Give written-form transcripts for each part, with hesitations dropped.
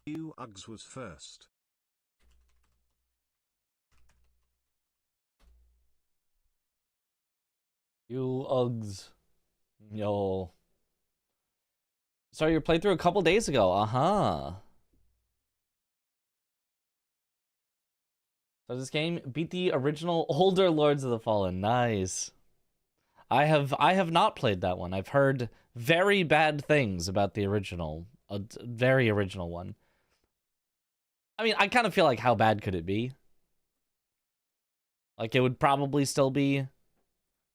You Uggs was first. You Uggs. Yo. Started your playthrough a couple days ago. Uh-huh. So this game beat the original older Lords of the Fallen. Nice. I have not played that one. I've heard very bad things about the original, a very original one. I mean, I kind of feel like how bad could it be? Like it would probably still be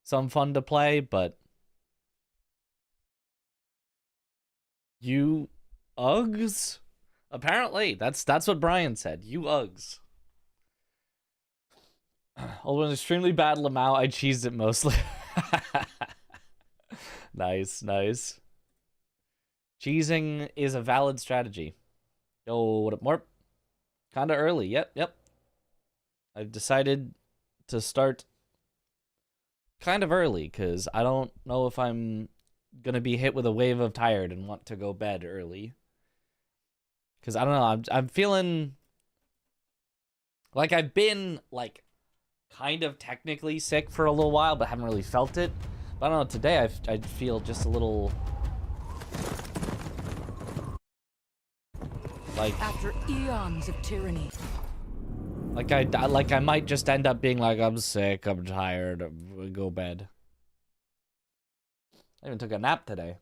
some fun to play, but you Uggs? Apparently, that's what Brian said. You Uggs. Old one extremely bad Lamau. I cheesed it mostly. Nice, nice. Cheesing is a valid strategy. Yo, what up, Morp? Kinda early. Yep. I've decided to start kind of early because I don't know if I'm gonna be hit with a wave of tired and want to go bed early. Because I don't know, I'm feeling like I've been like kind of technically sick for a little while, but haven't really felt it. But I don't know, today I feel just a little like after eons of tyranny. Like I might just end up being like, I'm sick, I'm tired, go bed. I even took a nap today.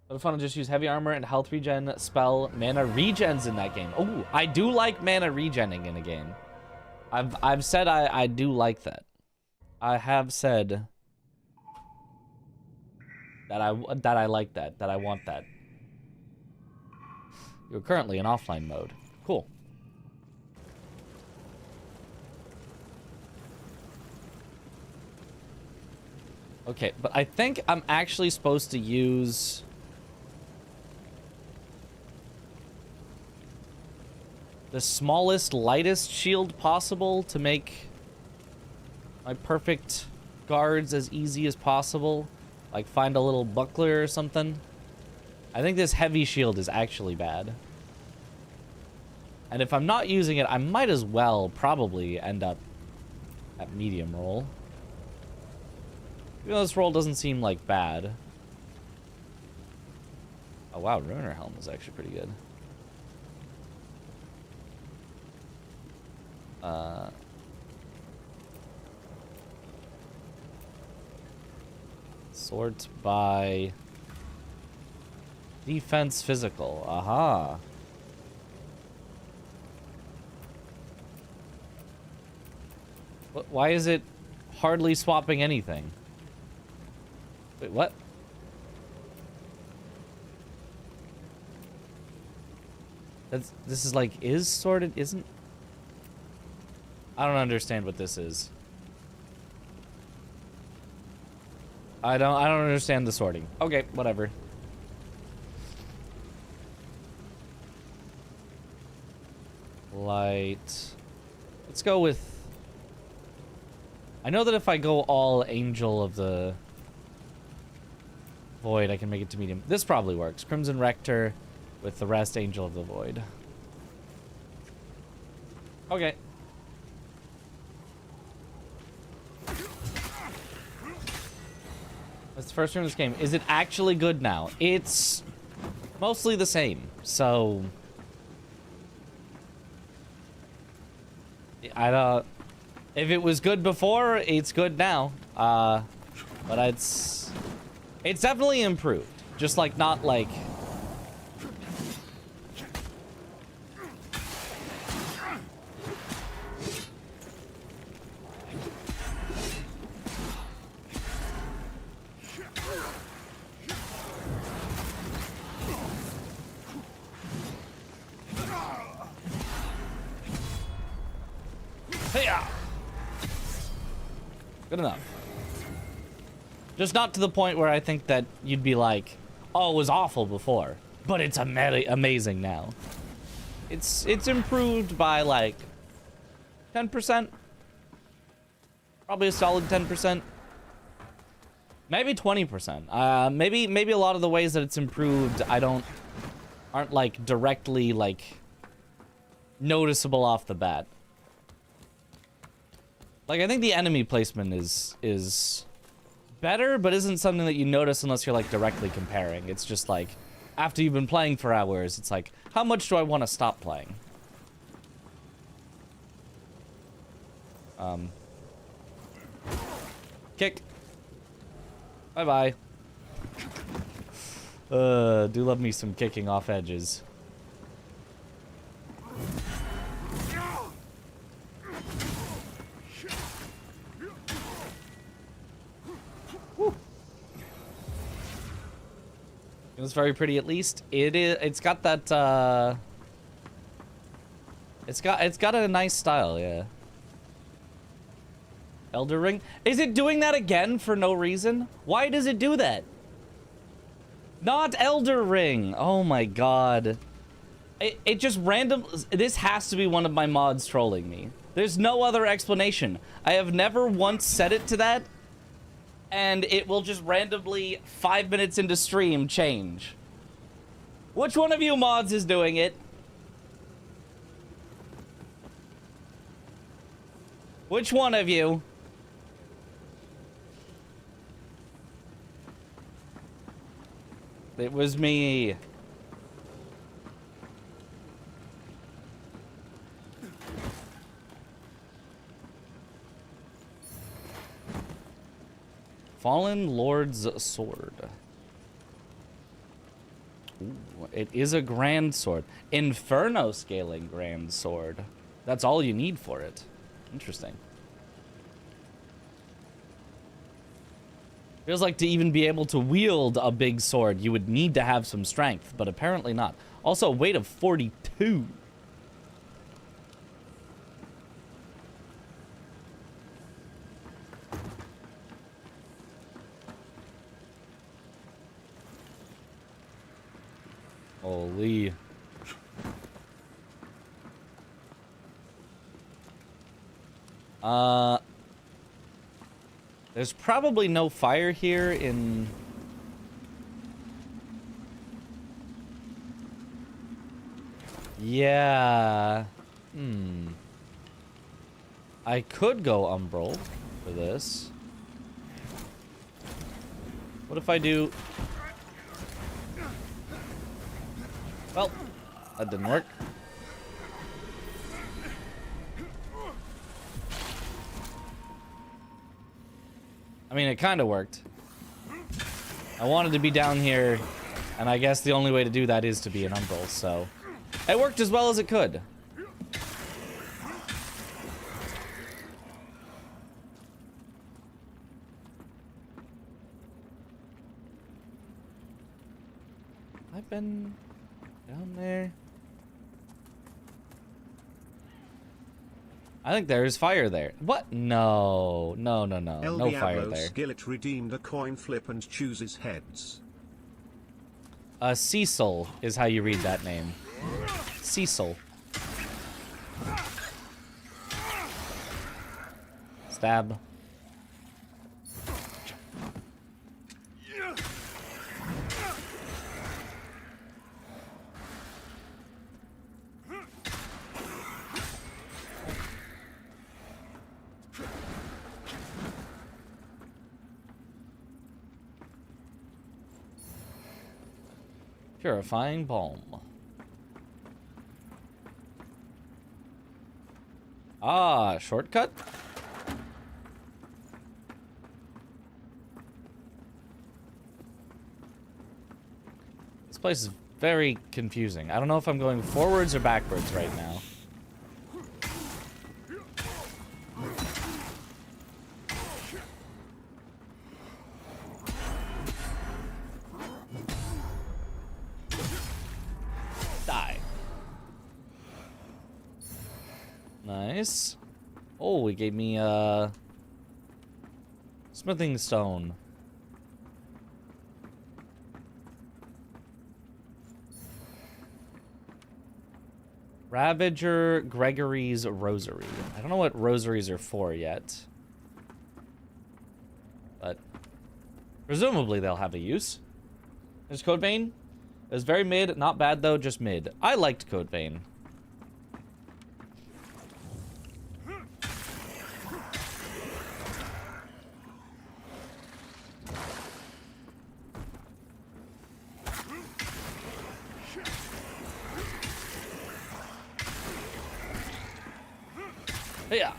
What fun to just use heavy armor and health regen spell mana regens in that game. Oh, I do like mana regenning in a game. I've said I do like that. I have said that I like that, that I want that. You're currently in offline mode. Cool. Okay, but I think I'm actually supposed to use the smallest, lightest shield possible to make my perfect guards as easy as possible. Like find a little buckler or something. I think this heavy shield is actually bad. And if I'm not using it, I might as well probably end up at medium roll. Even though this roll doesn't seem like bad. Oh wow, Ruiner Helm is actually pretty good. Sort by defense physical. Aha. Why is it hardly swapping anything? Wait, what? This is like, is sorted, isn't? I don't understand what this is. I don't understand the sorting. Okay, whatever. Light. Let's go with... I know that if I go all Angel of the Void, I can make it to medium. This probably works. Crimson Rector with the rest Angel of the Void. Okay. That's the first room of this game. Is it actually good now? It's mostly the same, so... I don't... If it was good before, it's good now. But it's definitely improved. Just like, not like... Good enough. Just not to the point where I think that you'd be like, oh, it was awful before, but it's amazing now. It's improved by like 10%. Probably a solid 10%. Maybe 20%. Maybe a lot of the ways that it's improved, I don't aren't like directly like noticeable off the bat. Like, I think the enemy placement is better, but isn't something that you notice unless you're like directly comparing. It's just like, after you've been playing for hours, it's like, how much do I want to stop playing? Kick. Bye-bye. Do love me some kicking off edges. Woo. It was very pretty, at least. It's got that, It's got a nice style, yeah. Elder Ring? Is it doing that again for no reason? Why does it do that? Not Elder Ring! Oh my god. It just random... This has to be one of my mods trolling me. There's no other explanation. I have never once set it to that, and it will just randomly, 5 minutes into stream, change. Which one of you mods is doing it? Which one of you? It was me. Fallen Lord's Sword. Ooh, it is a grand sword. Inferno scaling grand sword. That's all you need for it. Interesting. Feels like to even be able to wield a big sword, you would need to have some strength, but apparently not. Also, weight of 42. Holy. There's probably no fire here in... Yeah. I could go Umbral for this. What if I do... Well, that didn't work. I mean, it kind of worked. I wanted to be down here, and I guess the only way to do that is to be an Umbral, so... It worked as well as it could. I've been down there. I think there is fire there. What? No. No fire there. Skillet redeemed a coin flip and chooses heads. Cecil is how you read that name. Cecil. Stab. Purifying Balm. Ah, shortcut? This place is very confusing. I don't know if I'm going forwards or backwards right now. Nice. Oh, he gave me smithing stone. Ravager Gregory's Rosary. I don't know what rosaries are for yet, but presumably they'll have a use. There's Codebane. It was very mid, not bad though, just mid. I liked Code Vein. Yeah.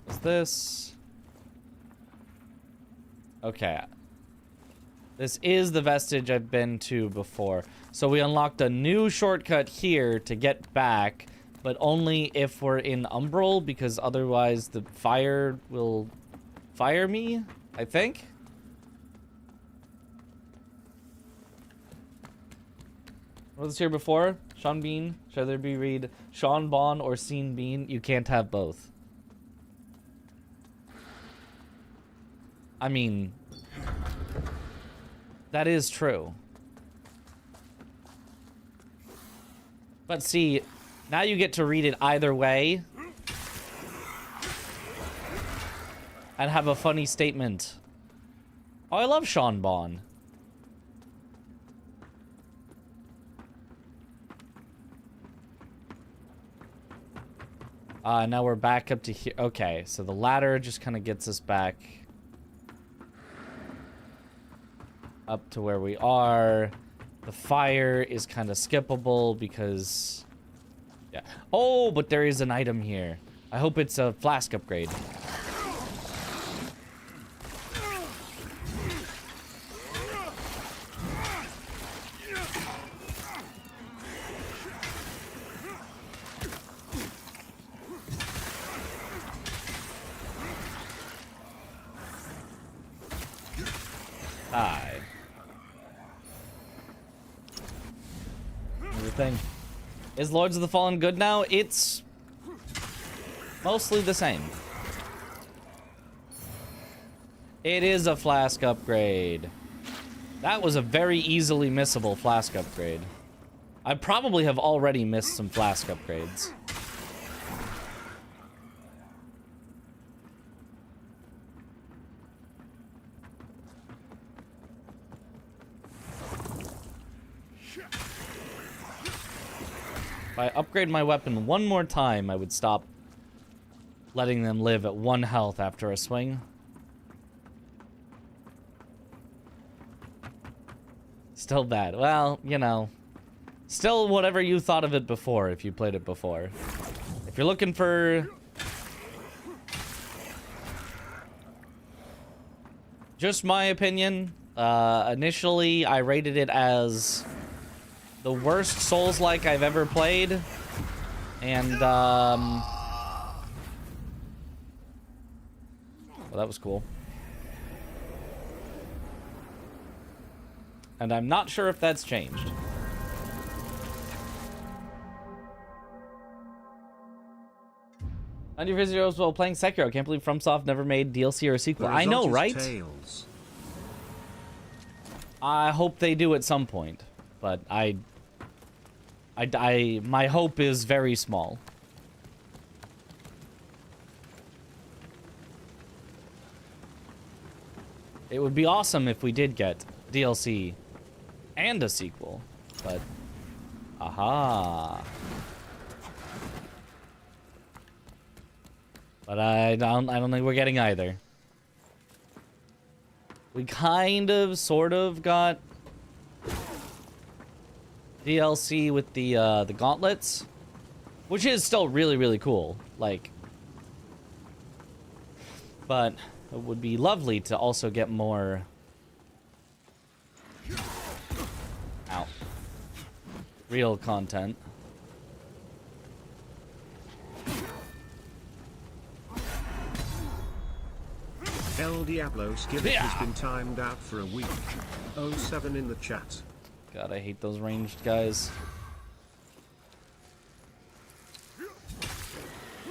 What's this? Okay. This is the vestige I've been to before. So we unlocked a new shortcut here to get back, but only if we're in Umbral, because otherwise the fire will fire me, I think. What was here before? Sean Bean. Should there be read Sean Bon or Scene Bean? You can't have both. I mean, that is true. But see, now you get to read it either way. And have a funny statement. Oh, I love Sean Bon. Now we're back up to here. Okay, so the ladder just kind of gets us back up to where we are. The fire is kind of skippable because... yeah. Oh, but there is an item here. I hope it's a flask upgrade. Hi. Here's the thing. Is Lords of the Fallen good now? It's mostly the same. It is a flask upgrade. That was a very easily missable flask upgrade. I probably have already missed some flask upgrades. If I upgrade my weapon one more time, I would stop letting them live at 1 health after a swing. Still bad. Well, you know. Still whatever you thought of it before, if you played it before. If you're looking for... just my opinion, initially I rated it as the worst Souls-like I've ever played. And, well, that was cool. And I'm not sure if that's changed. On your visitors while playing Sekiro, I can't believe FromSoft never made DLC or a sequel. I know, right? Tales. I hope they do at some point, but my hope is very small. It would be awesome if we did get DLC and a sequel, but aha. But I don't think we're getting either. We kind of, sort of got DLC with the gauntlets, which is still really, really cool. Like, but it would be lovely to also get more. Ow. Real content. El Diablo Skillet has been timed out for a week. 07 in the chat. God, I hate those ranged guys.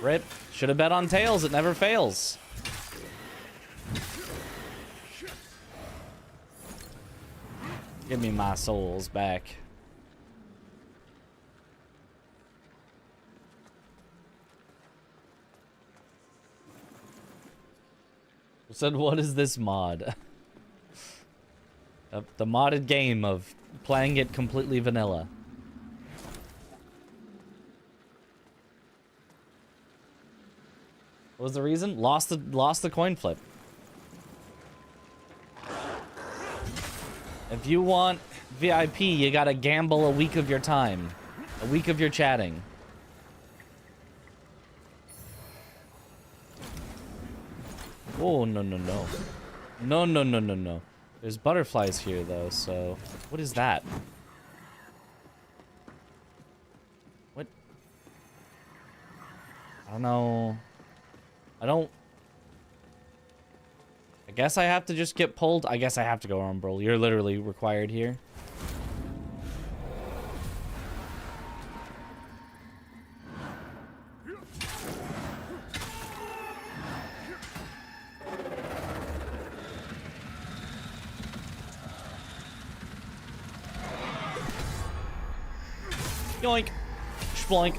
Rip. Should have bet on Tails. It never fails. Give me my souls back. Said, what is this mod? The modded game of playing it completely vanilla. What was the reason? Lost the coin flip. If you want VIP, you gotta gamble a week of your time. A week of your chatting. Oh, no, no, no. No, no, no, no, no. There's butterflies here, though, so... What is that? What? I don't know. I don't... I guess I have to just get pulled. I guess I have to go Umbral. You're literally required here. Yoink. Sploink.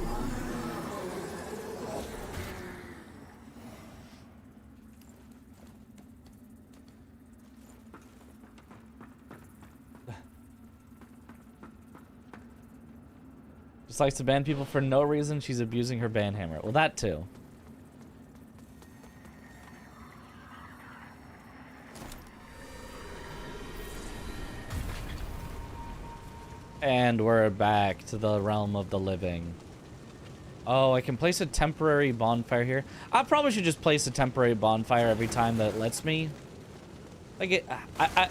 Just likes to ban people for no reason. She's abusing her ban hammer. Well, that too. And we're back to the realm of the living. Oh, I can place a temporary bonfire here. I probably should just place a temporary bonfire every time that it lets me. Like,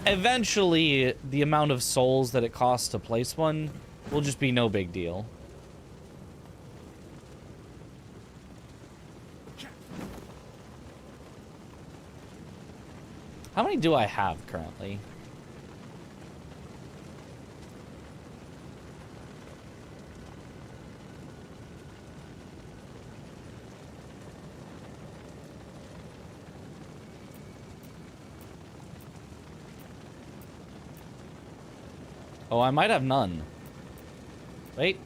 eventually, the amount of souls that it costs to place one will just be no big deal. How many do I have currently? Oh, I might have none. Wait.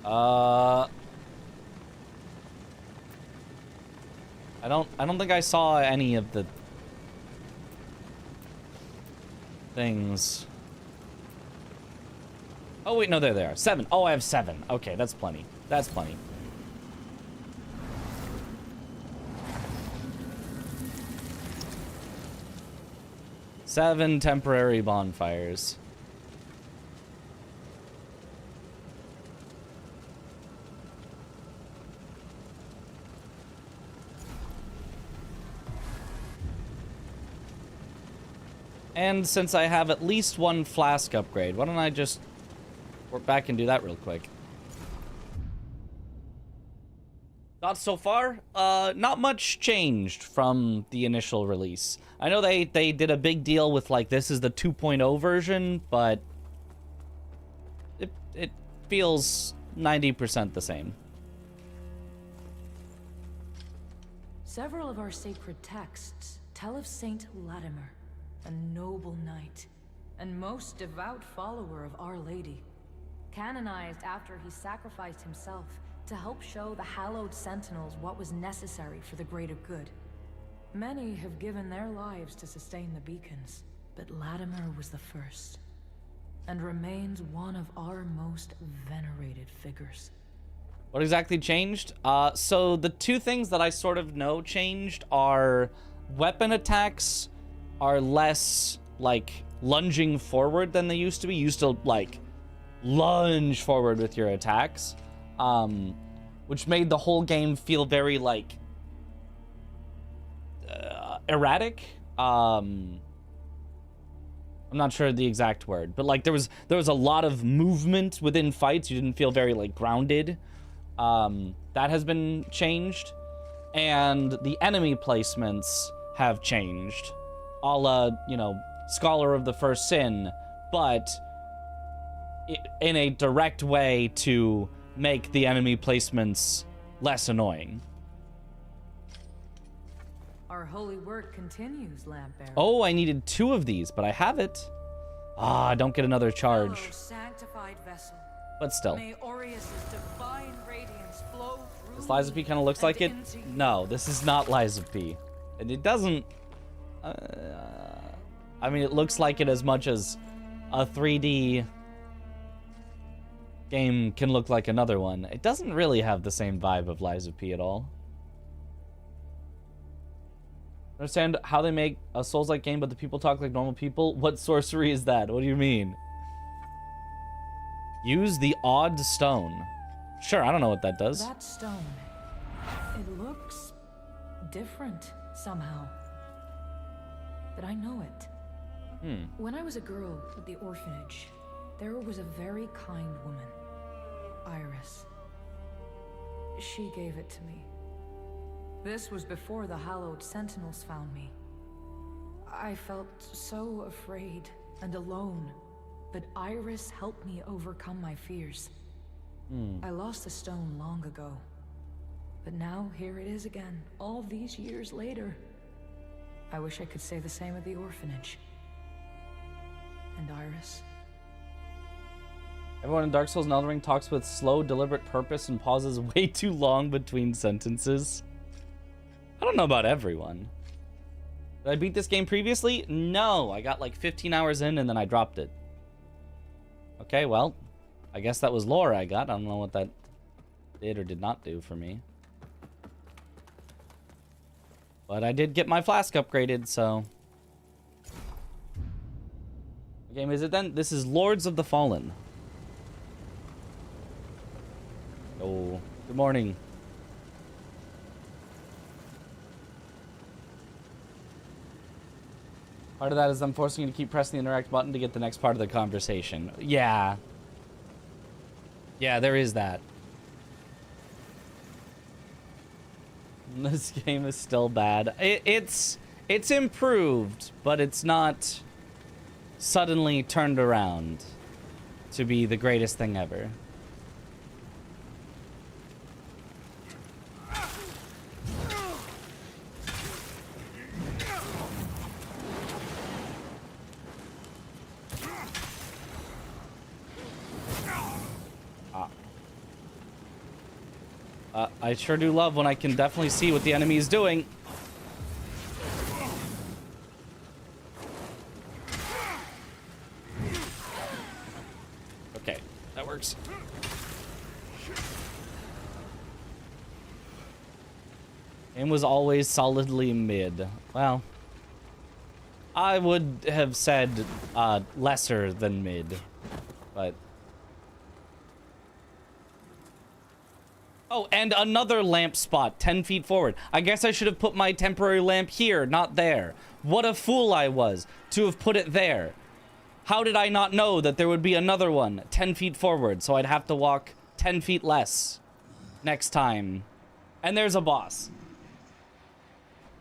I don't think I saw any of the things. Oh wait, no, there they are. 7. Oh, I have 7. Okay, that's plenty. That's plenty. Seven temporary bonfires. And since I have at least one flask upgrade, why don't I just work back and do that real quick? Thoughts so far? Not much changed from the initial release. I know they did a big deal with, like, this is the 2.0 version, but it feels 90% the same. Several of our sacred texts tell of Saint Latimer, a noble knight and most devout follower of Our Lady, canonized after he sacrificed himself to help show the hallowed sentinels what was necessary for the greater good. Many have given their lives to sustain the beacons, but Latimer was the first, and remains one of our most venerated figures. What exactly changed? So the two things that I sort of know changed are weapon attacks are less, like, lunging forward than they used to be. You used to, like, lunge forward with your attacks. Which made the whole game feel very, like, erratic. I'm not sure the exact word, but, like, there was a lot of movement within fights. You didn't feel very, like, grounded. That has been changed, and the enemy placements have changed, a la, you know, Scholar of the First Sin, but in a direct way to make the enemy placements less annoying. Our holy work continues, Lampbearer. Oh, I needed 2 of these, but I have it. Ah, I don't get another charge. Sanctified vessel. But still. May Aureus's divine radiance flow through This Lies of P kind of looks like it. No, this is not Lies of P. And it doesn't... I mean, it looks like it as much as a 3D game can look like another one. It doesn't really have the same vibe of Lies of P at all. Understand how they make a Souls-like game, but the people talk like normal people? What sorcery is that? What do you mean? Use the odd stone. Sure, I don't know what that does. That stone, it looks different somehow. But I know it. When I was a girl at the orphanage, there was a very kind woman, Iris. She gave it to me. This was before the Hallowed Sentinels found me. I felt so afraid and alone, but Iris helped me overcome my fears. I lost the stone long ago, but now here it is again, all these years later. I wish I could say the same of the orphanage. And Iris. Everyone in Dark Souls and Elden Ring talks with slow, deliberate purpose and pauses way too long between sentences. I don't know about everyone. Did I beat this game previously? No, I got like 15 hours in and then I dropped it. Okay, well, I guess that was lore I got. I don't know what that did or did not do for me. But I did get my flask upgraded, so... What game is it then? This is Lords of the Fallen. Oh, good morning. Part of that is I'm forcing you to keep pressing the interact button to get the next part of the conversation. Yeah. Yeah, there is that. This game is still bad. It's improved, but it's not suddenly turned around to be the greatest thing ever. I sure do love when I can definitely see what the enemy is doing. Okay, that works. Game was always solidly mid. Well, I would have said lesser than mid, but... Oh, and another lamp spot 10 feet forward. I guess I should have put my temporary lamp here, not there. What a fool I was to have put it there. How did I not know that there would be another one 10 feet forward, so I'd have to walk 10 feet less next time. And there's a boss.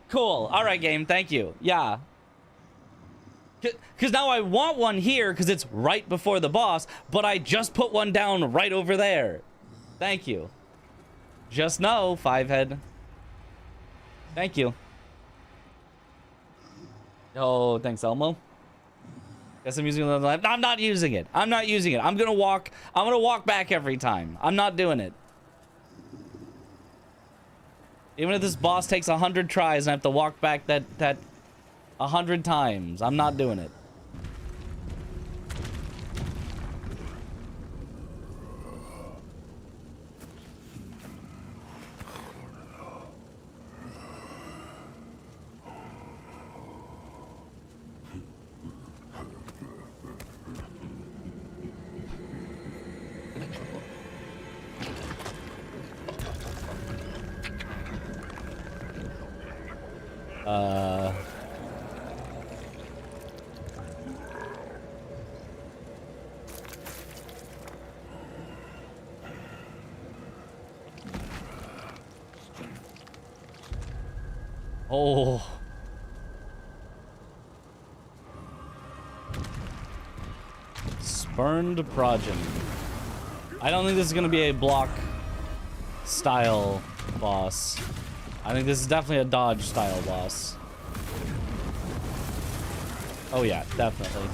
Cool. All right, game. Thank you. Yeah. Because now I want one here because it's right before the boss, but I just put one down right over there. Thank you. Just know, Fivehead. Thank you. Oh, thanks, Elmo. Guess I'm using another lamp. No, I'm not using it. I'm not using it. I'm gonna walk back every time. I'm not doing it. Even if this boss takes 100 tries and I have to walk back that 100 times, I'm not doing it. Oh. Spurned progeny. I don't think this is going to be a block style boss. I think this is definitely a dodge style boss. Oh yeah, definitely.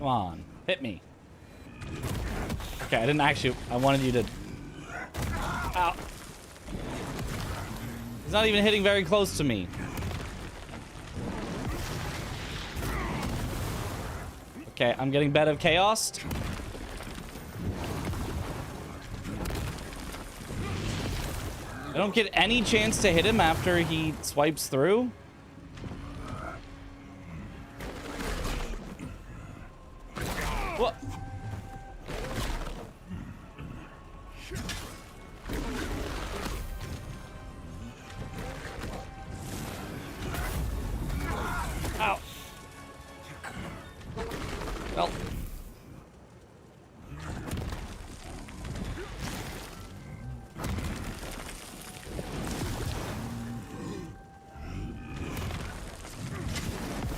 Come on. Hit me. Okay, I didn't actually... I wanted you to... Ow. He's not even hitting very close to me. Okay, I'm getting bed of chaos. I don't get any chance to hit him after he swipes through. What? Ow. Well.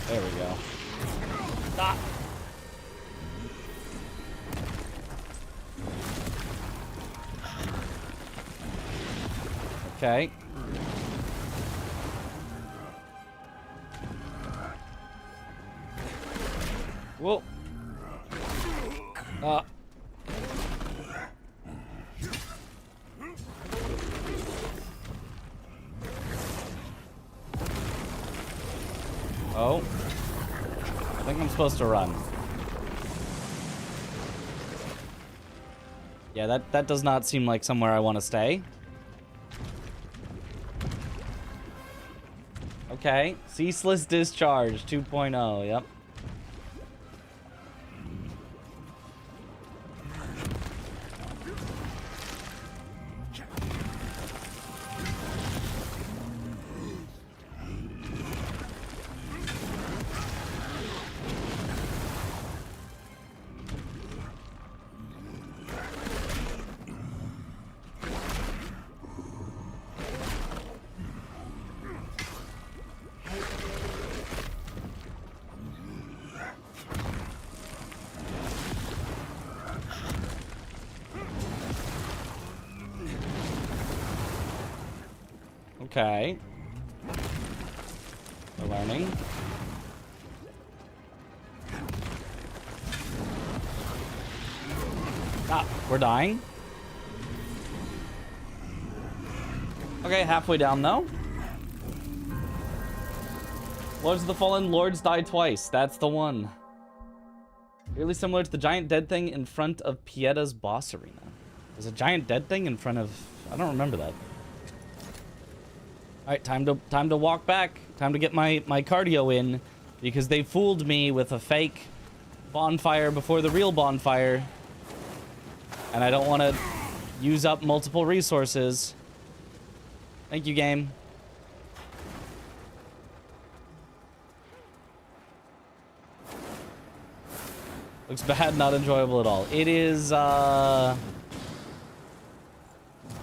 There we go. Ah. Okay. Whoa. Oh. I think I'm supposed to run. Yeah, that does not seem like somewhere I want to stay. Okay. Ceaseless Discharge 2.0. Yep. Okay. We're learning. Ah, we're dying. Okay, halfway down though. Lords of the Fallen, Lords die twice. That's the one. Really similar to the giant dead thing in front of Pieda's boss arena. There's a giant dead thing in front of... I don't remember that. Alright, time to walk back. Time to get my cardio in. Because they fooled me with a fake bonfire before the real bonfire. And I don't want to use up multiple resources. Thank you, game. Looks bad, not enjoyable at all. It is,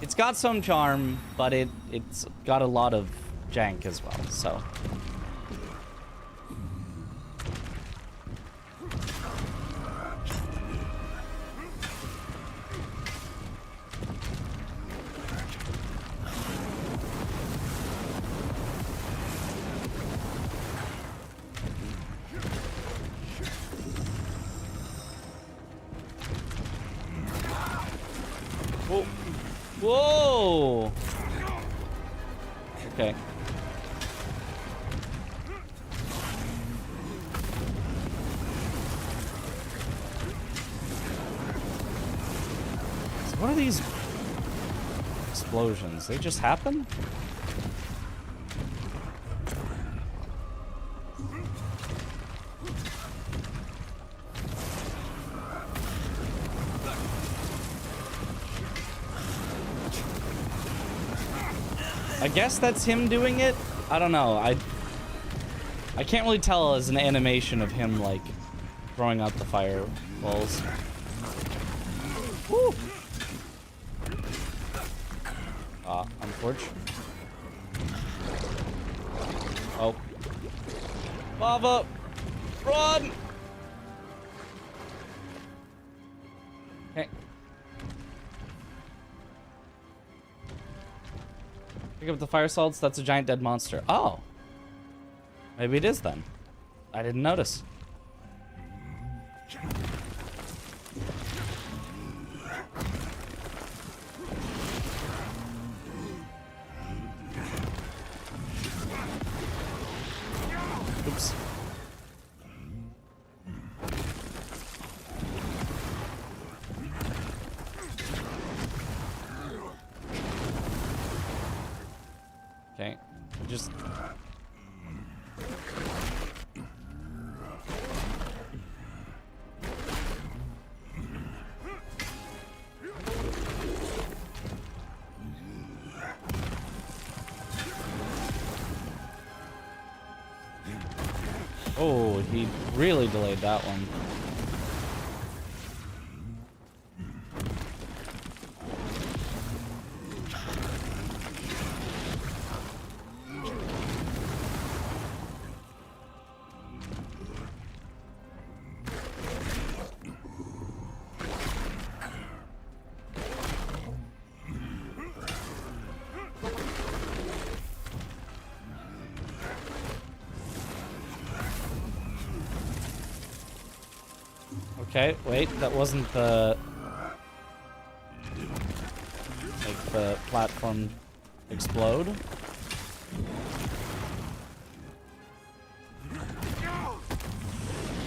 it's got some charm, but it's got a lot of jank as well, so. Whoa. Whoa! Okay. So what are these explosions? They just happen? I guess that's him doing it? I don't know. I can't really tell as an animation of him, like, throwing out the fireballs. Woo! Unfortunate. Oh. Lava! Run! Okay. Pick up the fire salts. That's a giant dead monster. Oh. Maybe it is then. I didn't notice. Okay. Just... Oh, he really delayed that one. Okay, wait, that wasn't the... Like, the platform explode?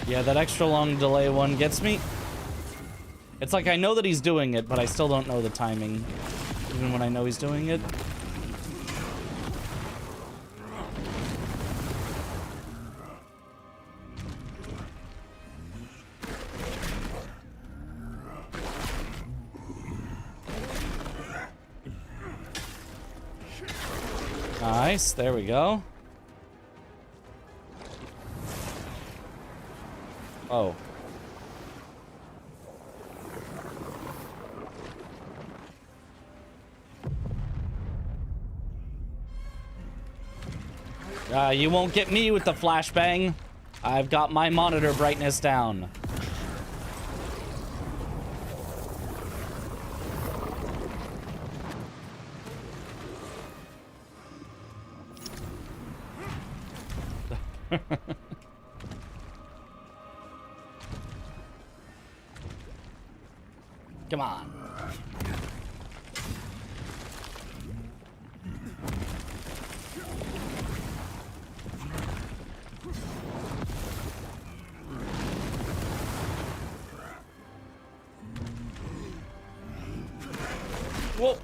Yeah, that extra long delay one gets me. It's like I know that he's doing it, but I still don't know the timing. Even when I know he's doing it. Nice, there we go. Oh. You won't get me with the flashbang. I've got my monitor brightness down. Come on. Whoa.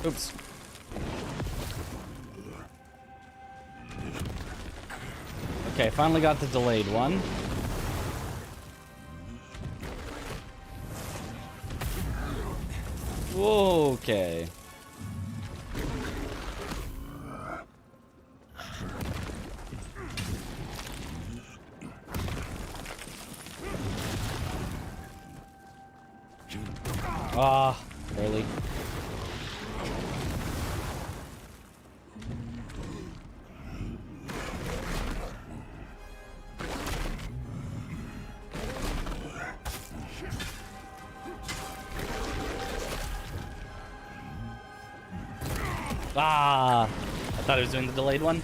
Oops. Okay, finally got the delayed one. Okay. Ah, barely. Ah, I thought he was doing the delayed one.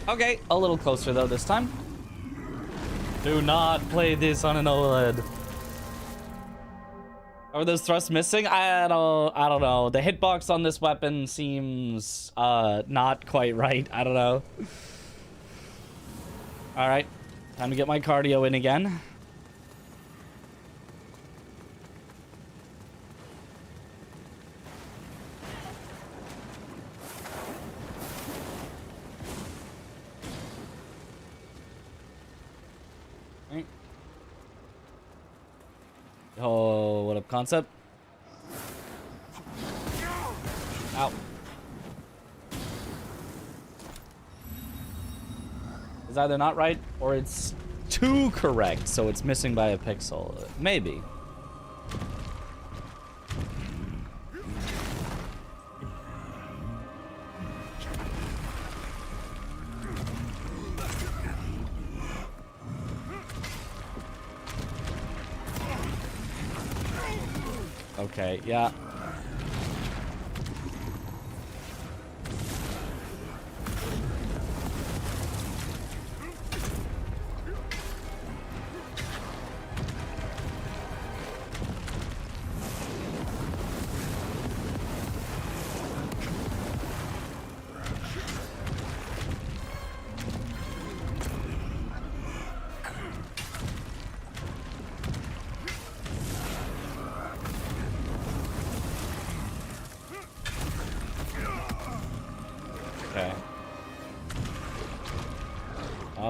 Okay, a little closer though this time. Do not play this on an OLED. Are those thrusts missing? I don't know. The hitbox on this weapon seems not quite right. I don't know. All right, time to get my cardio in again. Oh, what up, concept? Ow. It's either not right or it's too correct, so it's missing by a pixel. Maybe. Okay, yeah.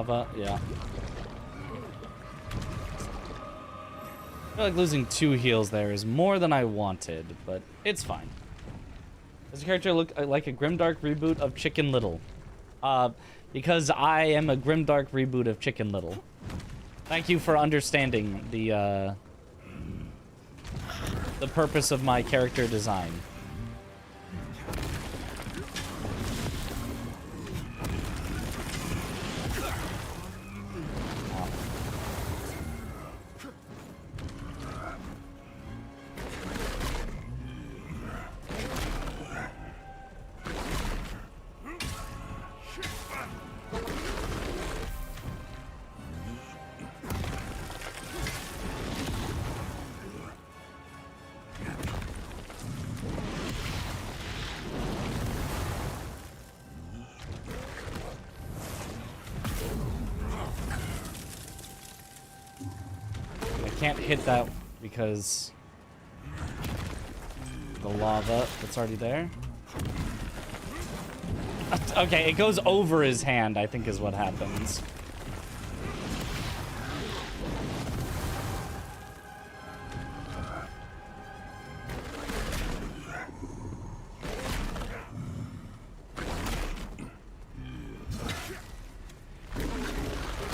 lava. Yeah. I feel like losing 2 heals there is more than I wanted, but it's fine. Does your character look like a grimdark reboot of Chicken Little? Because I am a grimdark reboot of Chicken Little. Thank you for understanding the purpose of my character design. Can't hit that because the lava that's already there. Okay, it goes over his hand, I think is what happens.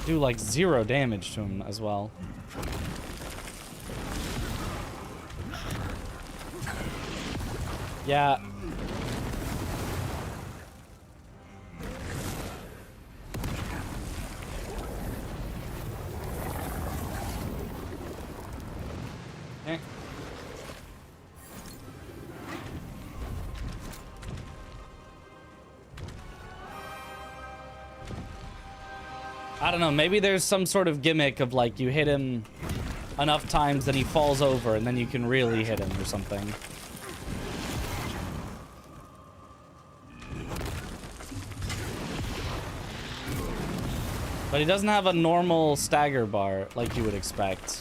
Do like 0 damage to him as well. Yeah. Eh. I don't know, maybe there's some sort of gimmick of like you hit him enough times that he falls over and then you can really hit him or something. But he doesn't have a normal stagger bar like you would expect.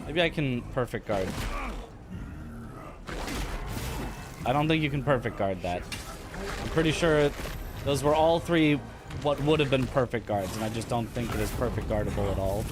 Maybe I can perfect guard. I don't think you can perfect guard that. I'm pretty sure those were all 3 what would have been perfect guards, and I just don't think it is perfect guardable at all.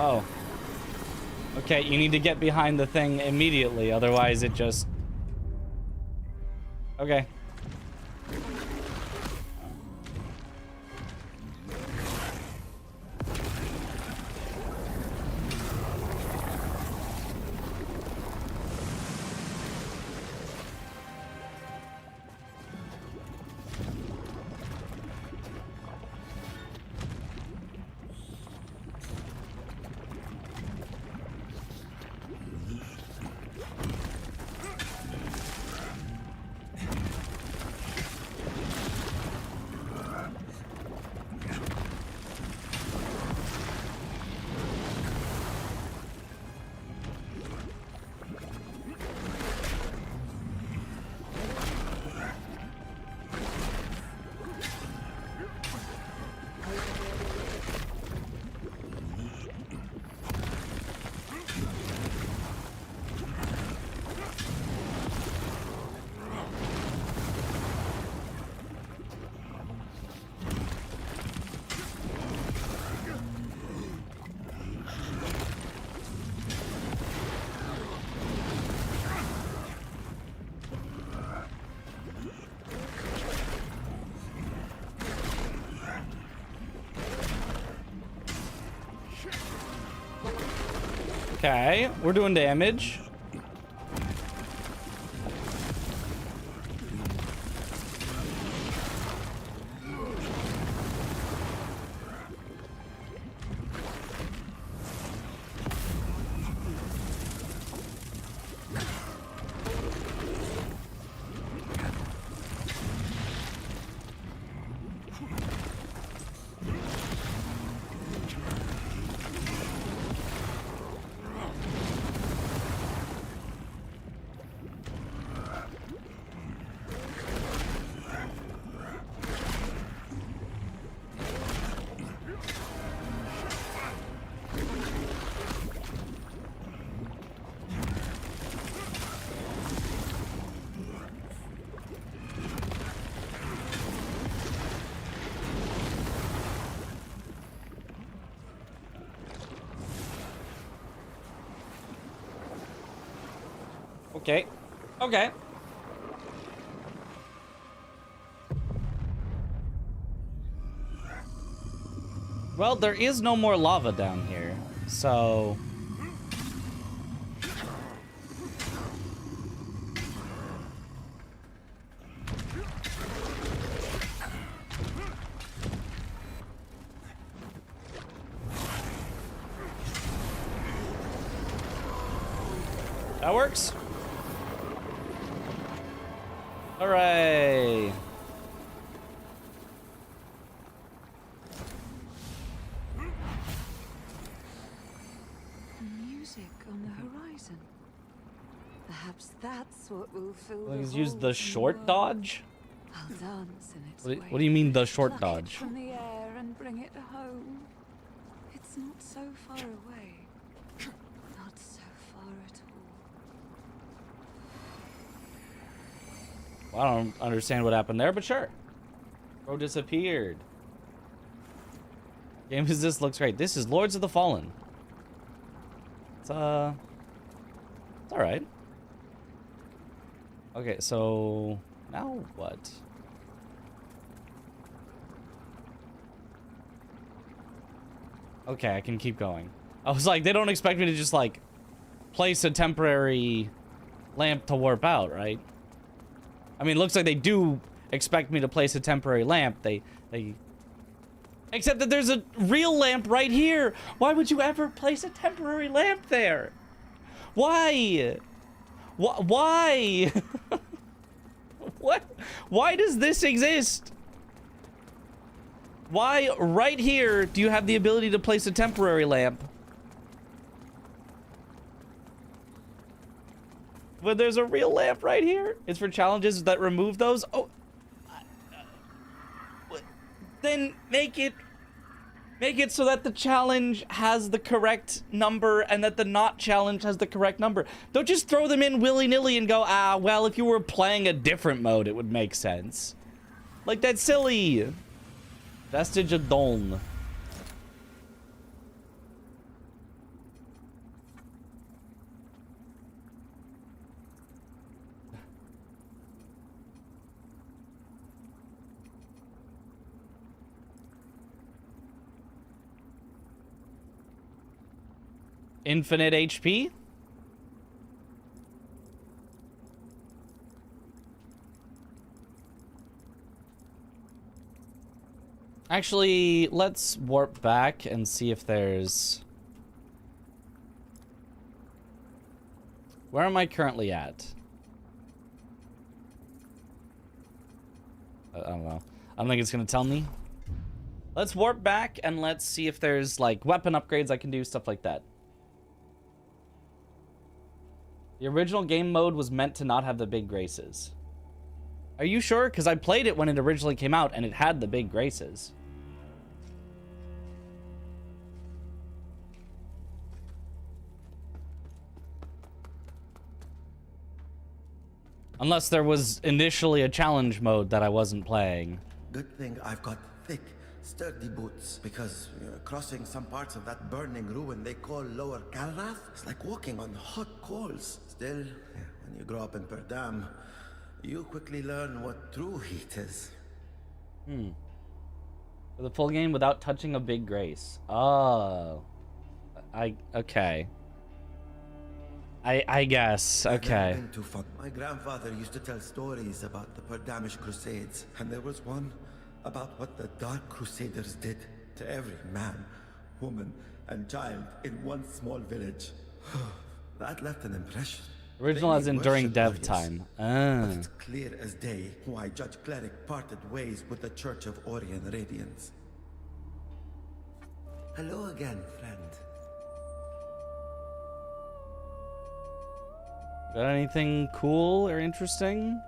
Oh. Okay, you need to get behind the thing immediately, otherwise it just... Okay. Okay, we're doing damage. Okay. Okay. Well, there is no more lava down here, so... That works. Hooray! Music on the horizon. Perhaps that's what will fill the Let's use the holes in short world. dodge? I'll dance in its What do you mean the short Pluck it dodge? from the air and bring it home. It's not so far away. Not so far at all. Well, I don't understand what happened there, but sure. Bro disappeared. Game as this looks great. This is Lords of the Fallen. It's alright. Okay, so now what? Okay, I can keep going. I was like, they don't expect me to just like place a temporary lamp to warp out, right? I mean, it looks like they do expect me to place a temporary lamp. They except that there's a real lamp right here. Why would you ever place a temporary lamp there? Why? Why? What? Why does this exist? Why right here do you have the ability to place a temporary lamp? When there's a real lamp right here? It's for challenges that remove those? Oh. Then make it so that the challenge has the correct number and that the not challenge has the correct number. Don't just throw them in willy-nilly and go, ah, well, if you were playing a different mode, it would make sense. Like, that's silly. Vestige of Doln. Infinite HP? Actually, let's warp back and see if there's... Where am I currently at? I don't know. I don't think it's gonna tell me. Let's warp back and let's see if there's like weapon upgrades I can do, stuff like that. The original game mode was meant to not have the big graces. Are you sure? Because I played it when it originally came out and it had the big graces. Unless there was initially a challenge mode that I wasn't playing. Good thing I've got thick, sturdy boots, because crossing some parts of that burning ruin they call Lower Calrath is like walking on hot coals. Still, when you grow up in Perdam, you quickly learn what true heat is. For the full game without touching a big grace. Oh. Okay. I guess. I've never Okay. been too fun. My grandfather used to tell stories about the Perdamish Crusades, and there was one about what the Dark Crusaders did to every man, woman, and child in one small village. That left an impression. Original They as in made during worship dev areas, time. but Ah. it's clear as day why Judge Cleric parted ways with the Church of Orient Radiance. Hello again, friend. Got anything cool or interesting?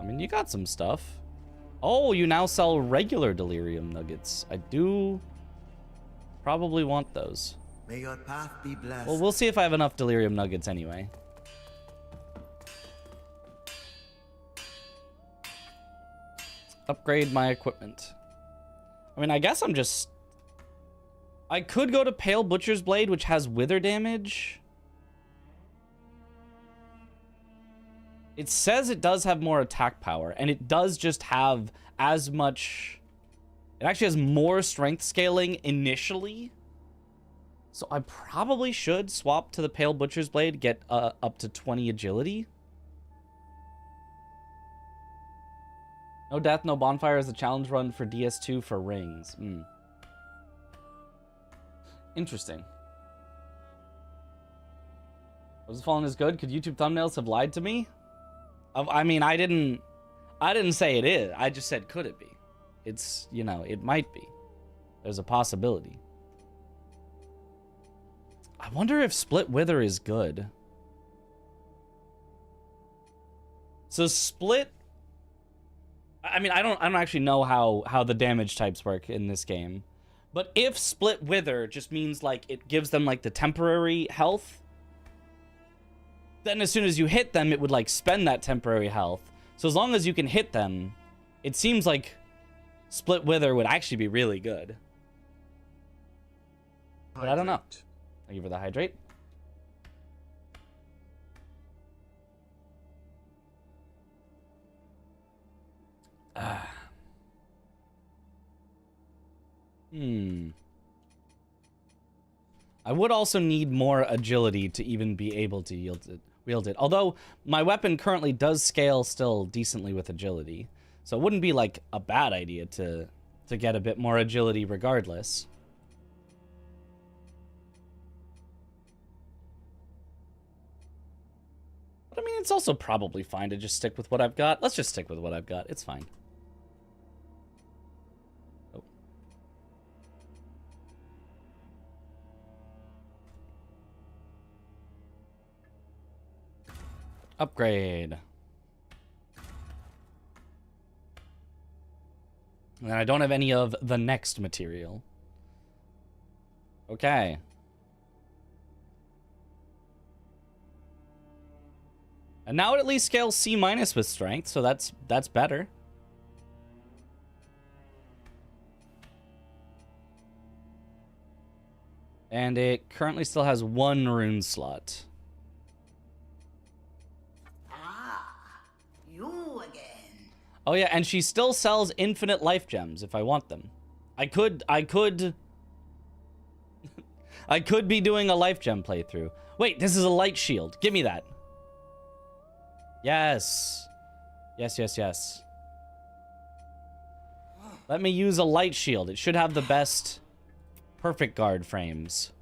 I mean, you got some stuff. Oh, you now sell regular delirium nuggets. I do probably want those. May your path be blessed. Well, we'll see if I have enough delirium nuggets anyway. Upgrade my equipment. I mean, I guess I'm just... I could go to Pale Butcher's Blade, which has wither damage. It says it does have more attack power, and it does just have as much... It actually has more strength scaling initially. So I probably should swap to the Pale Butcher's Blade, get up to 20 agility. No Death, No Bonfire is a challenge run for DS2 for rings. Interesting. Was Fallen is good? Could YouTube thumbnails have lied to me? I mean, I didn't say it is. I just said, could it be? It's, you know, it might be. There's a possibility. I wonder if Split Wither is good. So Split... I mean, I don't actually know how the damage types work in this game. But if Split Wither just means, like, it gives them, like, the temporary health, then as soon as you hit them, it would, like, spend that temporary health. So as long as you can hit them, it seems like Split Wither would actually be really good. But I don't know. Thank you for the hydrate. I would also need more agility to even be able to wield it. Although my weapon currently does scale still decently with agility. So it wouldn't be like a bad idea to get a bit more agility regardless. But I mean, it's also probably fine to just stick with what I've got. Let's just stick with what I've got. It's fine. Oh. Upgrade. And I don't have any of the next material. Okay. And now it at least scales C- with strength, so that's better. And it currently still has 1 rune slot. You again. Oh yeah, and she still sells infinite life gems if I want them. I could I could be doing a life gem playthrough. Wait, this is a light shield. Give me that. Yes. Yes. Let me use a light shield. It should have the best perfect guard frames.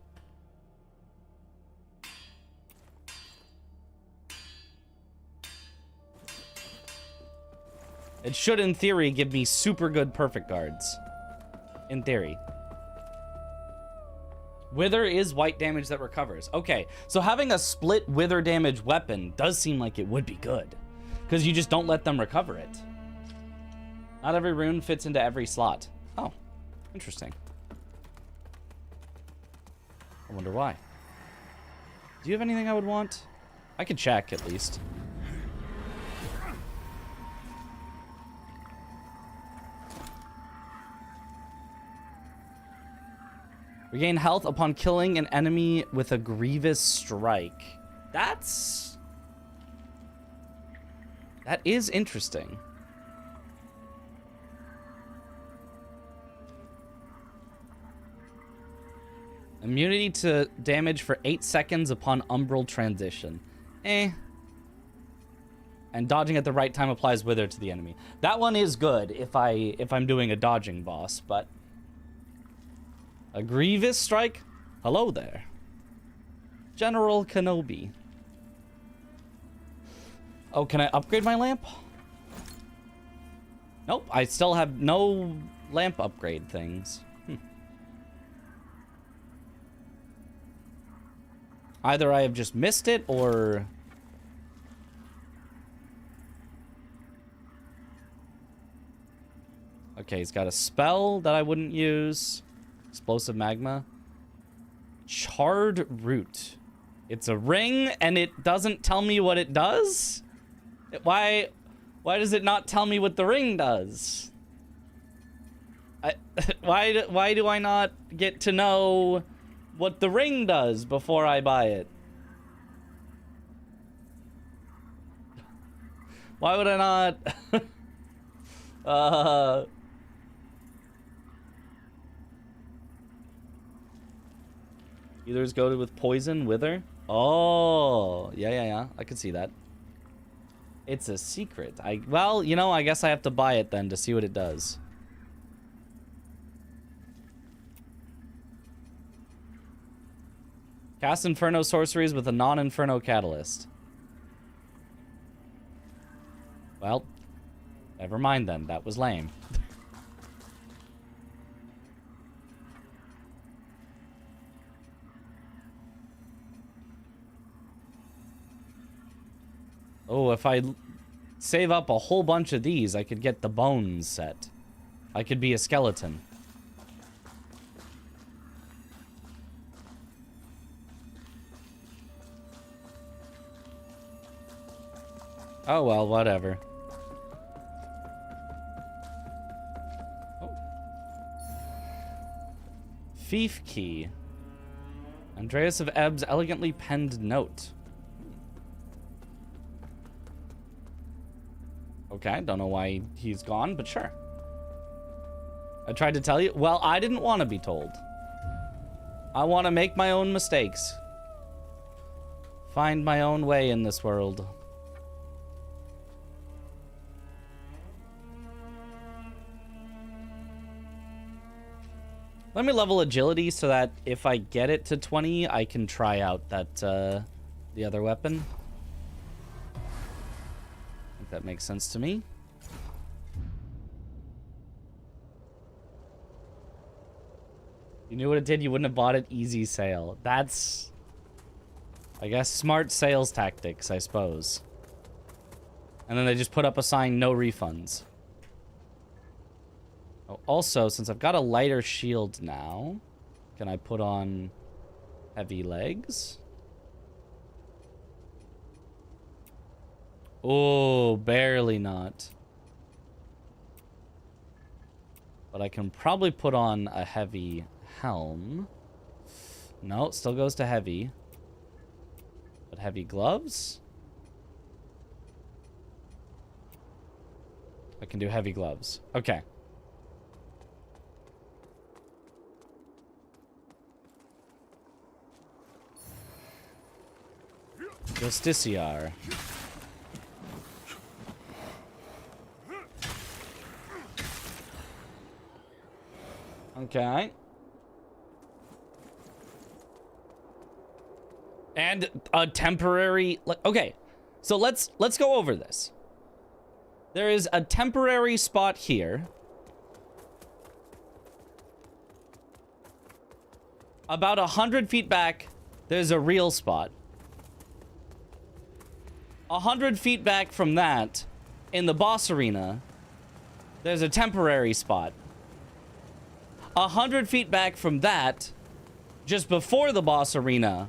It should, in theory, give me super good perfect guards. In theory. Wither is white damage that recovers. Okay, so having a split wither damage weapon does seem like it would be good. Because you just don't let them recover it. Not every rune fits into every slot. Oh, interesting. I wonder why. Do you have anything I would want? I could check, at least. Regain health upon killing an enemy with a grievous strike. That is interesting. Immunity to damage for 8 seconds upon umbral transition. Eh. And dodging at the right time applies wither to the enemy. That one is good if I'm doing a dodging boss, but a grievous strike? Hello there. General Kenobi. Oh, can I upgrade my lamp? Nope, I still have no lamp upgrade things. Either I have just missed it, or... Okay, he's got a spell that I wouldn't use. Explosive magma. Charred root. It's a ring, and it doesn't tell me what it does? Why does it not tell me what the ring does? Why do I not get to know what the ring does before I buy it? Why would I not? Healers go with poison, wither. Oh, yeah. I can see that. It's a secret. Well, you know, I guess I have to buy it then to see what it does. Cast Inferno sorceries with a non-Inferno catalyst. Well, never mind then. That was lame. Oh, if I save up a whole bunch of these, I could get the bones set. I could be a skeleton. Oh, well, whatever. Oh. Fief key. Andreas of Ebb's elegantly penned note. Okay, don't know why he's gone, but sure. I tried to tell you. Well, I didn't want to be told. I want to make my own mistakes. Find my own way in this world. Let me level agility so that if I get it to 20, I can try out that, the other weapon. I think that makes sense to me. You knew what it did, you wouldn't have bought it. Easy sale. That's, I guess, smart sales tactics, I suppose. And then they just put up a sign, no refunds. Oh, also, since I've got a lighter shield now, can I put on heavy legs? Oh, barely not. But I can probably put on a heavy helm. No, it still goes to heavy. But heavy gloves? I can do heavy gloves. Okay. Justiciar. Okay. And a temporary, okay. So let's go over this. There is a temporary spot here. About 100 feet back, there's a real spot. 100 feet back from that, in the boss arena, there's a temporary spot. 100 feet back from that, just before the boss arena,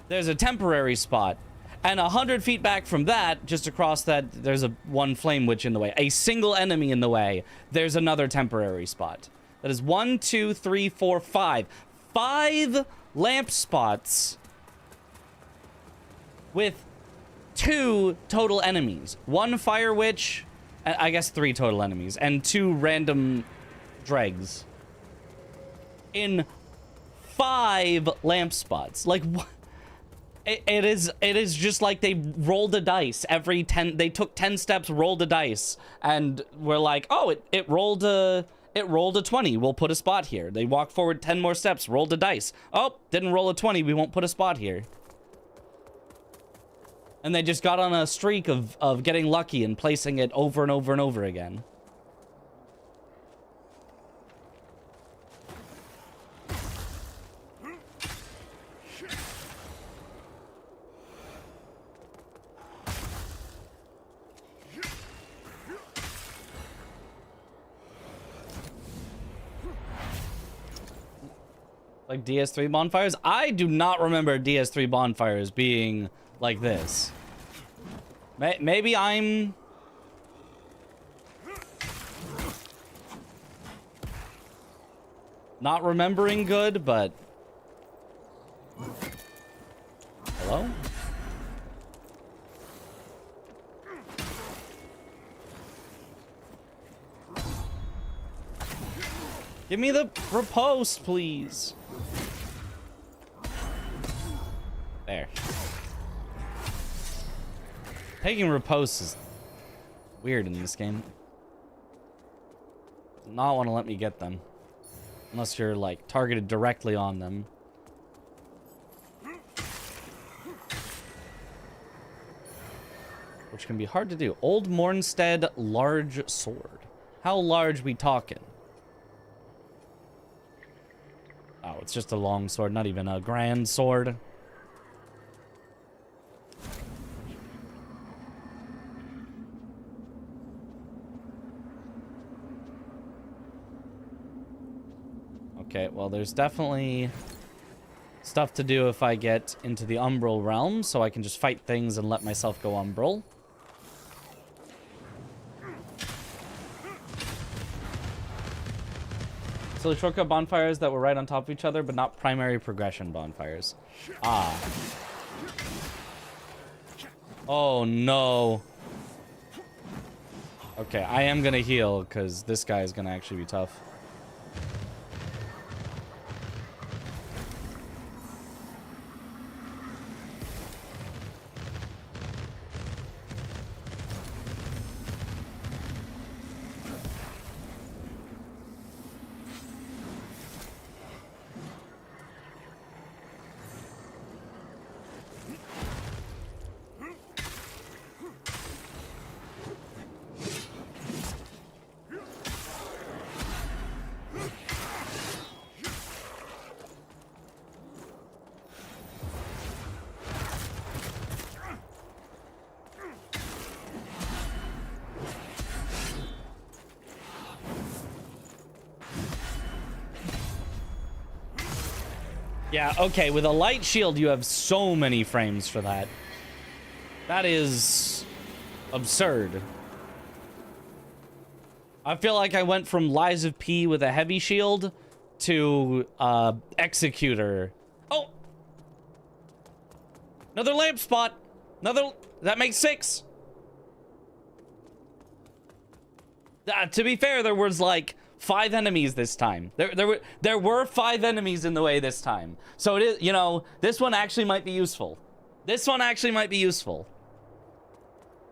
there's a temporary spot. And 100 feet back from that, just across that, there's one flame witch in the way. A single enemy in the way. There's another temporary spot. That is 1, 2, 3, 4, 5. 5 lamp spots with 2 total enemies. 1 fire witch, I guess 3 total enemies, and 2 random dregs in 5 lamp spots. Like, what? It is just like they rolled a dice every 10. They took 10 steps, rolled a dice, and we're like, oh, it rolled a 20. We'll put a spot here. They walked forward 10 more steps, rolled a dice. Oh, didn't roll a 20. We won't put a spot here. And they just got on a streak of getting lucky and placing it over and over and over again. Like DS3 bonfires? I do not remember DS3 bonfires being like this. Maybe I'm... not remembering good, but... Hello? Give me the riposte, please. There. Taking riposte is weird in this game. Does not want to let me get them. Unless you're, like, targeted directly on them. Which can be hard to do. Old Mornstead large sword. How large we talking? Oh, it's just a long sword, not even a grand sword. Okay, well, there's definitely stuff to do if I get into the Umbral realm, so I can just fight things and let myself go Umbral. So the shortcut bonfires that were right on top of each other, but not primary progression bonfires. Ah. Oh, no. Okay, I am gonna heal, because this guy is gonna actually be tough. Yeah, okay, with a light shield, you have so many frames for that. That is absurd. I feel like I went from Lies of P with a heavy shield to Executor. Oh! Another lamp spot. That makes 6. To be fair, there was like 5 enemies this time. There were 5 enemies in the way this time. So it is, you know, this one actually might be useful. This one actually might be useful.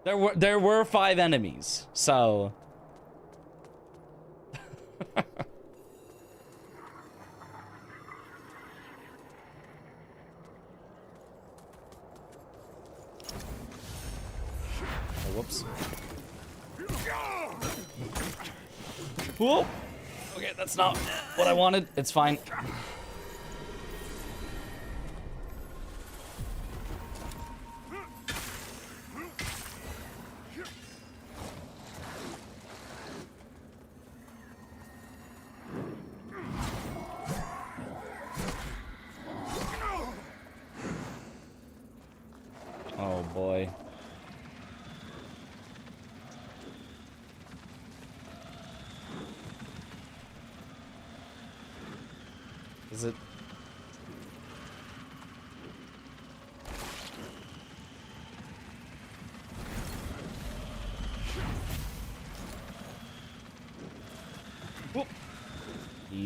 There were 5 enemies. So oh, whoops. Whoa. Okay, that's not what I wanted. It's fine. Oh boy. Is it? Whoop.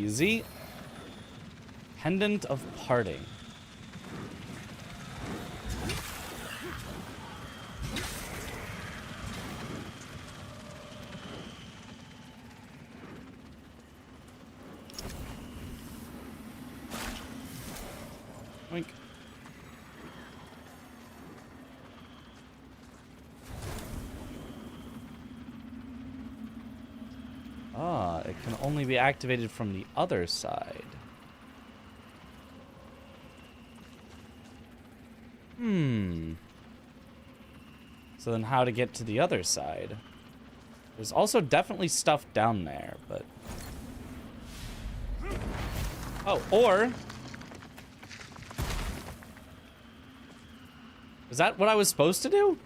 Easy. Pendant of Parting. Oink. Ah, it can only be activated from the other side. So then how to get to the other side? There's also definitely stuff down there, but... Oh, or... Is that what I was supposed to do?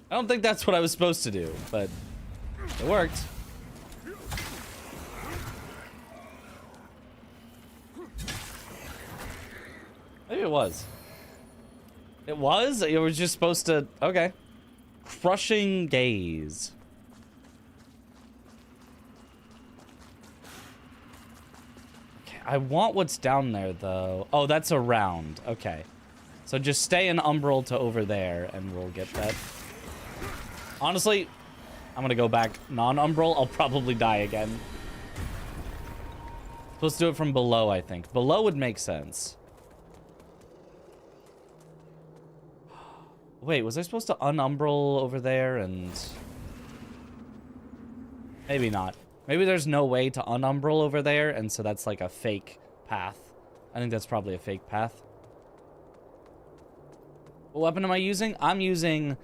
I don't think that's what I was supposed to do, but it worked. Maybe it was. It was? You were just supposed to... Okay. Crushing Gaze. Okay, I want what's down there, though. Oh, that's a round. Okay. So just stay in Umbral to over there, and we'll get that. Honestly, I'm gonna go back non-Umbral. I'll probably die again. Supposed to do it from below, I think. Below would make sense. Wait, was I supposed to unumbral over there and... Maybe not. Maybe there's no way to unumbral over there, and so that's like a fake path. I think that's probably a fake path. What weapon am I using? I'm using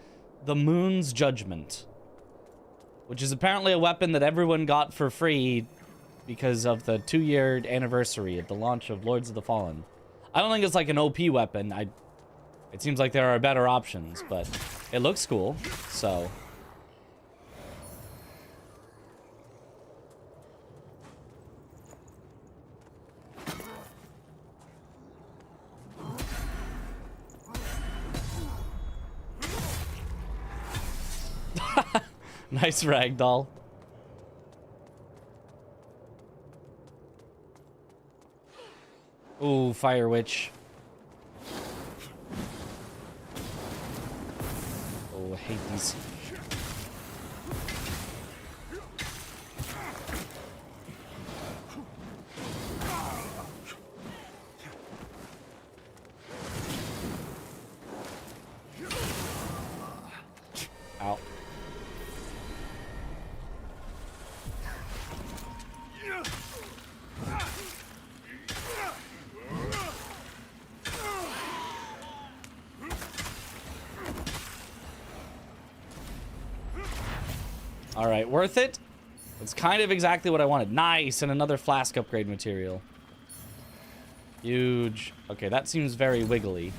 the Moon's Judgment, which is apparently a weapon that everyone got for free because of the 2-year anniversary of the launch of Lords of the Fallen. I don't think it's like an OP weapon. It seems like there are better options, but it looks cool, so... Nice ragdoll. Ooh, Fire Witch. Oh, I hate these. Ow. All right, worth it. It's kind of exactly what I wanted. Nice, and another flask upgrade material. Huge. Okay, that seems very wiggly.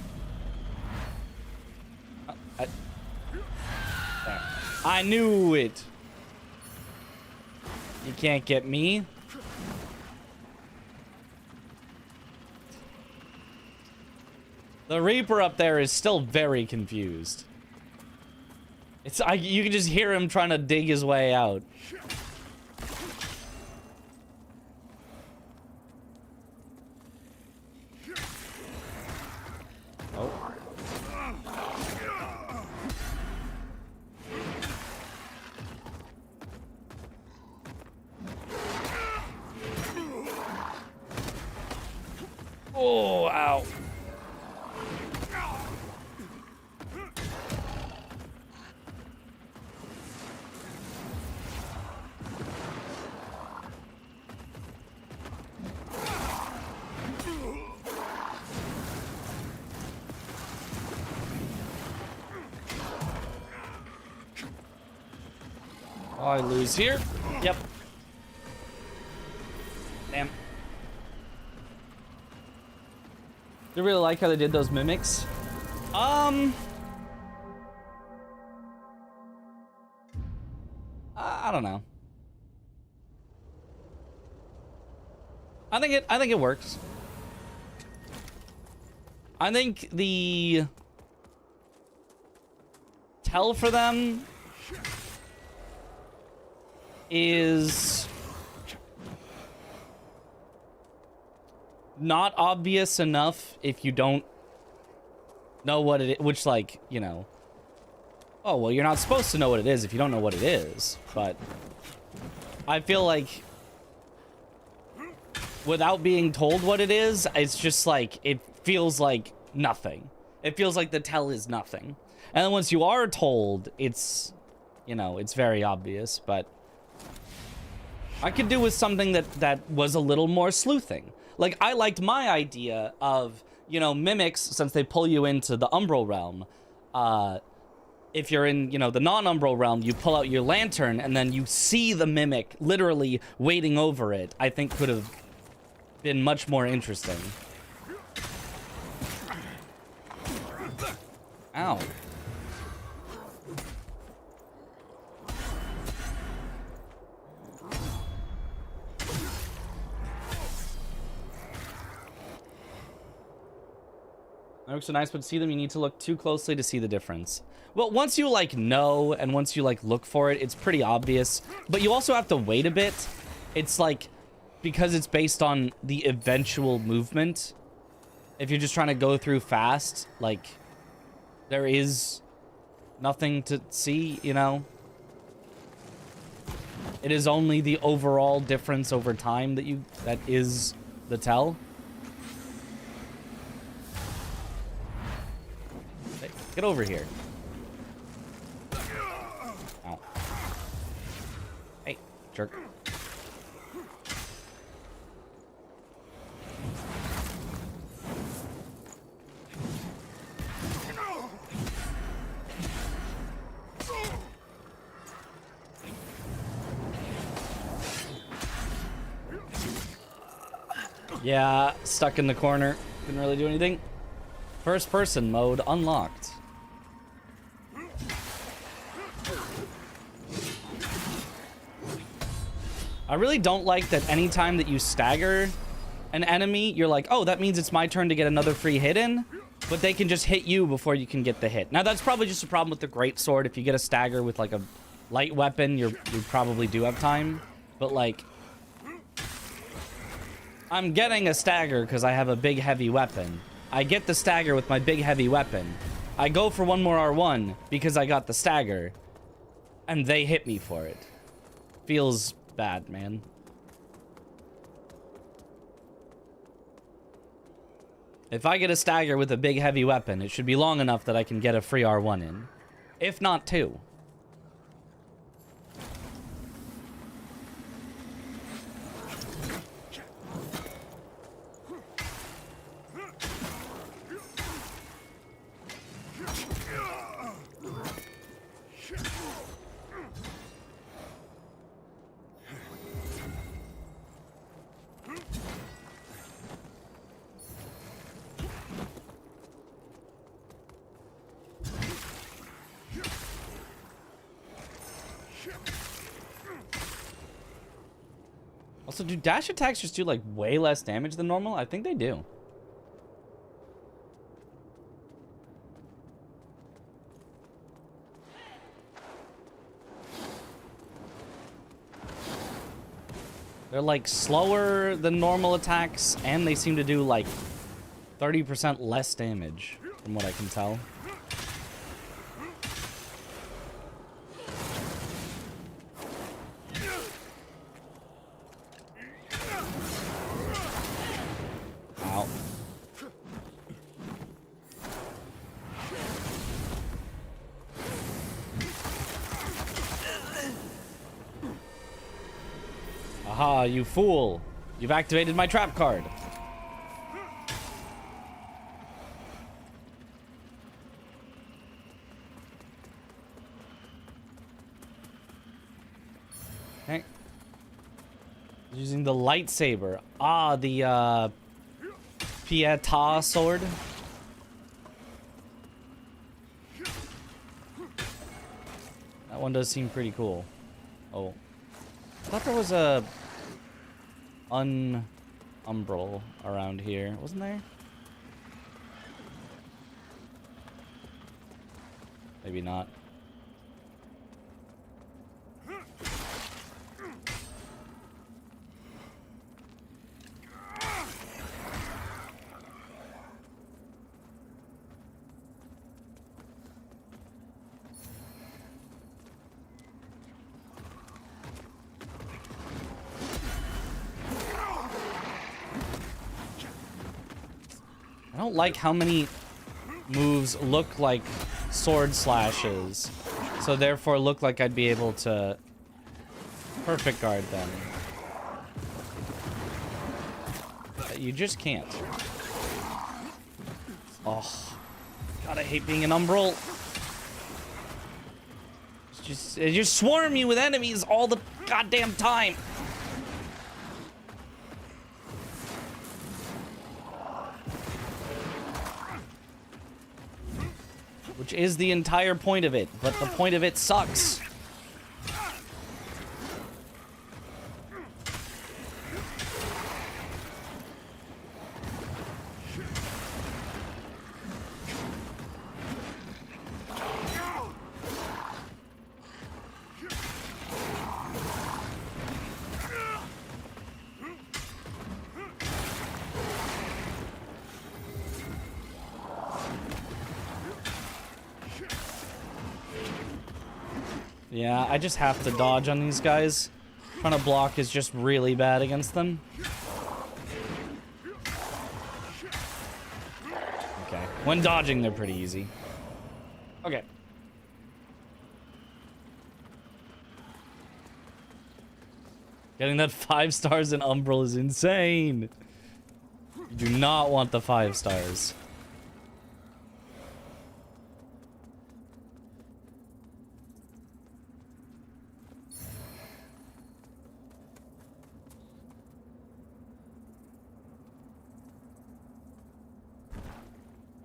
I knew it. You can't get me. The Reaper up there is still very confused. You can just hear him trying to dig his way out. Oh. Oh, ow. Oh, I lose here. Yep. Damn. Do you really like how they did those mimics? I don't know. I think it works. I think the tell for them is not obvious enough if you don't know what it is, which, like, you know, oh, well, you're not supposed to know what it is if you don't know what it is, but I feel like without being told what it is, it's just like, it feels like nothing. It feels like the tell is nothing. And then once you are told, it's, you know, it's very obvious, but I could do with something that was a little more sleuthing. Like, I liked my idea of, you know, mimics, since they pull you into the Umbral realm. If you're in, you know, the non-Umbral realm, you pull out your lantern, and then you see the mimic literally waiting over it. I think could have been much more interesting. Ow. They look so nice, but to see them, you need to look too closely to see the difference. Well, once you, like, know, and once you, like, look for it, it's pretty obvious. But you also have to wait a bit. It's, like, because it's based on the eventual movement. If you're just trying to go through fast, like, there is nothing to see, you know? It is only the overall difference over time that is the tell. Hey, get over here. Ow. Hey, jerk. Yeah, stuck in the corner. Couldn't really do anything. First person mode unlocked. I really don't like that anytime that you stagger an enemy, you're like, oh, that means it's my turn to get another free hit in, but they can just hit you before you can get the hit. Now, that's probably just a problem with the greatsword. If you get a stagger with, like, a light weapon, you probably do have time. But, like, I'm getting a stagger because I have a big, heavy weapon. I get the stagger with my big, heavy weapon. I go for one more R1 because I got the stagger, and they hit me for it. Feels bad, man. If I get a stagger with a big, heavy weapon, it should be long enough that I can get a free R1 in. If not two. Also, do dash attacks just do, like, way less damage than normal? I think they do. They're, like, slower than normal attacks, and they seem to do, like, 30% less damage, from what I can tell. Ow. Aha, you fool. You've activated my trap card. Okay. Using the lightsaber. Ah, the Pietà sword. That one does seem pretty cool. Oh. I thought there was a umbral around here. Wasn't there? Maybe not. I don't like how many moves look like sword slashes, so therefore look like I'd be able to perfect guard them. You just can't. Oh, God, I hate being an umbral. It just swarm you with enemies all the goddamn time. Which is the entire point of it, but the point of it sucks. Yeah, I just have to dodge on these guys. Trying to block is just really bad against them. Okay. When dodging, they're pretty easy. Okay. Getting that 5 stars in Umbral is insane. You do not want the 5 stars.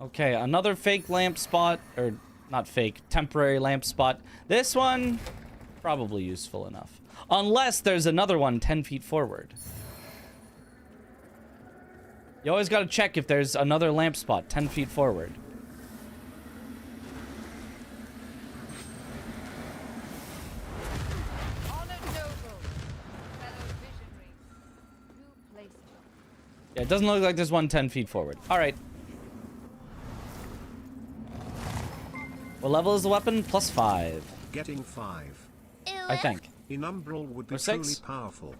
Okay, another fake lamp spot, or not fake, temporary lamp spot. This one, probably useful enough. Unless there's another one 10 feet forward. You always gotta check if there's another lamp spot 10 feet forward. Yeah, it doesn't look like there's one 10 feet forward. Alright. What level is the weapon? +5. Getting 5. I think. In Umbral would be Or truly 6? powerful.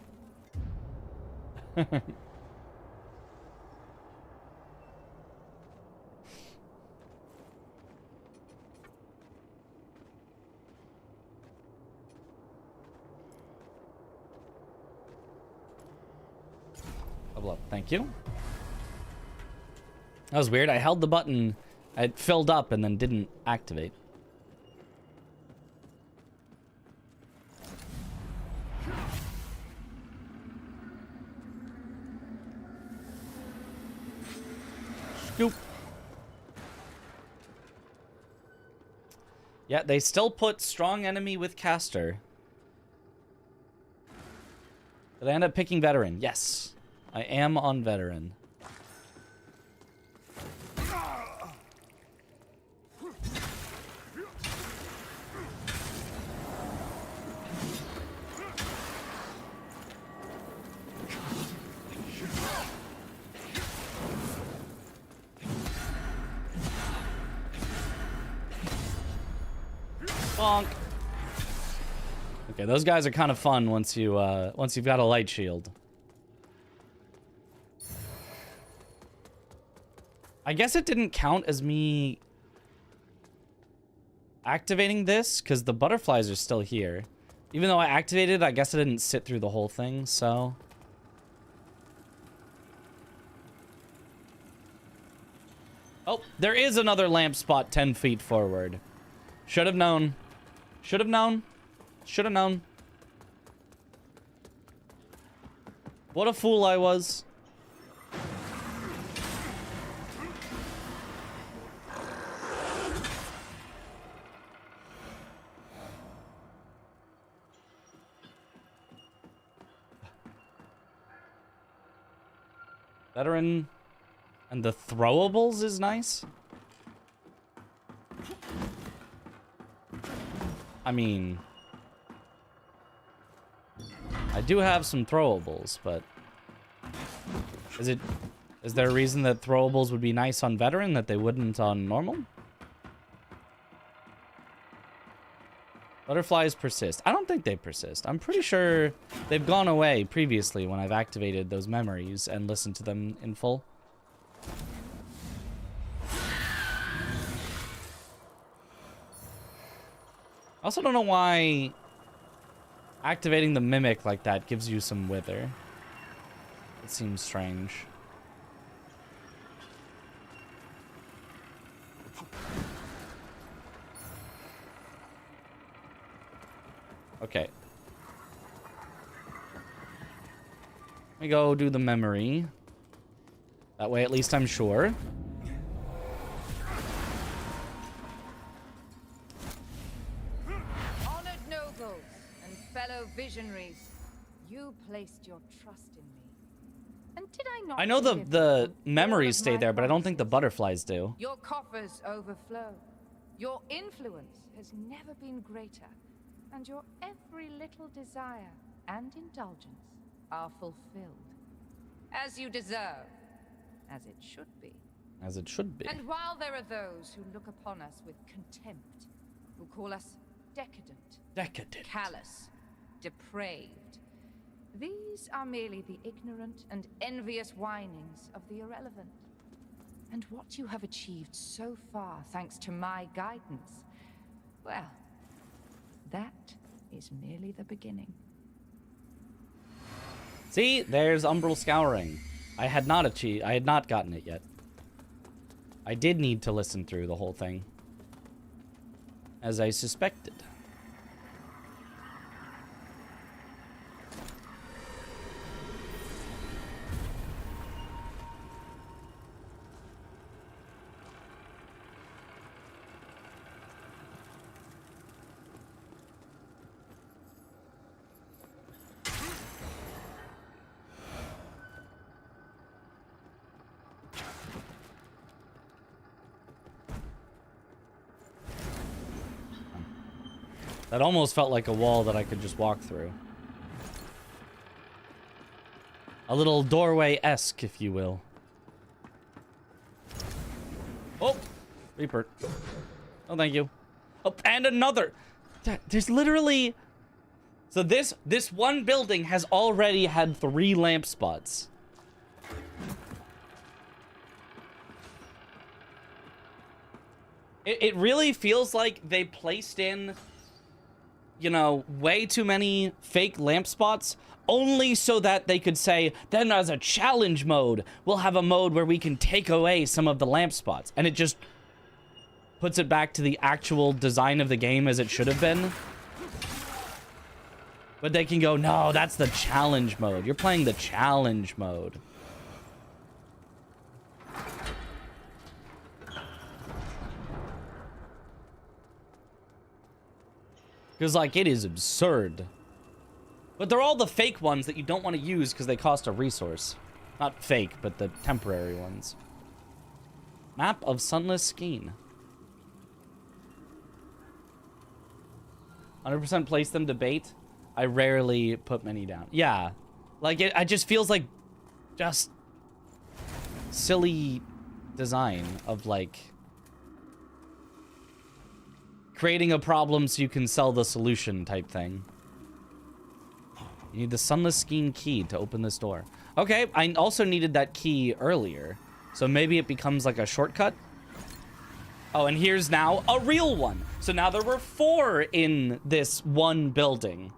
Level up. Thank you. That was weird. I held the button, it filled up, and then didn't activate. Scoop. Yeah, they still put strong enemy with caster. Did I end up picking veteran? Yes. I am on veteran. Bonk. Okay, those guys are kind of fun once you've got a light shield. I guess it didn't count as me activating this because the butterflies are still here. Even though I activated it, I guess I didn't sit through the whole thing, so. Oh, there is another lamp spot 10 feet forward. Should have known. Should have known. Should have known. What a fool I was. Veteran and the throwables is nice. I mean, I do have some throwables, but is there a reason that throwables would be nice on veteran that they wouldn't on normal? Butterflies persist. I don't think they persist. I'm pretty sure they've gone away previously when I've activated those memories and listened to them in full. I also don't know why activating the mimic like that gives you some wither. It seems strange. Okay. Let me go do the memory. That way at least I'm sure. Honored nobles and fellow visionaries, you placed your trust in me. And did I not? I know deliver the on all memories of stay my there, but I don't think the promises? butterflies do. Your coffers overflow. Your influence has never been greater, and your every little desire and indulgence are fulfilled. As you deserve, as it should be. As it should be. And while there are those who look upon us with contempt, who call us decadent, Decadent. callous, depraved, these are merely the ignorant and envious whinings of the irrelevant. And what you have achieved so far, thanks to my guidance, well, that is merely the beginning. See, there's Umbral Scouring. I had not gotten it yet. I did need to listen through the whole thing, as I suspected. That almost felt like a wall that I could just walk through. A little doorway-esque, if you will. Oh! Reaper. Oh, thank you. Oh, and another! There's literally... So this one building has already had 3 lamp spots. It really feels like they placed in, you know, way too many fake lamp spots only so that they could say, then as a challenge mode, we'll have a mode where we can take away some of the lamp spots. And it just puts it back to the actual design of the game as it should have been. But they can go, no, that's the challenge mode. You're playing the challenge mode. Because, like, it is absurd. But they're all the fake ones that you don't want to use because they cost a resource. Not fake, but the temporary ones. Map of Sunless Skeen. 100% place them to bait. I rarely put many down. Yeah. Like, it just feels like just silly design of, like, creating a problem so you can sell the solution type thing. You need the Sunless Skeen key to open this door. Okay, I also needed that key earlier. So maybe it becomes like a shortcut. Oh, and here's now a real one. So now there were 4 in this one building.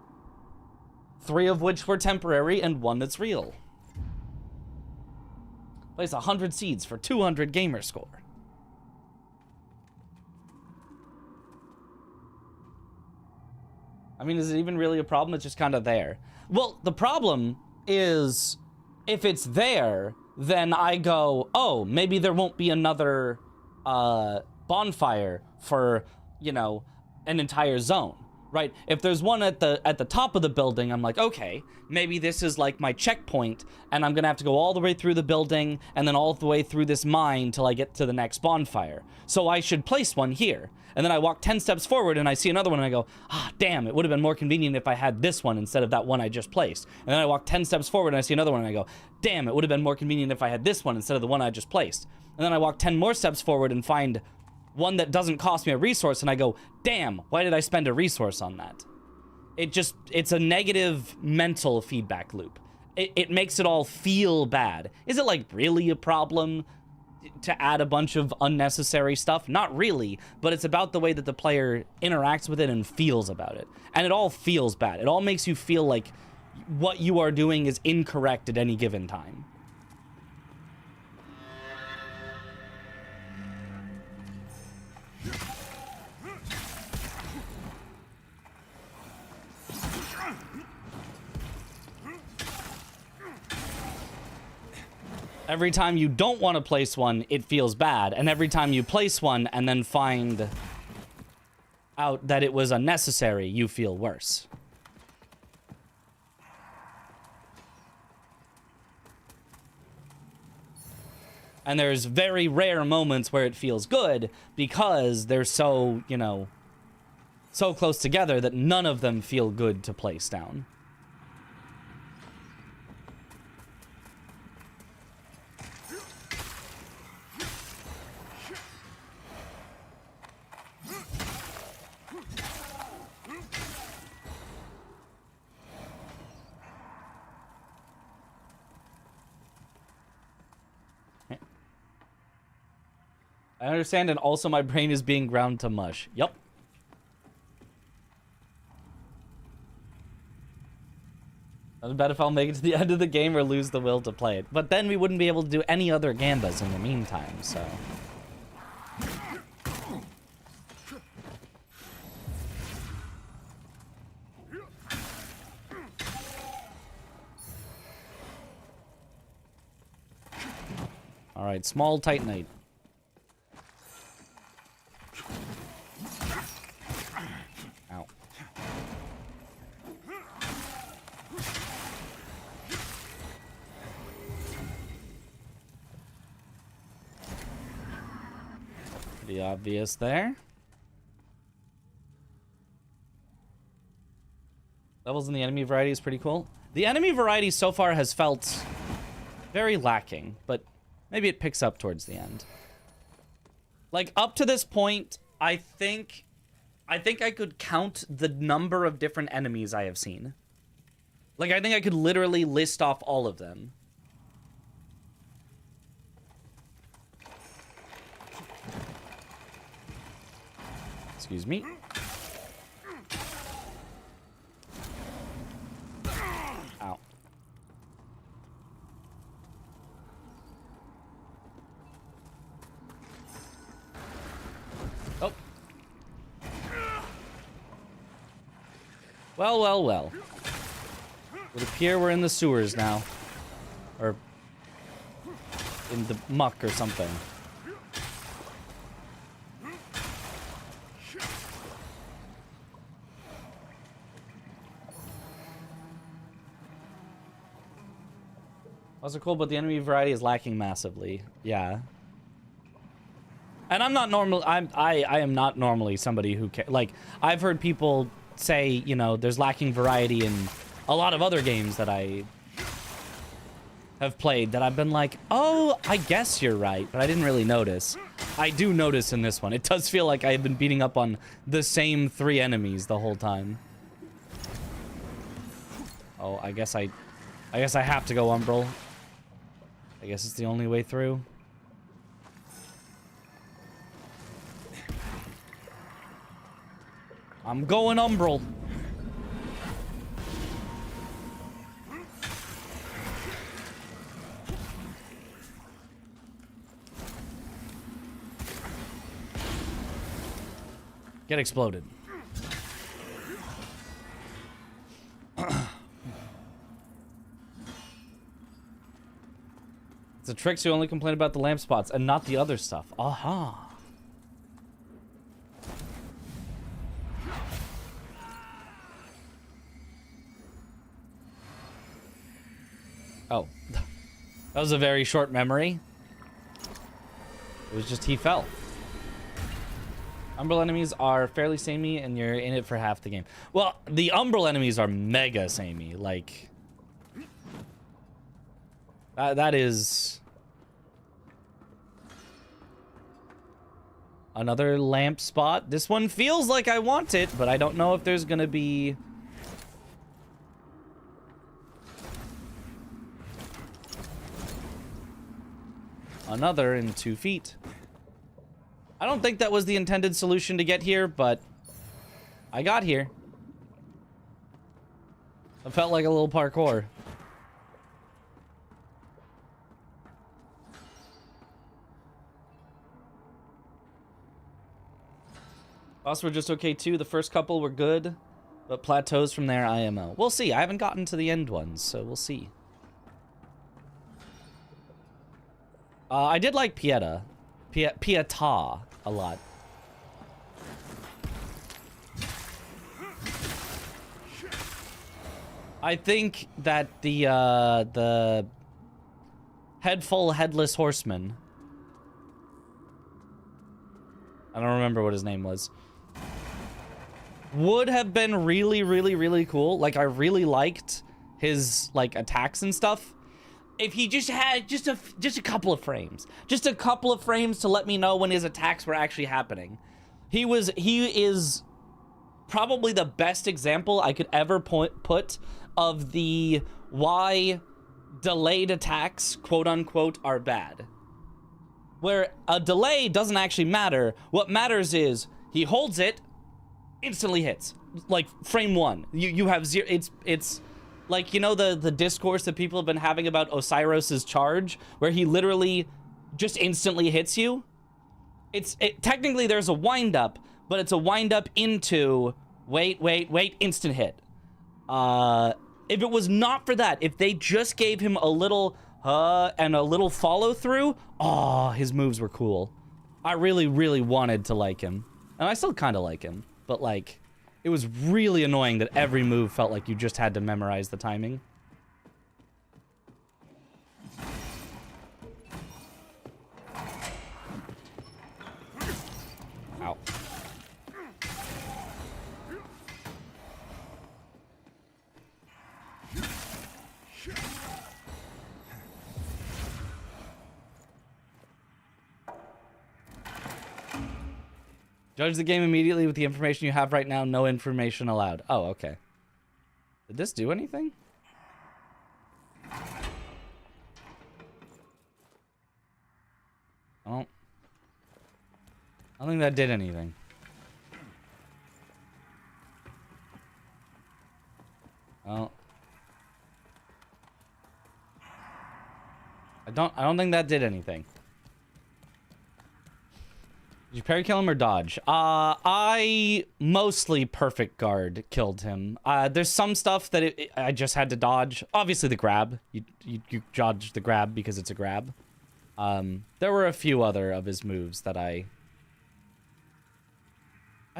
3 of which were temporary and 1 that's real. Place 100 seeds for 200 gamer score. I mean, is it even really a problem? It's just kind of there. Well, the problem is if it's there, then I go, oh, maybe there won't be another bonfire for, you know, an entire zone, right? If there's one at the top of the building, I'm like, okay, maybe this is like my checkpoint, and I'm gonna have to go all the way through the building and then all the way through this mine till I get to the next bonfire. So I should place one here. And then I walk 10 steps forward and I see another one and I go, ah, damn, it would have been more convenient if I had this one instead of that one I just placed. And then I walk 10 steps forward and I see another one and I go, damn, it would have been more convenient if I had this one instead of the one I just placed. And then I walk 10 more steps forward and find one that doesn't cost me a resource and I go, damn, why did I spend a resource on that? It's a negative mental feedback loop. It makes it all feel bad. Is it like really a problem? to add a bunch of unnecessary stuff. Not really, but it's about the way that the player interacts with it and feels about it. And it all feels bad. It all makes you feel like what you are doing is incorrect at any given time. Every time you don't want to place one, it feels bad. And every time you place one and then find out that it was unnecessary, you feel worse. And there's very rare moments where it feels good because they're so, you know, so close together that none of them feel good to place down. I understand, and also my brain is being ground to mush. Yup. I bet if I'll make it to the end of the game or lose the will to play it. But then we wouldn't be able to do any other gambas in the meantime, so... Alright, small Titanite. Ow. Pretty obvious there. Levels in the enemy variety is pretty cool. The enemy variety so far has felt very lacking, but maybe it picks up towards the end. Like, up to this point, I think I could count the number of different enemies I have seen. Like, I think I could literally list off all of them. Excuse me. Ow. Oh. Well, well, well. It would appear we're in the sewers now. Or in the muck or something. Also cool, but the enemy variety is lacking massively. Yeah. And I'm not normal. I am not normally somebody who like, I've heard people say, you know, there's lacking variety in a lot of other games that I have played that I've been like, oh, I guess you're right, but I didn't really notice. I do notice in this one. It does feel like I've been beating up on the same 3 enemies the whole time. Oh, I guess I have to go Umbral. I guess it's the only way through. I'm going Umbral. Get exploded. It's a trick to only complain about the lamp spots and not the other stuff. Aha. Oh. That was a very short memory. It was just he fell. Umbral enemies are fairly samey and you're in it for half the game. Well, the Umbral enemies are mega samey. Like... that is... another lamp spot. This one feels like I want it, but I don't know if there's gonna be... Another in 2 feet. I don't think that was the intended solution to get here, but I got here. It felt like a little parkour. Boss were just okay too. The first couple were good, but plateaus from there IMO. We'll see. I haven't gotten to the end ones, so we'll see. I did like Pieta a lot. I think that the headful headless horseman, I don't remember what his name was, would have been really, really, really cool. Like, I really liked his, like, attacks and stuff. If he just had just a couple of frames. Just a couple of frames to let me know when his attacks were actually happening. He is probably the best example I could ever put of the why delayed attacks, quote unquote, are bad. Where a delay doesn't actually matter. What matters is he holds it, instantly hits. Like frame 1. You have zero. It's like, you know, the discourse that people have been having about Osiris's charge, where he literally just instantly hits you. Technically there's a wind up, but it's a wind up into wait, instant hit. If it was not for that, if they just gave him a little and a little follow through, oh, his moves were cool. I really, really wanted to like him. And I still kind of like him, but like, it was really annoying that every move felt like you just had to memorize the timing. Ow. Judge the game immediately with the information you have right now. No information allowed. Oh, okay. Did this do anything? Oh. I don't think that did anything. Oh. I don't think that did anything. Did you parry kill him or dodge? I mostly perfect guard killed him. There's some stuff that I just had to dodge. Obviously the grab. You dodge the grab because it's a grab. There were a few other of his moves that I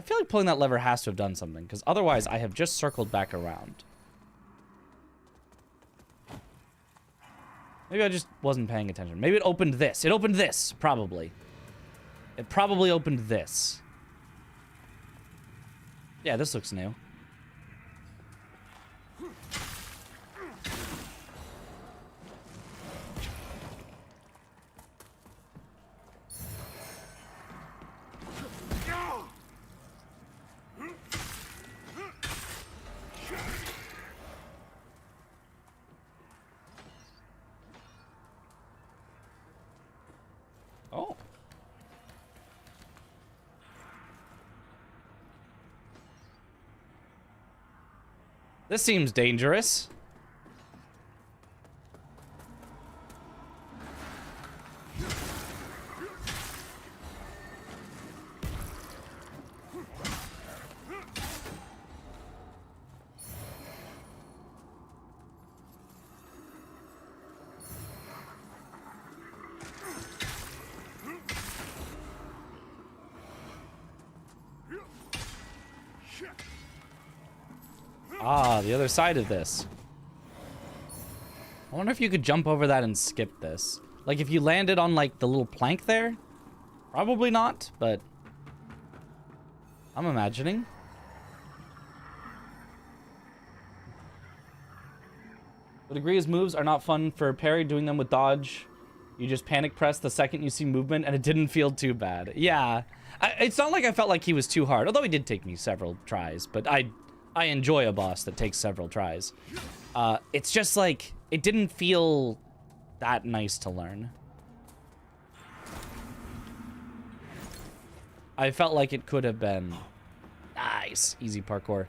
feel like pulling that lever has to have done something, because otherwise I have just circled back around. Maybe I just wasn't paying attention. Maybe it opened this. It opened this, probably. It probably opened this. Yeah, this looks new. Oh. This seems dangerous. Ah, the other side of this. I wonder if you could jump over that and skip this. Like, if you landed on, like, the little plank there? Probably not, but I'm imagining. Would agree his moves are not fun for parry. Doing them with dodge, you just panic press the second you see movement, and it didn't feel too bad. Yeah, it's not like I felt like he was too hard, although he did take me several tries, but I enjoy a boss that takes several tries. It's just like, it didn't feel that nice to learn. I felt like it could have been... Nice. Easy parkour.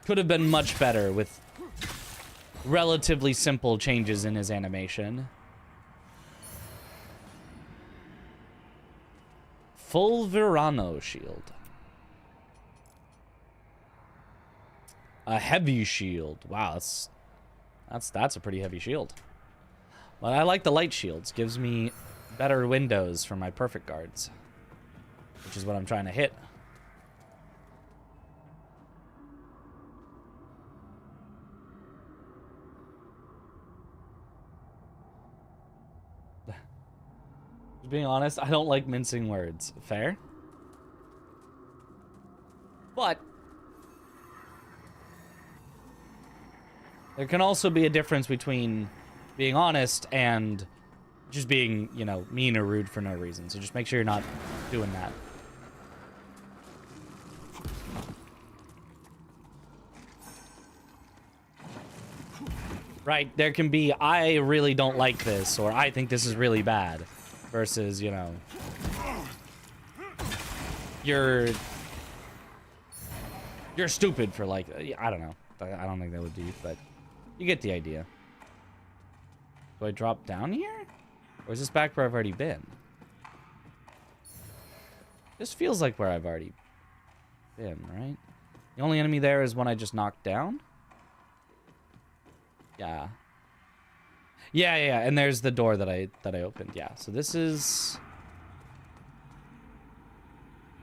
Could have been much better with relatively simple changes in his animation. Full Verano shield. A heavy shield. Wow, that's a pretty heavy shield. But I like the light shields. Gives me better windows for my perfect guards, which is what I'm trying to hit. Being honest, I don't like mincing words. Fair? But there can also be a difference between being honest and just being, you know, mean or rude for no reason. So just make sure you're not doing that. Right, there can be, I really don't like this, or I think this is really bad, versus, you know, you're stupid for, like, I don't know. I don't think that would do, but you get the idea. Do I drop down here? Or is this back where I've already been? This feels like where I've already been, right? The only enemy there is one I just knocked down? Yeah. Yeah, and there's the door that I opened. Yeah, so this is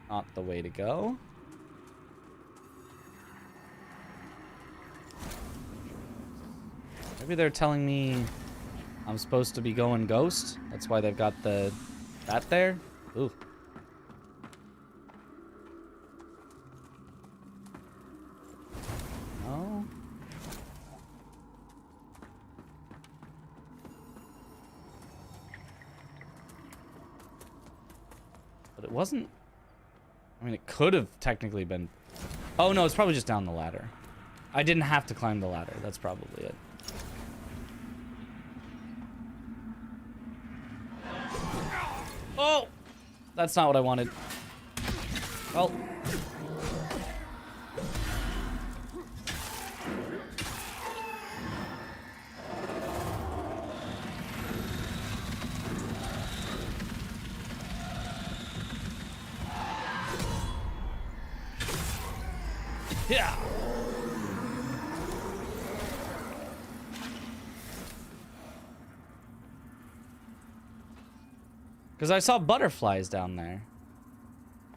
not the way to go. Maybe they're telling me I'm supposed to be going ghost. That's why they've got that there. Ooh. No. But it wasn't... I mean, it could have technically been... Oh, no, it's probably just down the ladder. I didn't have to climb the ladder. That's probably it. Oh! That's not what I wanted. Well... Yeah. Because I saw butterflies down there.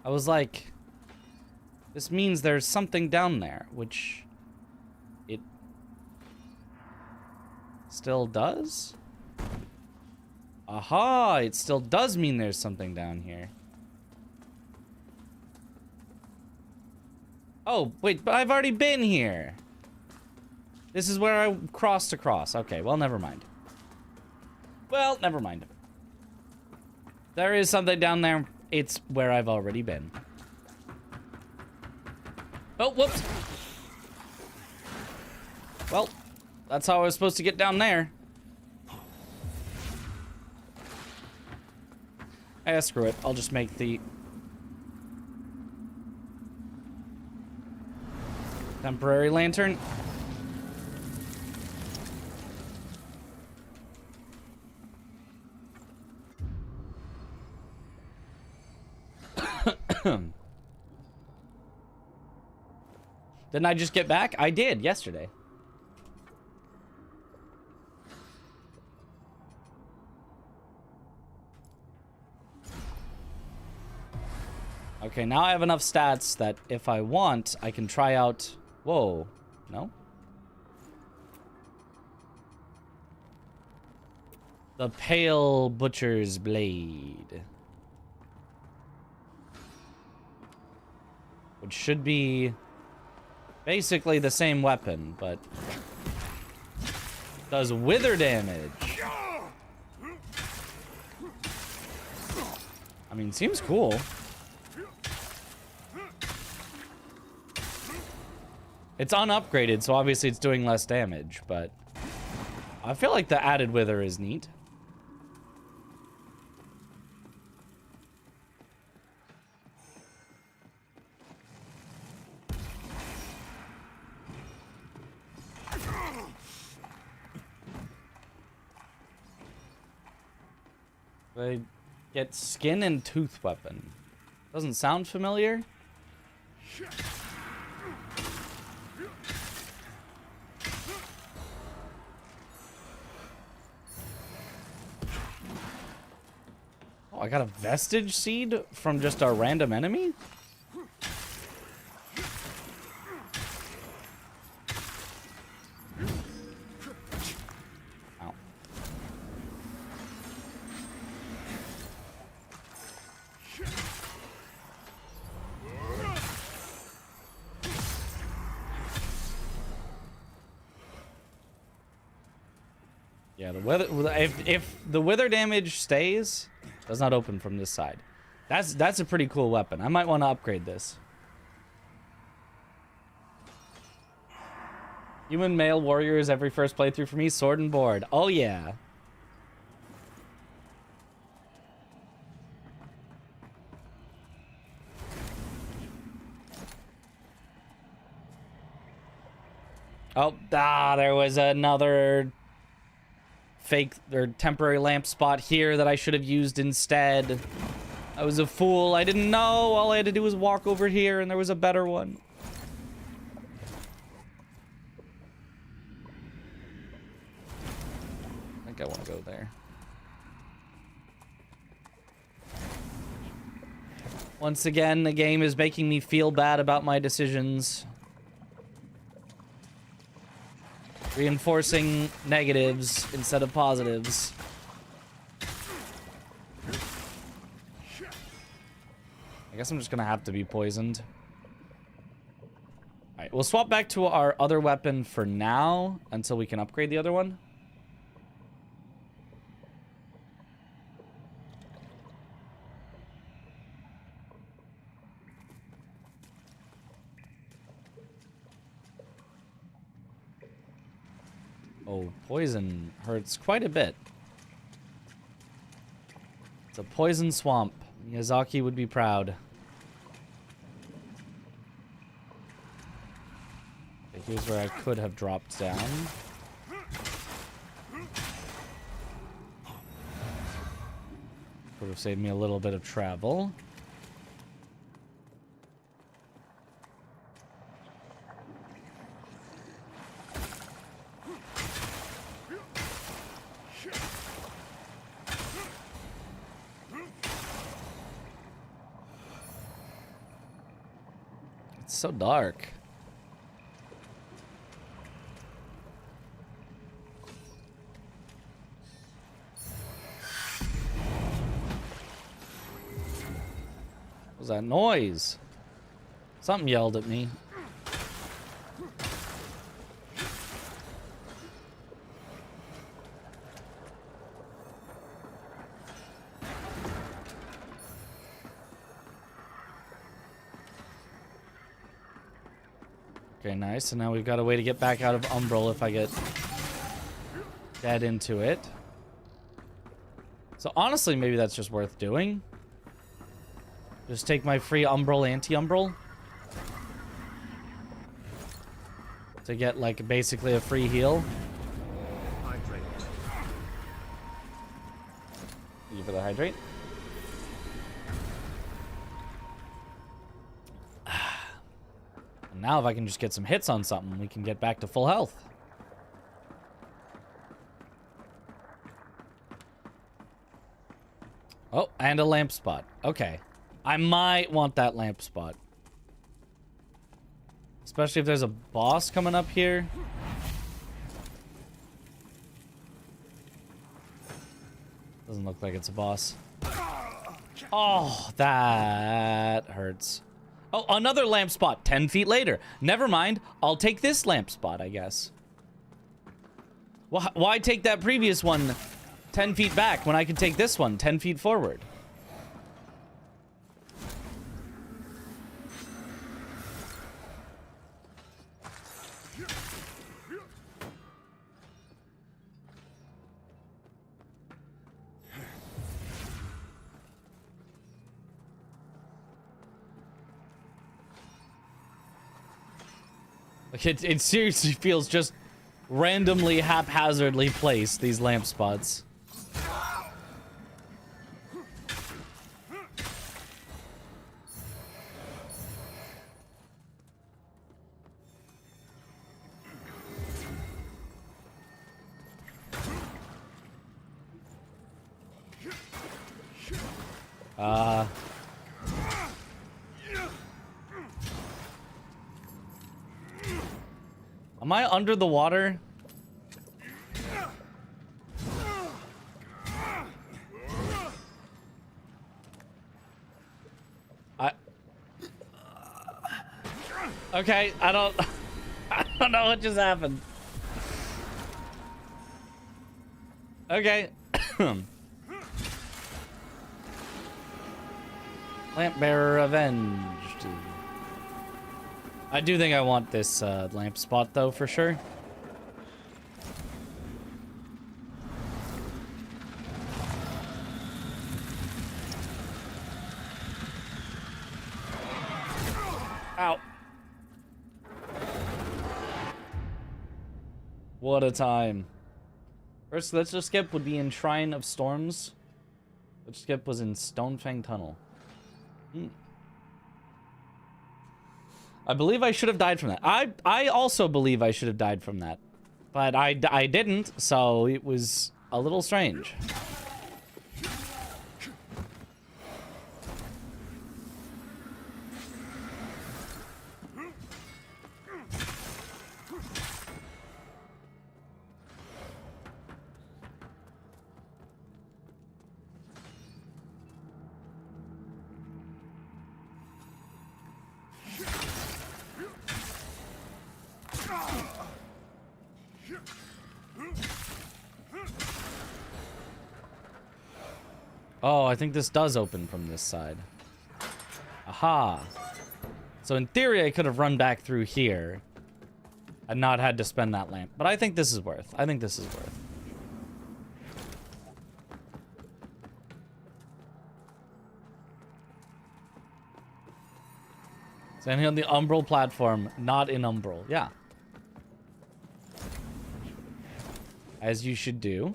I was like, this means there's something down there, which it still does? Aha, it still does mean there's something down here. Oh, wait, but I've already been here. This is where I crossed across. Okay, well, never mind. Well, never mind. There is something down there. It's where I've already been. Oh, whoops. Well, that's how I was supposed to get down there. Screw it. I'll just make the... temporary lantern. Didn't I just get back? I did yesterday. Okay, now I have enough stats that if I want, I can try out... Whoa. No? The Pale Butcher's Blade. Which should be basically the same weapon, but does wither damage. I mean, seems cool. It's unupgraded, so obviously it's doing less damage, but I feel like the added wither is neat. I get skin and tooth weapon. Doesn't sound familiar. Oh, I got a vestige seed from just a random enemy? Ow. Yeah, the weather. If the wither damage stays, does not open from this side. That's a pretty cool weapon. I might want to upgrade this. Human male warriors every first playthrough for me. Sword and board. Oh yeah. Oh, there was another fake or temporary lamp spot here that I should have used instead. I was a fool. I didn't know. All I had to do was walk over here and there was a better one. I think I want to go there. Once again, the game is making me feel bad about my decisions. Reinforcing negatives instead of positives. I guess I'm just gonna have to be poisoned. Alright, we'll swap back to our other weapon for now until we can upgrade the other one. Oh, poison hurts quite a bit. It's a poison swamp. Miyazaki would be proud. Okay, here's where I could have dropped down. Would have saved me a little bit of travel. So dark. What was that noise? Something yelled at me. Okay, nice. So now we've got a way to get back out of Umbral if I get dead into it. So honestly, maybe that's just worth doing. Just take my free Umbral anti-Umbral. To get, like, basically a free heal. Hydrate. Thank you for the hydrate. Now if I can just get some hits on something, we can get back to full health. Oh, and a lamp spot. Okay. I might want that lamp spot. Especially if there's a boss coming up here. Doesn't look like it's a boss. Oh, that hurts. Oh, another lamp spot 10 feet later. Never mind. I'll take this lamp spot, I guess. Why take that previous one 10 feet back when I can take this one 10 feet forward? Like it seriously feels just randomly haphazardly placed, these lamp spots. Am I under the water? Okay, I don't know what just happened. Okay. Lamp bearer avenged. I do think I want this lamp spot though, for sure. Ow. What a time. First, let's just skip would be in Shrine of Storms. Let's skip was in Stonefang Tunnel. I believe I should have died from that. I also believe I should have died from that. But I didn't, so it was a little strange. Oh, I think this does open from this side. Aha. So in theory, I could have run back through here and not had to spend that lamp. But I think this is worth. I think this is worth. Standing on the umbral platform, not in umbral. Yeah. As you should do.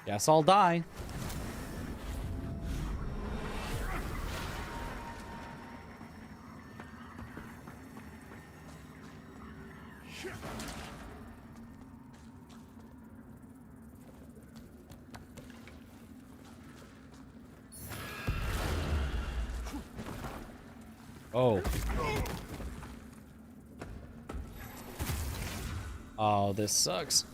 Guess I'll die. Oh. Oh, this sucks.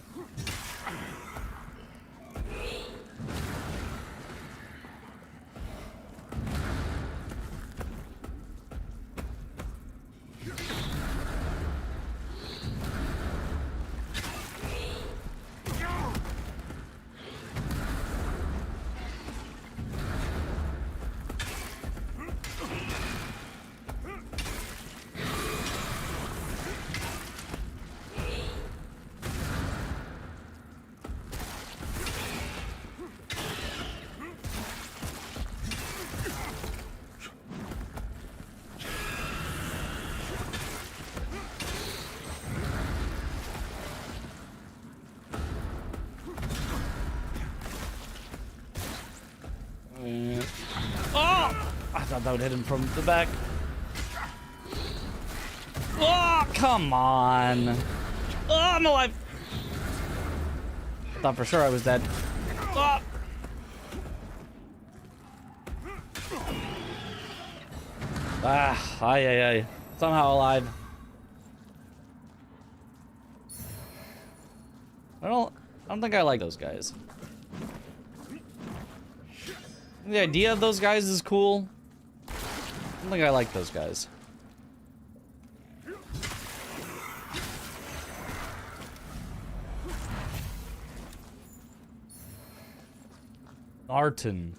I thought that would hit him from the back. Oh, come on. Oh, I'm alive. I thought for sure I was dead. Oh. Ay. Somehow alive. I don't think I like those guys. The idea of those guys is cool. I don't think I like those guys. Narton.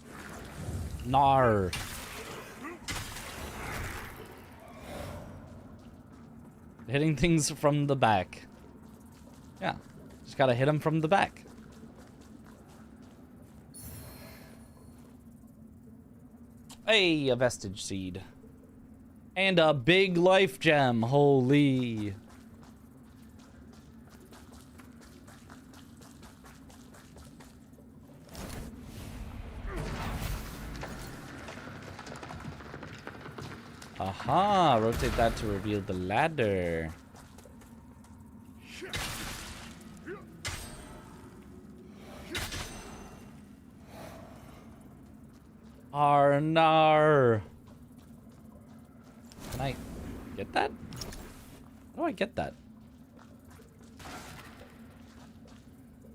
Nar. Hitting things from the back. Yeah. Just gotta hit them from the back. Hey, a vestige seed. And a big life gem. Holy. Aha, rotate that to reveal the ladder. Arnar. Can I get that? How do I get that?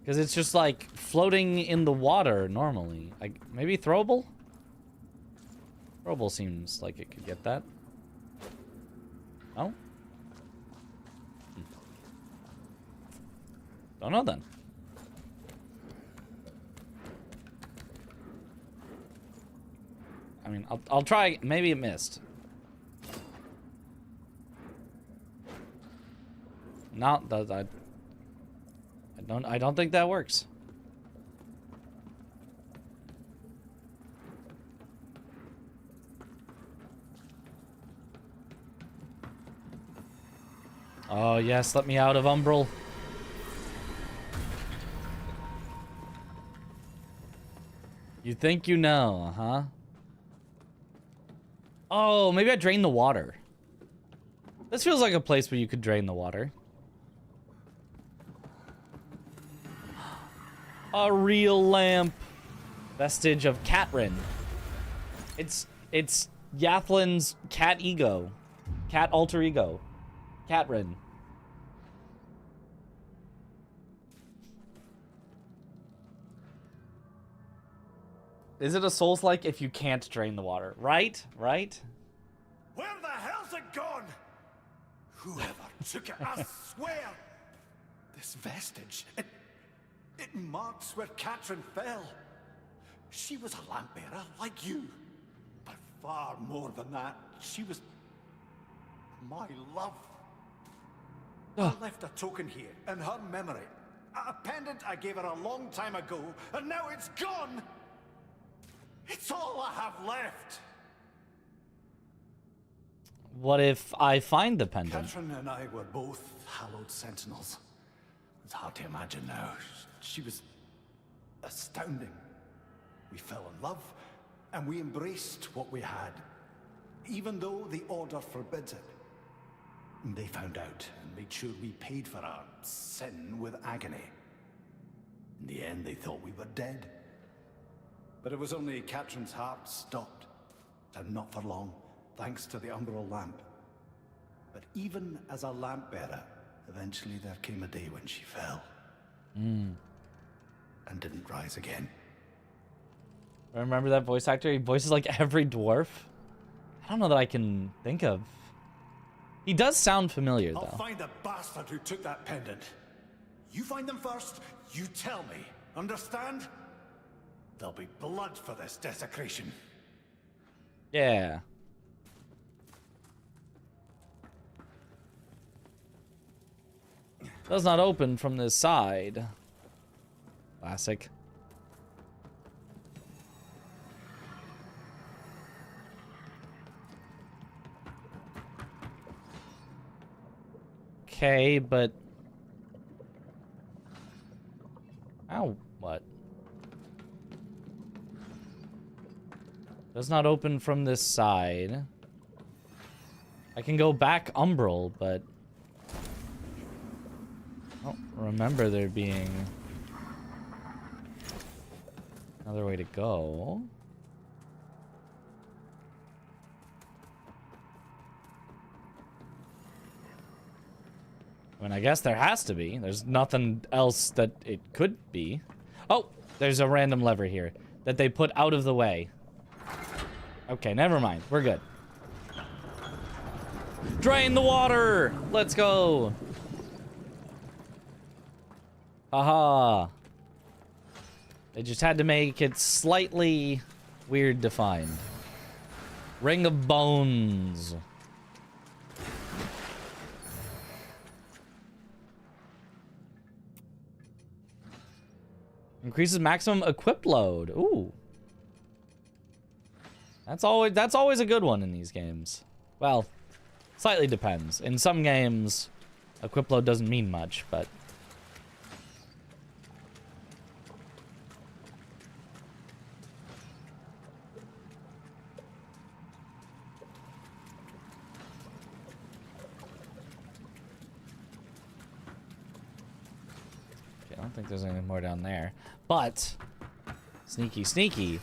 Because it's just like floating in the water normally. Like maybe throwable? Throwable seems like it could get that. Oh? Don't know then. I mean, I'll try. Maybe it missed. No, I don't think that works. Oh yes, let me out of Umbral. You think you know, huh? Oh, maybe I drained the water. This feels like a place where you could drain the water. A real lamp. Vestige of Catrin. It's Yathlin's cat ego. Cat alter ego. Catrin. Is it a Souls-like if you can't drain the water? Right? Right? Where the hell's it gone? Whoever took it, I swear! This vestige, it marks where Catrin fell. She was a lamp bearer like you. But far more than that, she was my love. I left a token here in her memory. A pendant I gave her a long time ago, and now it's gone! It's all I have left! What if I find the pendant? Catrin and I were both hallowed sentinels. It's hard to imagine now. She was astounding. We fell in love, and we embraced what we had, even though the Order forbids it. And they found out and made sure we paid for our sin with agony. In the end, they thought we were dead. But it was only Catrin's heart stopped, and not for long, thanks to the umbral lamp. But even as a lamp bearer, eventually there came a day when she fell. And didn't rise again. Remember that voice actor? He voices like every dwarf. I don't know that I can think of. He does sound familiar, though. I'll find the bastard who took that pendant. You find them first, you tell me. Understand? There'll be blood for this desecration. Yeah. Does not open from this side. Classic. Okay, but... Ow, what? Does not open from this side. I can go back umbral, but... I don't remember there being... another way to go. I mean, I guess there has to be. There's nothing else that it could be. Oh, there's a random lever here that they put out of the way. Okay, never mind. We're good. Drain the water! Let's go! Haha. They just had to make it slightly weird to find. Ring of Bones. Increases maximum equip load. Ooh. That's always a good one in these games. Well, slightly depends. In some games, equip load doesn't mean much, but... don't think there's anything more down there. But, sneaky, sneaky.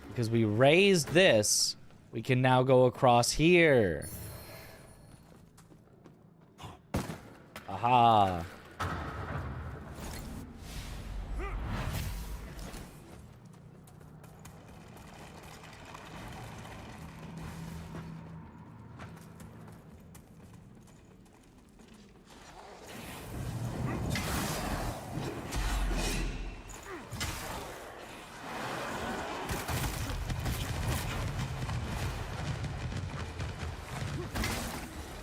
Because we raised this, we can now go across here. Aha.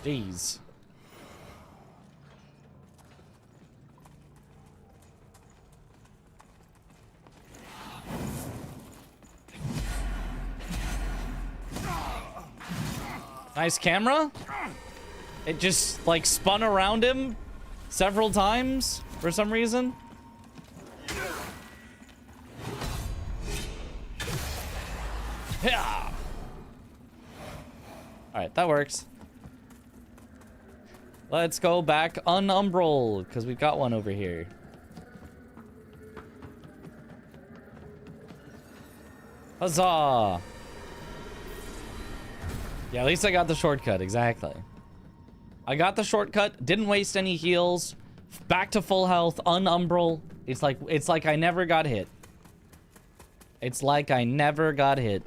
Jeez. Nice camera. It just like spun around him several times for some reason. Yeah. All right, that works. Let's go back unumbral, because we've got one over here. Huzzah! Yeah, at least I got the shortcut, exactly. I got the shortcut, didn't waste any heals, back to full health, unumbral. It's like I never got hit. It's like I never got hit.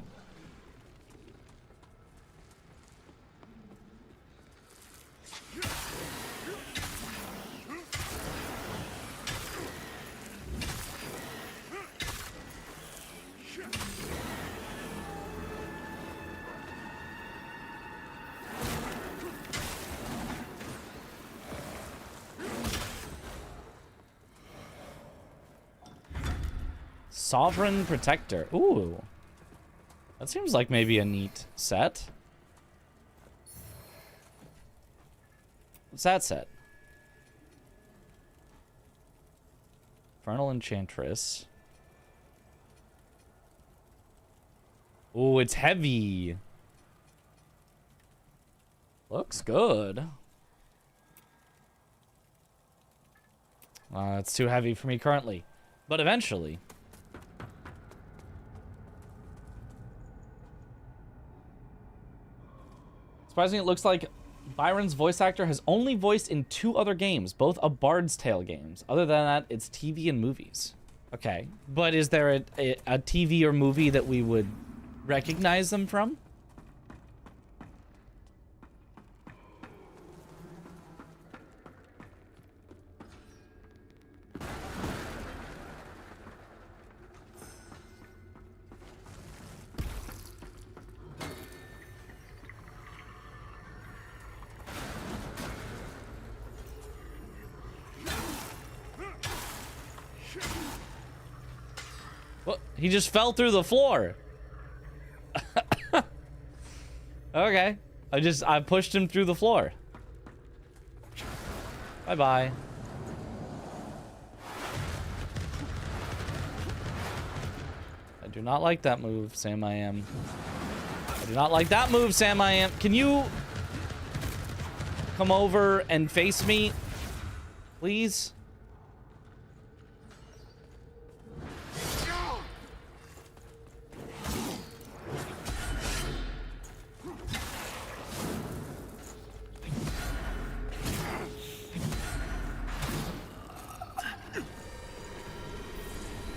Sovereign Protector. Ooh. That seems like maybe a neat set. What's that set? Infernal Enchantress. Ooh, it's heavy. Looks good. It's too heavy for me currently. But eventually. Surprisingly, it looks like Byron's voice actor has only voiced in 2 other games, both A Bard's Tale games. Other than that, it's TV and movies. Okay, but is there a TV or movie that we would recognize them from? What? He just fell through the floor. Okay. I pushed him through the floor. Bye-bye. I do not like that move, Sam I Am. I do not like that move, Sam I Am. Can you come over and face me, please?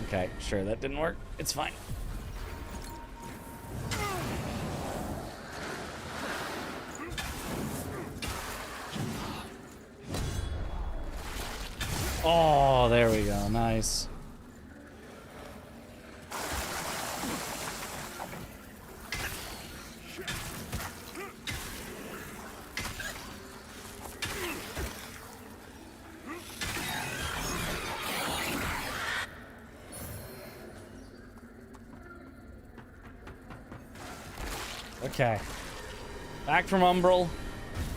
Okay, sure, that didn't work. It's fine. Oh, there we go. Nice. Okay. Back from Umbral.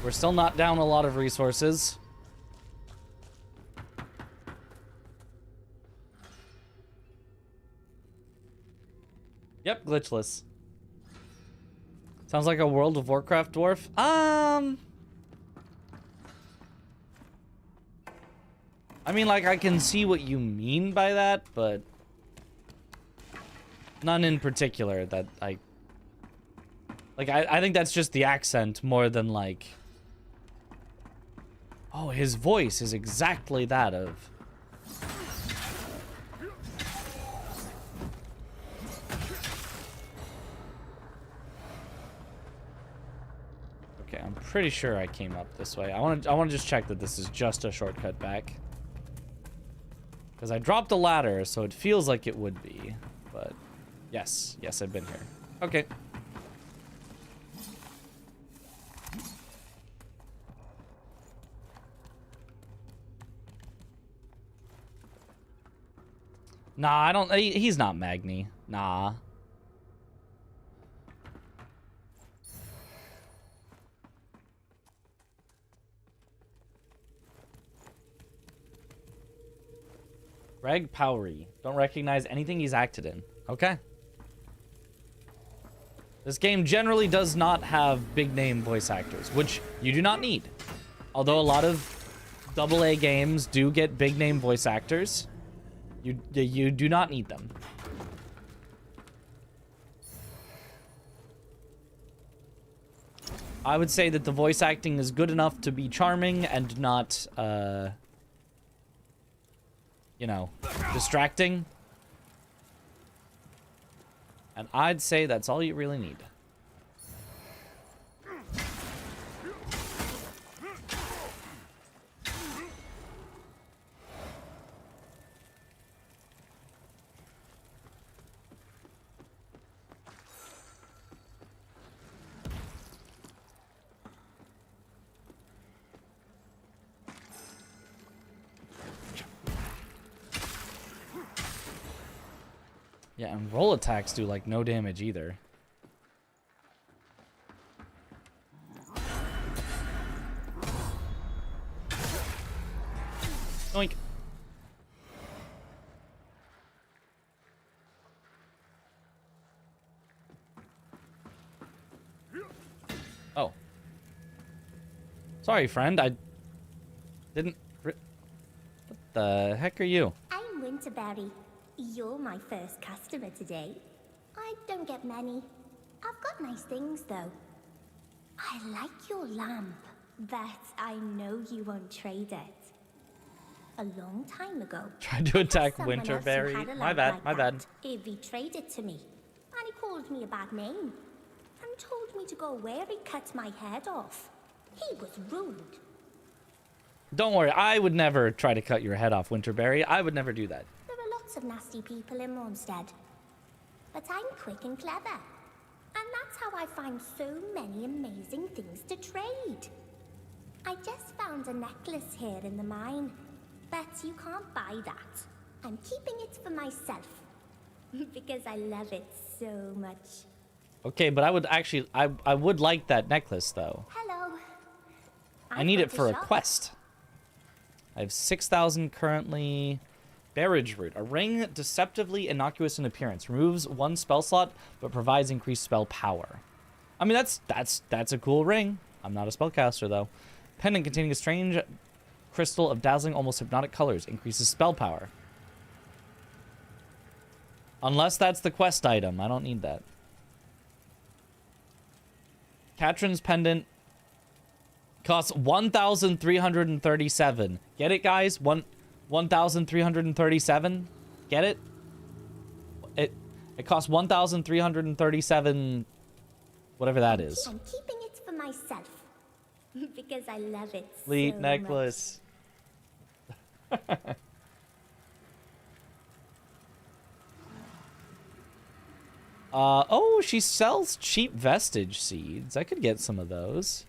We're still not down a lot of resources. Yep, glitchless. Sounds like a World of Warcraft dwarf. I mean, like, I can see what you mean by that, but none in particular that I... Like, I think that's just the accent more than, like... Oh, his voice is exactly that of... Okay, I'm pretty sure I came up this way. I want to just check that this is just a shortcut back. Because I dropped a ladder, so it feels like it would be. But, yes. Yes, I've been here. Okay. Nah, I don't... He's not Magni. Nah. Greg Powery. Don't recognize anything he's acted in. Okay. This game generally does not have big name voice actors, which you do not need. Although a lot of AA games do get big name voice actors, you do not need them. I would say that the voice acting is good enough to be charming and not, you know, distracting. And I'd say that's all you really need. Yeah, and roll attacks do, like, no damage either. Oink. Oh. Sorry, friend, I didn't... What the heck are you? I'm Winterberry. You're my first customer today. I don't get many. I've got nice things, though. I like your lamp, but I know you won't trade it. A long time ago, Tried to attack someone else who Winterberry. had a My lamp bad, like my bad. that. He betrayed it to me, and he called me a bad name, and told me to go where he cut my head off. He was rude. Don't worry, I would never try to cut your head off, Winterberry. I would never do that. There are lots of nasty people in Mondstadt, but I'm quick and clever. And that's how I find so many amazing things to trade. I just found a necklace here in the mine, but you can't buy that. I'm keeping it for myself, because I love it so much. Okay, but I would actually, I would like that necklace, though. Hello. I need it for a quest. I have 6,000 currently. Barrage Root. A ring deceptively innocuous in appearance. Removes one spell slot, but provides increased spell power. I mean, that's a cool ring. I'm not a spellcaster, though. Pendant containing a strange crystal of dazzling, almost hypnotic colors. Increases spell power. Unless that's the quest item. I don't need that. Katrin's Pendant costs 1,337. Get it, guys? 1,337. Get it? It costs 1,337. Whatever that is. I'm keeping it for myself, because I love it Fleet so necklace. Oh, she sells cheap vestige seeds. I could get some of those.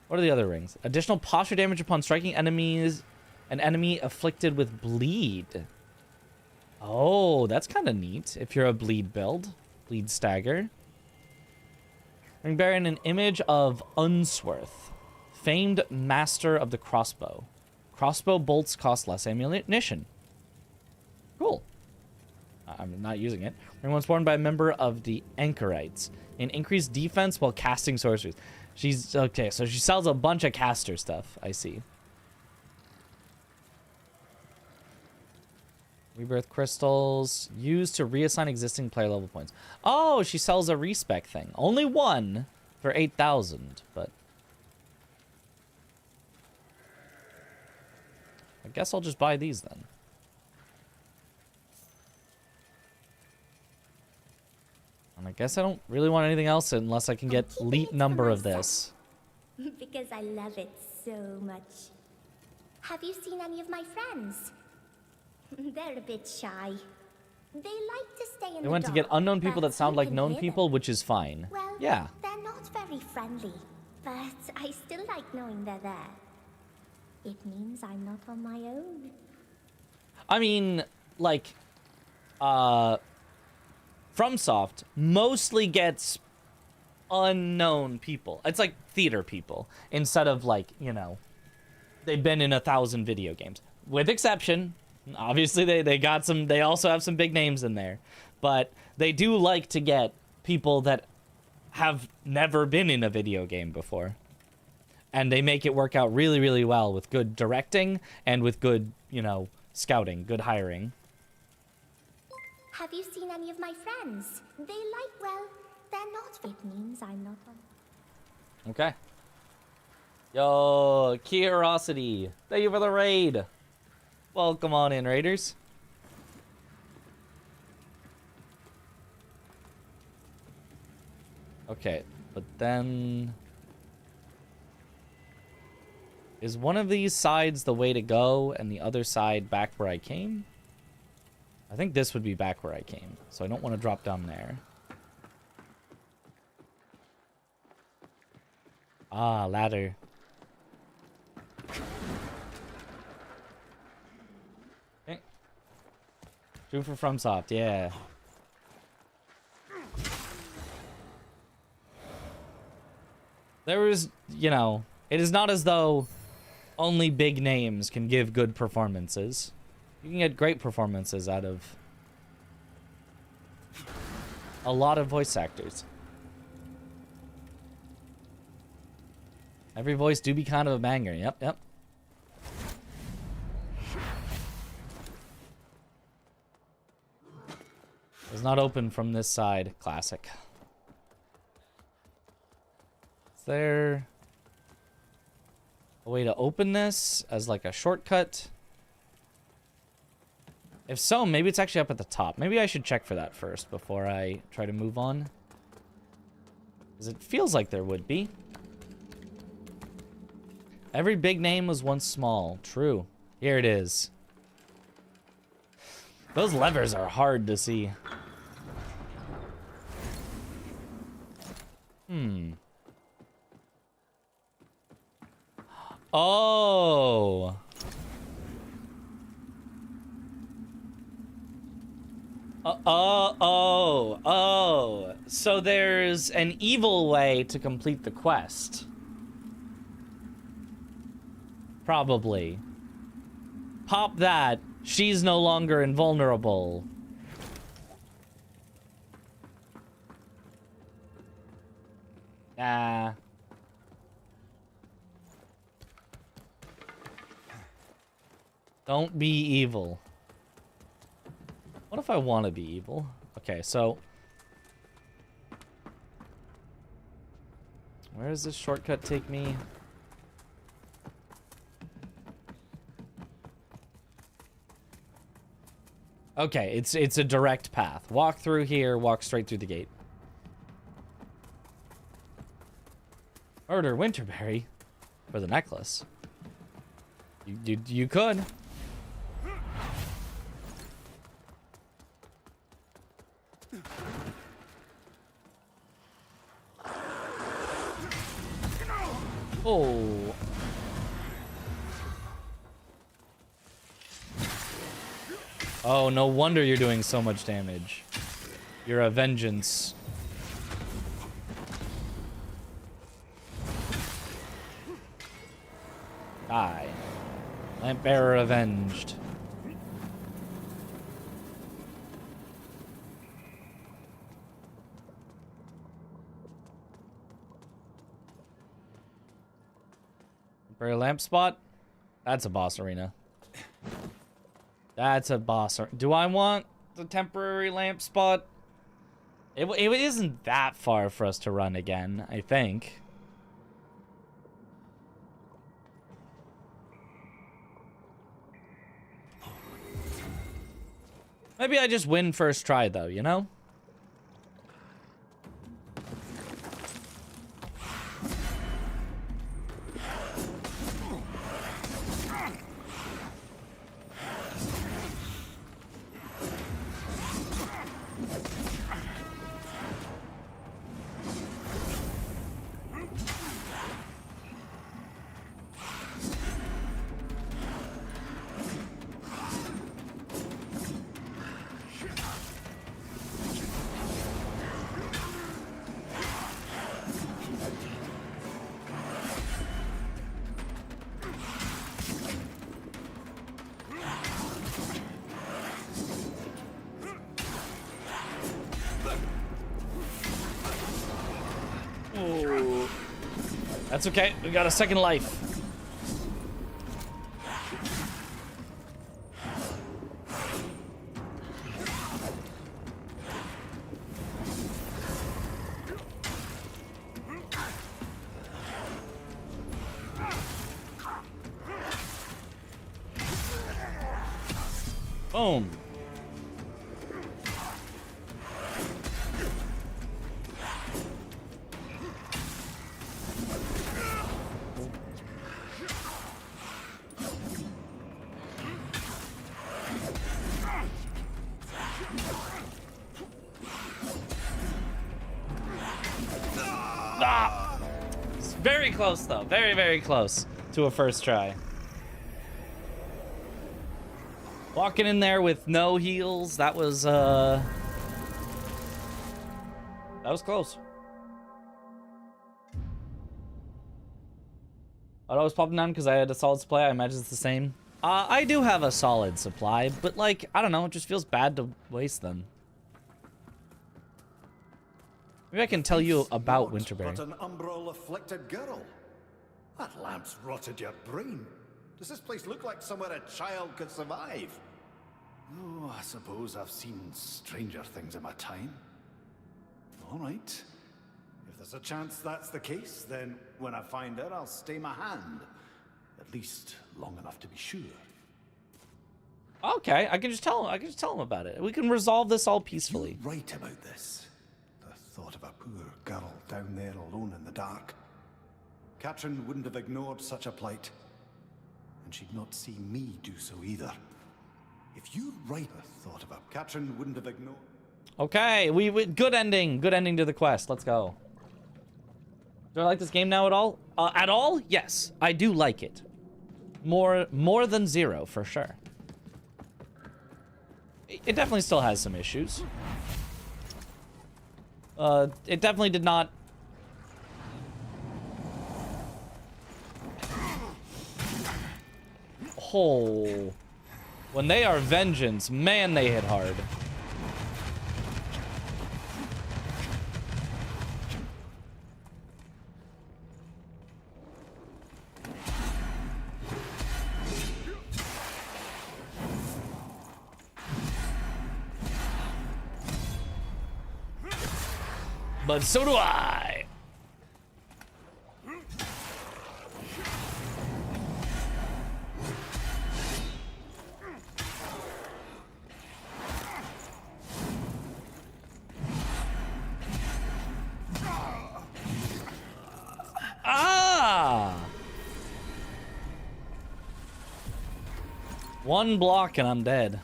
What are the other rings? Additional posture damage upon striking enemies. An enemy afflicted with bleed. Oh, that's kind of neat. If you're a bleed build. Bleed stagger. Ring bearing an image of Unsworth, famed master of the crossbow. Crossbow bolts cost less ammunition. Cool. I'm not using it. Ring once worn by a member of the Anchorites. An increased defense while casting sorceries. She's okay, so she sells a bunch of caster stuff. I see. Rebirth crystals used to reassign existing player level points. Oh, she sells a respec thing. Only one for 8,000, but I guess I'll just buy these then. And I guess I don't really want anything else unless I can get elite number of this. Because I love it so much. Have you seen any of my friends? They're a bit shy. They like to stay in They went to get unknown people that sound like known people, which is fine. Well, yeah. They're not very friendly, but I still like knowing they're there. It means I'm not on my own. I mean, like, FromSoft mostly gets unknown people. It's like theater people instead of like, you know, they've been in 1,000 video games. With exception, obviously they got some, they also have some big names in there, but they do like to get people that have never been in a video game before. And they make it work out really, really well with good directing and with good, you know, scouting, good hiring. Have you seen any of my friends? They like, well, they're not. It means I'm not on. Okay. Yo, Curiosity. Thank you for the raid. Welcome on in, raiders. Okay, but then... Is one of these sides the way to go and the other side back where I came? I think this would be back where I came, so I don't want to drop down there. Ah, ladder. Okay. True for FromSoft, yeah. There was, you know, it is not as though only big names can give good performances. You can get great performances out of a lot of voice actors. Every voice do be kind of a banger. Yep, yep. It's not open from this side. Classic. Is there a way to open this as like a shortcut? If so, maybe it's actually up at the top. Maybe I should check for that first before I try to move on. Because it feels like there would be. Every big name was once small. True. Here it is. Those levers are hard to see. Oh. Oh. So there's an evil way to complete the quest. Probably. Pop that. She's no longer invulnerable. Nah. Don't be evil. What if I want to be evil? Okay, so... where does this shortcut take me? Okay, it's a direct path. Walk through here, walk straight through the gate. Murder Winterberry for the necklace. You could. Oh. Oh, no wonder you're doing so much damage. You're a vengeance. Die. Lamp bearer avenged. For a lamp spot? That's a boss arena. That's a boss. Do I want the temporary lamp spot? It isn't that far for us to run again, I think. Maybe I just win first try, though, you know? That's okay. We got a second life. Boom. Ah! It's very close, though. Very, very close to a first try. Walking in there with no heals, that was close. Auto was popping down because I had a solid supply. I imagine it's the same. I do have a solid supply, but like, I don't know, it just feels bad to waste them. Maybe I can tell you about Winterberry. But an umbral-afflicted girl. That lamp's rotted your brain. Does this place look like somewhere a child could survive? Oh, I suppose I've seen stranger things in my time. All right. If there's a chance that's the case, then when I find her, I'll stay my hand. At least long enough to be sure. Okay, I can just tell him about it. We can resolve this all peacefully. You're right about this. The thought of a poor girl down there alone in the dark. Katrin wouldn't have ignored such a plight. And she'd not see me do so either. If you write the thought of a Katrin wouldn't have ignored. Okay, good ending to the quest. Let's go. Do I like this game now at all? At all? Yes, I do like it. More than 0 for sure. It definitely still has some issues. It definitely did not. Oh, when they are vengeance, man, they hit hard. But so do I. Ah! One block and I'm dead.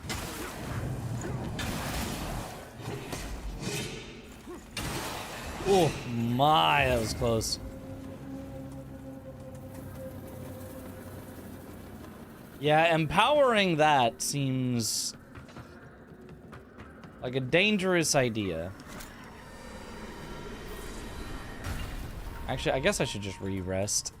Oh my, that was close. Yeah, empowering that seems like a dangerous idea. Actually, I guess I should just re-rest.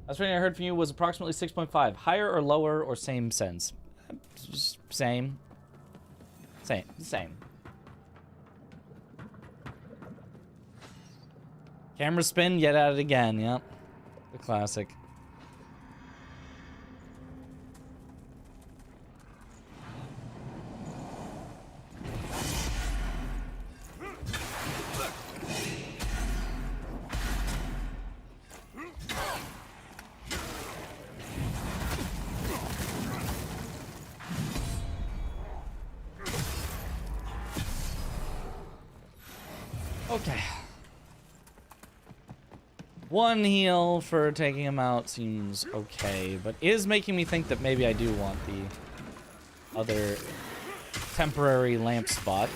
Last reading I heard from you was approximately 6.5. Higher or lower or same sense? Same. Same. Camera spin, yet at it again. Yep. The classic. Okay. One heal for taking him out seems okay, but is making me think that maybe I do want the other temporary lamp spot.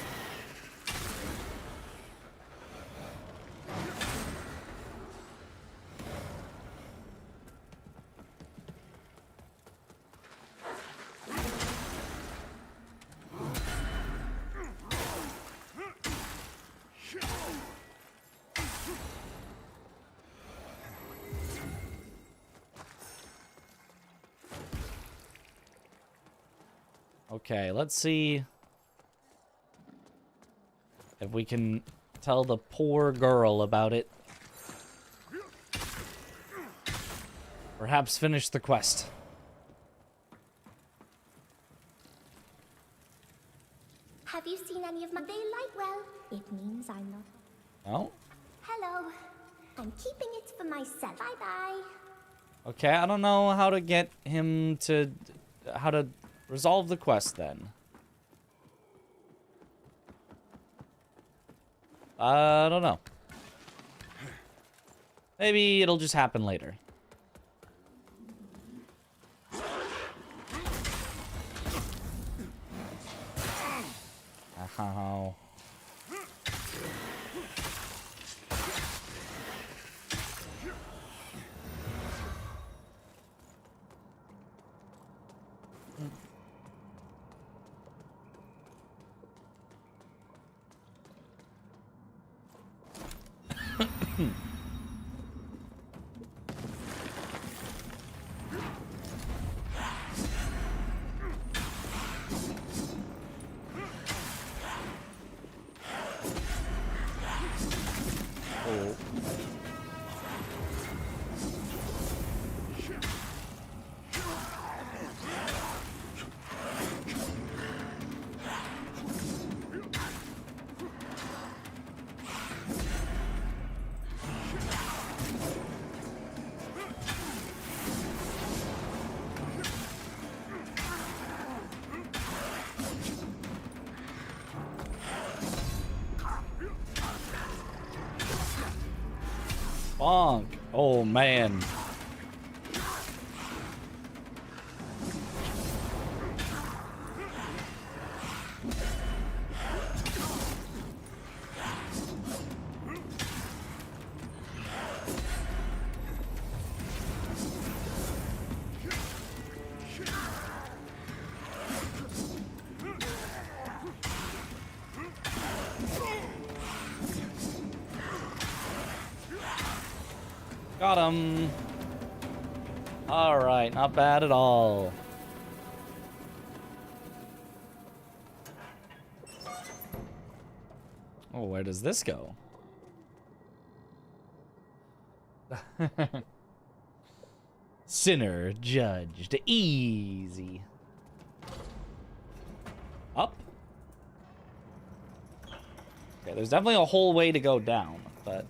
Okay, let's see if we can tell the poor girl about it. Perhaps finish the quest. Have you seen any of my daylight? Well, it means I'm not. Oh? Hello. I'm keeping it for myself. Bye-bye. Okay, I don't know how to get him to... how to resolve the quest, then. I don't know. Maybe it'll just happen later. Ow. Bonk. Oh, man. Got him. All right, not bad at all. Oh, where does this go? Sinner judged easy. Up. Okay, there's definitely a whole way to go down, but...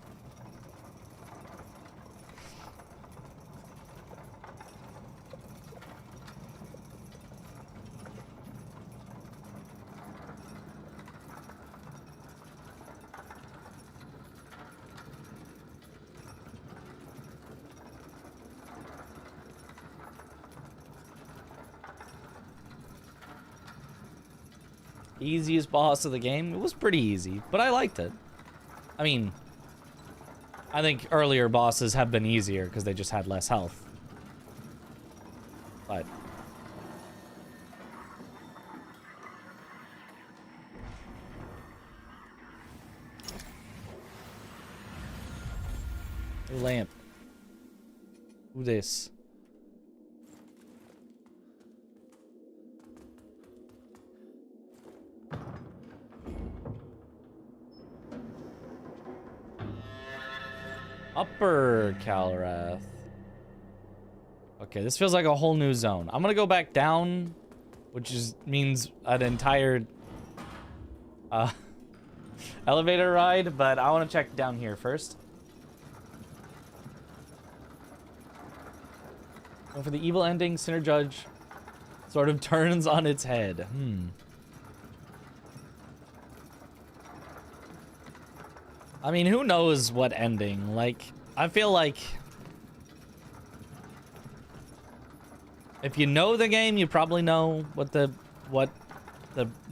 Easiest boss of the game. It was pretty easy, but I liked it. I mean, I think earlier bosses have been easier because they just had less health. But lamp. Who this? Upper Calrath. Okay, this feels like a whole new zone. I'm gonna go back down, which means an entire elevator ride, but I want to check down here first. So for the evil ending, Sinner Judge sort of turns on its head. I mean, who knows what ending? Like, I feel like if you know the game, you probably know what the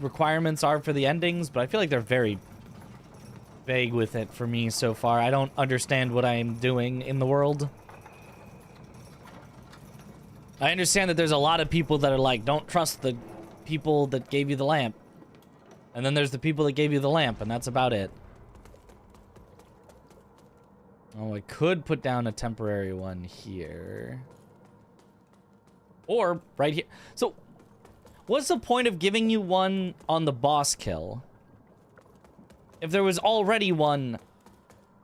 requirements are for the endings, but I feel like they're very vague with it for me so far. I don't understand what I'm doing in the world. I understand that there's a lot of people that are like, don't trust the people that gave you the lamp. And then there's the people that gave you the lamp, and that's about it. Oh, I could put down a temporary one here. Or right here. So, what's the point of giving you one on the boss kill if there was already one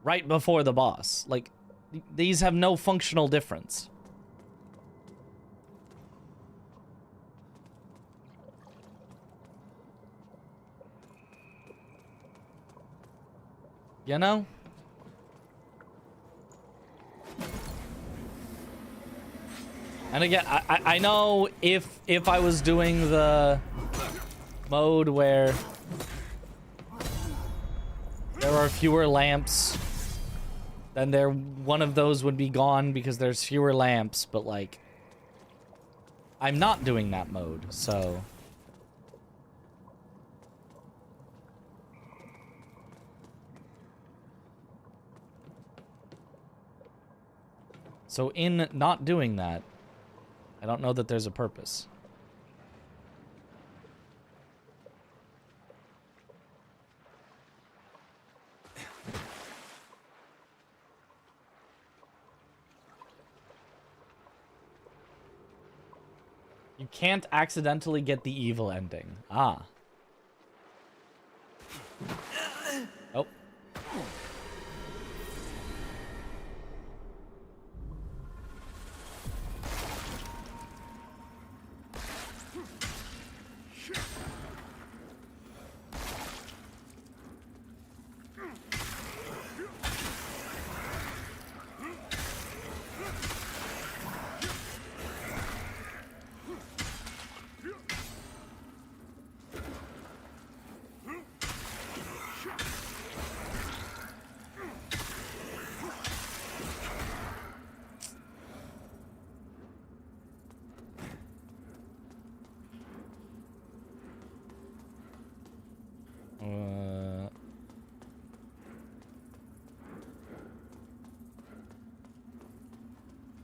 right before the boss? Like, these have no functional difference. You know? And again, I know if I was doing the mode where there are fewer lamps, then one of those would be gone because there's fewer lamps, but like I'm not doing that mode, so in not doing that, I don't know that there's a purpose. You can't accidentally get the evil ending. Ah. Oh.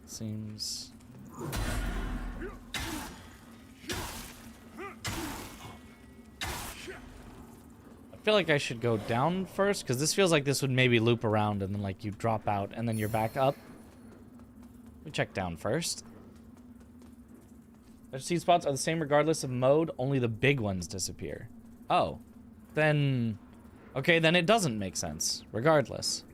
Seems... I feel like I should go down first, because this feels like this would maybe loop around and then like you drop out and then you're back up. We check down first. The seed spots are the same regardless of mode, only the big ones disappear. Oh. Then... Okay, then it doesn't make sense, regardless.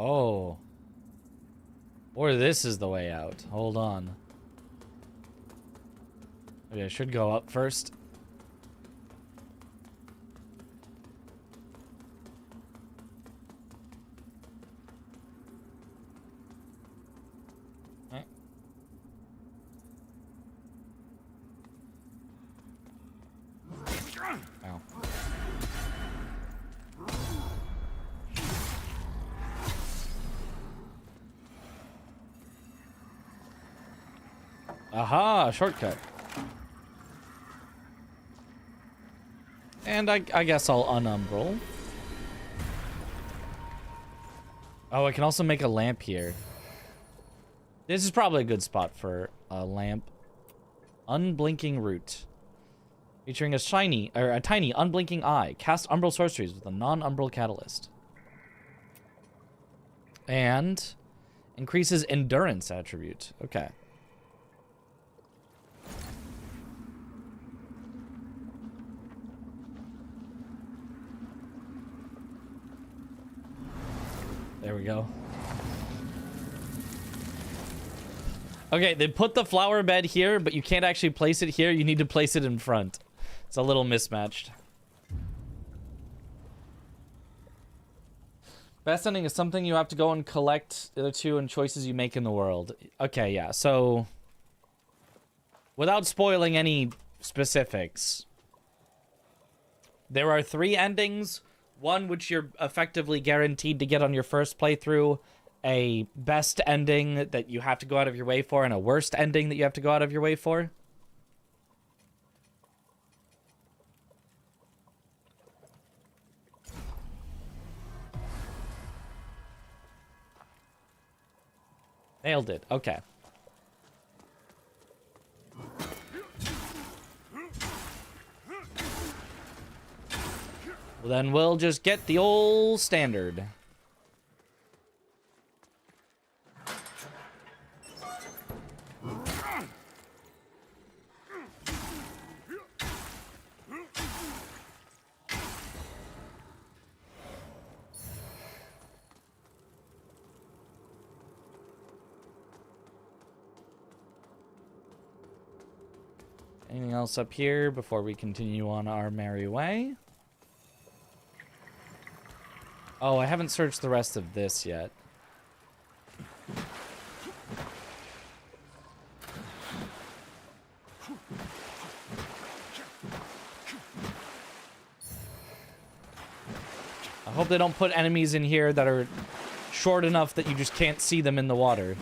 Oh. Or this is the way out. Hold on. Okay, I should go up first. Okay. Ow. Aha, shortcut. And I guess I'll unumbral. Oh, I can also make a lamp here. This is probably a good spot for a lamp. Unblinking root. Featuring a tiny unblinking eye. Cast umbral sorceries with a non-umbral catalyst. And increases endurance attribute. Okay. we go. Okay, they put the flower bed here, but you can't actually place it here. You need to place it in front. It's a little mismatched. Best ending is something you have to go and collect the other two and choices you make in the world. Okay, yeah, so... without spoiling any specifics, there are 3 endings. One which you're effectively guaranteed to get on your first playthrough, a best ending that you have to go out of your way for, and a worst ending that you have to go out of your way for. Nailed it. Okay. Well, then we'll just get the old standard. Anything else up here before we continue on our merry way? Oh, I haven't searched the rest of this yet. I hope they don't put enemies in here that are short enough that you just can't see them in the water.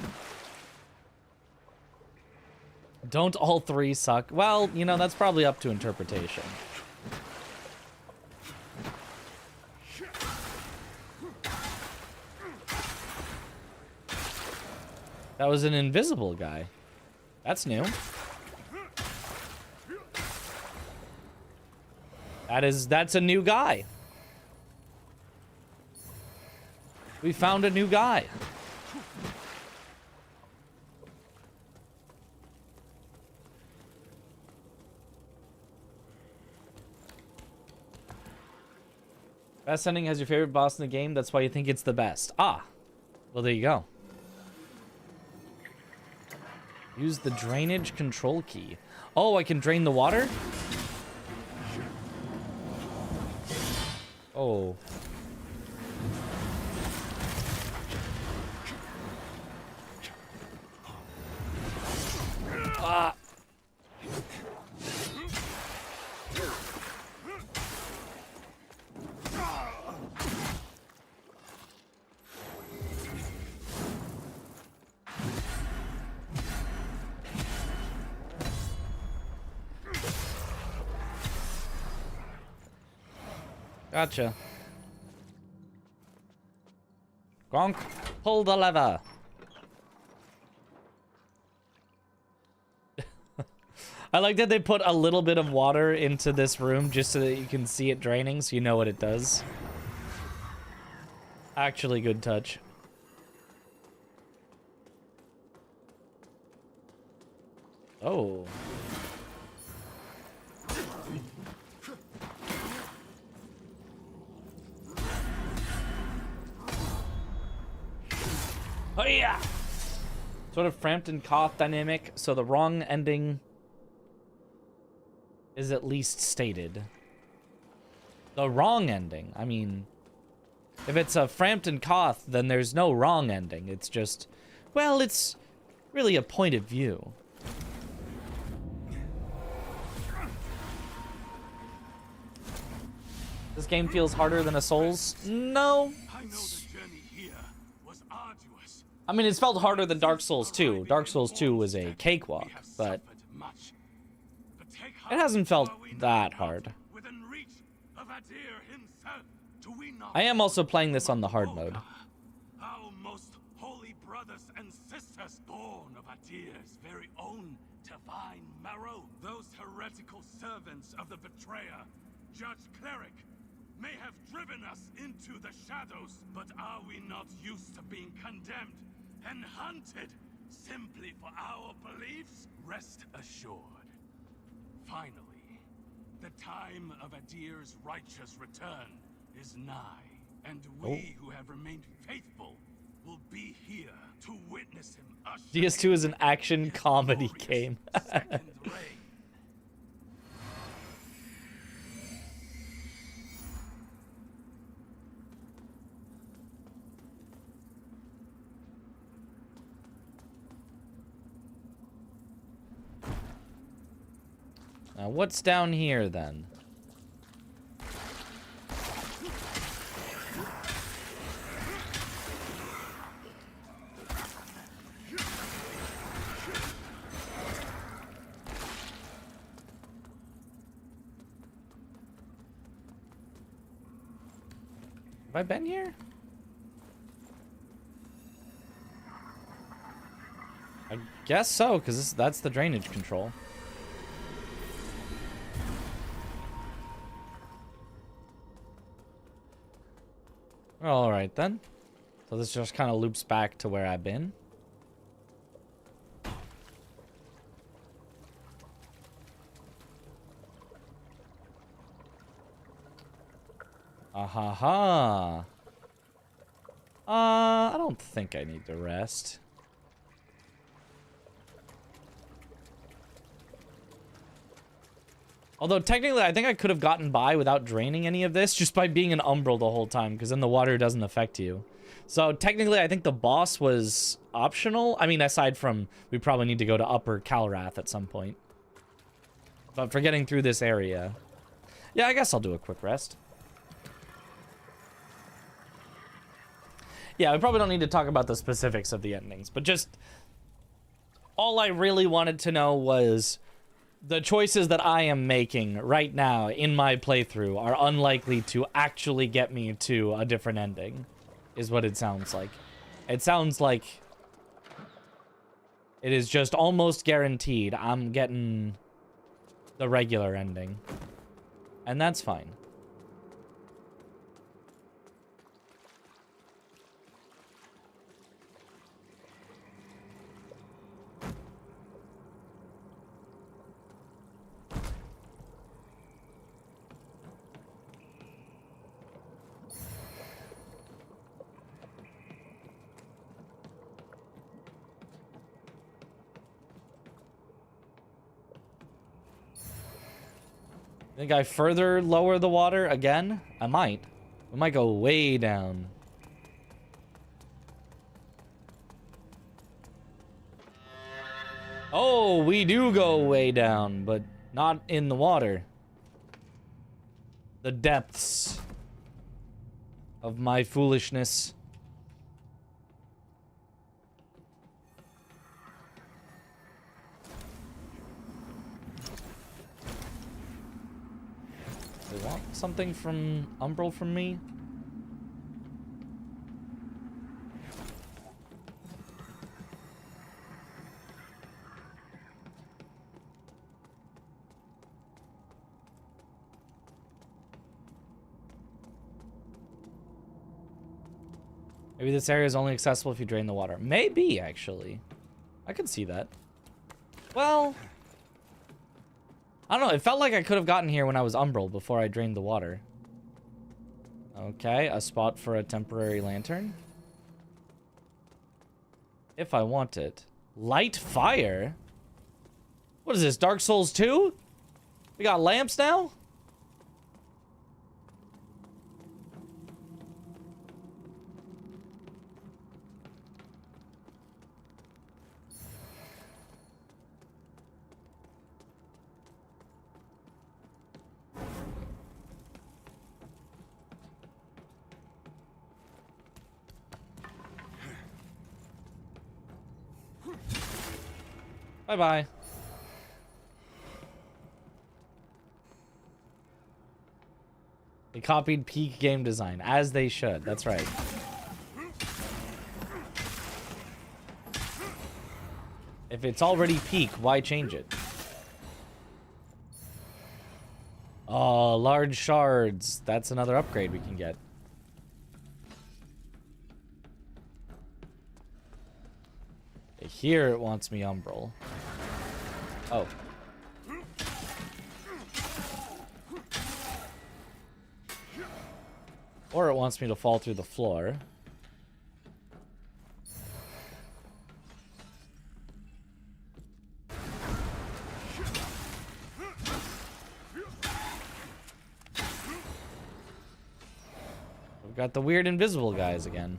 Don't all 3 suck? Well, you know, that's probably up to interpretation. That was an invisible guy. That's new. That's a new guy. We found a new guy. Best ending has your favorite boss in the game. That's why you think it's the best. Ah. Well, there you go. Use the drainage control key. Oh, I can drain the water? Oh. Ah. Gotcha. Gronk, pull the lever. I like that they put a little bit of water into this room just so that you can see it draining, so you know what it does. Actually, good touch. Oh. Oh yeah! Sort of Frampton Koth dynamic, so the wrong ending is at least stated. The wrong ending, I mean, if it's a Frampton Koth, then there's no wrong ending. It's just, well, it's really a point of view. This game feels harder than a Souls? No. I know the journey here was arduous. I mean, it's felt harder than Dark Souls 2. Dark Souls 2 was a cakewalk, but it hasn't felt that hard. Within reach of Adir himself, do we not? I am also playing this on the hard mode. Our most holy brothers and sisters, born of Adir's very own divine marrow, those heretical servants of the betrayer, Judge Cleric, may have driven us into the shadows, but are we not used to being condemned and hunted simply for our beliefs? Rest assured. Finally, the time of Adir's righteous return is nigh, and we who have remained faithful DS2 is an action comedy game. Second rate. Now, what's down here then? Have I been here? I guess so, because that's the drainage control. Alright then. So this just kind of loops back to where I've been. Ahaha. I don't think I need to rest. Although, technically, I think I could have gotten by without draining any of this just by being an umbral the whole time, because then the water doesn't affect you. So, technically, I think the boss was optional. I mean, aside from, we probably need to go to Upper Calrath at some point. But for getting through this area... Yeah, I guess I'll do a quick rest. Yeah, we probably don't need to talk about the specifics of the endings, but just... all I really wanted to know was... the choices that I am making right now in my playthrough are unlikely to actually get me to a different ending, is what it sounds like. It sounds like it is just almost guaranteed I'm getting the regular ending. And that's fine. Think I further lower the water again? I might. We might go way down. Oh, we do go way down, but not in the water. The depths of my foolishness. They want something from Umbral from me? Maybe this area is only accessible if you drain the water. Maybe, actually. I can see that. Well... I don't know, it felt like I could have gotten here when I was Umbral before I drained the water. Okay, a spot for a temporary lantern. If I want it. Light fire? What is this, Dark Souls 2? We got lamps now? Bye-bye. They copied peak game design, as they should. That's right. If it's already peak, why change it? Oh, large shards. That's another upgrade we can get. Here it wants me Umbral. Oh. Or it wants me to fall through the floor. got the weird invisible guys again.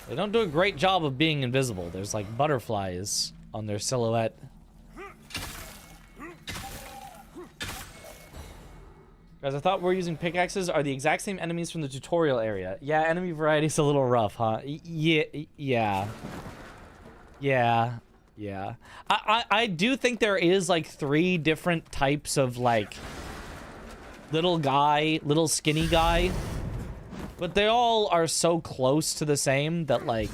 They don't do a great job of being invisible. There's like butterflies on their silhouette. Guys, I thought we're using pickaxes are the exact same enemies from the tutorial area. Yeah, enemy variety's a little rough, huh? Yeah. I do think there is like 3 different types of like little skinny guy. But they all are so close to the same that like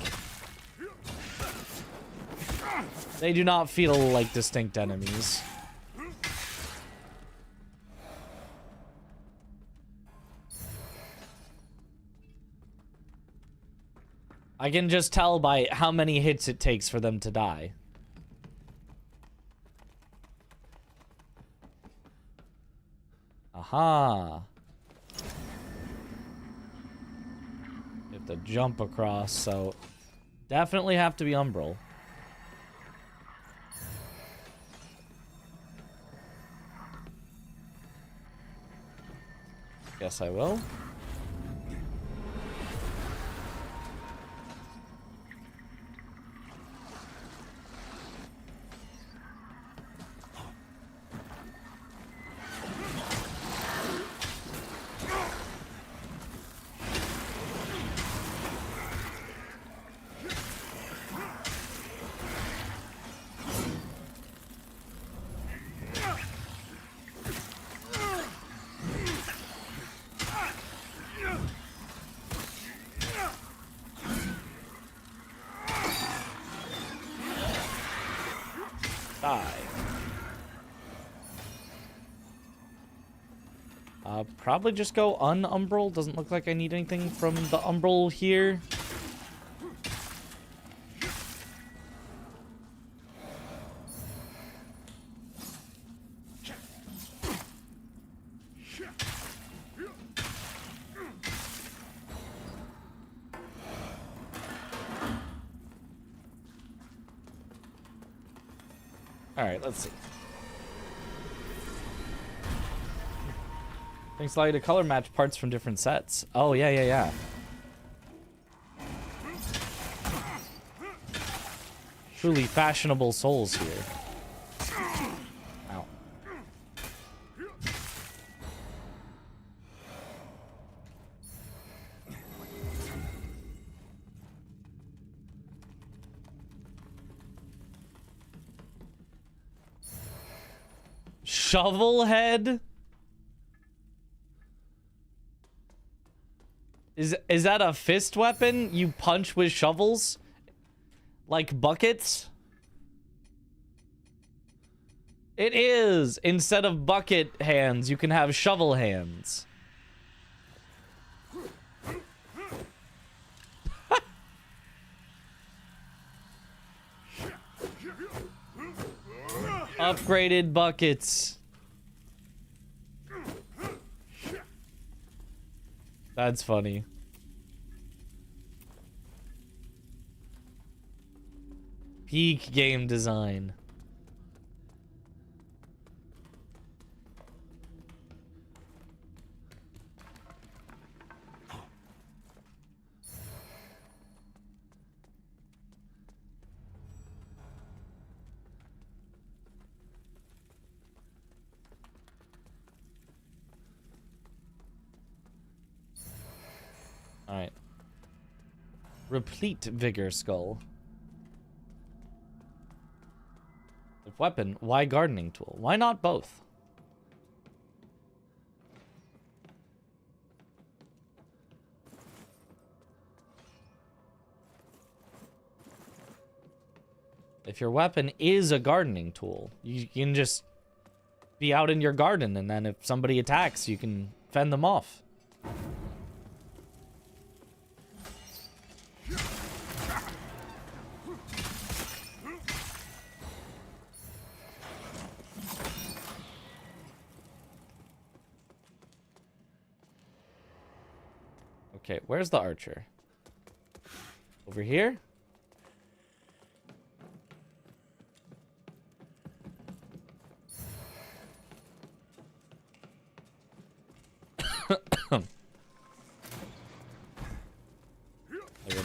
they do not feel like distinct enemies. I can just tell by how many hits it takes for them to die. Aha. You have to jump across, so definitely have to be Umbral. Guess I will. Probably just go unumbral. Doesn't look like I need anything from the umbral here. All right, let's see. Thanks allow you to color match parts from different sets. Oh, yeah. Truly fashionable souls here. Ow. Shovel head? Is that a fist weapon you punch with shovels? Like buckets? It is! Instead of bucket hands, you can have shovel hands. Upgraded buckets. That's funny. Peak game design. Alright. Replete Vigor Skull. If weapon, why gardening tool? Why not both? If your weapon is a gardening tool, you can just be out in your garden, and then if somebody attacks, you can fend them off. Okay, where's the archer? Over here?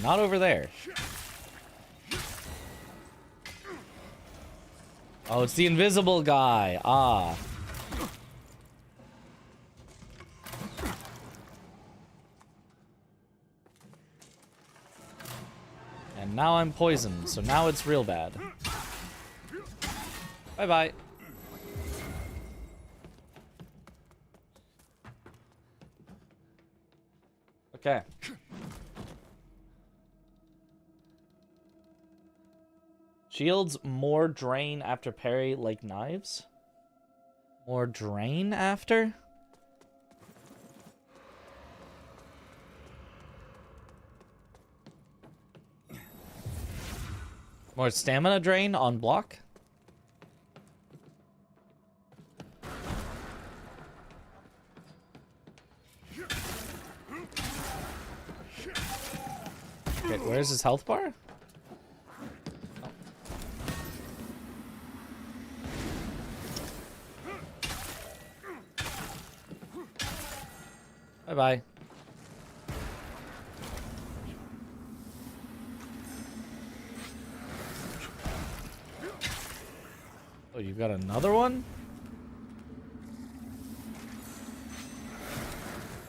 not over there. Oh, it's the invisible guy. Ah. And now I'm poisoned, so now it's real bad. Bye-bye. Okay. Shields more drain after parry like knives? More drain after? More stamina drain on block? Okay, where's his health bar? Bye-bye. Oh, you got another one?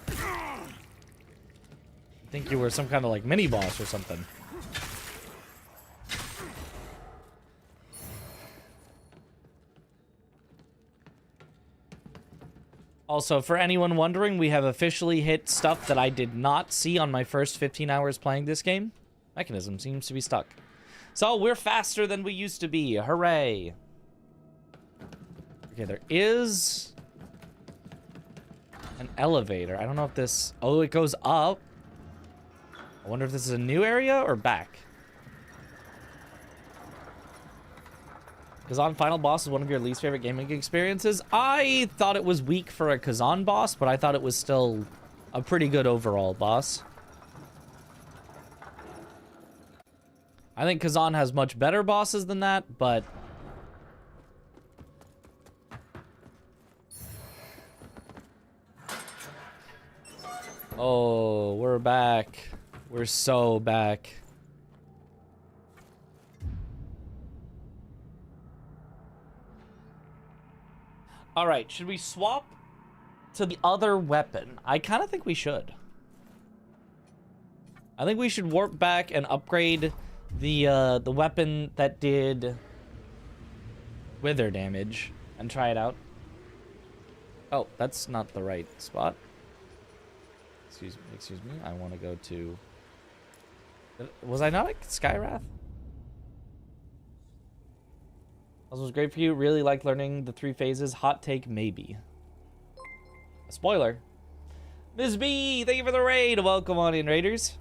I think you were some kind of like mini boss or something. Also, for anyone wondering, we have officially hit stuff that I did not see on my first 15 hours playing this game. Mechanism seems to be stuck. So, we're faster than we used to be. Hooray. Okay, there is an elevator. I don't know if this... Oh, it goes up. I wonder if this is a new area or back. Kazan final boss is one of your least favorite gaming experiences. I thought it was weak for a Kazan boss, but I thought it was still a pretty good overall boss. I think Kazan has much better bosses than that, but... Oh, we're back. We're so back. All right, should we swap to the other weapon? I kind of think we should. I think we should warp back and upgrade the weapon that did wither damage and try it out. Oh, that's not the right spot. Excuse me. I want to go to... Was I not at Skyrath? This was great for you. Really like learning the 3 phases. Hot take, maybe. A spoiler. Ms. B, thank you for the raid. Welcome on in, raiders.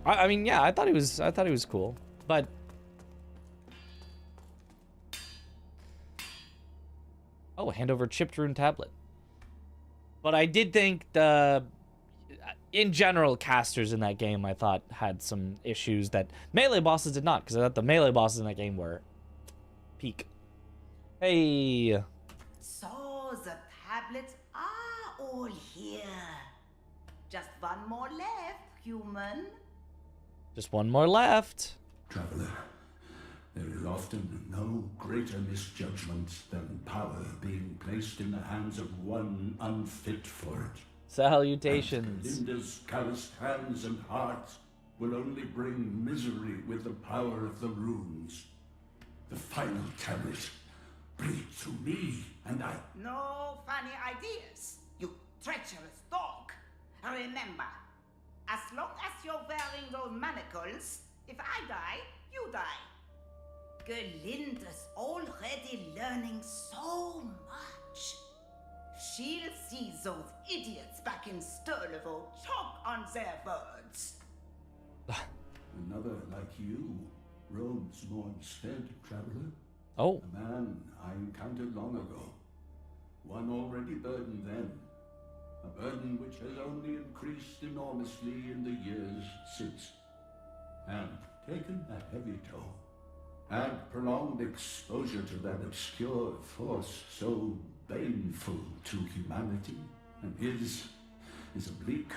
I mean, yeah, I thought he was cool, but oh, hand over chipped rune tablet. But I did think in general, casters in that game, I thought had some issues that melee bosses did not, because I thought the melee bosses in that game were peak. Hey. So the tablets are all here. Just one more left, human. Just one more left. Traveler, there is often no greater misjudgment than power being placed in the hands of one unfit for it. Salutations. And Linda's calloused hands and heart will only bring misery with the power of the runes. The final tablet, bring it to me, and I... No funny ideas, you treacherous dog. Remember, as long as you're wearing those manacles, if I die, you die. Gerlinda's already learning so much. She'll see those idiots back in Sturlevo choke on their words. Another like you roams Mornstead, traveler. Oh. A man I encountered long ago. One already burdened then. A burden which has only increased enormously in the years since. And taken a heavy toll. And prolonged exposure to that obscure force so baneful to humanity. And his is a bleak,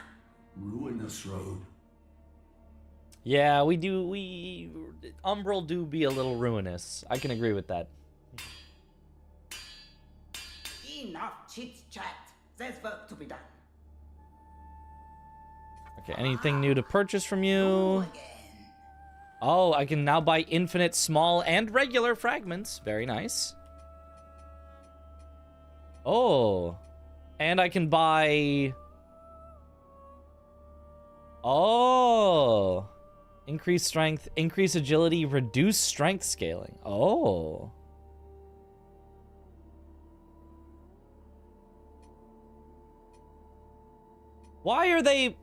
ruinous road. Yeah, we Umbral do be a little ruinous. I can agree with that. Enough chit-chat. There's work to be done. Okay, anything new to purchase from Go you? again. Oh, I can now buy infinite small and regular fragments. Very nice. Oh. And I can buy... Oh. Increase strength, increase agility, reduce strength scaling. Oh. Why are they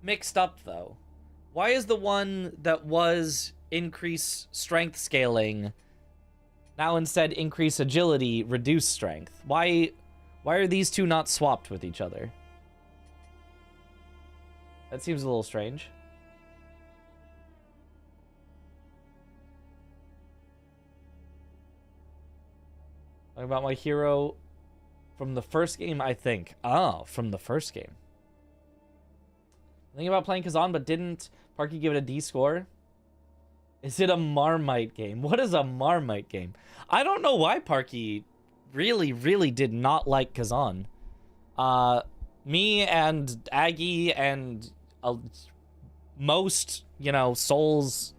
mixed up, though? Why is the one that was increase strength scaling now instead increase agility, reduce strength? Why are these two not swapped with each other? That seems a little strange. Talking about my hero from the first game, I think. Oh, from the first game. Thinking about playing Kazan, but didn't Parky give it a D score? Is it a Marmite game? What is a Marmite game? I don't know why Parky really did not like Kazan. Me and Aggie and most, Souls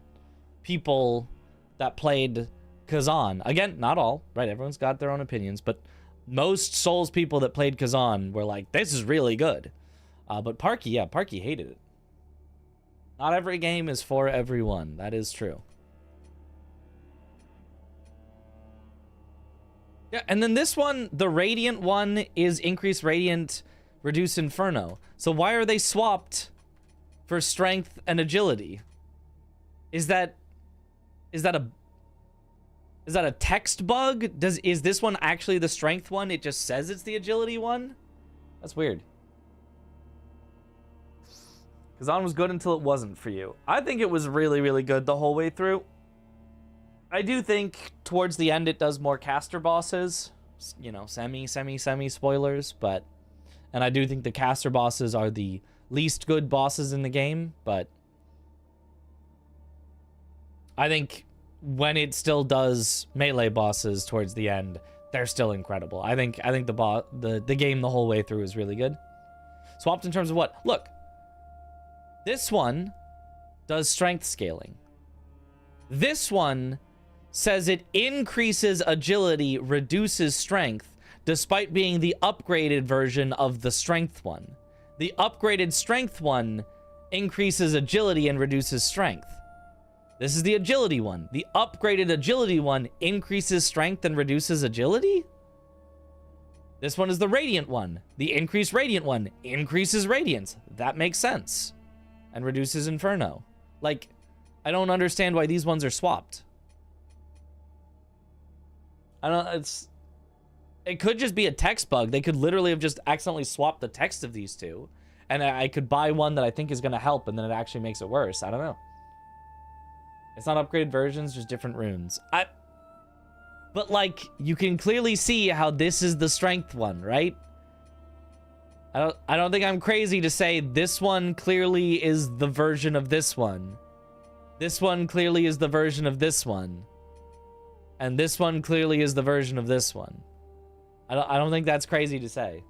people that played Kazan. Again, not all, right? Everyone's got their own opinions, but most Souls people that played Kazan were like, this is really good. But Parky hated it. Not every game is for everyone. That is true. Yeah, and then this one, the Radiant one, is increase Radiant, reduce Inferno. So why are they swapped for strength and agility? Is that a text bug? Is this one actually the strength one? It just says it's the agility one? That's weird. Kazan was good until it wasn't for you. I think it was really good the whole way through. I do think towards the end it does more caster bosses. Semi spoilers, but... And I do think the caster bosses are the least good bosses in the game, but... I think when it still does melee bosses towards the end, they're still incredible. I think the game the whole way through is really good. Swapped in terms of what? Look. This one does strength scaling. This one says it increases agility, reduces strength, despite being the upgraded version of the strength one. The upgraded strength one increases agility and reduces strength. This is the agility one. The upgraded agility one increases strength and reduces agility? This one is the Radiant one. The increased Radiant one increases Radiance. That makes sense. And reduces Inferno. Like, I don't understand why these ones are swapped. It could just be a text bug. They could literally have just accidentally swapped the text of these two. And I could buy one that I think is going to help, and then it actually makes it worse. I don't know. It's not upgraded versions, just different runes. But, like, you can clearly see how this is the strength one, right? I don't think I'm crazy to say this one clearly is the version of this one. This one clearly is the version of this one. And this one clearly is the version of this one. I don't think that's crazy to say.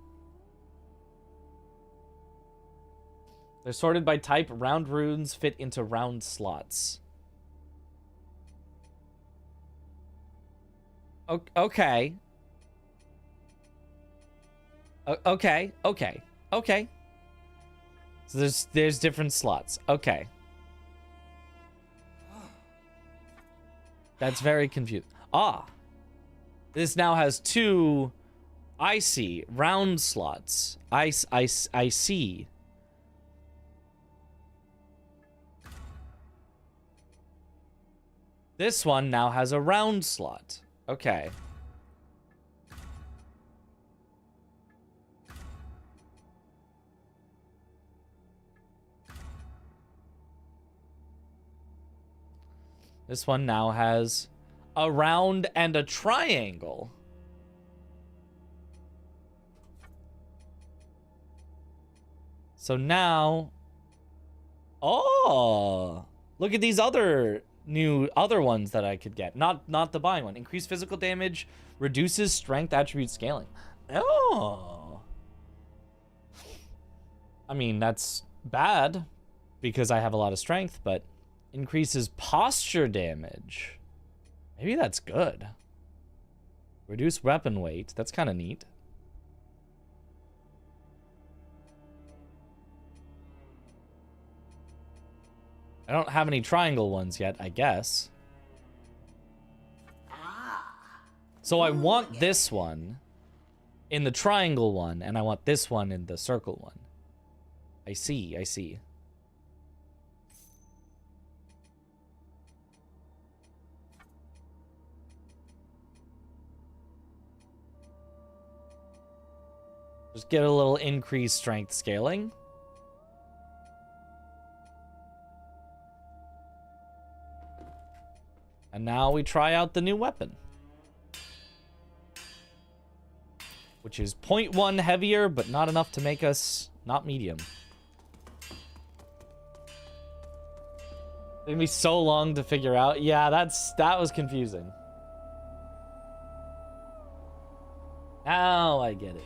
They're sorted by type. Round runes fit into round slots. Okay. Okay. So there's different slots. Okay. That's very confusing. This now has two, I see, round slots. I see. This one now has a round slot. Okay. This one now has a round and a triangle. So now Oh, look at these other ones that I could get. Not the buying one. Increased physical damage, reduces strength attribute scaling. Oh. I mean, that's bad because I have a lot of strength, but increases posture damage. Maybe that's good. Reduce weapon weight. That's kind of neat. I don't have any triangle ones yet, I guess. So I want this one in the triangle one, and I want this one in the circle one. I see, I see. Just get a little increased strength scaling. And now we try out the new weapon. Which is 0.1 heavier, but not enough to make us not medium. It'd be so long to figure out. Yeah, that was confusing. Now I get it.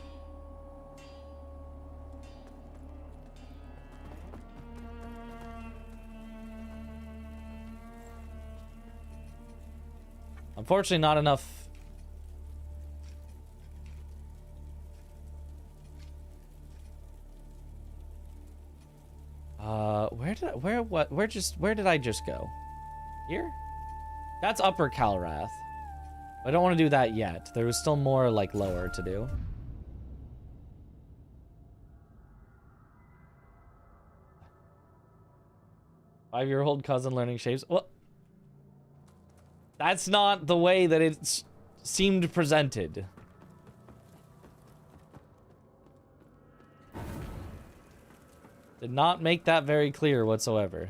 Unfortunately, not enough. Where did I just go? Here? That's Upper Calrath. I don't want to do that yet. There was still more, like, lower to do. Five-year-old cousin learning shapes. Well, that's not the way that it seemed presented. Did not make that very clear whatsoever.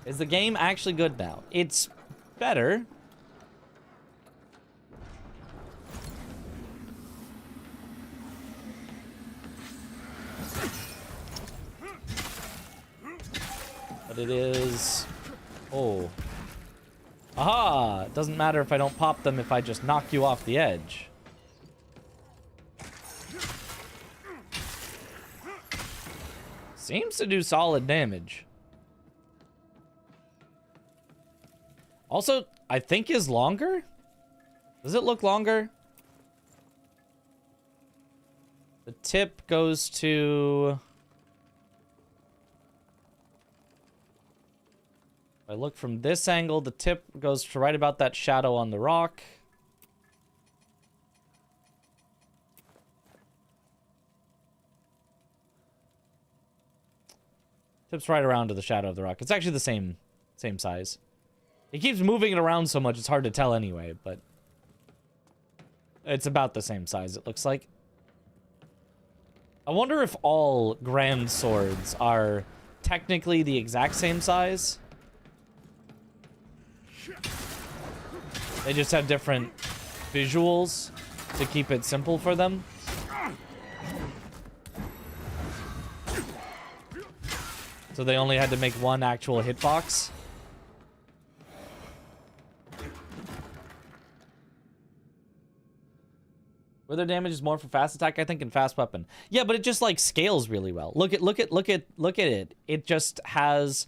Is the game actually good now? It's better. But it is... Oh. Aha! It doesn't matter if I don't pop them if I just knock you off the edge. Seems to do solid damage. Also, I think is longer? Does it look longer? The tip goes to... If I look from this angle, the tip goes to right about that shadow on the rock. Tip's right around to the shadow of the rock. It's actually the same size. He keeps moving it around so much, it's hard to tell anyway, but... It's about the same size, it looks like. I wonder if all grand swords are technically the exact same size. They just have different visuals to keep it simple for them. So they only had to make one actual hitbox. Whether damage is more for fast attack, I think, and fast weapon. Yeah, but it just like scales really well. Look at it. It just has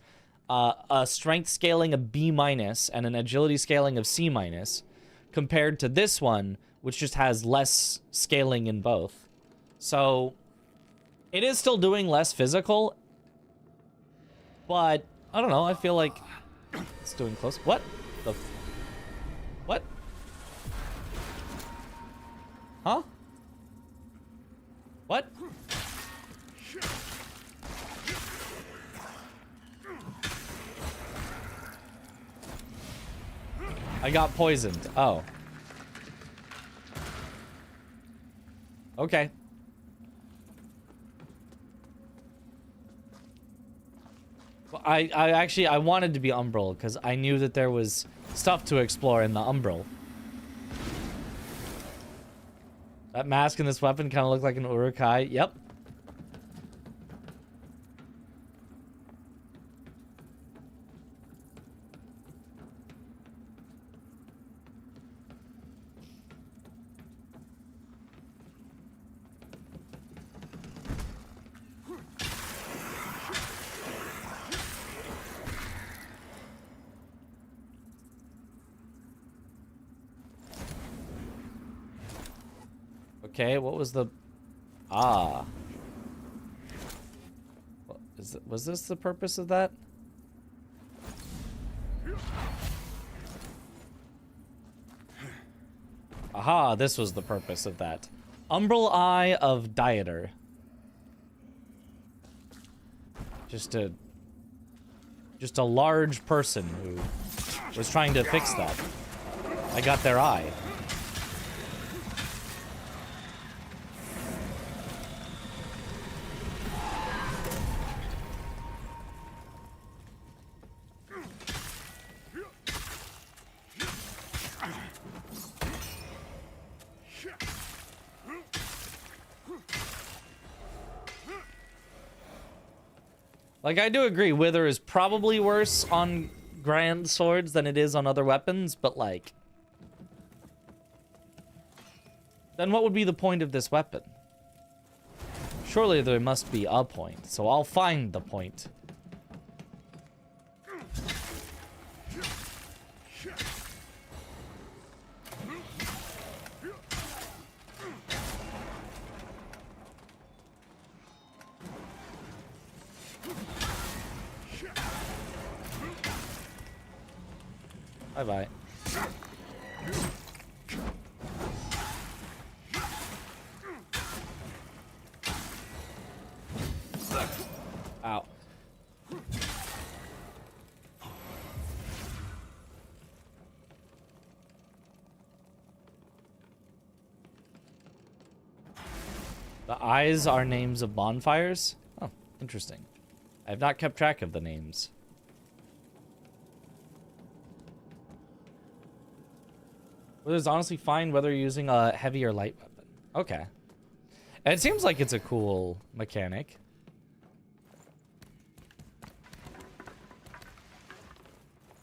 a strength scaling of B- and an agility scaling of C-, compared to this one, which just has less scaling in both. So it is still doing less physical, but I don't know. I feel like it's doing close. What? What? Huh? What? I got poisoned. Oh. Okay. I wanted to be Umbral because I knew that there was stuff to explore in the Umbral. That mask and this weapon kind of look like an Urukai. Yep. Okay, what was the... Ah. Was this the purpose of that? Aha, this was the purpose of that. Umbral Eye of Dieter. Just a large person who was trying to fix that. I got their eye. Like, I do agree, Wither is probably worse on grand swords than it is on other weapons, but like... Then what would be the point of this weapon? Surely there must be a point, so I'll find the point. Bye-bye. Ow. The eyes are names of bonfires? Oh, interesting. I have not kept track of the names. Well, it's honestly fine whether you're using a heavy or light weapon. Okay. And it seems like it's a cool mechanic.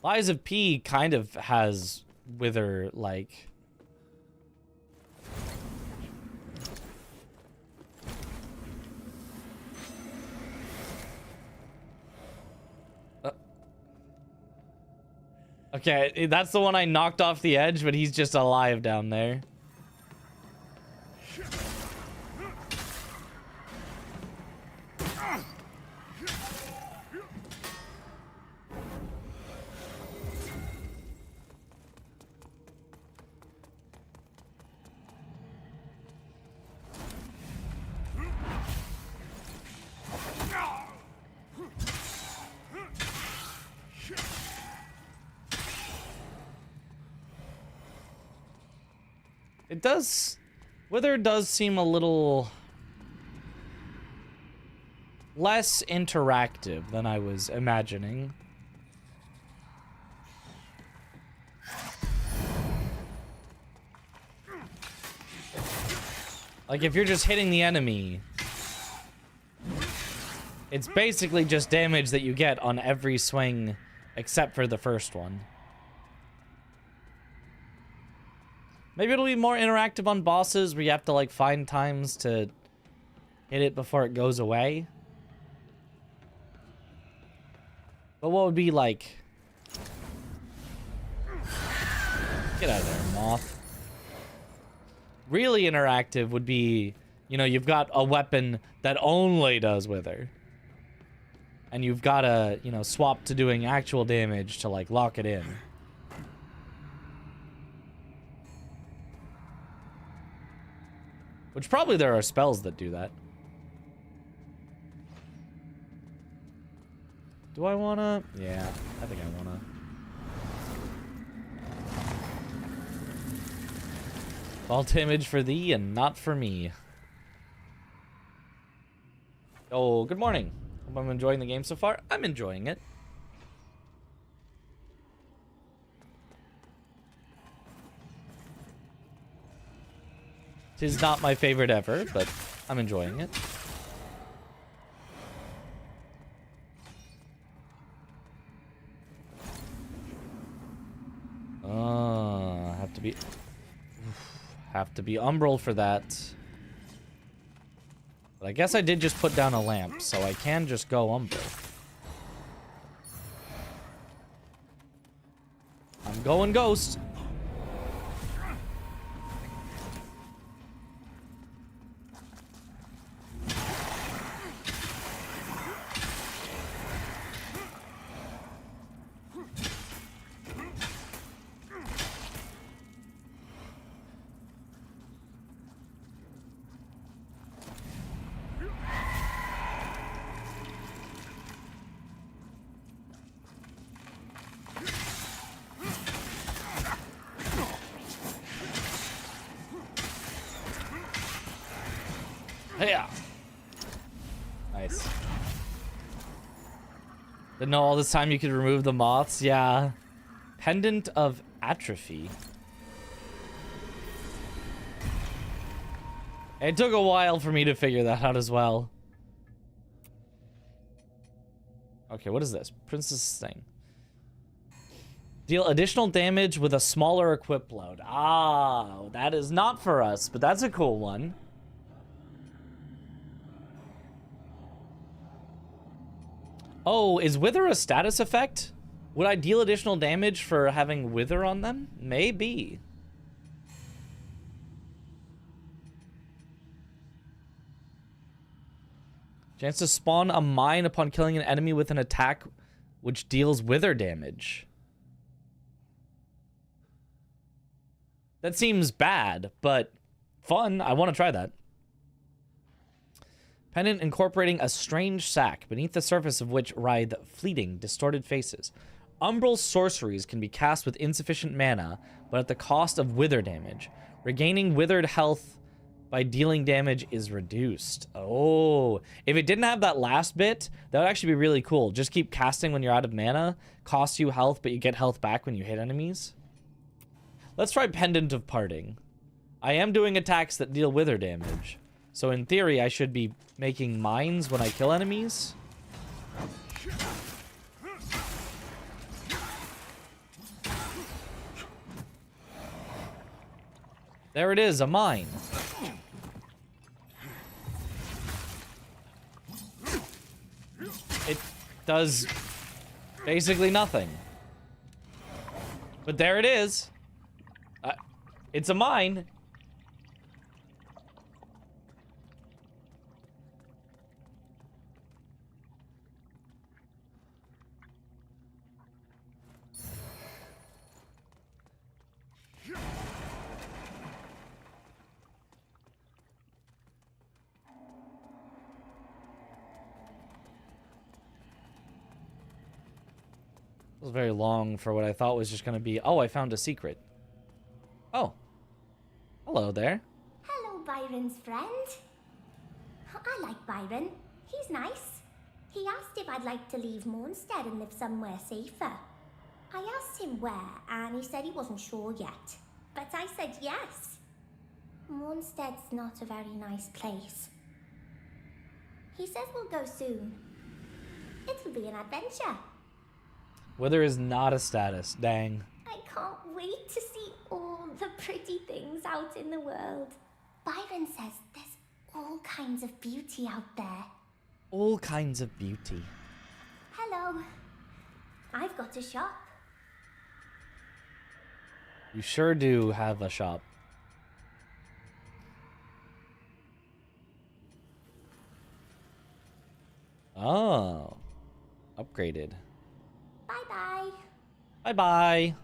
Lies of P kind of has Wither, like... Okay, that's the one I knocked off the edge, but he's just alive down there. It does... Wither does seem a little... less interactive than I was imagining. Like, if you're just hitting the enemy, it's basically just damage that you get on every swing except for the first one. Maybe it'll be more interactive on bosses where you have to, like, find times to hit it before it goes away. But what would be, like... Get out of there, moth. Really interactive would be, you know, you've got a weapon that only does Wither. And you've got to, you know, swap to doing actual damage to, like, lock it in. Which probably there are spells that do that. Do I wanna? Yeah, I think I wanna. All damage for thee and not for me. Oh, good morning. Hope I'm enjoying the game so far. I'm enjoying it. Tis not my favorite ever, but I'm enjoying it. Have to be umbral for that. But I guess I did just put down a lamp, so I can just go umbral. I'm going ghost. Yeah. Nice. Didn't know all this time you could remove the moths. Yeah. Pendant of Atrophy. It took a while for me to figure that out as well. Okay, what is this? Princess thing. Deal additional damage with a smaller equip load. Ah, that is not for us, but that's a cool one. Oh, is Wither a status effect? Would I deal additional damage for having Wither on them? Maybe. Chance to spawn a mine upon killing an enemy with an attack which deals Wither damage. That seems bad, but fun. I want to try that. Pendant incorporating a strange sack, beneath the surface of which writhe fleeting, distorted faces. Umbral sorceries can be cast with insufficient mana, but at the cost of wither damage. Regaining withered health by dealing damage is reduced. Oh, if it didn't have that last bit, that would actually be really cool. Just keep casting when you're out of mana, costs you health, but you get health back when you hit enemies. Let's try Pendant of Parting. I am doing attacks that deal wither damage. So in theory, I should be making mines when I kill enemies. There it is, a mine. It does basically nothing. But there it is. It's a mine. It was very long for what I thought was just going to be, oh, I found a secret. Oh. Hello there. Hello, Byron's friend. I like Byron. He's nice. He asked if I'd like to leave Mornstead and live somewhere safer. I asked him where, and he said he wasn't sure yet. But I said yes. Mornstead's not a very nice place. He says we'll go soon. It'll be an adventure. Wither is not a status. Dang. I can't wait to see all the pretty things out in the world. Byron says there's all kinds of beauty out there. All kinds of beauty. Hello. I've got a shop. You sure do have a shop. Oh. Upgraded. Bye-bye. Bye-bye.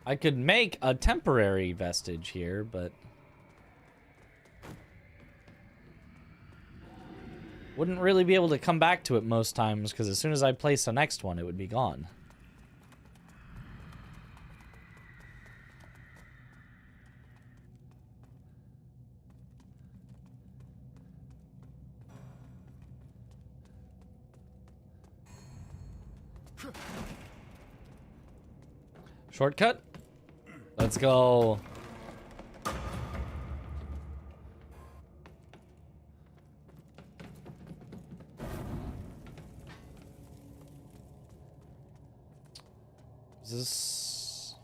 I could make a temporary vestige here, but wouldn't really be able to come back to it most times, because as soon as I place the next one, it would be gone. Shortcut? Let's go. Is this...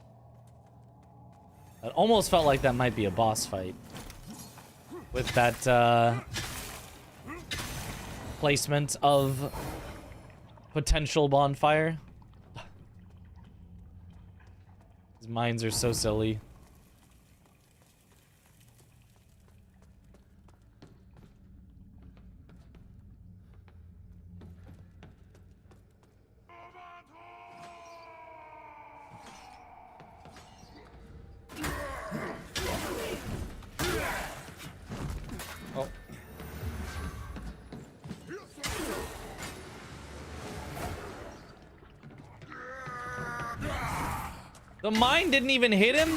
It almost felt like that might be a boss fight. With that, placement of potential bonfire. These mines are so silly. Oh. The mine didn't even hit him?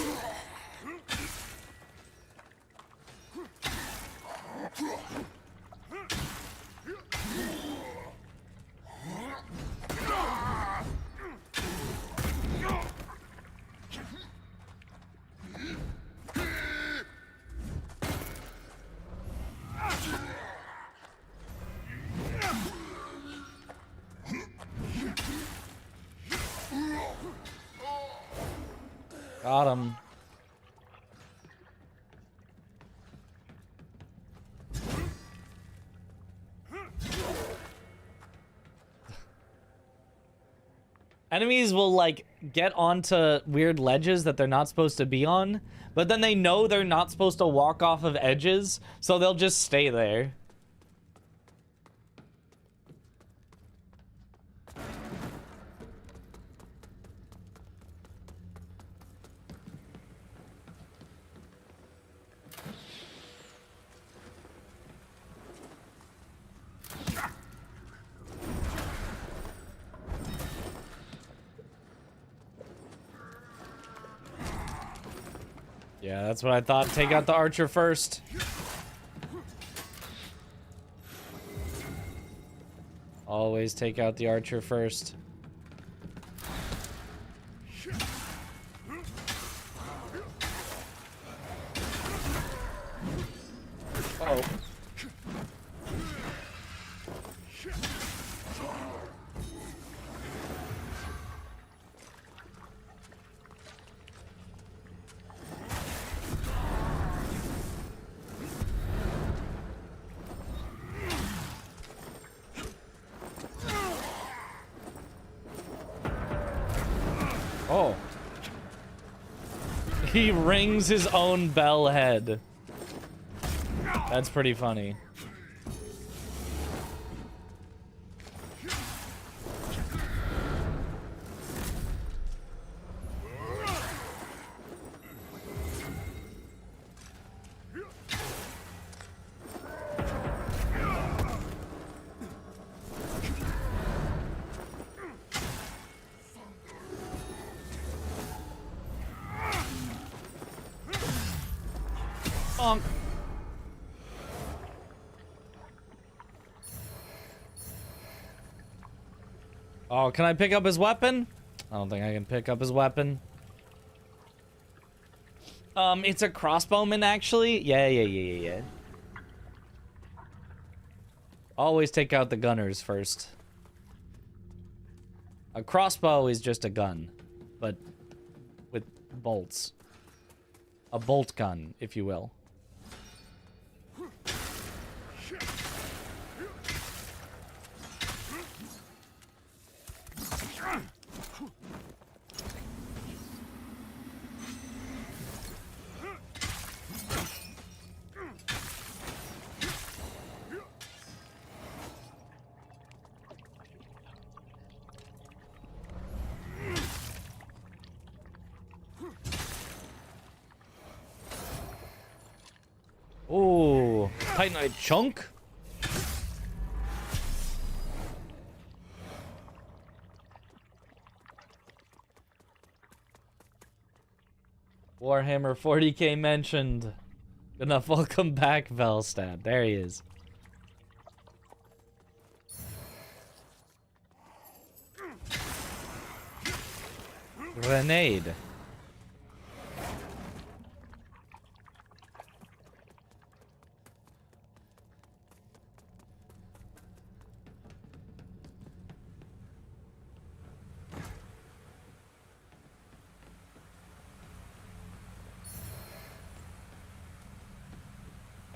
Got him. Enemies will, like, get onto weird ledges that they're not supposed to be on, but then they know they're not supposed to walk off of edges, so they'll just stay there. Yeah, that's what I thought. Take out the archer first. Always take out the archer first. Uh-oh. Oh. He rings his own bell head. That's pretty funny. Oh, can I pick up his weapon? I don't think I can pick up his weapon. It's a crossbowman, actually. Yeah. Always take out the gunners first. A crossbow is just a gun, but with bolts. A bolt gun, if you will. Ooh, Titanite chunk. Warhammer 40k mentioned. Good enough. Welcome back, Velstad. There he is. Grenade.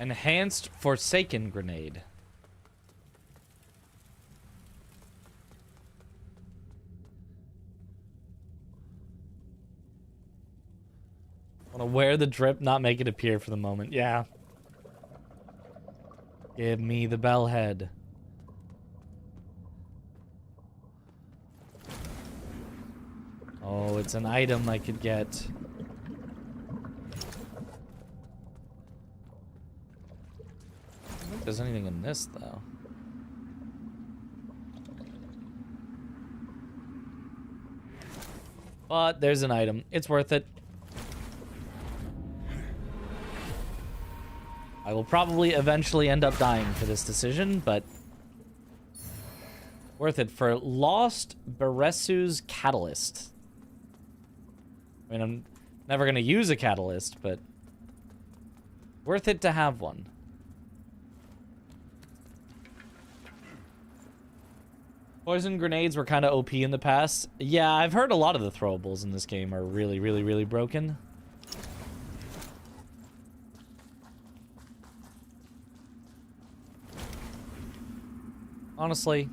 Enhanced Forsaken Grenade. Wanna wear the drip, not make it appear for the moment. Yeah. Give me the bell head. Oh, it's an item I could get. I don't think there's anything in this, though. But there's an item. It's worth it. I will probably eventually end up dying for this decision, but worth it for Lost Beresu's Catalyst. I mean, I'm never going to use a catalyst, but worth it to have one. Poison grenades were kind of OP in the past. Yeah, I've heard a lot of the throwables in this game are really, really, really broken. Honestly.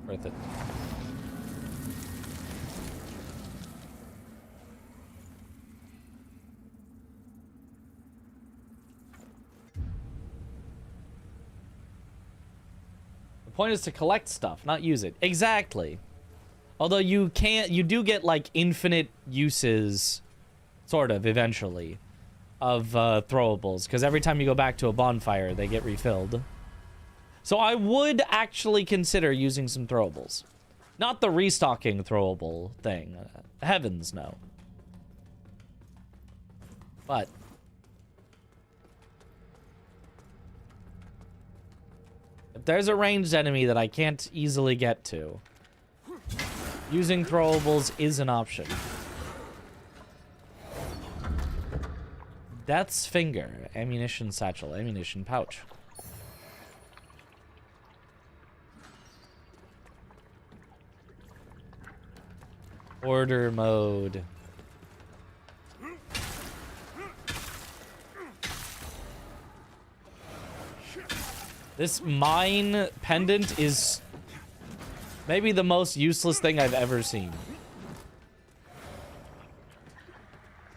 Worth it. The point is to collect stuff, not use it. Exactly. Although you do get like infinite uses, sort of, eventually, of throwables. Because every time you go back to a bonfire, they get refilled. So I would actually consider using some throwables. Not the restocking throwable thing. Heavens, no. But if there's a ranged enemy that I can't easily get to, using throwables is an option. Death's Finger. Ammunition satchel. Ammunition pouch. Order mode. This mine pendant is maybe the most useless thing I've ever seen.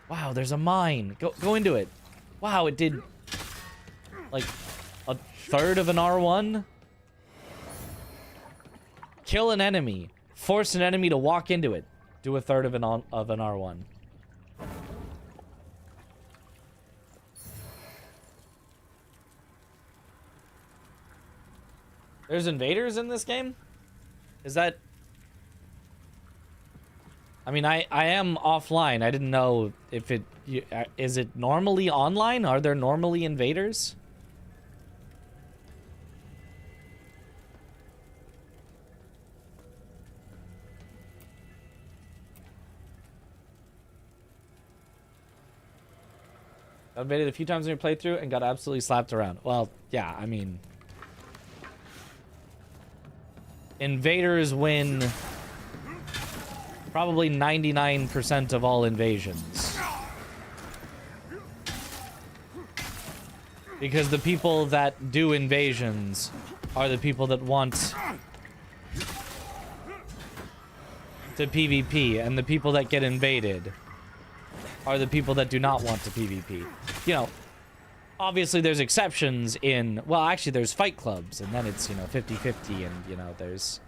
Wow, there's a mine. Go into it. Wow, it did like a third of an R1. Kill an enemy. Force an enemy to walk into it. Do a third of an R1. There's invaders in this game? Is that... I mean, I am offline. I didn't know if it... is it normally online? Are there normally invaders? I invaded a few times in your playthrough and got absolutely slapped around. Well, yeah, I mean... invaders win probably 99% of all invasions. Because the people that do invasions are the people that want to PvP, and the people that get invaded are the people that do not want to PvP. You know, obviously there's exceptions in... well, actually, there's fight clubs, and then it's, you know, 50-50, and, you know, there's...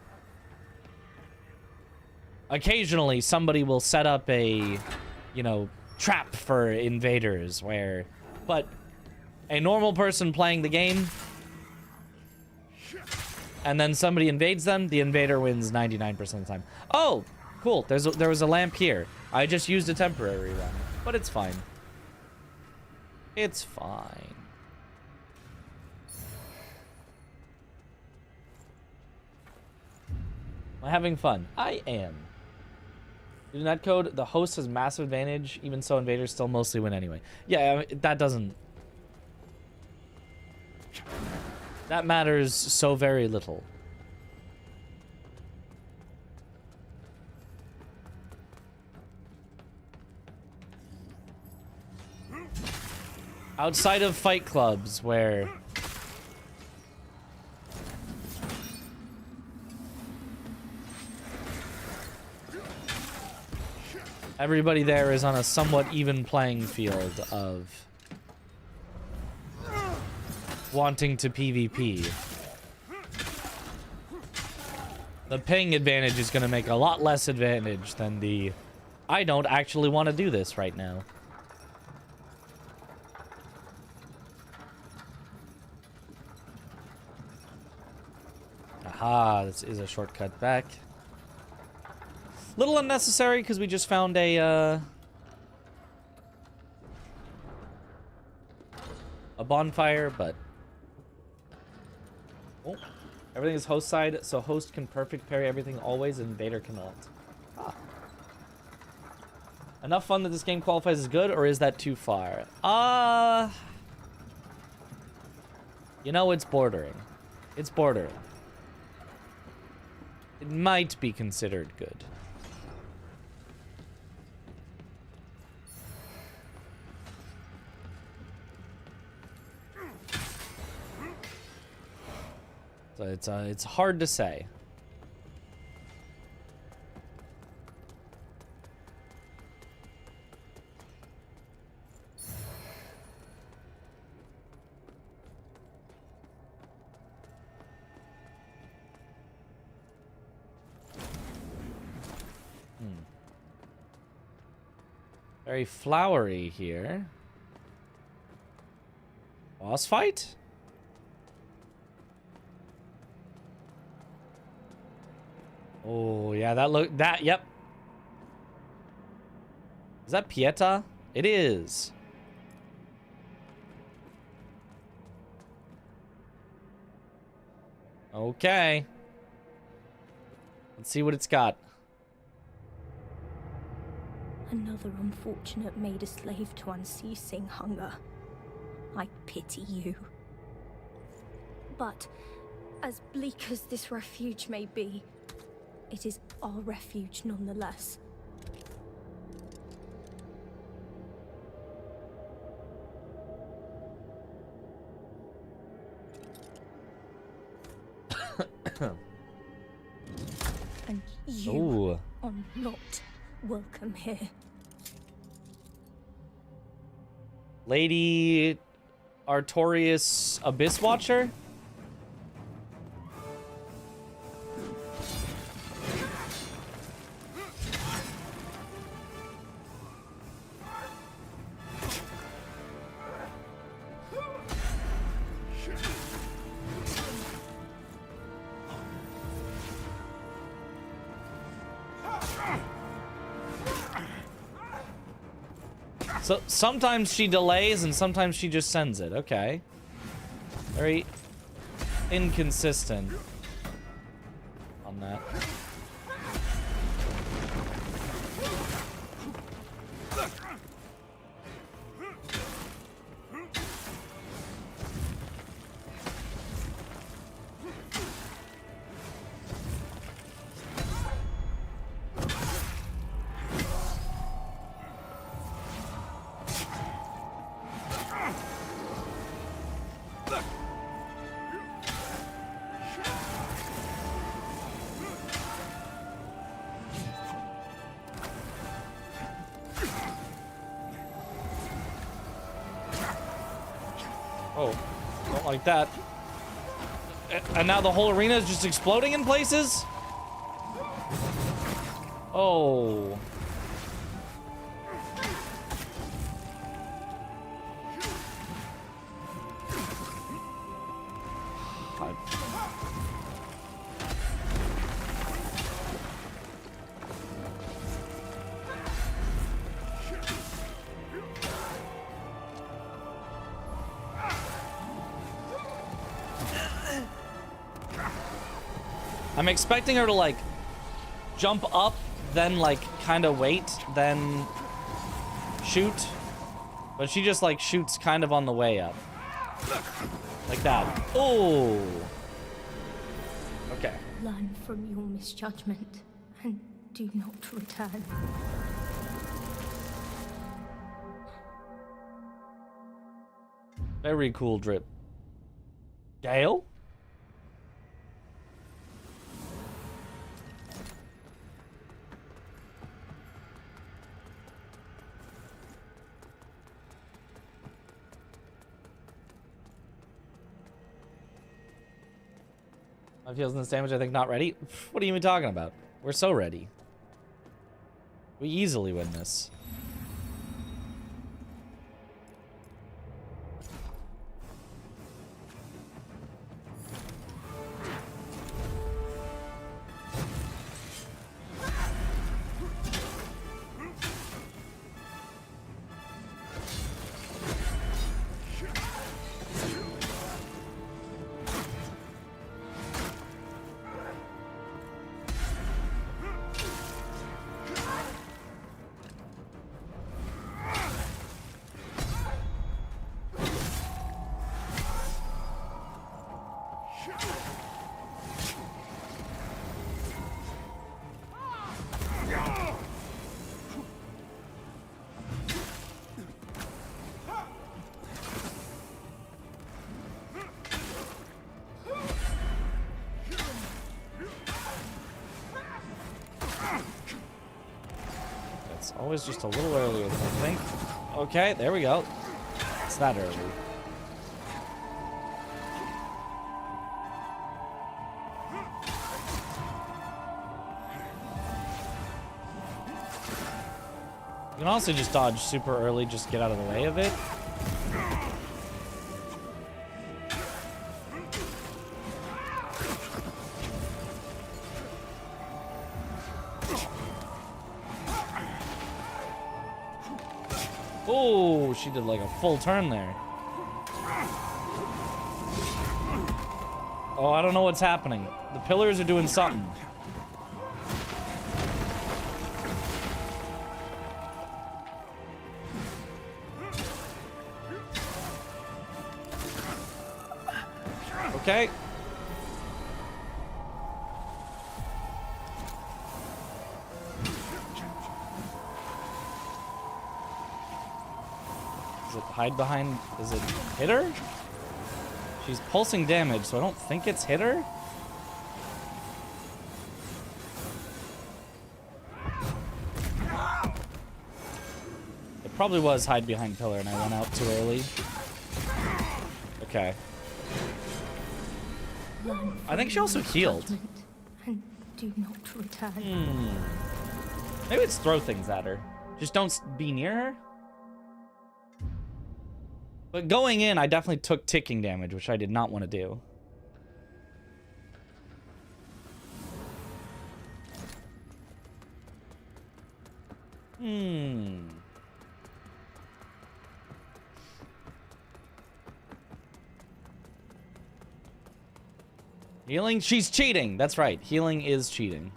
occasionally, somebody will set up a, you know, trap for invaders, where... but a normal person playing the game, and then somebody invades them, the invader wins 99% of the time. Oh, cool. There was a lamp here. I just used a temporary one, but it's fine. It's fine. I having fun? I am. Due to netcode, the host has massive advantage. Even so, invaders still mostly win anyway. Yeah, I mean, that doesn't... That matters so very little. Outside of fight clubs, where... everybody there is on a somewhat even playing field of wanting to PvP. The ping advantage is going to make a lot less advantage than the I don't actually want to do this right now. Aha, this is a shortcut back. Little unnecessary because we just found a bonfire, but oh, everything is host side, so host can perfect parry everything always, and invader cannot. Ah. Enough fun that this game qualifies as good, or is that too far? You know, it's bordering. It's bordering. It might be considered good. So it's hard to say. Very flowery here. Boss fight? Oh, yeah, yep. Is that Pieta? It is. Okay. Let's see what it's got. Another unfortunate made a slave to unceasing hunger. I pity you. But, as bleak as this refuge may be, it is our refuge nonetheless. And you are not welcome here. Lady Artorias Abyss Watcher? So sometimes she delays and sometimes she just sends it. Okay. Very inconsistent on that. Oh, don't like that. And now the whole arena is just exploding in places? Oh. I'm expecting her to, like, jump up, then like kind of wait, then shoot. But she just like shoots kind of on the way up. Like that. Oh. Okay. Learn from your misjudgment and do not return. Very cool drip. Gale? My feels in this damage, I think not ready. What are you even talking about? We're so ready. We easily win this. Always just a little earlier than I think. Okay, there we go. It's that early. You can also just dodge super early, just get out of the way of it. Oh, she did like a full turn there. Oh, I don't know what's happening. The pillars are doing something. Okay. Hide behind. Is it hit her? She's pulsing damage, so I don't think it's hit her. It probably was hide behind pillar, and I went out too early. Okay. I think she also healed. And do not return. Maybe it's throw things at her. Just don't be near her. But going in, I definitely took ticking damage, which I did not want to do. Healing? She's cheating. That's right. Healing is cheating.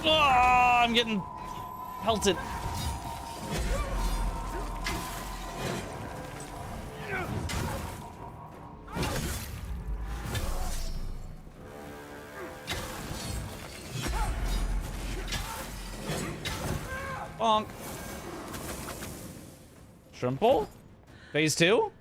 Oh, I'm getting pelted. Bonk. Shrimple? Phase 2?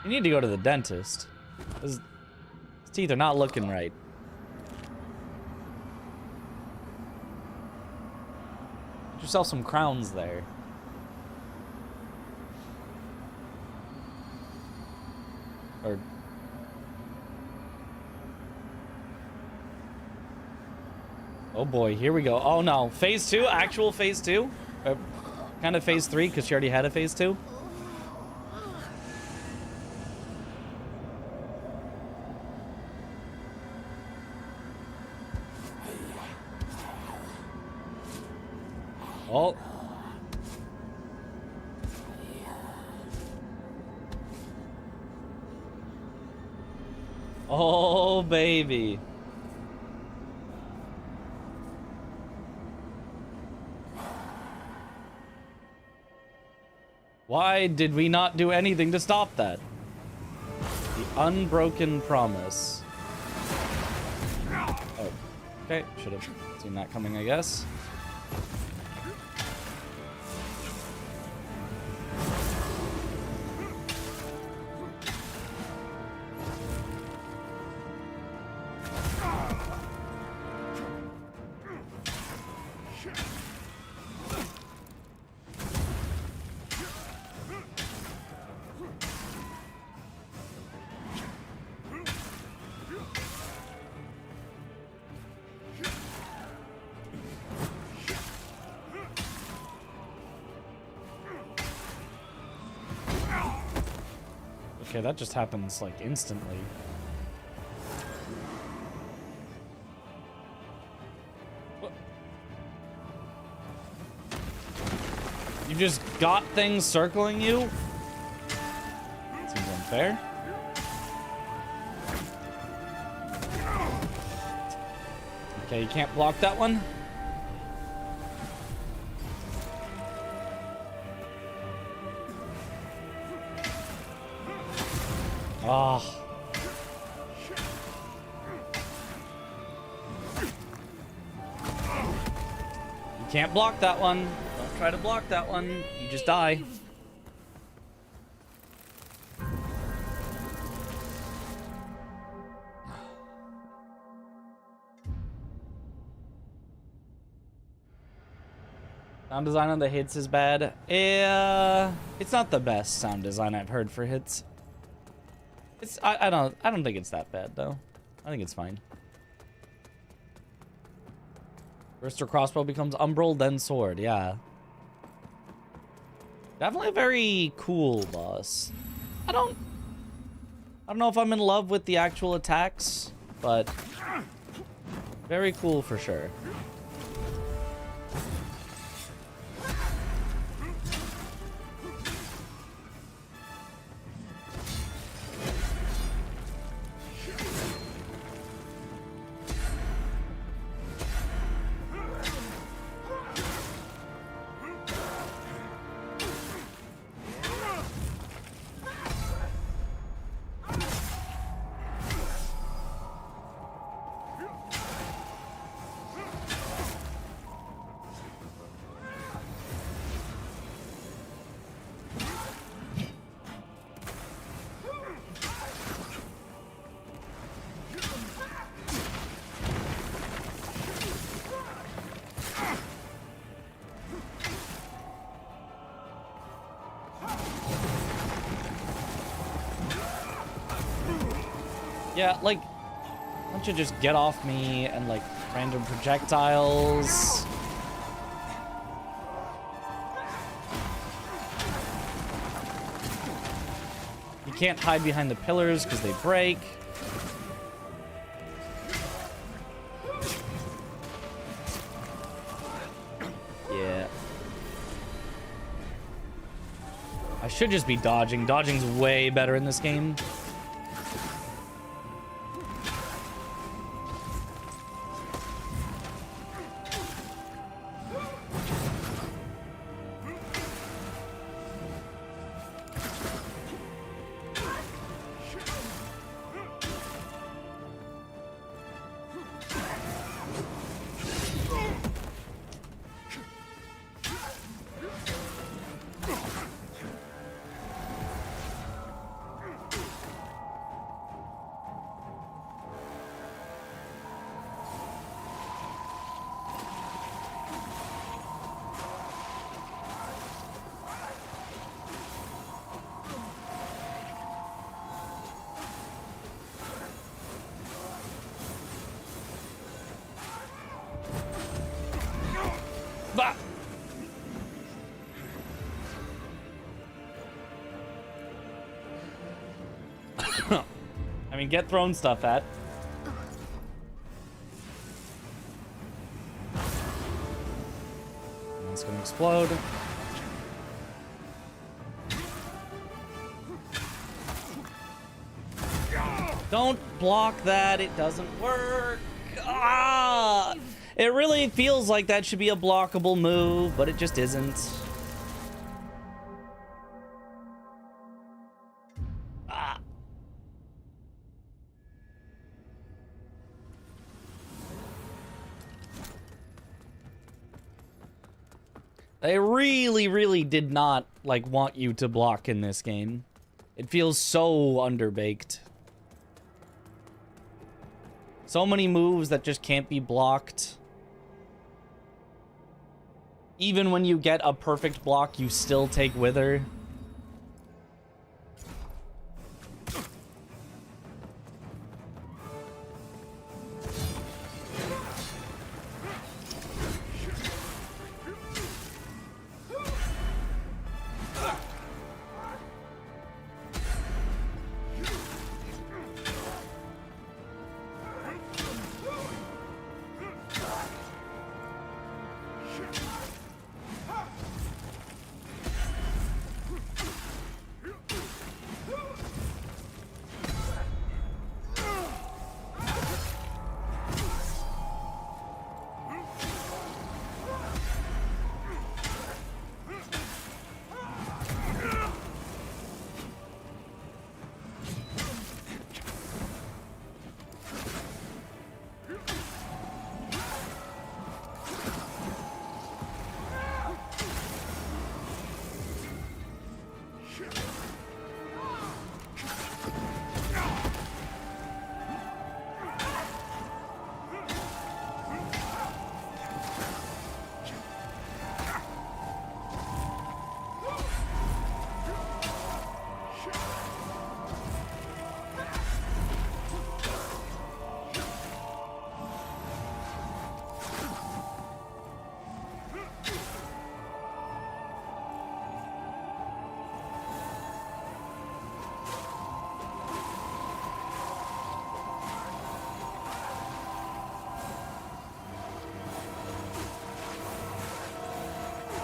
You need to go to the dentist. His teeth are not looking right. Get yourself some crowns there. Or... oh boy, here we go. Oh no, phase 2? Actual phase 2? Kind of phase 3, because she already had a phase 2? Oh. Oh, baby. Why did we not do anything to stop that? The unbroken promise. Oh, okay. Should have seen that coming, I guess. Okay, that just happens, like, instantly. What? You just got things circling you? Seems unfair. Okay, you can't block that one? Ah. You can't block that one. Don't try to block that one. You just die. Sound design on the hits is bad. It's not the best sound design I've heard for hits. I don't think it's that bad though. I think it's fine. First or crossbow becomes umbral, then sword. Yeah. Definitely a very cool boss. I don't know if I'm in love with the actual attacks, but very cool for sure. Yeah, like, why don't you just get off me and, like, random projectiles? You can't hide behind the pillars because they break. should just be dodging. Dodging's way better in this game. Bah! I mean, get thrown stuff at. It's gonna explode. Don't block that, it doesn't work. Ah! It really feels like that should be a blockable move, but it just isn't. Ah. They really, really did not, like, want you to block in this game. It feels so underbaked. So many moves that just can't be blocked. Even when you get a perfect block, you still take Wither.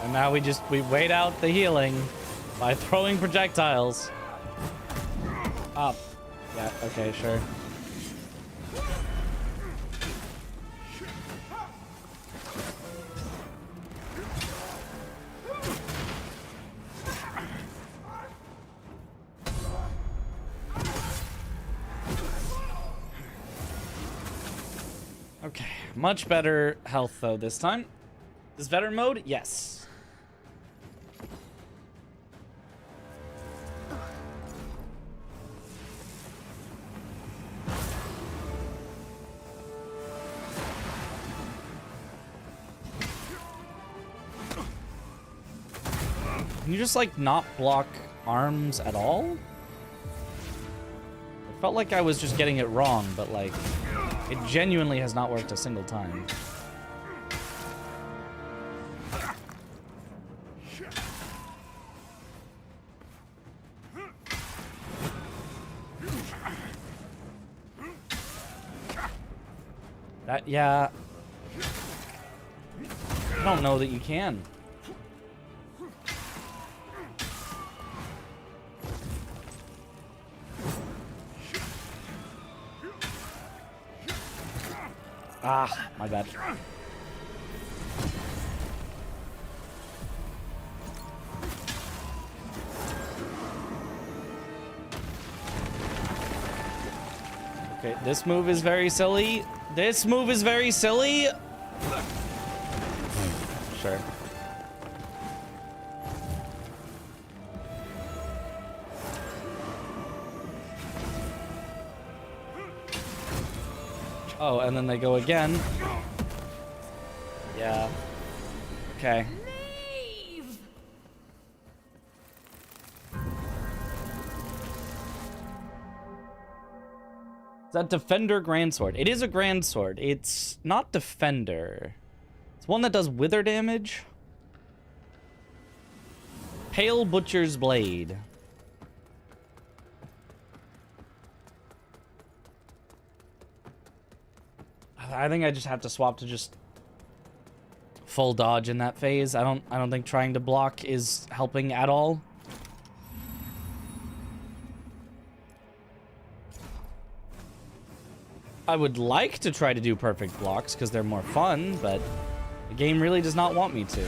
And now we wait out the healing by throwing projectiles. Up. Yeah, okay, sure. Okay, much better health though this time. This veteran mode? Yes. Can you just, like, not block arms at all? It felt like I was just getting it wrong, but, like, it genuinely has not worked a single time. That, yeah. I don't know that you can. Ah, my bad. Okay, this move is very silly. This move is very silly. Sure. Oh, and then they go again. Yeah. Okay. Is that Defender Grandsword? It is a Grandsword. It's not Defender. It's one that does wither damage. Pale Butcher's Blade. I think I just have to swap to just full dodge in that phase. I don't think trying to block is helping at all. I would like to try to do perfect blocks because they're more fun, but the game really does not want me to.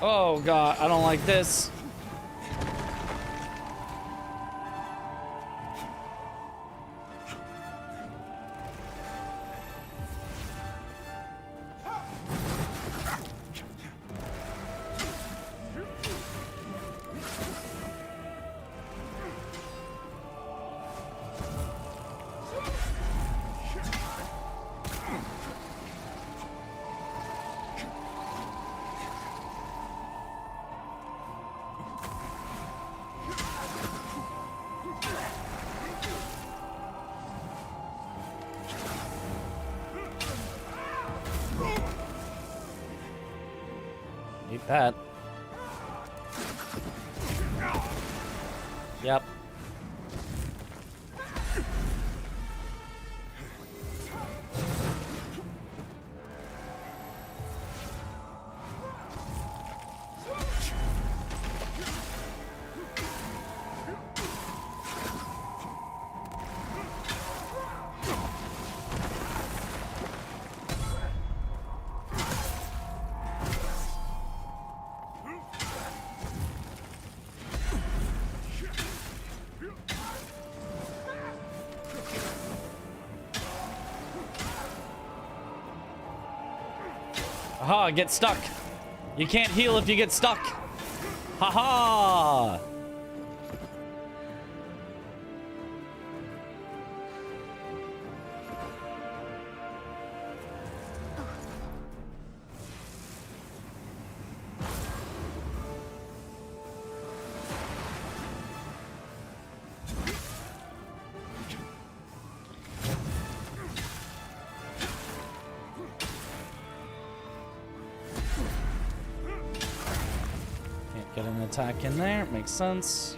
Oh god, I don't like this. Eat that. Yep. Aha, get stuck. You can't heal if you get stuck. Haha. Get an attack in there, makes sense.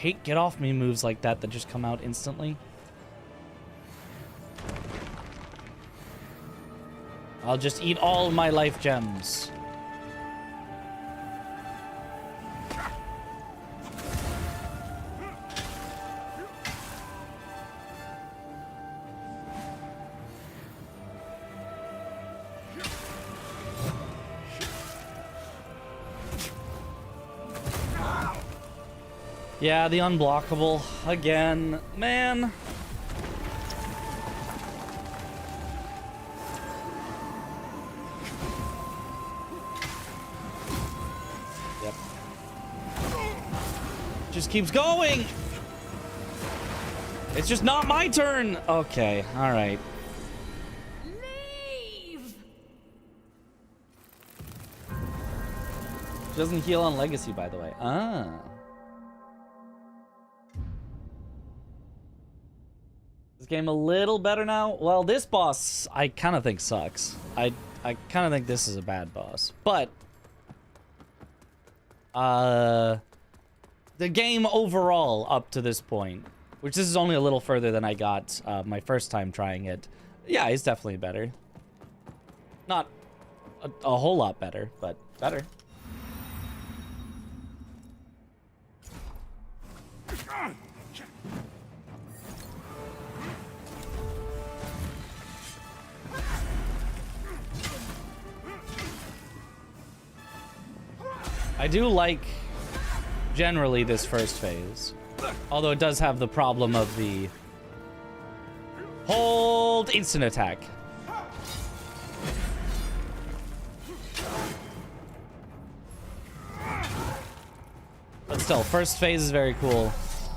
I hate get off me moves like that just come out instantly. I'll just eat all my life gems. Yeah, the unblockable again, man. Yep. Just keeps going. It's just not my turn. Okay, all right. Leave! She doesn't heal on Legacy, by the way. Ah. This game a little better now? Well, this boss I kind of think sucks. I kind of think this is a bad boss. But the game overall up to this point, which this is only a little further than I got my first time trying it. Yeah, it's definitely better. Not a whole lot better, but better. I do like, generally, this first phase. Although it does have the problem of the hold instant attack. But still, first phase is very cool.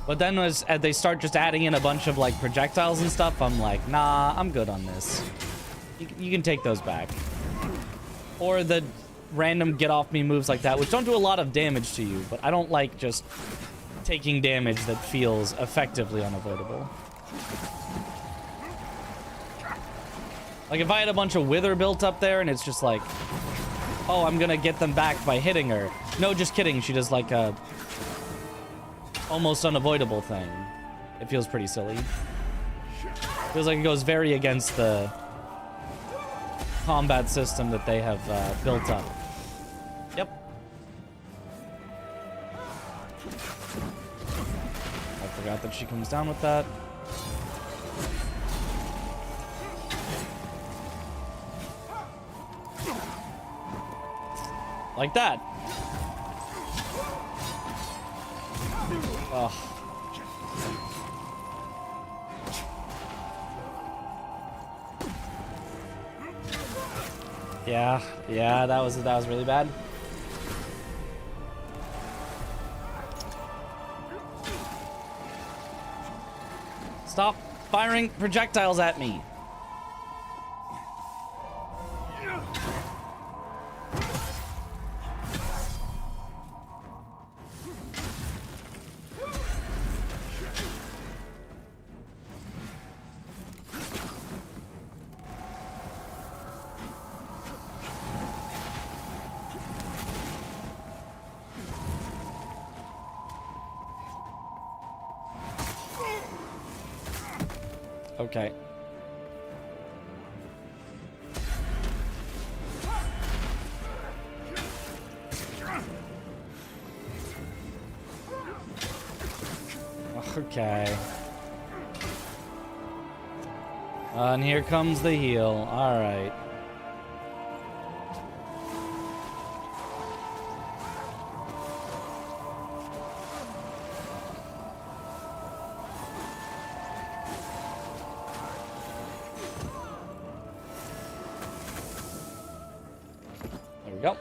But then as they start just adding in a bunch of like projectiles and stuff, I'm like, nah, I'm good on this. You can take those back. Or the random get off me moves like that, which don't do a lot of damage to you, but I don't like just taking damage that feels effectively unavoidable. Like if I had a bunch of wither built up there and it's just like, oh, I'm gonna get them back by hitting her. No, just kidding. She does like a almost unavoidable thing. It feels pretty silly. Feels like it goes very against the combat system that they have built up. Yep. I forgot that she comes down with that. Like that. Ugh. Yeah, that was really bad. Stop firing projectiles at me. Okay. Okay. And here comes the heal. All right. There we go.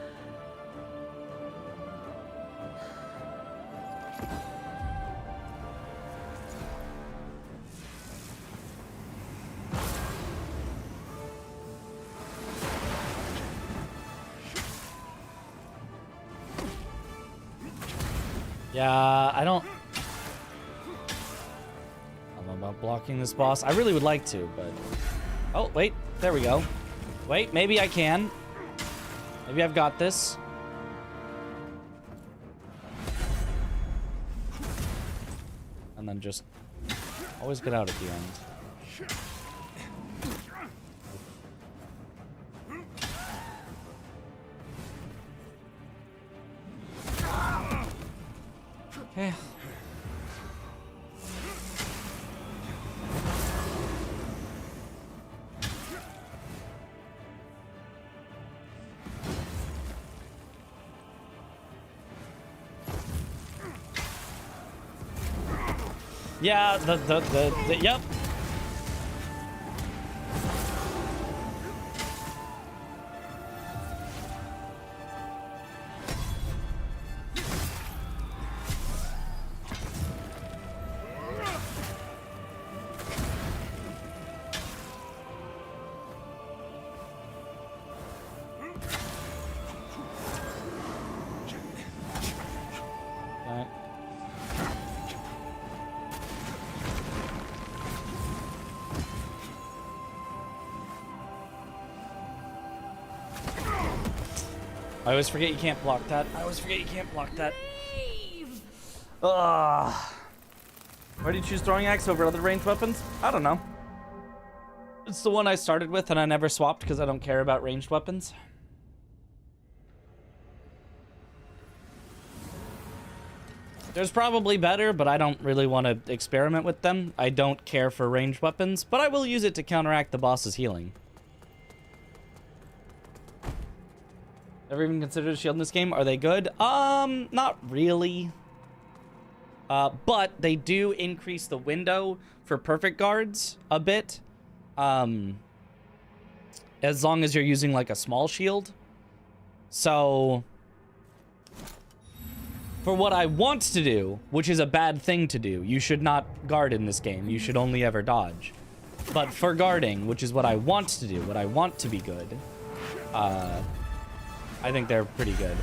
Yeah, I don't know about blocking this boss. I really would like to, but... Oh, wait. There we go. Wait, maybe I can. Maybe I've got this. And then just always get out at the end. Okay. Yeah, yep. Alright. I always forget you can't block that. I always forget you can't block that. Ugh. Why do you choose throwing axe over other ranged weapons? I don't know. It's the one I started with and I never swapped because I don't care about ranged weapons. There's probably better, but I don't really want to experiment with them. I don't care for ranged weapons, but I will use it to counteract the boss's healing. Ever even considered a shield in this game? Are they good? Not really. But they do increase the window for perfect guards a bit. As long as you're using like a small shield. So for what I want to do, which is a bad thing to do, you should not guard in this game. You should only ever dodge. But for guarding, which is what I want to do, what I want to be good, I think they're pretty good.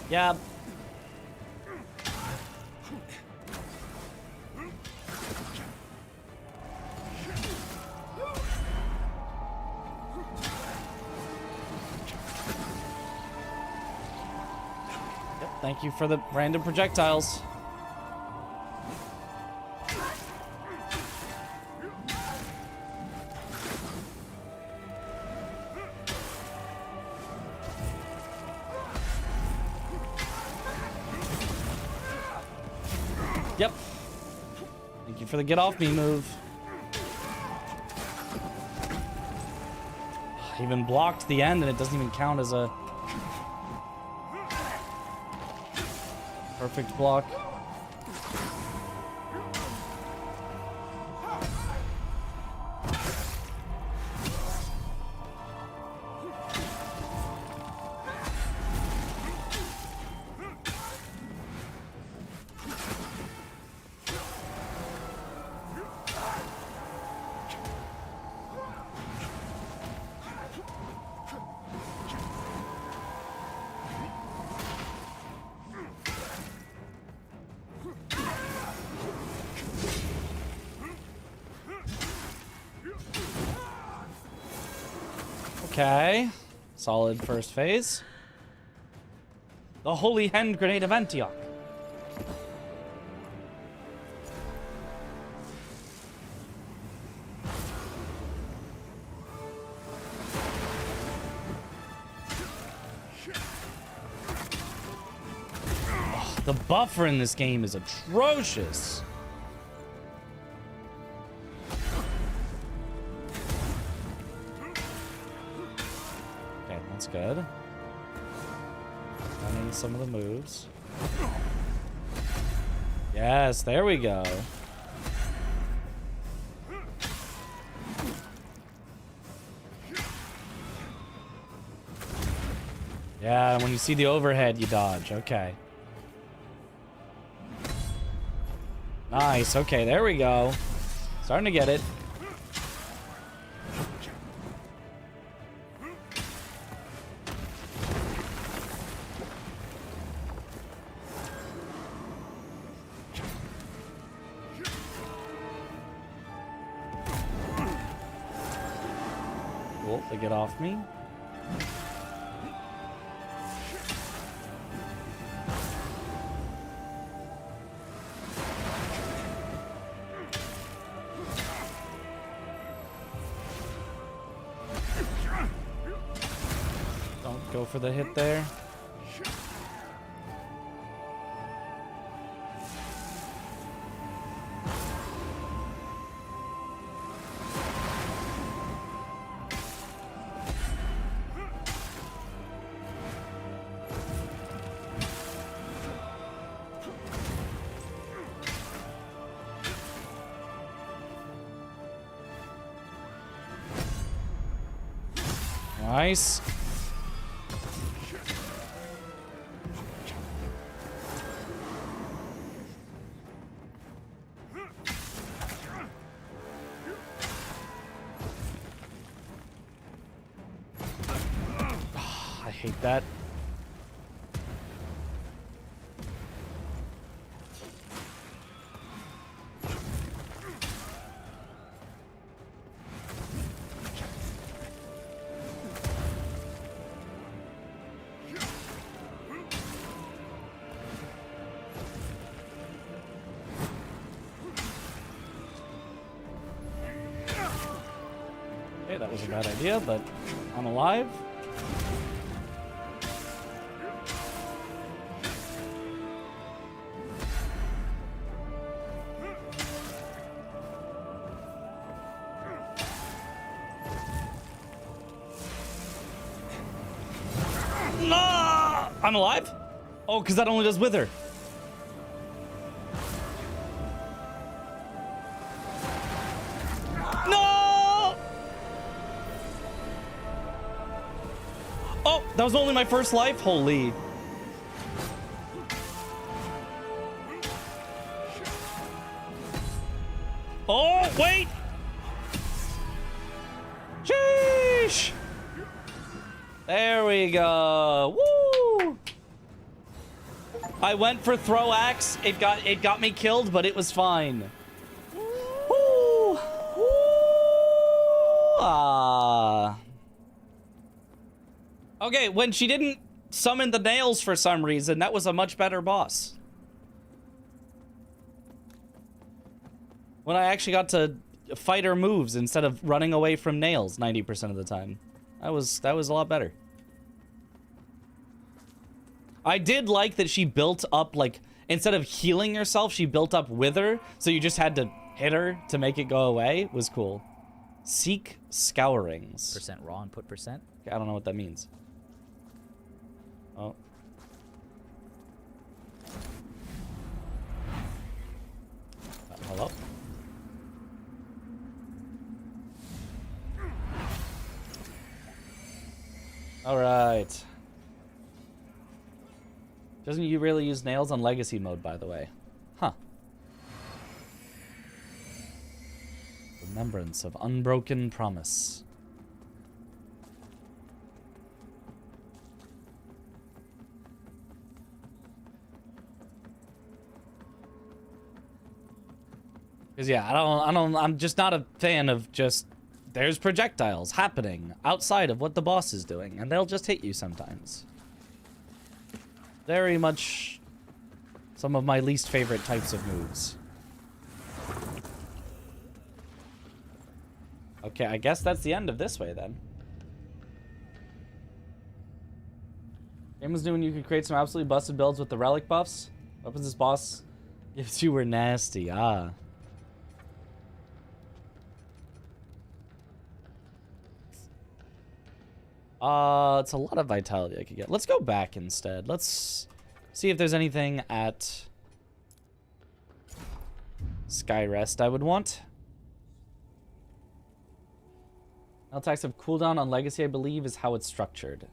Yeah. Yep, thank you for the random projectiles. Yep. Thank you for the get off me move. I even blocked the end and it doesn't even count as a perfect block. Okay, solid first phase. The Holy Hand Grenade of Antioch. Oh, the buffer in this game is atrocious. Good. Running some of the moves. Yes, there we go. Yeah, when you see the overhead, you dodge. Okay. Nice. Okay, there we go. Starting to get it. Cool, they get off me. Don't go for the hit there. Nice. I hate that. Okay, that was a bad idea, but I'm alive. No! I'm alive? Oh, because that only does wither. No! Oh, that was only my first life? Holy. Oh, wait! Sheesh! There we go. Woo! I went for throw axe. It got me killed, but it was fine. Woo! Woo! Ah. Okay, when she didn't summon the nails for some reason, that was a much better boss. When I actually got to fight her moves instead of running away from nails 90% of the time. That was a lot better. I did like that she built up, like, instead of healing herself, she built up wither, so you just had to hit her to make it go away. It was cool. Seek scourings. Percent raw and put percent? I don't know what that means. Oh. Hello? All right. Doesn't you really use nails on legacy mode, by the way? Huh. Remembrance of unbroken promise. Because yeah, I'm just not a fan of just, there's projectiles happening outside of what the boss is doing, and they'll just hit you sometimes. Very much some of my least favorite types of moves. Okay, I guess that's the end of this way then. Game was new when you could create some absolutely busted builds with the relic buffs. Weapons this boss gives you were nasty. Ah. It's a lot of vitality I could get. Let's go back instead. Let's see if there's anything at Skyrest I would want. Attacks have cooldown on Legacy, I believe, is how it's structured.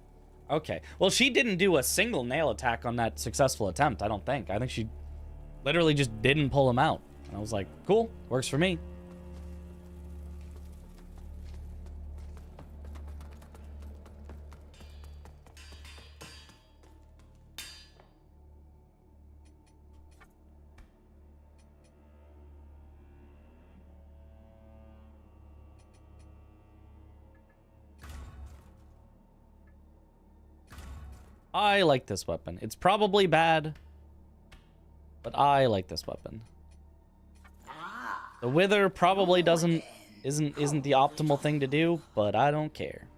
Okay. Well, she didn't do a single nail attack on that successful attempt, I don't think. I think she literally just didn't pull him out. And I was like, cool, works for me. I like this weapon. It's probably bad, but I like this weapon. The Wither probably isn't the optimal thing to do, but I don't care.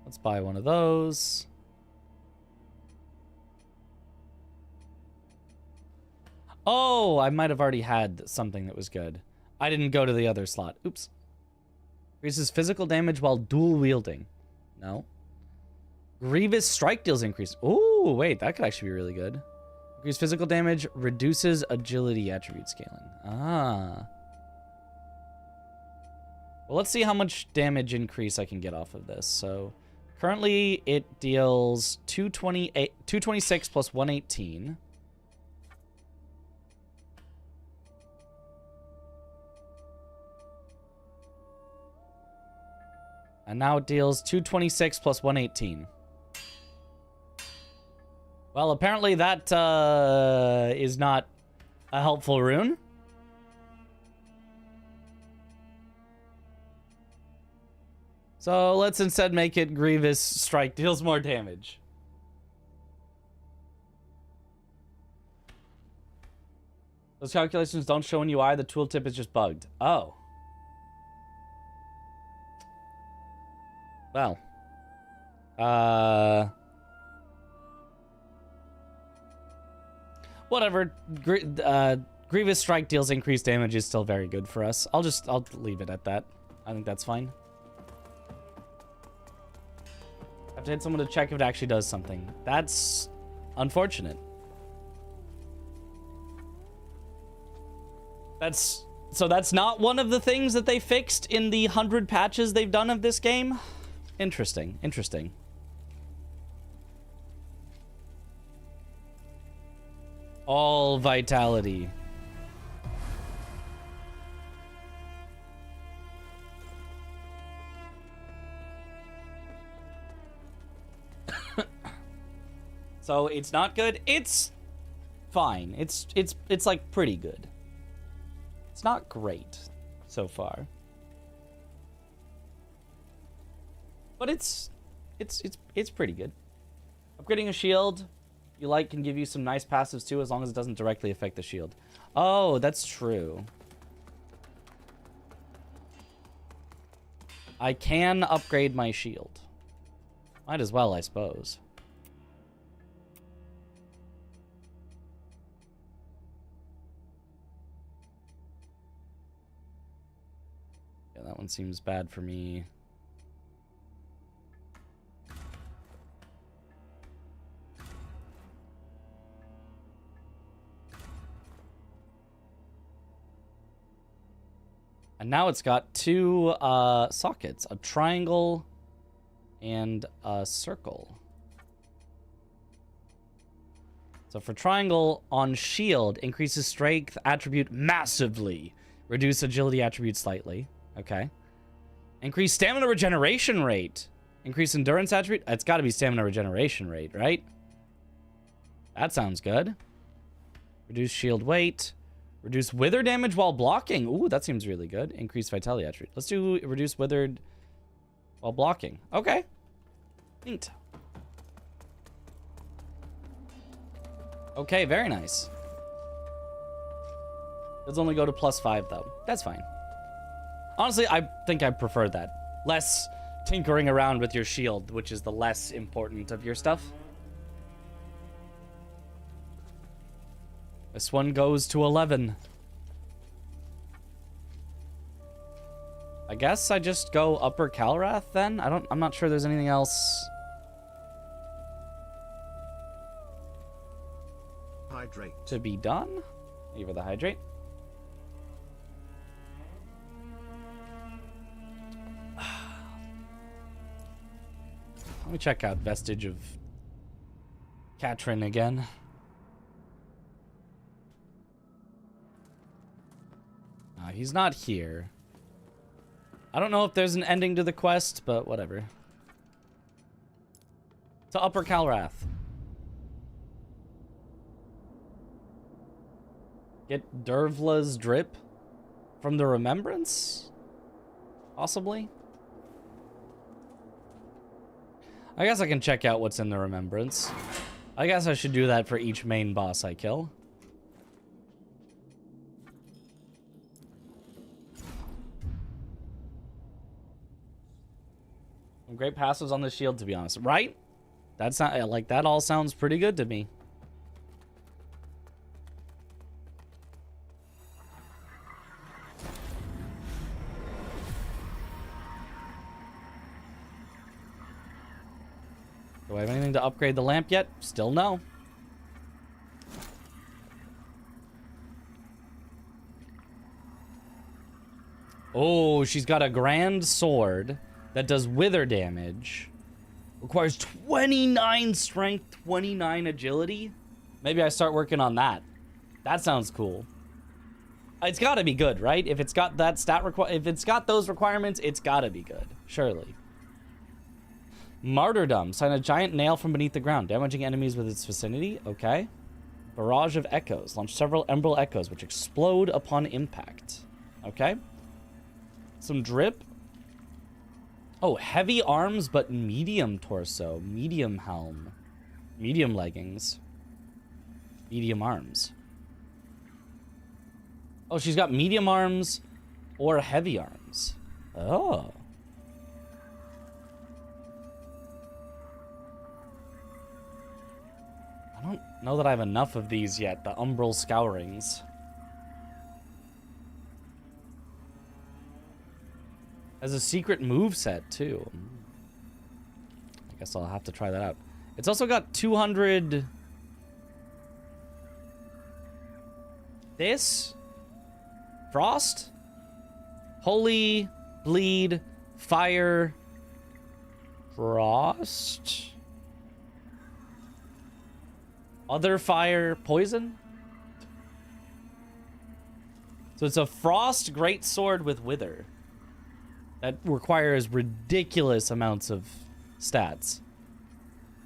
Let's buy one of those. Oh, I might have already had something that was good. I didn't go to the other slot. Oops. Increases physical damage while dual wielding. No. Grievous strike deals increase. Ooh, wait, that could actually be really good. Increase physical damage, reduces agility attribute scaling. Ah. Well, let's see how much damage increase I can get off of this. So, currently it deals 226 plus 118. And now it deals 226 plus 118. Well, apparently that is not a helpful rune. So let's instead make it Grievous Strike deals more damage. Those calculations don't show in UI. The tooltip is just bugged. Oh. Well. Whatever. Grievous Strike deals increased damage is still very good for us. I'll leave it at that. I think that's fine. I have to hit someone to check if it actually does something. That's unfortunate. So that's not one of the things that they fixed in the 100 patches they've done of this game? Interesting. Interesting. All vitality. So it's not good. It's fine. It's like pretty good. It's not great so far. But it's pretty good. Upgrading a shield you like can give you some nice passives too, as long as it doesn't directly affect the shield. Oh, that's true. I can upgrade my shield. Might as well, I suppose. Yeah, that one seems bad for me. And now it's got two sockets, a triangle and a circle. So for triangle on shield, increases strength attribute massively. Reduce agility attribute slightly. Okay. Increase stamina regeneration rate. Increase endurance attribute. It's got to be stamina regeneration rate, right? That sounds good. Reduce shield weight. Reduce wither damage while blocking. Ooh, that seems really good. Increase vitality attribute. Let's do reduce withered while blocking. Okay. Neat. Okay, very nice. Does only go to +5 though. That's fine. Honestly, I think I prefer that. Less tinkering around with your shield, which is the less important of your stuff. This one goes to 11. I guess I just go Upper Calrath then? I'm not sure there's anything else. Hydrate. To be done. Give her the hydrate. Let me check out Vestige of Katrin again. He's not here. I don't know if there's an ending to the quest, but whatever. To Upper Calrath. Get Dervla's Drip. From the Remembrance? Possibly? I guess I can check out what's in the Remembrance. I guess I should do that for each main boss I kill. Some great passives on the shield, to be honest. Right? That's not like that all sounds pretty good to me. Do I have anything to upgrade the lamp yet? Still no. Oh, she's got a grand sword that does wither damage. Requires 29 strength, 29 agility. Maybe I start working on that. That sounds cool. It's got to be good, right? If it's got that if it's got those requirements, it's got to be good. Surely. Martyrdom. Sign a giant nail from beneath the ground, damaging enemies with its vicinity. Okay. Barrage of echoes. Launch several emerald echoes, which explode upon impact. Okay. Some drip. Oh, heavy arms, but medium torso. Medium helm. Medium leggings. Medium arms. Oh, she's got medium arms or heavy arms. Oh. I don't know that I have enough of these yet, the umbral scourings. Has a secret move set too. I guess I'll have to try that out. It's also got 200. This? Frost? Holy, bleed, fire, frost? Other fire, poison? So it's a frost greatsword with wither. That requires ridiculous amounts of stats.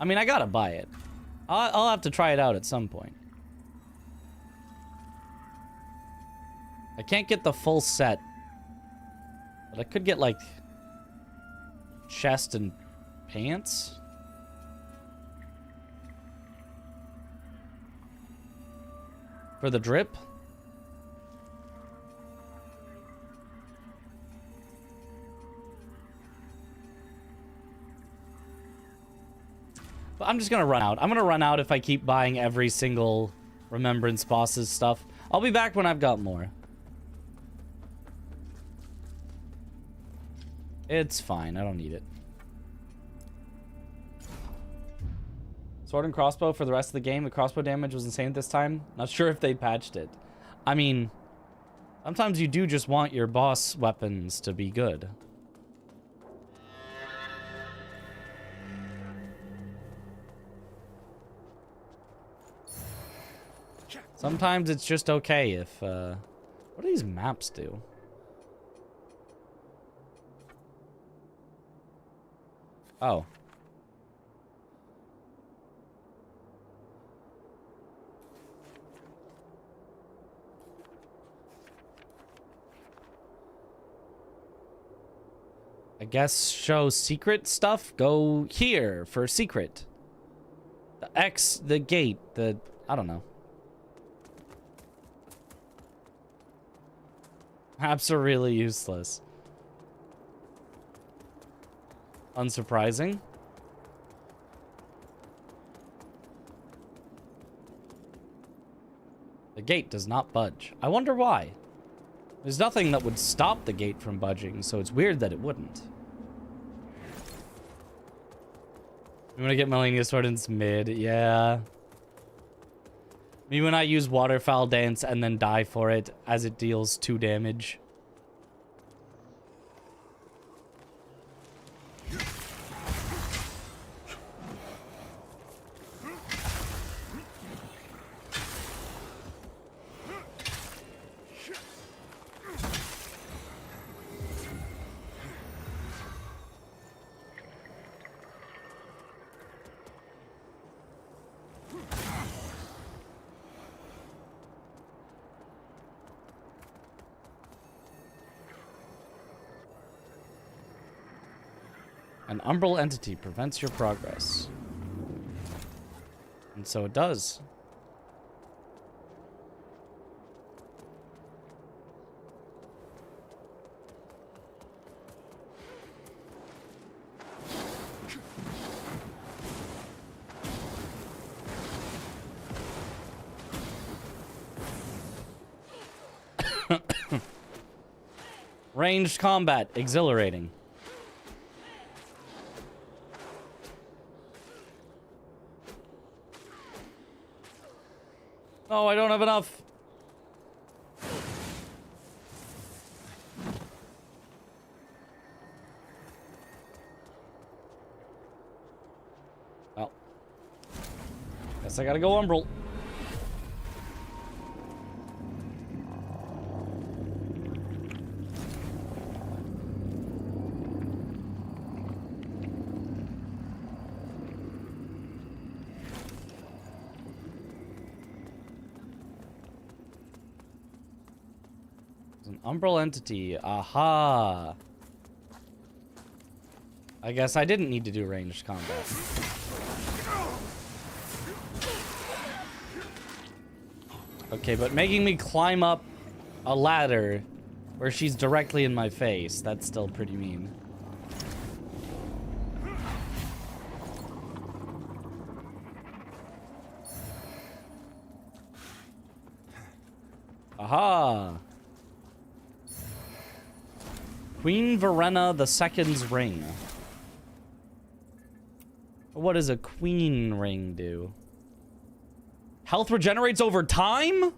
I mean, I gotta buy it. I'll have to try it out at some point. I can't get the full set. But I could get, like, chest and pants. For the drip. But I'm just gonna run out. I'm gonna run out if I keep buying every single Remembrance boss's stuff. I'll be back when I've got more. It's fine. I don't need it. Sword and crossbow for the rest of the game. The crossbow damage was insane this time. Not sure if they patched it. I mean, sometimes you do just want your boss weapons to be good. Sometimes it's just okay if, what do these maps do? Oh. I guess show secret stuff? Go here for secret. The X, the gate, I don't know. Maps are really useless. Unsurprising. The gate does not budge. I wonder why. There's nothing that would stop the gate from budging, so it's weird that it wouldn't. You want to get Melania's sword in mid? Yeah. Me when I use Waterfowl Dance and then die for it as it deals 2 damage. An umbral entity prevents your progress. And so it does. Ranged combat, exhilarating. Oh, I don't have enough. Well, guess I gotta go umbral. Umbral entity. Aha. I guess I didn't need to do ranged combat. Okay, but making me climb up a ladder where she's directly in my face, that's still pretty mean. Aha. Queen Verena II's ring. What does a queen ring do? Health regenerates over time?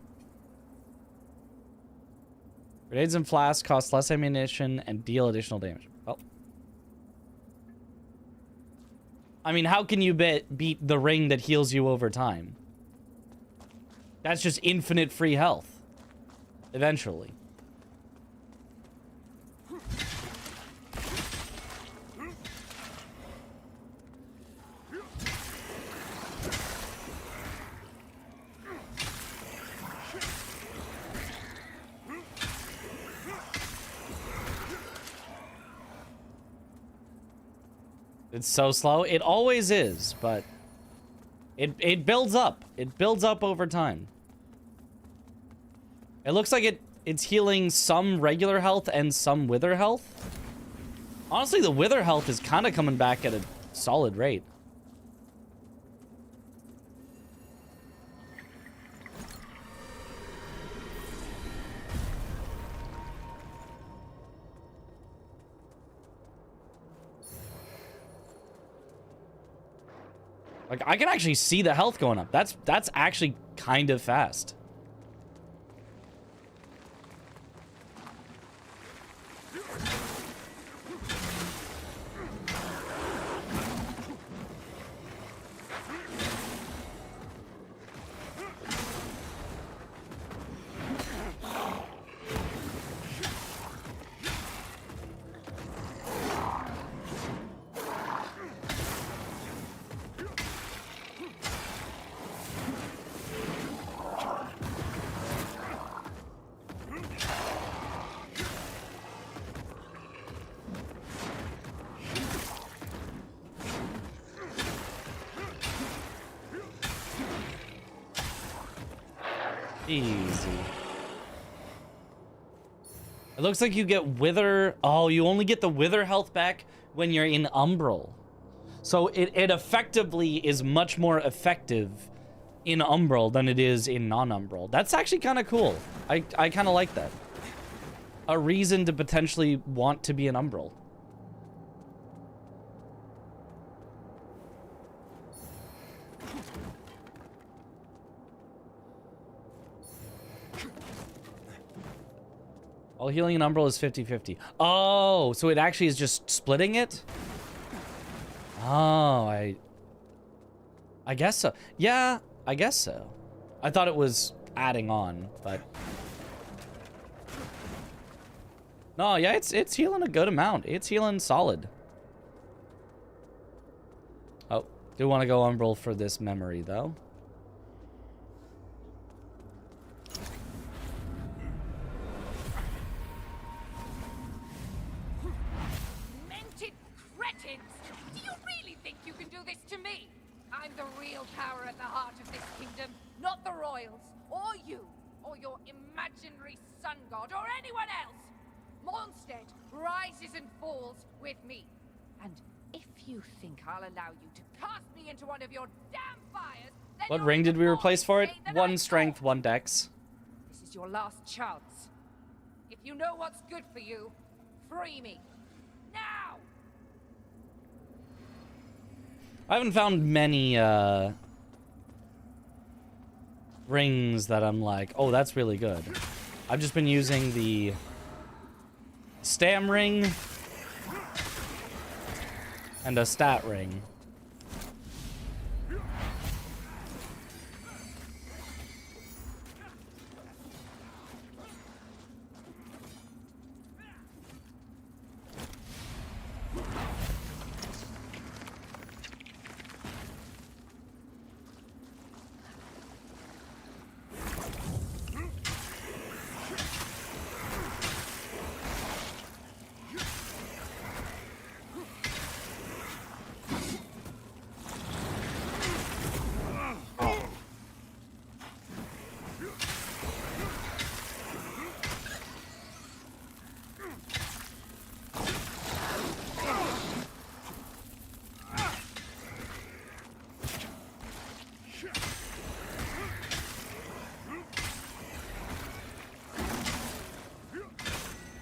Grenades and flasks cost less ammunition and deal additional damage. Well. I mean, how can you beat the ring that heals you over time? That's just infinite free health. Eventually. It's so slow. It always is, but it builds up. It builds up over time. It looks like it's healing some regular health and some wither health. Honestly, the wither health is kind of coming back at a solid rate. Like, I can actually see the health going up. That's actually kind of fast. Easy. It looks like you get wither. Oh, you only get the wither health back when you're in umbral. So it effectively is much more effective in umbral than it is in non-umbral. That's actually kind of cool. I kind of like that. A reason to potentially want to be an umbral. All healing in umbral is 50-50. Oh, so it actually is just splitting it? Oh, I guess so. Yeah, I guess so. I thought it was adding on, but no, yeah, it's healing a good amount. It's healing solid. Oh, do want to go umbral for this memory though. Demented cretins! real power at the heart of this kingdom, not the royals, or you, or your imaginary sun god, or anyone else. Mondstadt rises and falls with me. And if you think I'll allow you to cast me into one of your damn fires, then What you're ring did we more replace for it? than 1 I strength, thought. 1 dex. This is your last chance. If you know what's good for you, free me. Now! I haven't found many rings that I'm like, oh, that's really good. I've just been using the stam ring and a stat ring.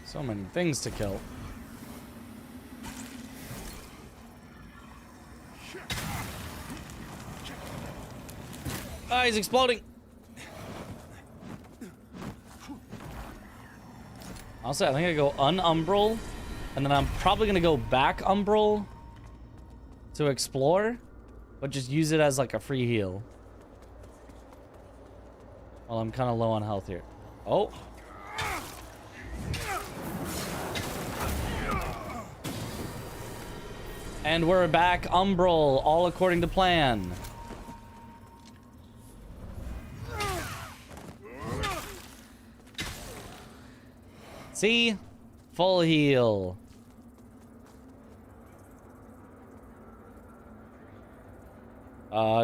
So many things to kill. Ah, he's exploding. Also, I think I go unumbral, and then I'm probably gonna go back umbral to explore, but just use it as like a free heal. Well, I'm kind of low on health here. Oh. And we're back umbral, all according to plan. See? Full heal.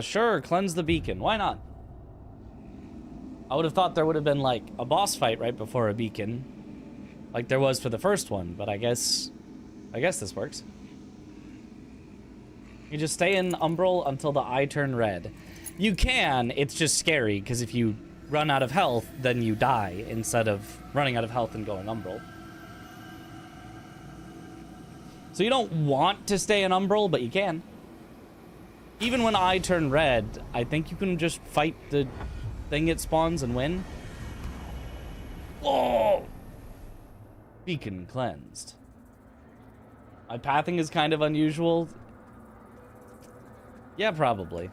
Sure, cleanse the beacon. Why not? I would have thought there would have been, like, a boss fight right before a beacon. Like there was for the first one, but I guess this works. You just stay in umbral until the eye turn red. You can, it's just scary, because if you run out of health, then you die, instead of running out of health and going umbral. So you don't want to stay in umbral, but you can. Even when eye turn red, I think you can just fight the thing it spawns and win. Whoa! Beacon cleansed. My pathing is kind of unusual. Yeah, probably.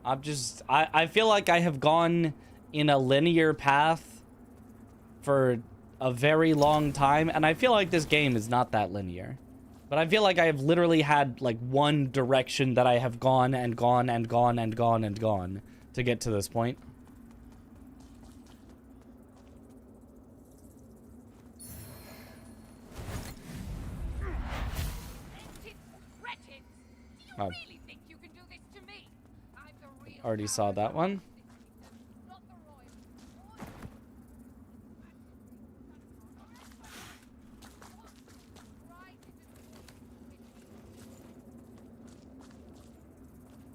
I feel like I have gone in a linear path for a very long time, and I feel like this game is not that linear. But I feel like I have literally had like one direction that I have gone and gone and gone and gone and gone to get to this point. Oh. Already saw that one.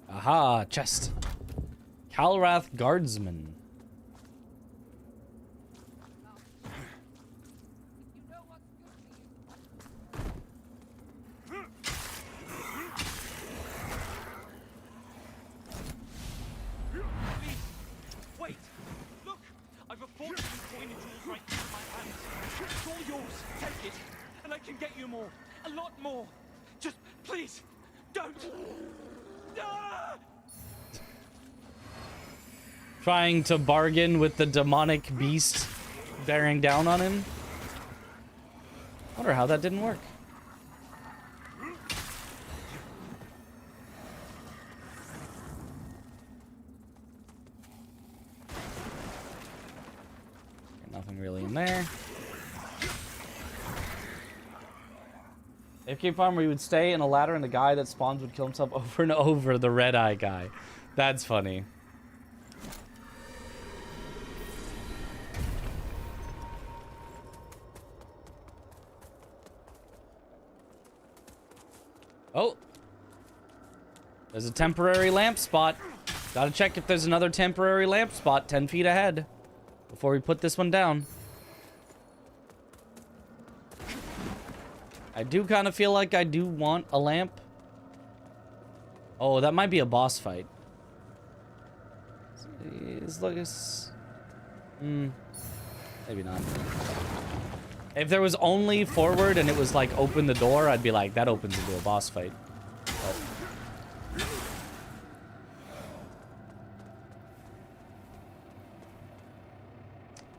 Aha, chest. Calrath Guardsman. Wait! Look! I've a fortune in coin and jewels right in my hands. It's all yours. Take it, and I can get you more. A lot more. Just please, don't! Ah! Trying to bargain with the demonic beast bearing down on him. Wonder how that didn't work. Nothing really in there. AFK farm where you would stay in a ladder and the guy that spawns would kill himself over and over, the red eye guy. That's funny. Oh. There's a temporary lamp spot. Gotta check if there's another temporary lamp spot 10 feet ahead before we put this one down. I do kind of feel like I do want a lamp. Oh, that might be a boss fight. Maybe not. If there was only forward and it was like open the door, I'd be like, that opens into a boss fight. But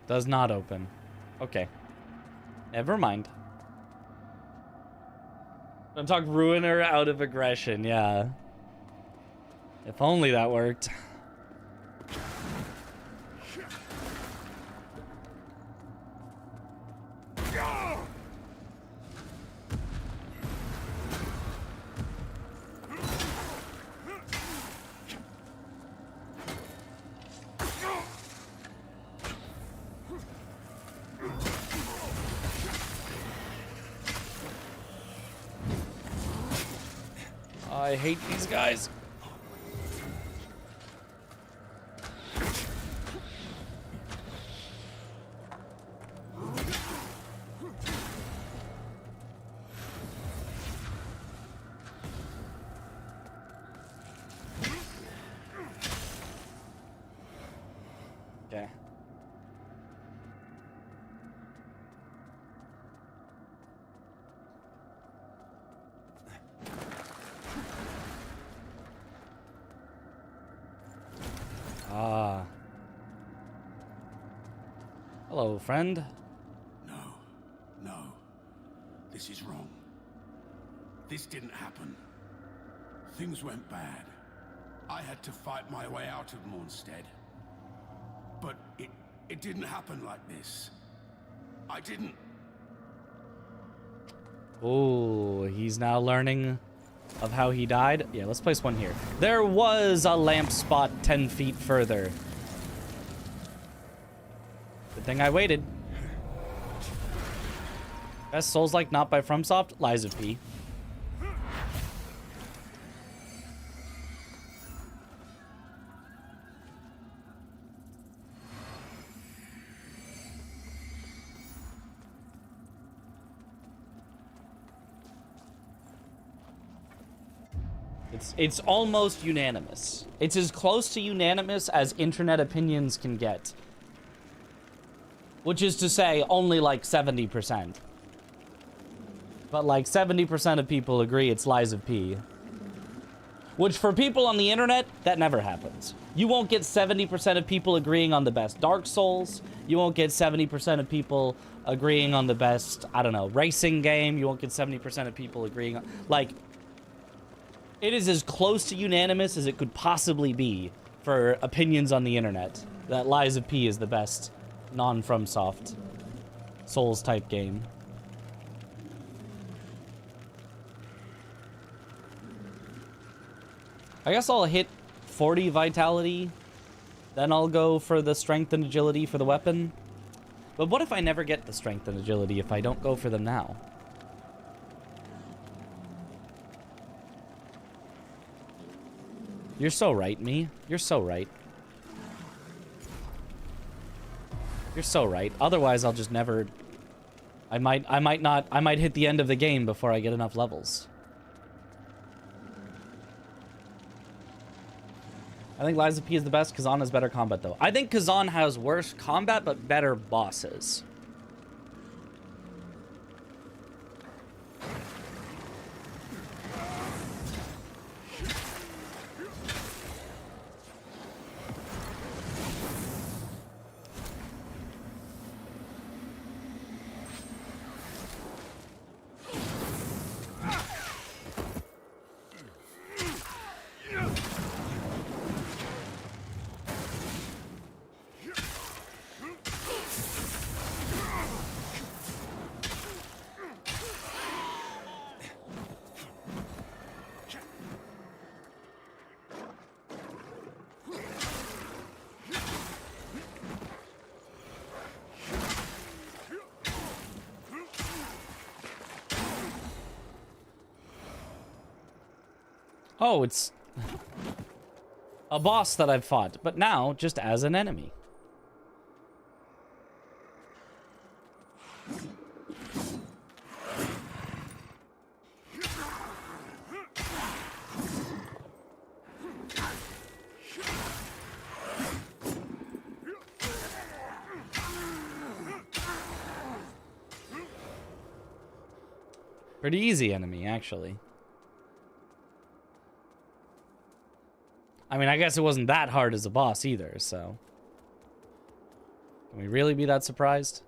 does not open. Okay. Never mind. Don't talk Ruiner out of aggression, yeah. If only that worked. I hate these guys. Okay. Ah. Hello, friend. No. This is wrong. This didn't happen. Things went bad. I had to fight my way out of Mornstead. But it didn't happen like this. I didn't... Oh, he's now learning of how he died. Yeah, let's place one here. There was a lamp spot 10 feet further. Good thing I waited. Best Souls-like not by FromSoft? Lies of P. It's almost unanimous. It's as close to unanimous as internet opinions can get. Which is to say, only like 70%. But like 70% of people agree it's Lies of P. Which for people on the internet, that never happens. You won't get 70% of people agreeing on the best Dark Souls. You won't get 70% of people agreeing on the best, I don't know, racing game. You won't get 70% of people agreeing on... Like... It is as close to unanimous as it could possibly be for opinions on the internet that Lies of P is the best non-FromSoft Souls-type game. I guess I'll hit 40 vitality, then I'll go for the strength and agility for the weapon. But what if I never get the strength and agility if I don't go for them now? You're so right, me. You're so right. You're so right. Otherwise, I'll just never... I might hit the end of the game before I get enough levels. I think Lies of P is the best. Kazan has better combat, though. I think Kazan has worse combat, but better bosses. Oh, it's a boss that I've fought, but now just as an enemy. Pretty easy enemy, actually. I mean, I guess it wasn't that hard as a boss either, so... Can we really be that surprised?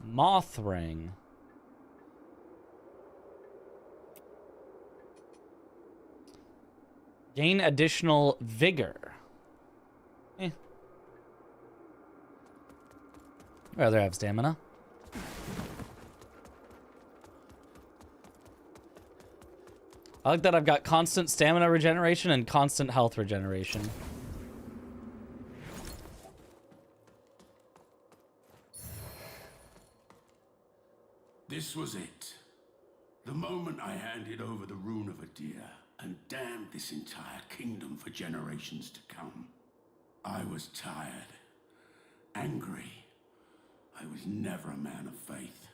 Moth ring. Gain additional vigor. Eh. I'd rather have stamina. I like that I've got constant stamina regeneration and constant health regeneration. This was it. The moment I handed over the rune of Adir and damned this entire kingdom for generations to come. I was tired, angry. I was never a man of faith,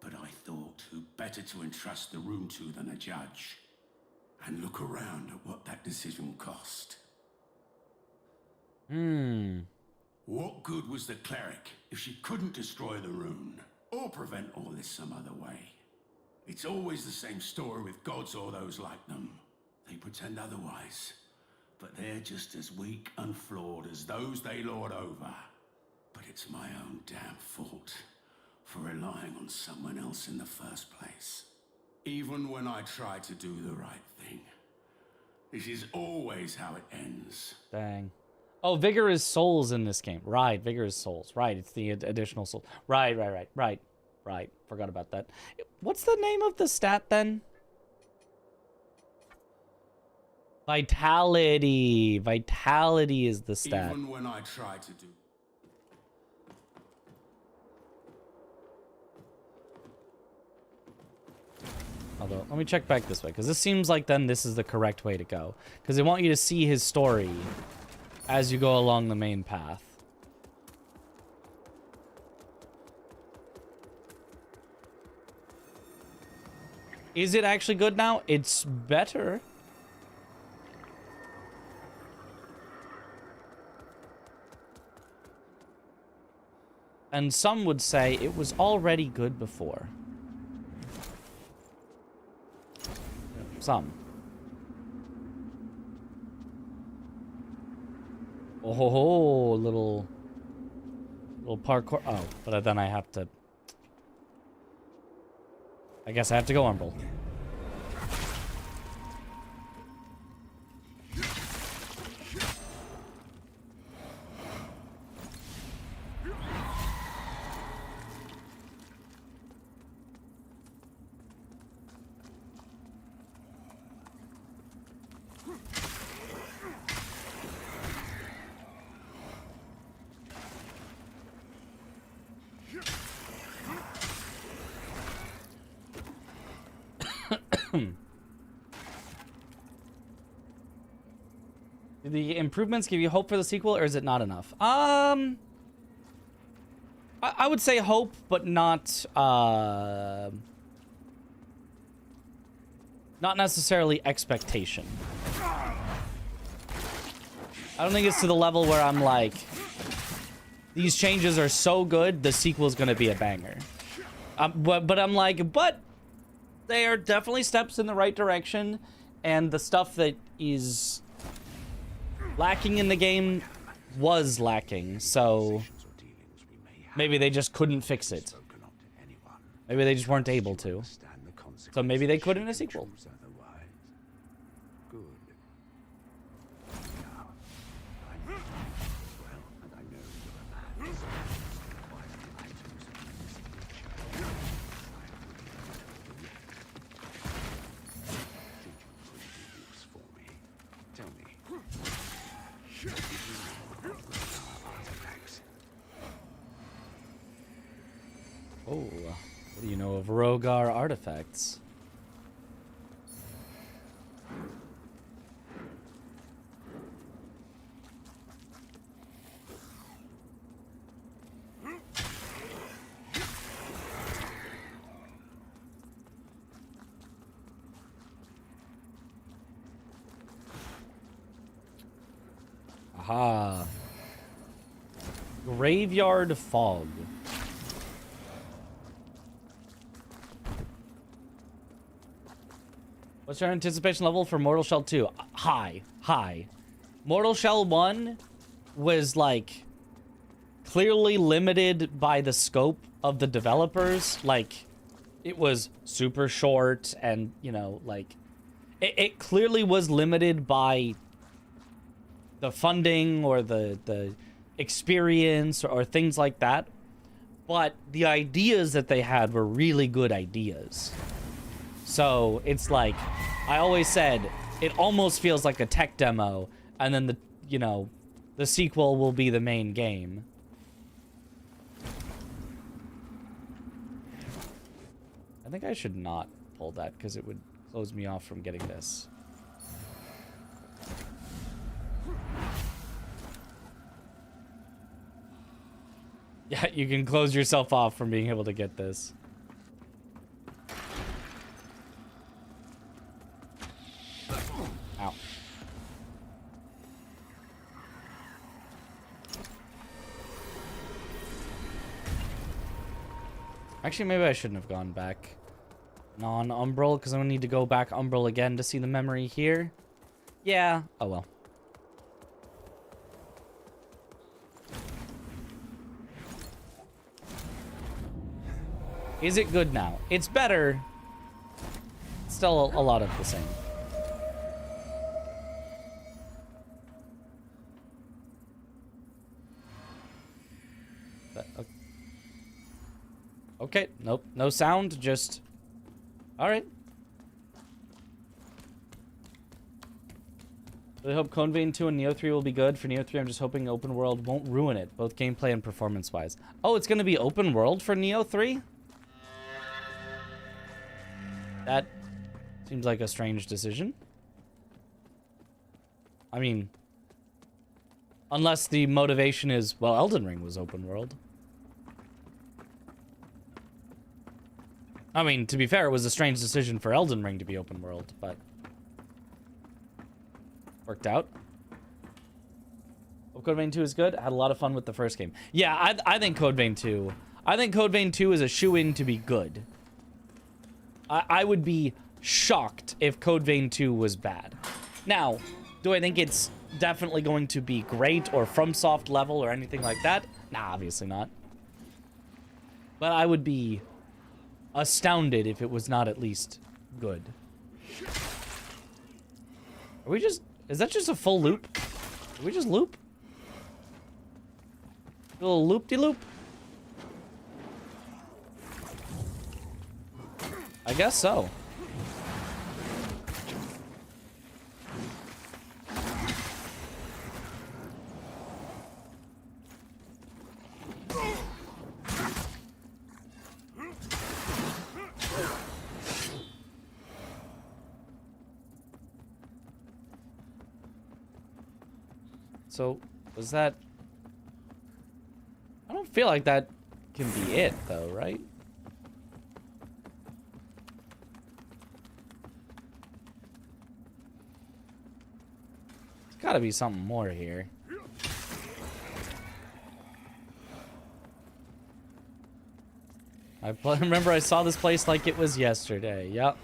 but I thought who better to entrust the rune to than a judge. And look around at what that decision cost. What good was the cleric if she couldn't destroy the rune, or prevent all this some other way? It's always the same story with gods or those like them. They pretend otherwise, but they're just as weak and flawed as those they lord over. But it's my own damn fault for relying on someone else in the first place. Even when I try to do the right thing, this is always how it ends. Dang. Oh, vigor is souls in this game. Right, vigor is souls. Right, it's the additional soul. Right. Forgot about that. What's the name of the stat then? Vitality. Vitality is the stat. Even when I try to do... Although, let me check back this way, because this seems like then this is the correct way to go. Because they want you to see his story as you go along the main path. Is it actually good now? It's better. And some would say it was already good before. Some. Oh ho ho, little parkour. Oh, but then I have to. I guess I have to go Umbral. Do the improvements give you hope for the sequel, or is it not enough? I would say hope, but not necessarily expectation. I don't think it's to the level where I'm like, these changes are so good, the sequel's gonna be a banger. But I'm like, but they are definitely steps in the right direction, and the stuff that is lacking in the game was lacking, so maybe they just couldn't fix it. Maybe they just weren't able to. So maybe they could in a sequel. Oh, what do you know of Rogar artifacts? Aha. Graveyard fog. What's your anticipation level for Mortal Shell 2? High. High. Mortal Shell 1 was, like, clearly limited by the scope of the developers. Like, it was super short and, you know, like... It clearly was limited by the funding or the experience or things like that. But the ideas that they had were really good ideas. So it's like, I always said, it almost feels like a tech demo, and then the sequel will be the main game. I think I should not pull that because it would close me off from getting this. Yeah, you can close yourself off from being able to get this. Ow. Actually, maybe I shouldn't have gone back non-Umbral, because I'm going to need to go back Umbral again to see the memory here. Yeah. Oh, well. Is it good now? It's better. Still a lot of the same. But, okay, nope, no sound, just... Alright. Really hope Code Vein 2 and Neo 3 will be good. For Neo 3, I'm just hoping open world won't ruin it, both gameplay and performance-wise. Oh, it's gonna be open world for Neo 3? That seems like a strange decision. I mean, unless the motivation is, well, Elden Ring was open world. I mean, to be fair, it was a strange decision for Elden Ring to be open world, but worked out. Hope Code Vein 2 is good. I had a lot of fun with the first game. Yeah, I think Code Vein 2. I think Code Vein 2 is a shoo-in to be good. I would be shocked if Code Vein 2 was bad. Now, do I think it's definitely going to be great or FromSoft level or anything like that? Nah, obviously not. But I would be astounded if it was not at least good. Are we just... Is that just a full loop? Did we just loop? A little loop-de-loop? I guess so. So, was that... I don't feel like that can be it, though, right? There's gotta be something more here. I remember I saw this place like it was yesterday. Yep.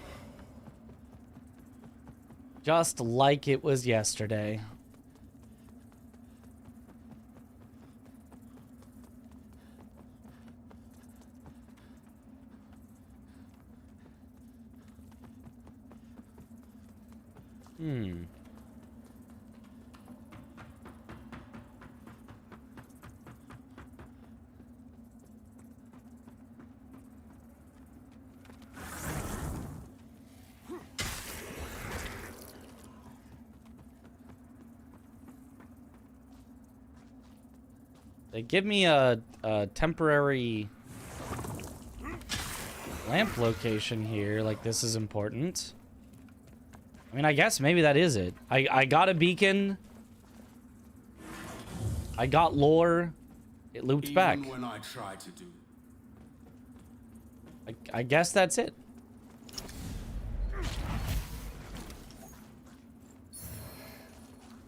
Just like it was yesterday. They give me a temporary lamp location here. Like, this is important. I mean, I guess maybe that is it. I got a beacon. I got lore. It looped back. Even when I try to do. I guess that's it.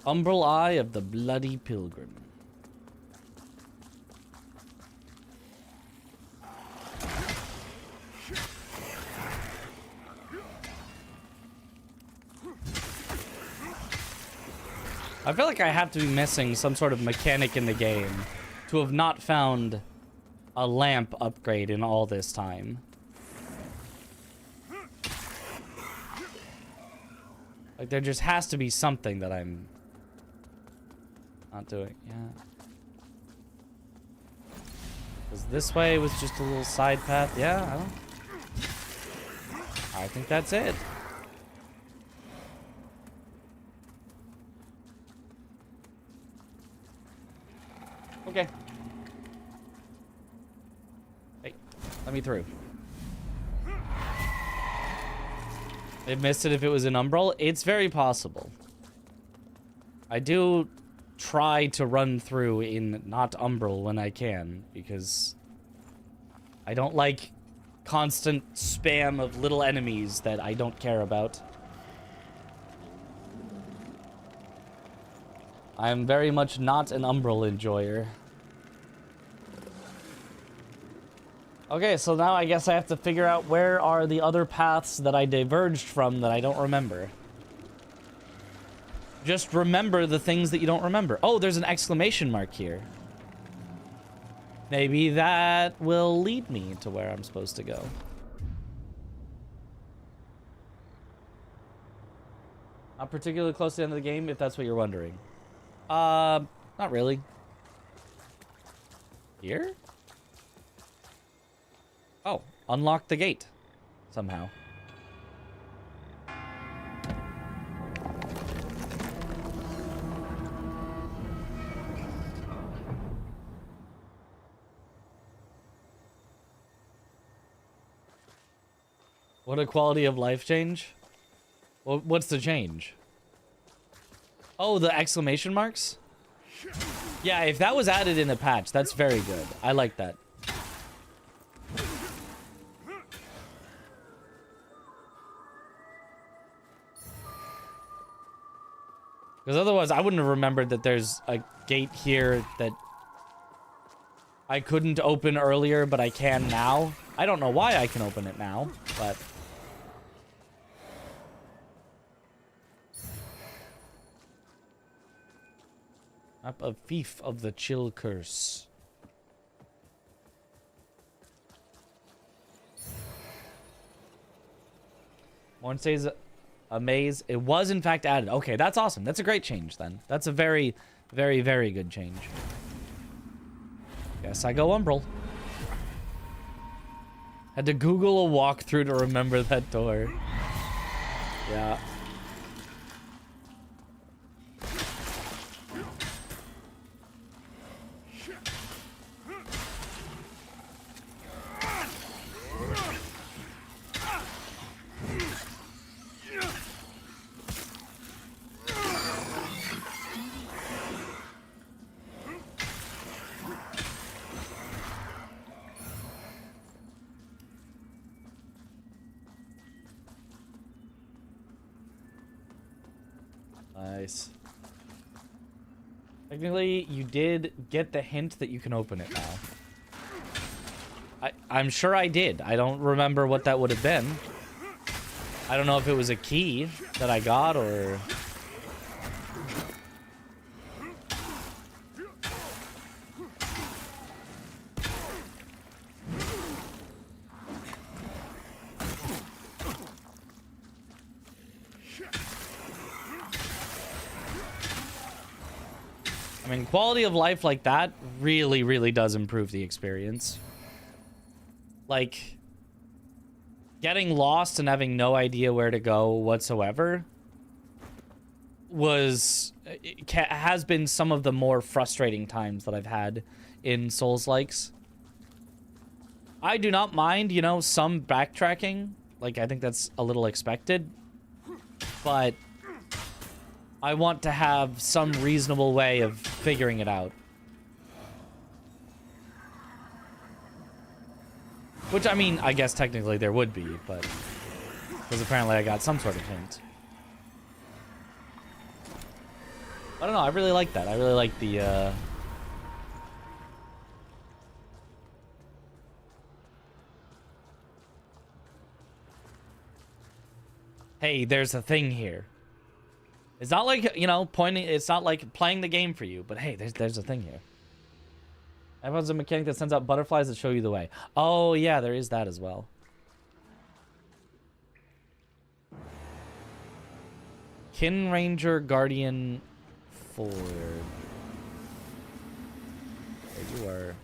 Umbral Eye of the Bloody Pilgrim. I feel like I have to be missing some sort of mechanic in the game to have not found a lamp upgrade in all this time. Like, there just has to be something that I'm not doing. Yeah. Because this way was just a little side path. Yeah, I think that's it. Okay. Hey, let me through. I missed it if it was an Umbral. It's very possible. I do try to run through in not Umbral when I can, because I don't like constant spam of little enemies that I don't care about. I'm very much not an Umbral enjoyer. Okay, so now I guess I have to figure out where are the other paths that I diverged from that I don't remember. Just remember the things that you don't remember. Oh, there's an exclamation mark here. Maybe that will lead me to where I'm supposed to go. Not particularly close to the end of the game, if that's what you're wondering. Not really. Here? Oh, unlock the gate. Somehow. What a quality of life change? What's the change? Oh, the exclamation marks? Yeah, if that was added in a patch, that's very good. I like that. Because otherwise, I wouldn't have remembered that there's a gate here that I couldn't open earlier, but I can now. I don't know why I can open it now, but... Map of Fief of the Chill Curse. Morn says a maze. It was in fact added. Okay, that's awesome. That's a great change then. That's a very, very, very good change. Guess I go Umbral. Had to Google a walkthrough to remember that door. Yeah. Nice. Technically, you did get the hint that you can open it now. I'm sure I did. I don't remember what that would have been. I don't know if it was a key that I got or... I mean, quality of life like that really, really does improve the experience. Like, getting lost and having no idea where to go whatsoever has been some of the more frustrating times that I've had in Souls-likes. I do not mind, you know, some backtracking. Like, I think that's a little expected. But I want to have some reasonable way of figuring it out. Which, I mean, I guess technically there would be, but... Because apparently I got some sort of hint. I don't know, I really like that. I really like the, Hey, there's a thing here. It's not like, you know, pointing... It's not like playing the game for you, but hey, there's a thing here. Everyone's a mechanic that sends out butterflies that show you the way. Oh, yeah, there is that as well. Kin Ranger Guardian Ford. There you are.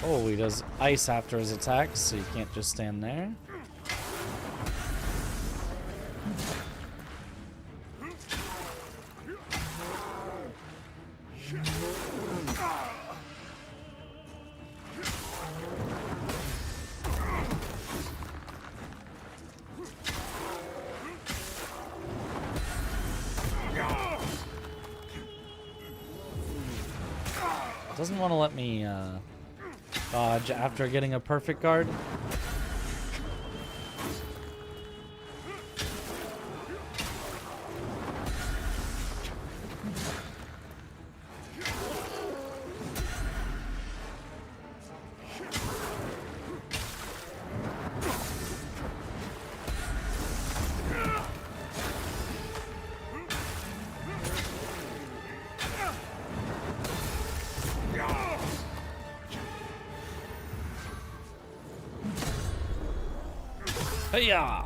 Oh, he does ice after his attacks, so you can't just stand there. Doesn't want to let me dodge after getting a perfect guard. Hey-ya!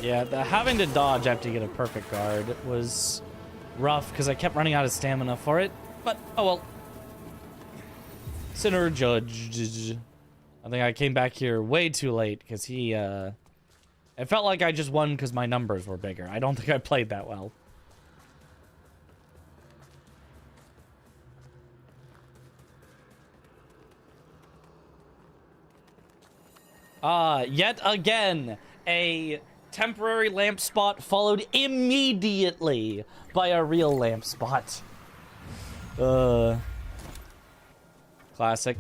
Yeah, having to dodge after you get a perfect guard was rough because I kept running out of stamina for it. But, oh well. Sinner judge. I think I came back here way too late because he, it felt like I just won because my numbers were bigger. I don't think I played that well. Yet again, a temporary lamp spot followed immediately by a real lamp spot. Classic.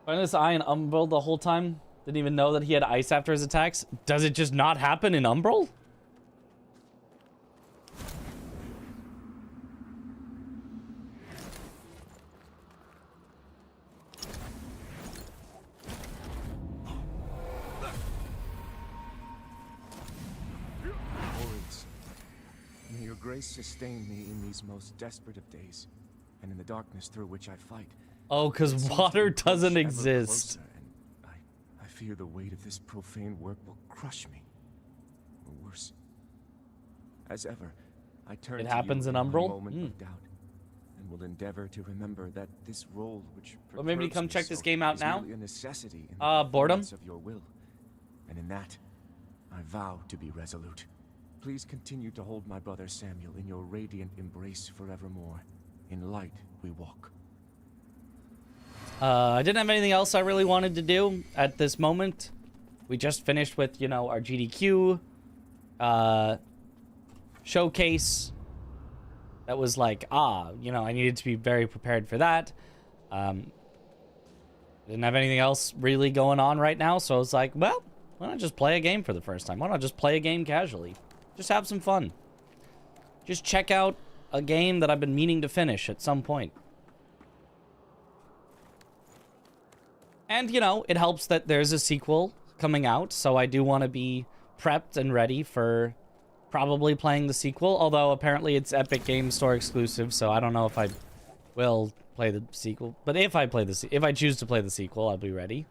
Find this eye in Umbral the whole time? Didn't even know that he had ice after his attacks? Does it just not happen in Umbral? Horrors, may your grace sustain me in these most desperate of days, and in the darkness through which I fight. Oh, because water doesn't exist. I fear the weight of this profane work will crush me. Or worse. As ever, I turn It to happens you in my Umbral? moment of doubt, and will endeavor to remember that this role which Well, maybe perturbs come me check so this game out is now. merely a necessity in the Boredom? performance of your will. And in that, I vow to be resolute. Please continue to hold my brother Samuel in your radiant embrace forevermore. In light we walk. I didn't have anything else I really wanted to do at this moment. We just finished with, you know, our GDQ showcase. that was like, you know, I needed to be very prepared for that. Didn't have anything else really going on right now, so I was like, well, why not just play a game for the first time? Why not just play a game casually? Just have some fun. Just check out a game that I've been meaning to finish at some point. And, you know, it helps that there's a sequel coming out, so I do want to be prepped and ready for probably playing the sequel, although apparently it's Epic Games Store exclusive, so I don't know if I will play the sequel. But if I choose to play the sequel, I'll be ready.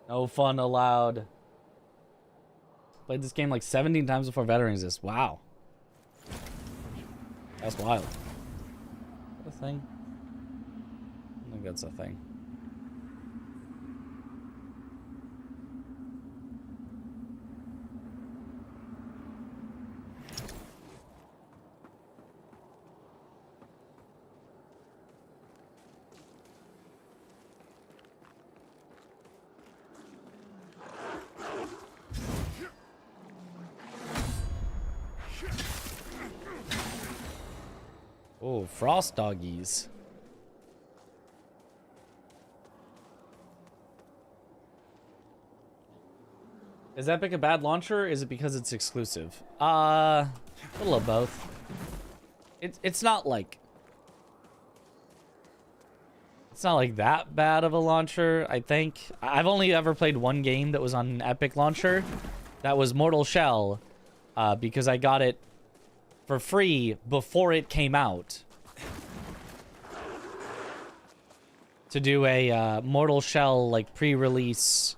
No fun allowed. Played this game like 17 times before Veterans Exist. Wow. That's wild. Is that a thing? I think that's a thing. Oh, frost doggies. Is Epic a bad launcher, or is it because it's exclusive? A little of both. It's not like that bad of a launcher, I think. I've only ever played one game that was on an Epic launcher. That was Mortal Shell, because I got it for free before it came out. To do a Mortal Shell like pre-release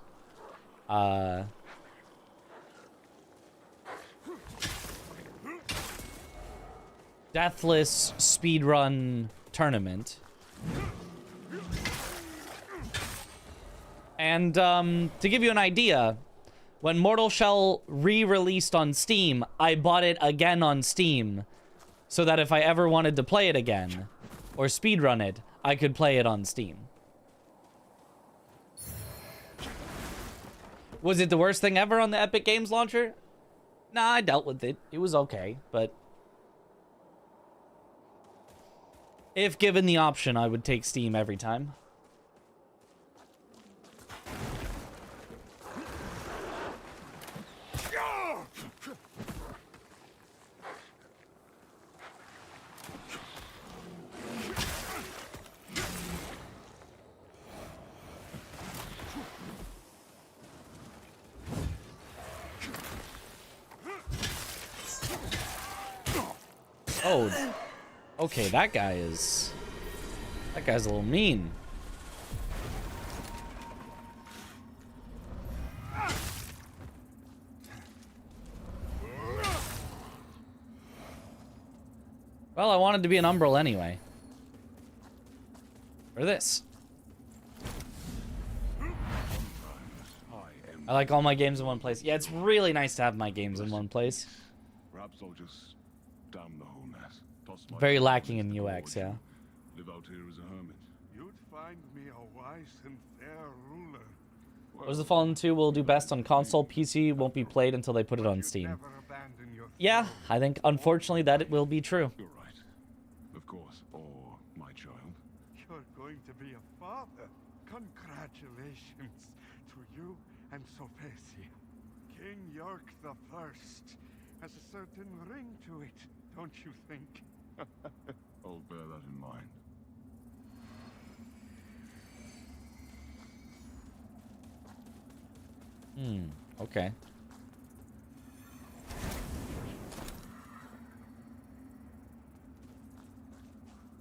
deathless speedrun tournament. And to give you an idea, when Mortal Shell re-released on Steam, I bought it again on Steam so that if I ever wanted to play it again or speedrun it, I could play it on Steam. Was it the worst thing ever on the Epic Games launcher? Nah, I dealt with it. It was okay, but if given the option, I would take Steam every time. Oh, okay, that guy's a little mean. Well, I wanted to be an Umbral anyway. For this. I like all my games in one place. Yeah, it's really nice to have my games in one place. Perhaps I'll just damn the whole mess. Very lacking in UX, yeah. Live out here as a hermit. You'd find me a wise and fair ruler. Wars of the Fallen 2 will do best on console. PC won't be played until they put it on Steam. Yeah, I think unfortunately that it will be true. You're right. Of course. Or my child. You're going to be a father. Congratulations to you and Sophesia. King York the First has a certain ring to it, don't you think? I'll bear that in mind. Okay.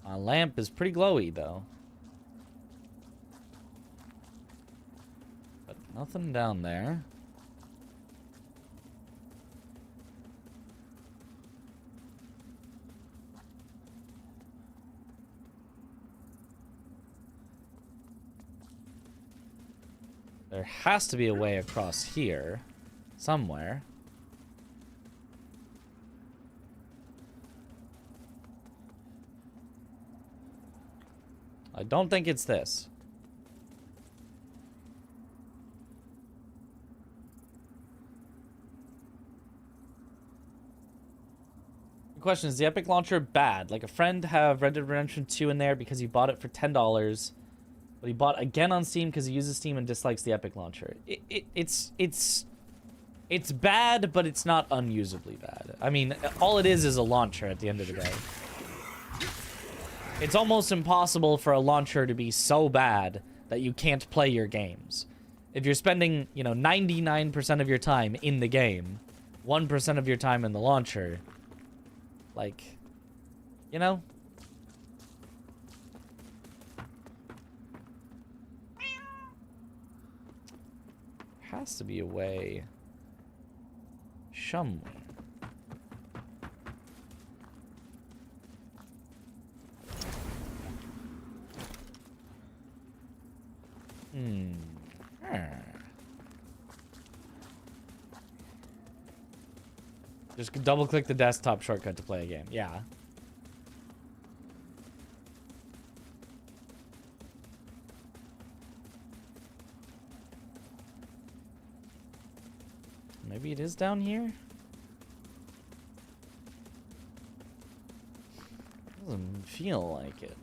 My lamp is pretty glowy, though. But nothing down there. There has to be a way across here, somewhere. I don't think it's this. Question, is the Epic Launcher bad? Like, a friend have Red Dead Redemption 2 in there because he bought it for $10, but he bought again on Steam because he uses Steam and dislikes the Epic Launcher. It's bad, but it's not unusably bad. I mean, all it is a launcher at the end of the day. It's almost impossible for a launcher to be so bad that you can't play your games. If you're spending, you know, 99% of your time in the game, 1% of your time in the launcher, like, you know? Has to be a way. Somewhere. Just double click the desktop shortcut to play a game. Yeah. Maybe it is down here? Doesn't feel like it.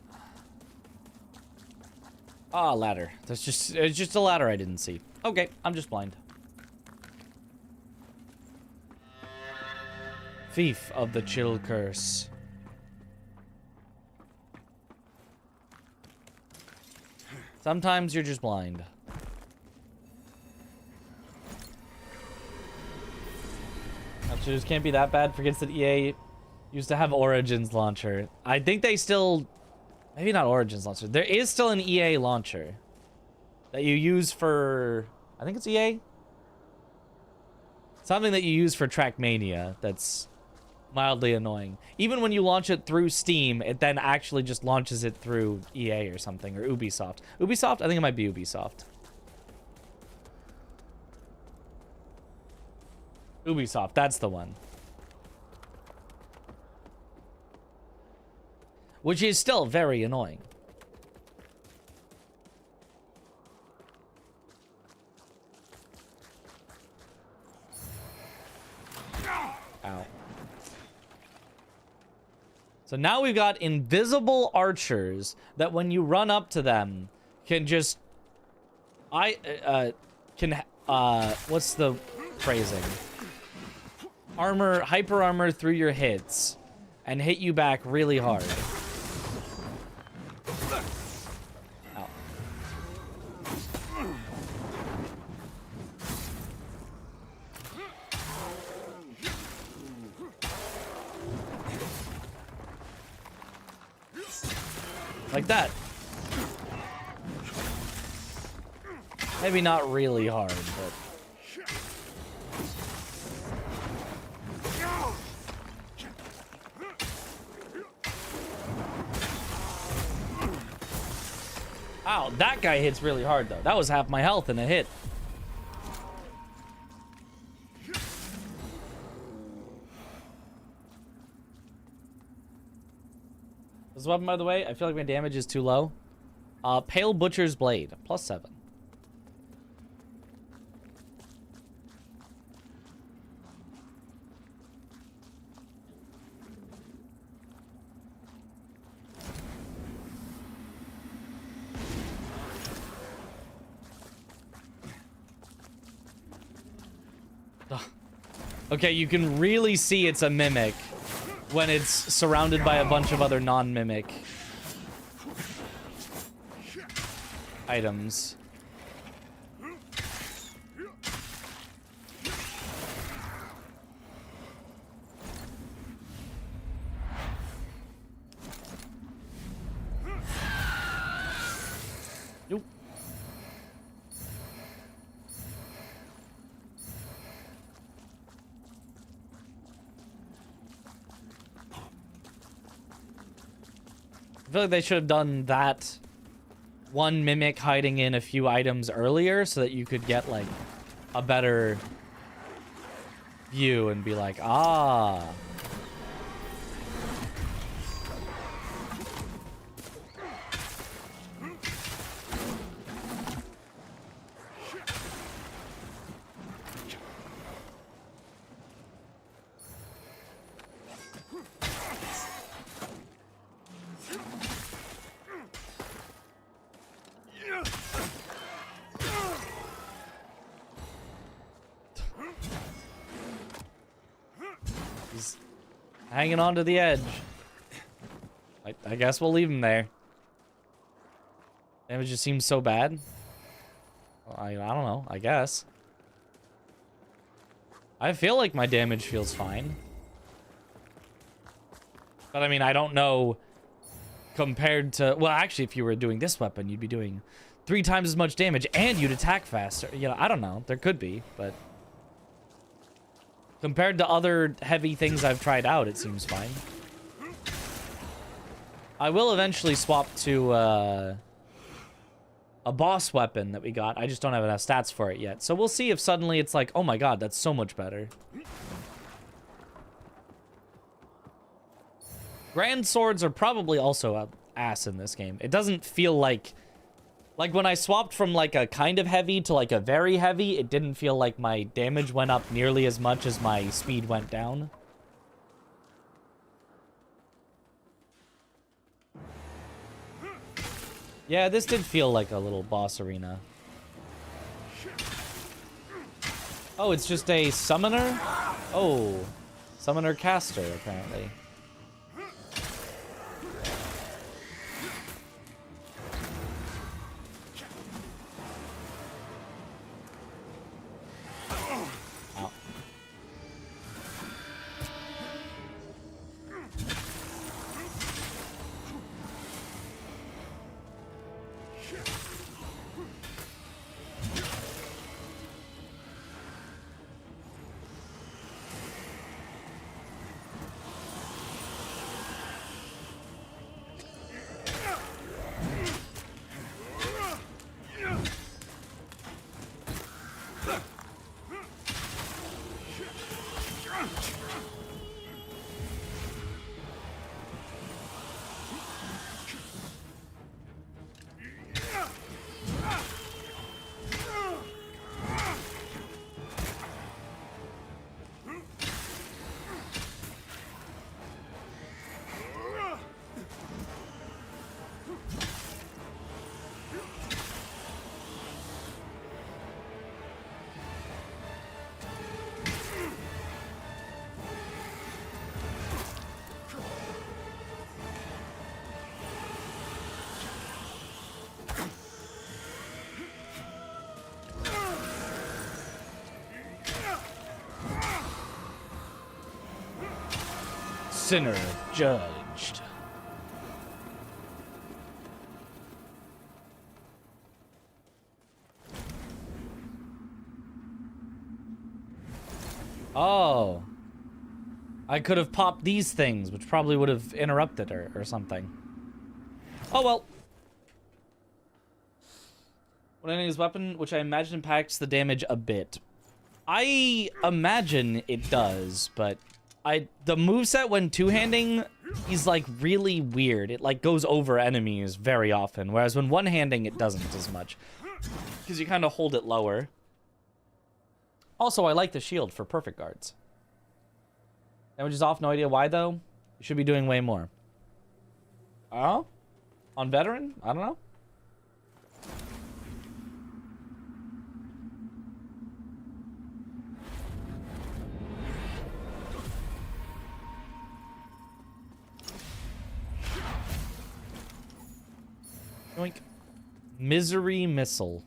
Ah, ladder. It's just a ladder I didn't see. Okay, I'm just blind. Thief of the Chill Curse. Sometimes you're just blind. Actually, this can't be that bad. Forgets that EA used to have Origins launcher. I think they still... Maybe not Origins launcher. There is still an EA launcher that you use for... I think it's EA? Something that you use for Trackmania that's mildly annoying. Even when you launch it through Steam, it then actually just launches it through EA or something, or Ubisoft. Ubisoft? I think it might be Ubisoft. Ubisoft, that's the one. Which is still very annoying. Ow. So now we've got invisible archers that when you run up to them can just... what's the phrasing? Hyper armor through your hits and hit you back really hard. Ow. Like that. Maybe not really hard, but... Ow, that guy hits really hard, though. That was half my health in a hit. This weapon, by the way, I feel like my damage is too low. Pale Butcher's Blade, +7. Okay, you can really see it's a mimic when it's surrounded by a bunch of other non-mimic items. Nope. I feel like they should have done that one mimic hiding in a few items earlier so that you could get, like, a better view and be like, ah. Hanging on to the edge. I guess we'll leave him there. Damage just seems so bad. I don't know, I guess. I feel like my damage feels fine. But I mean, I don't know compared to... Well, actually, if you were doing this weapon, you'd be doing 3 times as much damage and you'd attack faster. You know, I don't know. There could be, but... Compared to other heavy things I've tried out, it seems fine. I will eventually swap to a boss weapon that we got. I just don't have enough stats for it yet. So we'll see if suddenly it's like, oh my god, that's so much better. Grand swords are probably also a ass in this game. It doesn't feel like when I swapped from like a kind of heavy to like a very heavy, it didn't feel like my damage went up nearly as much as my speed went down. Yeah, this did feel like a little boss arena. Oh, it's just a summoner? Oh, summoner caster, apparently. Sinner judged. Oh. I could have popped these things, which probably would have interrupted her or something. Oh well. When ending his weapon, which I imagine impacts the damage a bit. I imagine it does, but the moveset when two-handing is like really weird. It like goes over enemies very often, whereas when one-handing it doesn't as much. Because you kind of hold it lower. Also, I like the shield for perfect guards. Damage is off, no idea why though. You should be doing way more. Oh? On veteran? I don't know. Yoink. Misery missile.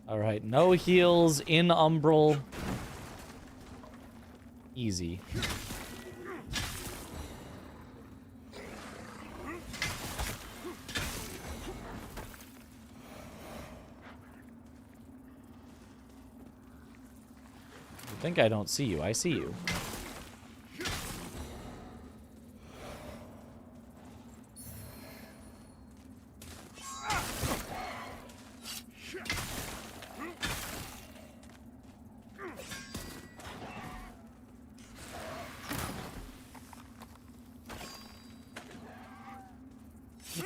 Alright, no heals in Umbral. Easy. I think I don't see you. I see you.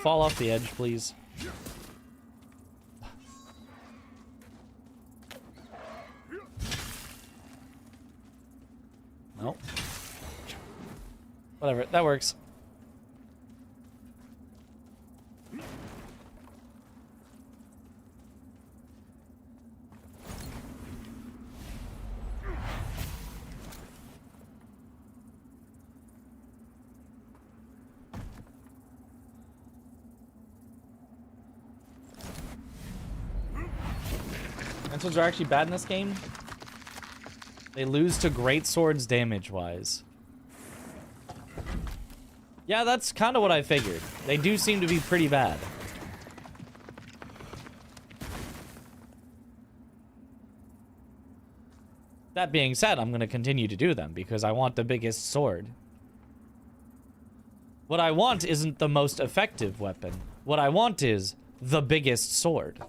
Fall off the edge, please. Nope. Whatever, that works. Grandswords are actually bad in this game. They lose to greatswords damage-wise. Yeah, that's kind of what I figured. They do seem to be pretty bad. That being said, I'm going to continue to do them because I want the biggest sword. What I want isn't the most effective weapon. What I want is the biggest sword.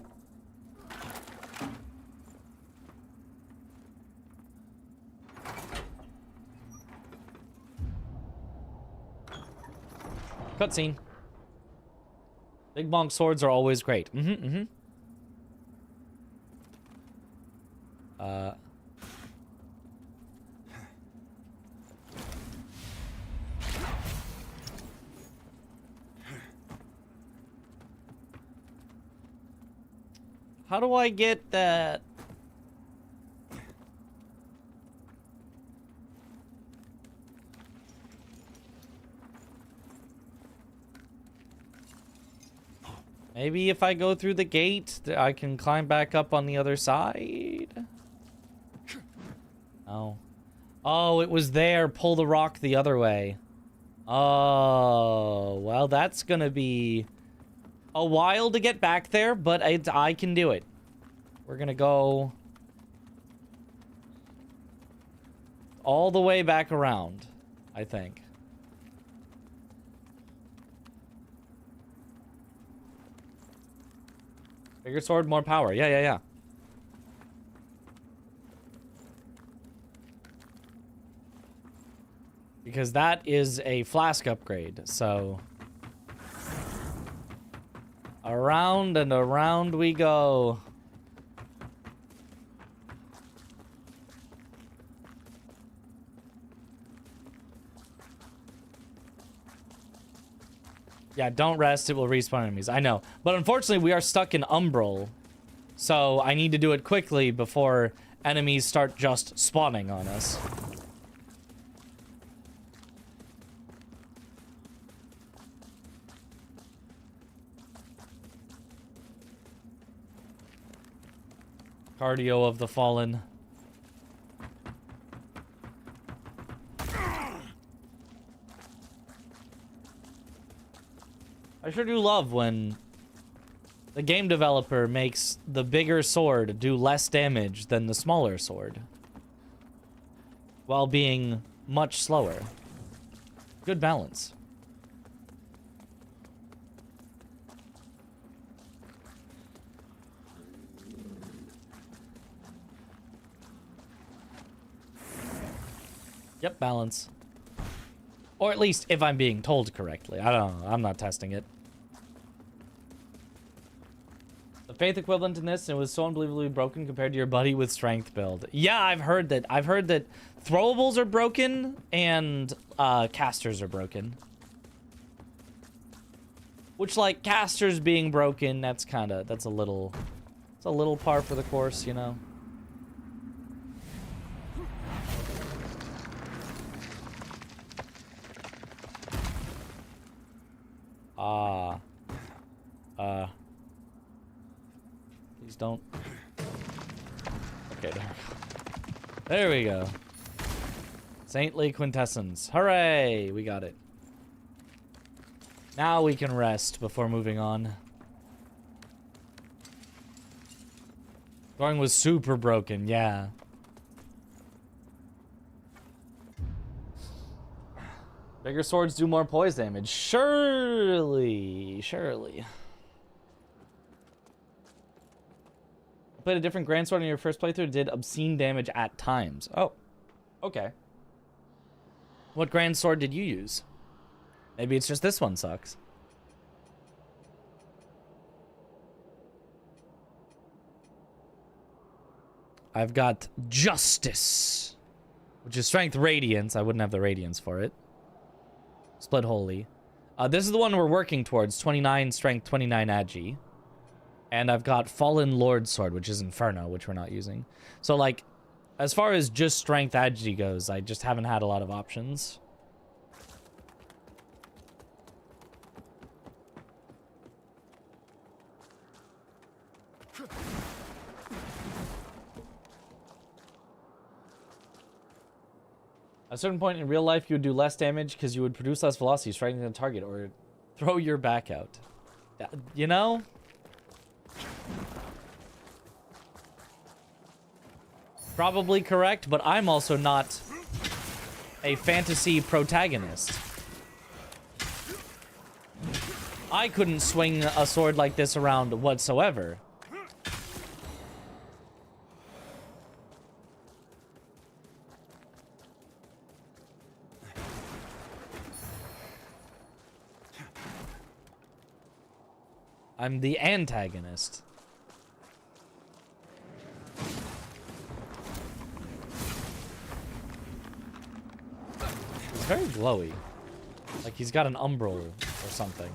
Cutscene. Big bonk swords are always great. How do I get that? Maybe if I go through the gate, I can climb back up on the other side? Oh. Oh, it was there. Pull the rock the other way. Oh, well, that's gonna be a while to get back there, but I can do it. We're gonna go all the way back around, I think. Bigger sword, more power. Yeah. Because that is a flask upgrade, so... Around and around we go. Yeah, don't rest, it will respawn enemies. I know. But unfortunately, we are stuck in Umbral. So I need to do it quickly before enemies start just spawning on us. Cardio of the Fallen. I sure do love when the game developer makes the bigger sword do less damage than the smaller sword, while being much slower. Good balance. Yep, balance. Or at least if I'm being told correctly. I don't know. I'm not testing it. The faith equivalent in this, it was so unbelievably broken compared to your buddy with strength build. Yeah, I've heard that. I've heard that throwables are broken and casters are broken. Which, like, casters being broken, that's a little par for the course, you know? Please don't. Okay, there we go. Saintly Quintessence. Hooray! We got it. Now we can rest before moving on. Throwing was super broken, yeah. Bigger swords do more poise damage. Surely. Played a different grand sword in your first playthrough, did obscene damage at times. Oh, okay. What grand sword did you use? Maybe it's just this one sucks. I've got Justice, which is Strength Radiance. I wouldn't have the Radiance for it. Split Holy. This is the one we're working towards. 29 Strength, 29 Agi. And I've got Fallen Lord Sword, which is Inferno, which we're not using. So, like, as far as just Strength Agi goes, I just haven't had a lot of options. At a certain point in real life, you would do less damage because you would produce less velocity striking the target or throw your back out. You know? Probably correct, but I'm also not a fantasy protagonist. I couldn't swing a sword like this around whatsoever. I'm the antagonist. He's very glowy. Like he's got an umbral or something.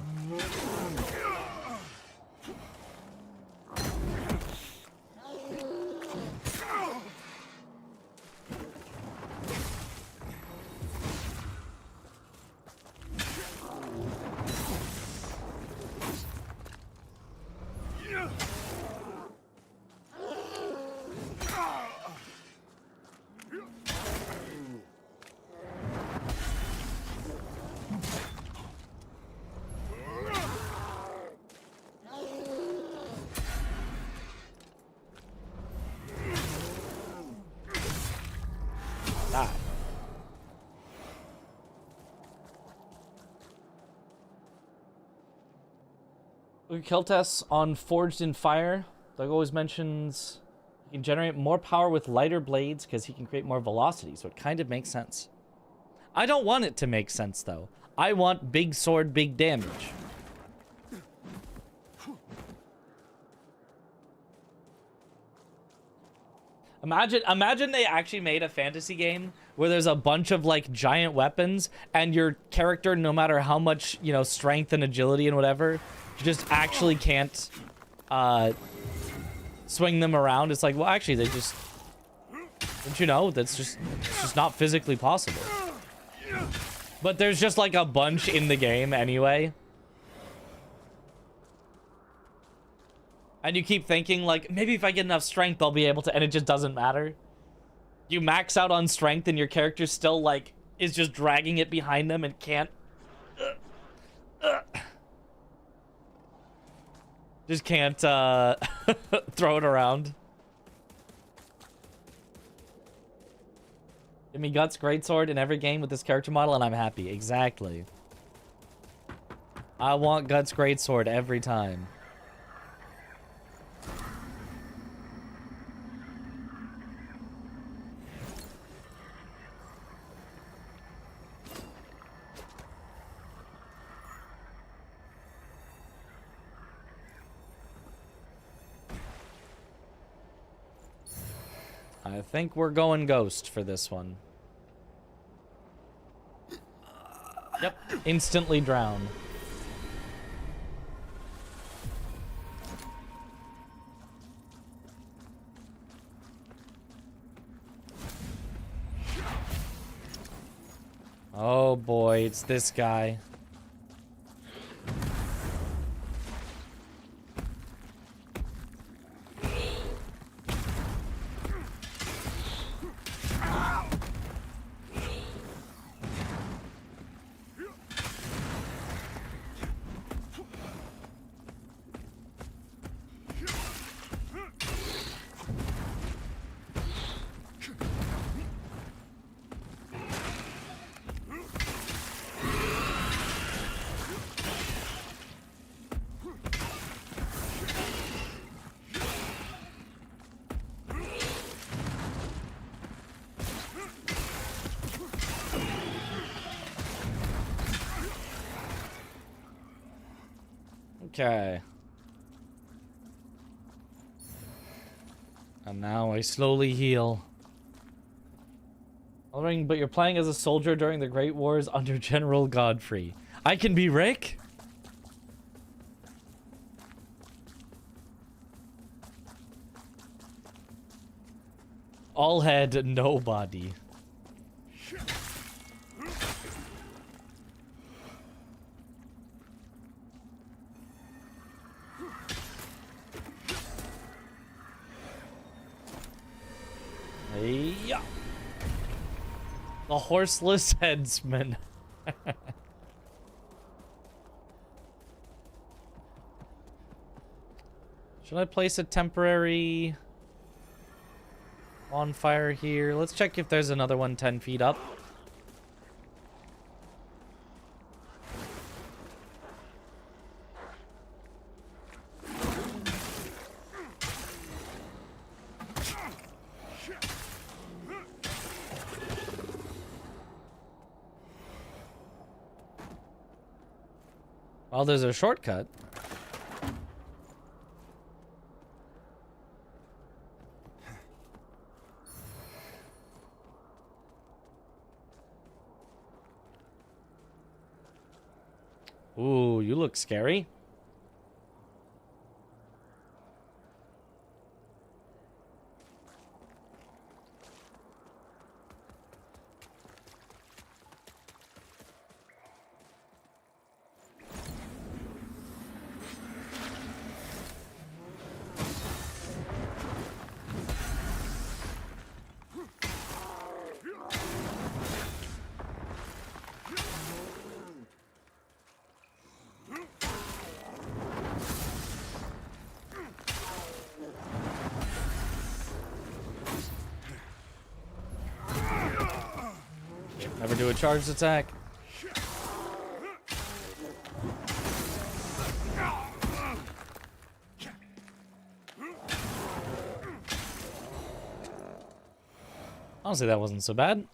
Keltas on Forged in Fire. Doug always mentions he can generate more power with lighter blades because he can create more velocity, so it kind of makes sense. I don't want it to make sense, though. I want big sword, big damage. Imagine they actually made a fantasy game where there's a bunch of like giant weapons and your character, no matter how much, you know, strength and agility and whatever, just actually can't swing them around. It's like, well, actually, they just, don't you know, it's just not physically possible. But there's just like a bunch in the game anyway. And you keep thinking, like, maybe if I get enough strength, I'll be able to, and it just doesn't matter. You max out on strength, and your character still, like, is just dragging it behind them and can't. Just can't, throw it around. Give me Guts Greatsword in every game with this character model, and I'm happy. Exactly. I want Guts Greatsword every time. I think we're going Ghost for this one. Yep, instantly drown. Oh boy, it's this guy. Okay. And now I slowly heal. But you're playing as a soldier during the Great Wars under General Godfrey. I can be Rick? All head, no body. Yeah. The horseless headsman. Should I place a temporary bonfire here? Let's check if there's another one 10 feet up. Well, there's a shortcut. Ooh, you look scary. Never do a charged attack. Honestly, that wasn't so bad.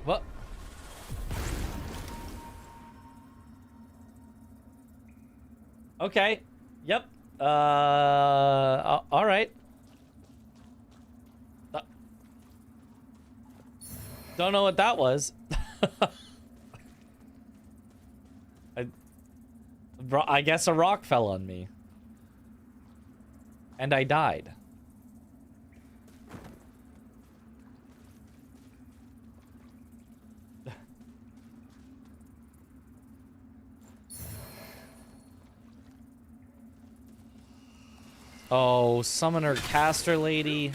What? Okay. Yep. All right. Don't know what that was. I guess a rock fell on me. And I died. Oh, summoner caster lady.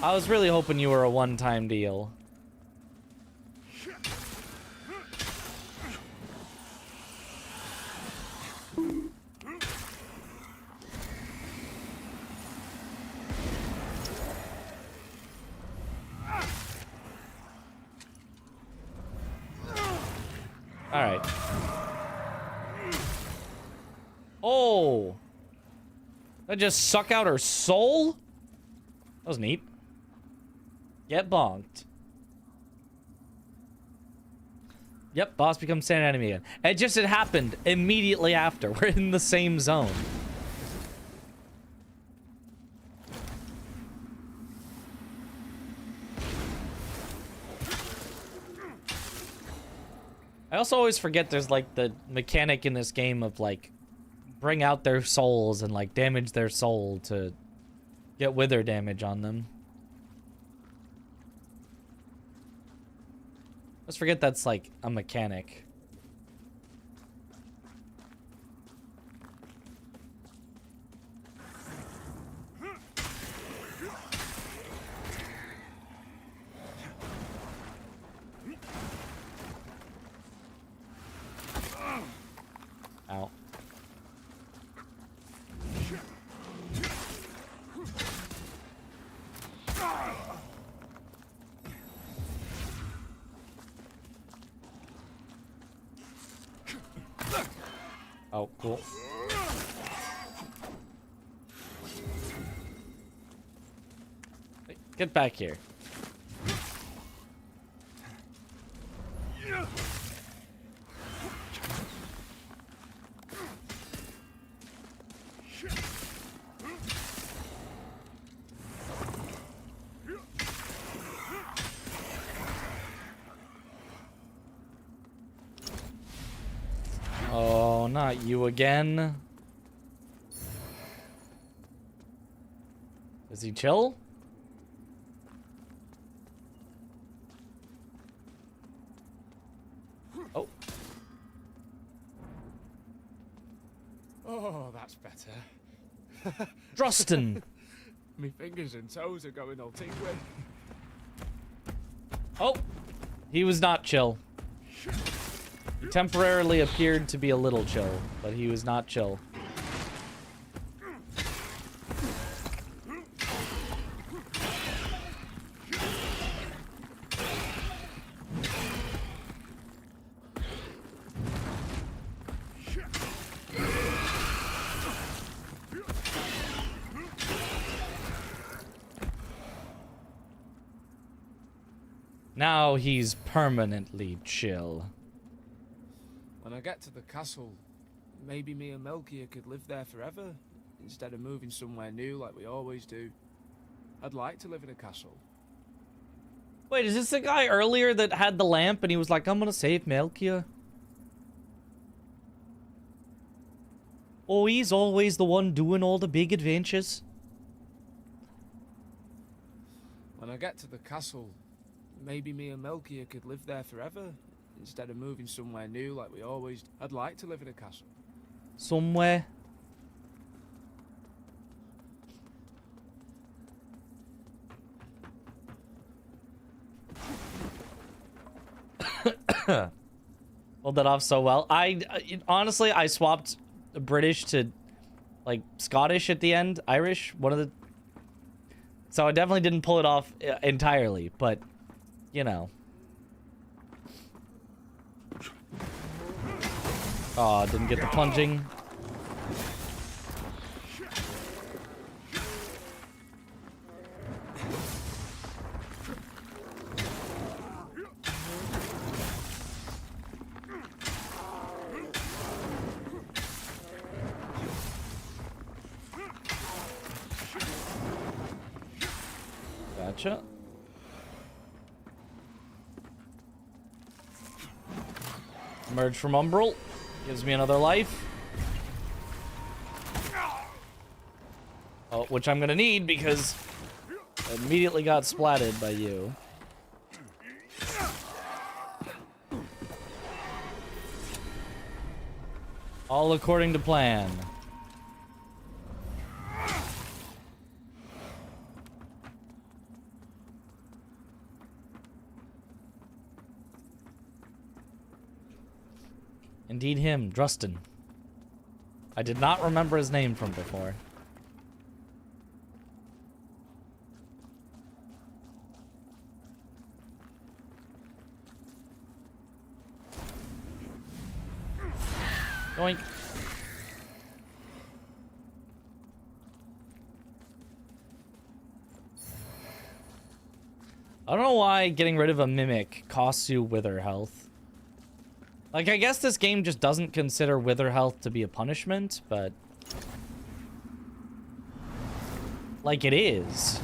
I was really hoping you were a one-time deal. All right. Oh. That just suck out her soul? That was neat. Get bonked. Yep, boss becomes standard enemy again. It happened immediately after. We're in the same zone. I also always forget there's like the mechanic in this game of like bring out their souls and like damage their soul to get wither damage on them. Let's forget that's like a mechanic. Ow. Oh, cool. Hey, get back here. Oh, not you again. Is he chill? Oh. Oh, that's better. Drustin. Me fingers and toes are going all tingly. Oh, he was not chill. He temporarily appeared to be a little chill, but he was not chill. Now he's permanently chill. When I get to the castle, maybe me and Melchior could live there forever, instead of moving somewhere new like we always do. I'd like to live in a castle. Wait, is this the guy earlier that had the lamp and he was like, I'm gonna save Melchior? Oh, he's always the one doing all the big adventures. When I get to the castle, maybe me and Melchior could live there forever, instead of moving somewhere new like we always do. I'd like to live in a castle. Somewhere. Pulled that off so well. Honestly, I swapped British to like Scottish at the end, Irish, one of the. So I definitely didn't pull it off entirely, but you know. Oh, didn't get the plunging. Gotcha. Emerge from Umbral. Gives me another life. Oh, which I'm gonna need because I immediately got splatted by you. All according to plan. Indeed him, Drustin. I did not remember his name from before. Yoink. I don't know why getting rid of a mimic costs you wither health. Like, I guess this game just doesn't consider wither health to be a punishment, but... like, it is.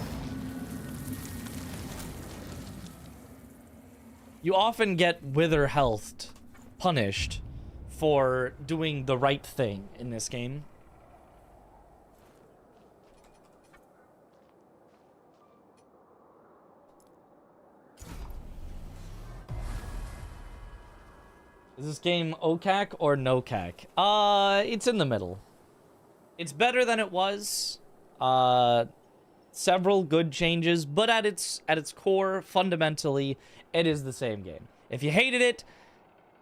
You often get wither health punished for doing the right thing in this game. Is this game OCAC or no CAC? It's in the middle. It's better than it was. Several good changes, but at its core, fundamentally, it is the same game. If you hated it,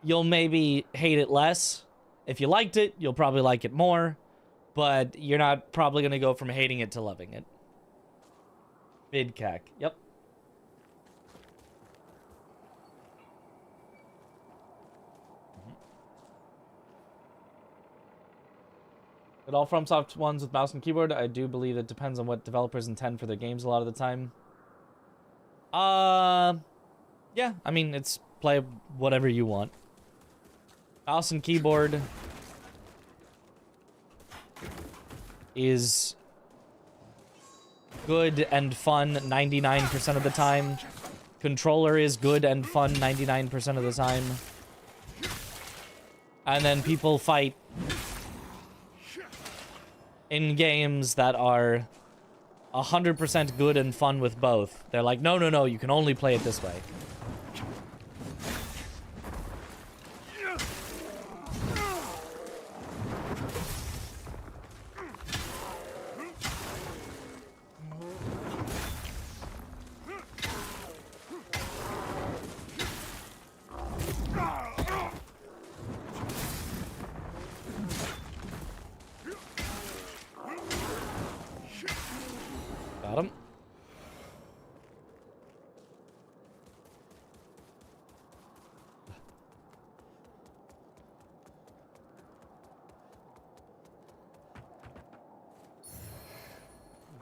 you'll maybe hate it less. If you liked it, you'll probably like it more. But you're not probably going to go from hating it to loving it. Mid CAC. Yep. But all FromSoft ones with mouse and keyboard, I do believe it depends on what developers intend for their games a lot of the time. Yeah, I mean, it's play whatever you want. Mouse and keyboard is good and fun 99% of the time. Controller is good and fun 99% of the time. And then people fight in games that are 100% good and fun with both. They're like, no, no, no, you can only play it this way.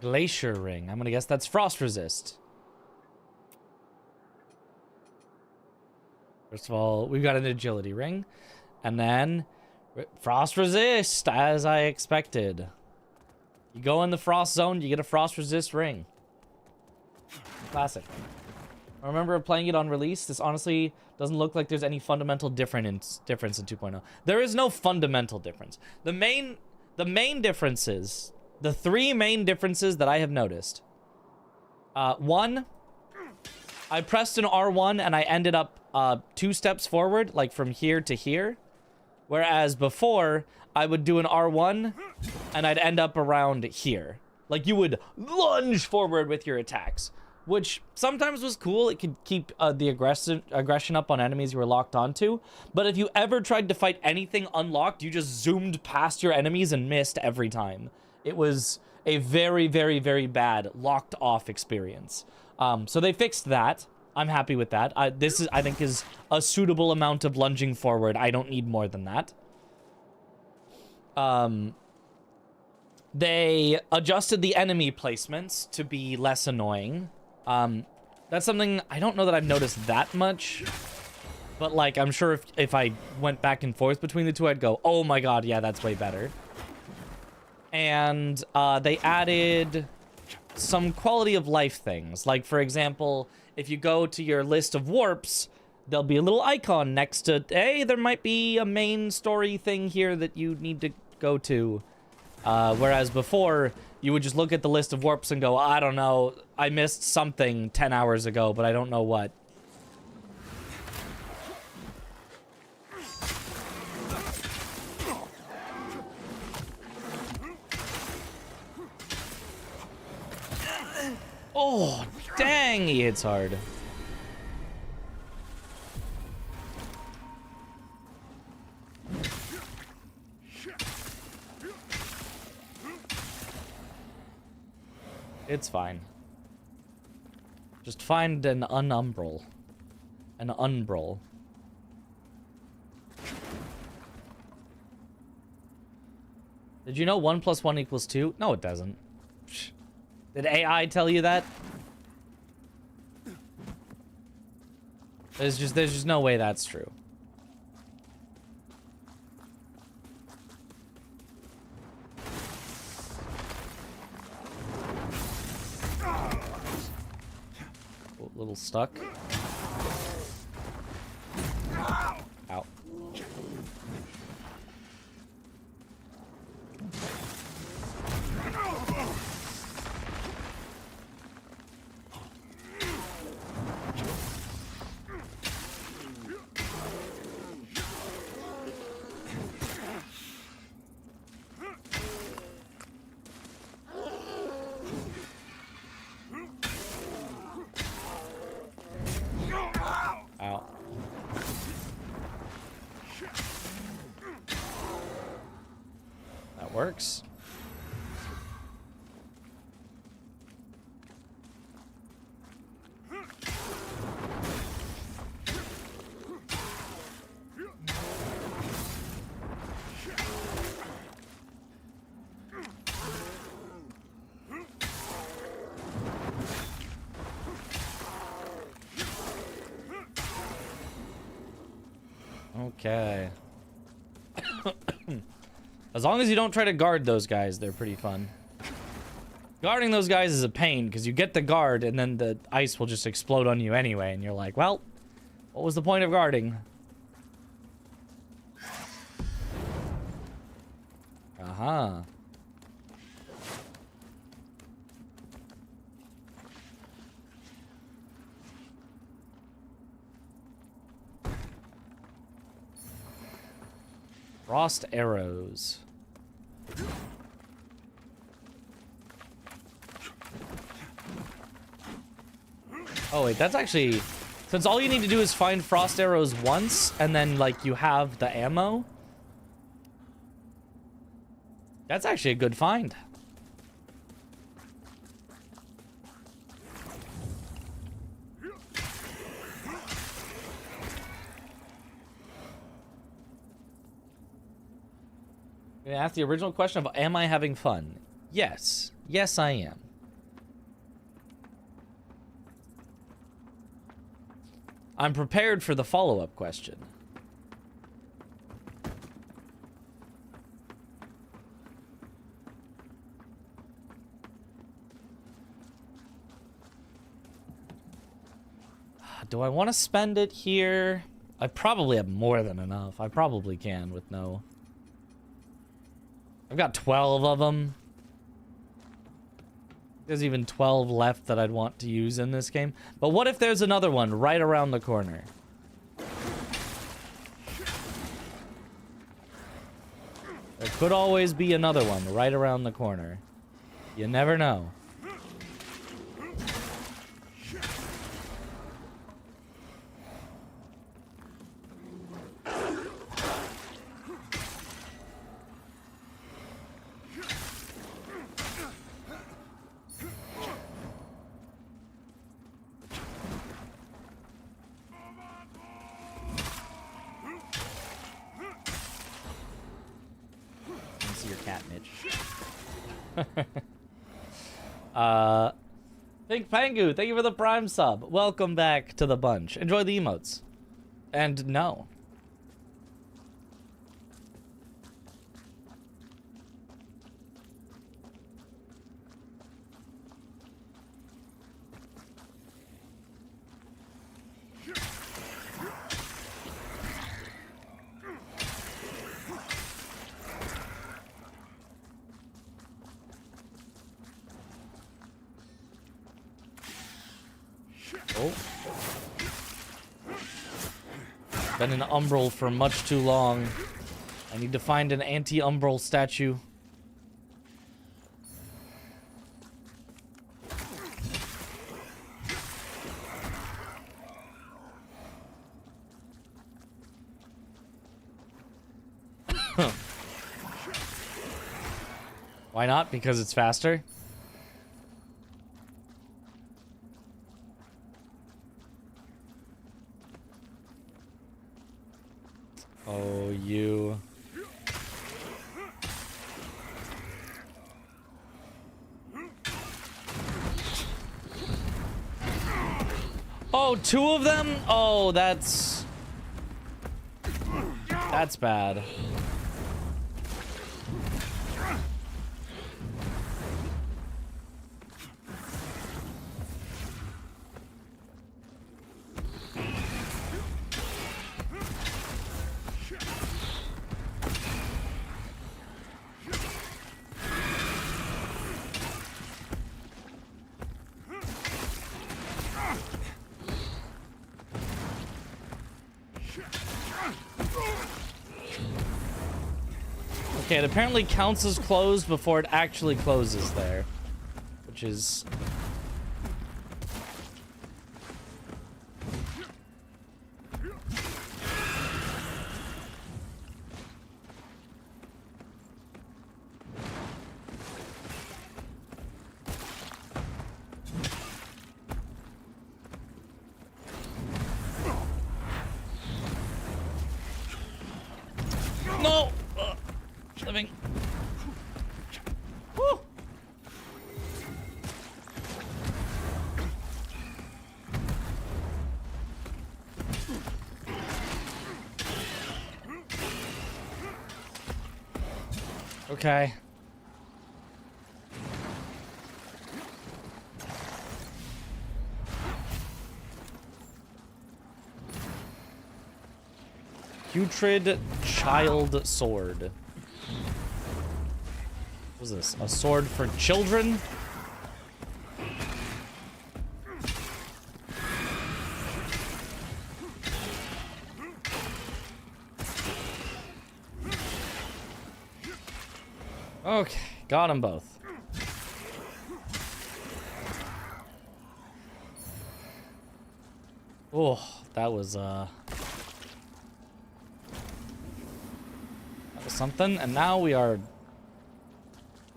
Glacier ring. I'm gonna guess that's frost resist. First of all, we've got an agility ring. And then frost resist, as I expected. You go in the frost zone, you get a frost resist ring. Classic. I remember playing it on release. This honestly doesn't look like there's any fundamental difference in 2.0. There is no fundamental difference. The main differences, the three main differences that I have noticed. One, I pressed an R1 and I ended up 2 steps forward, like from here to here. Whereas before, I would do an R1 and I'd end up around here. Like you would lunge forward with your attacks, which sometimes was cool. It could keep the aggression up on enemies you were locked onto. But if you ever tried to fight anything unlocked, you just zoomed past your enemies and missed every time. It was a very, very, very bad locked off experience. So they fixed that. I'm happy with that. This is, I think, is a suitable amount of lunging forward. I don't need more than that. They adjusted the enemy placements to be less annoying. That's something I don't know that I've noticed that much. But, like, I'm sure if I went back and forth between the two, I'd go, oh my god, yeah, that's way better. And they added some quality of life things. Like, for example, if you go to your list of warps, there'll be a little icon next to, hey, there might be a main story thing here that you need to go to. Whereas before, you would just look at the list of warps and go, I don't know, I missed something 10 hours ago, but I don't know what. Oh, dang, he hits hard. It's fine. Just find an umbral. An umbral. Did you know 1 + 1 = 2? No, it doesn't. Psh. Did AI tell you that? There's just no way that's true. A little stuck. Ow. Ow. That works. Okay. As long as you don't try to guard those guys, they're pretty fun. Guarding those guys is a pain, because you get the guard, and then the ice will just explode on you anyway, and you're like, well, what was the point of guarding? Uh-huh. Frost arrows. Oh wait, that's actually, since all you need to do is find frost arrows once and then like you have the ammo. That's actually a good find. Ask the original question of, am I having fun? Yes. Yes, I am. I'm prepared for the follow-up question. Do I want to spend it here? I probably have more than enough. I probably can with no... I've got 12 of them. There's even 12 left that I'd want to use in this game. But what if there's another one right around the corner? There could always be another one right around the corner. You never know. Pink Pangu, thank you for the Prime sub. Welcome back to the bunch. Enjoy the emotes. And no. Oh. Been an umbral for much too long. I need to find an anti-umbral statue. Why not? Because it's faster? Oh, you. Oh, two of them? Oh, that's bad. Okay, it apparently counts as closed before it actually closes there, which is... No! Living. Woo! Okay. Putrid Child Sword. What is this? A sword for children? Okay, got them both. Oh, that was something, and now we are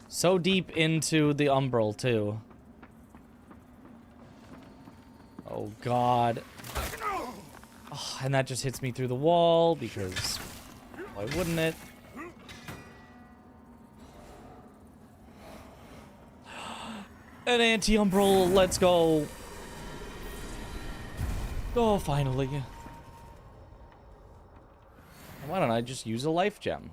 so deep into the umbral too. Oh god. Oh, and that just hits me through the wall because why wouldn't it? An anti-umbral, let's go. Oh, finally. Why don't I just use a life gem?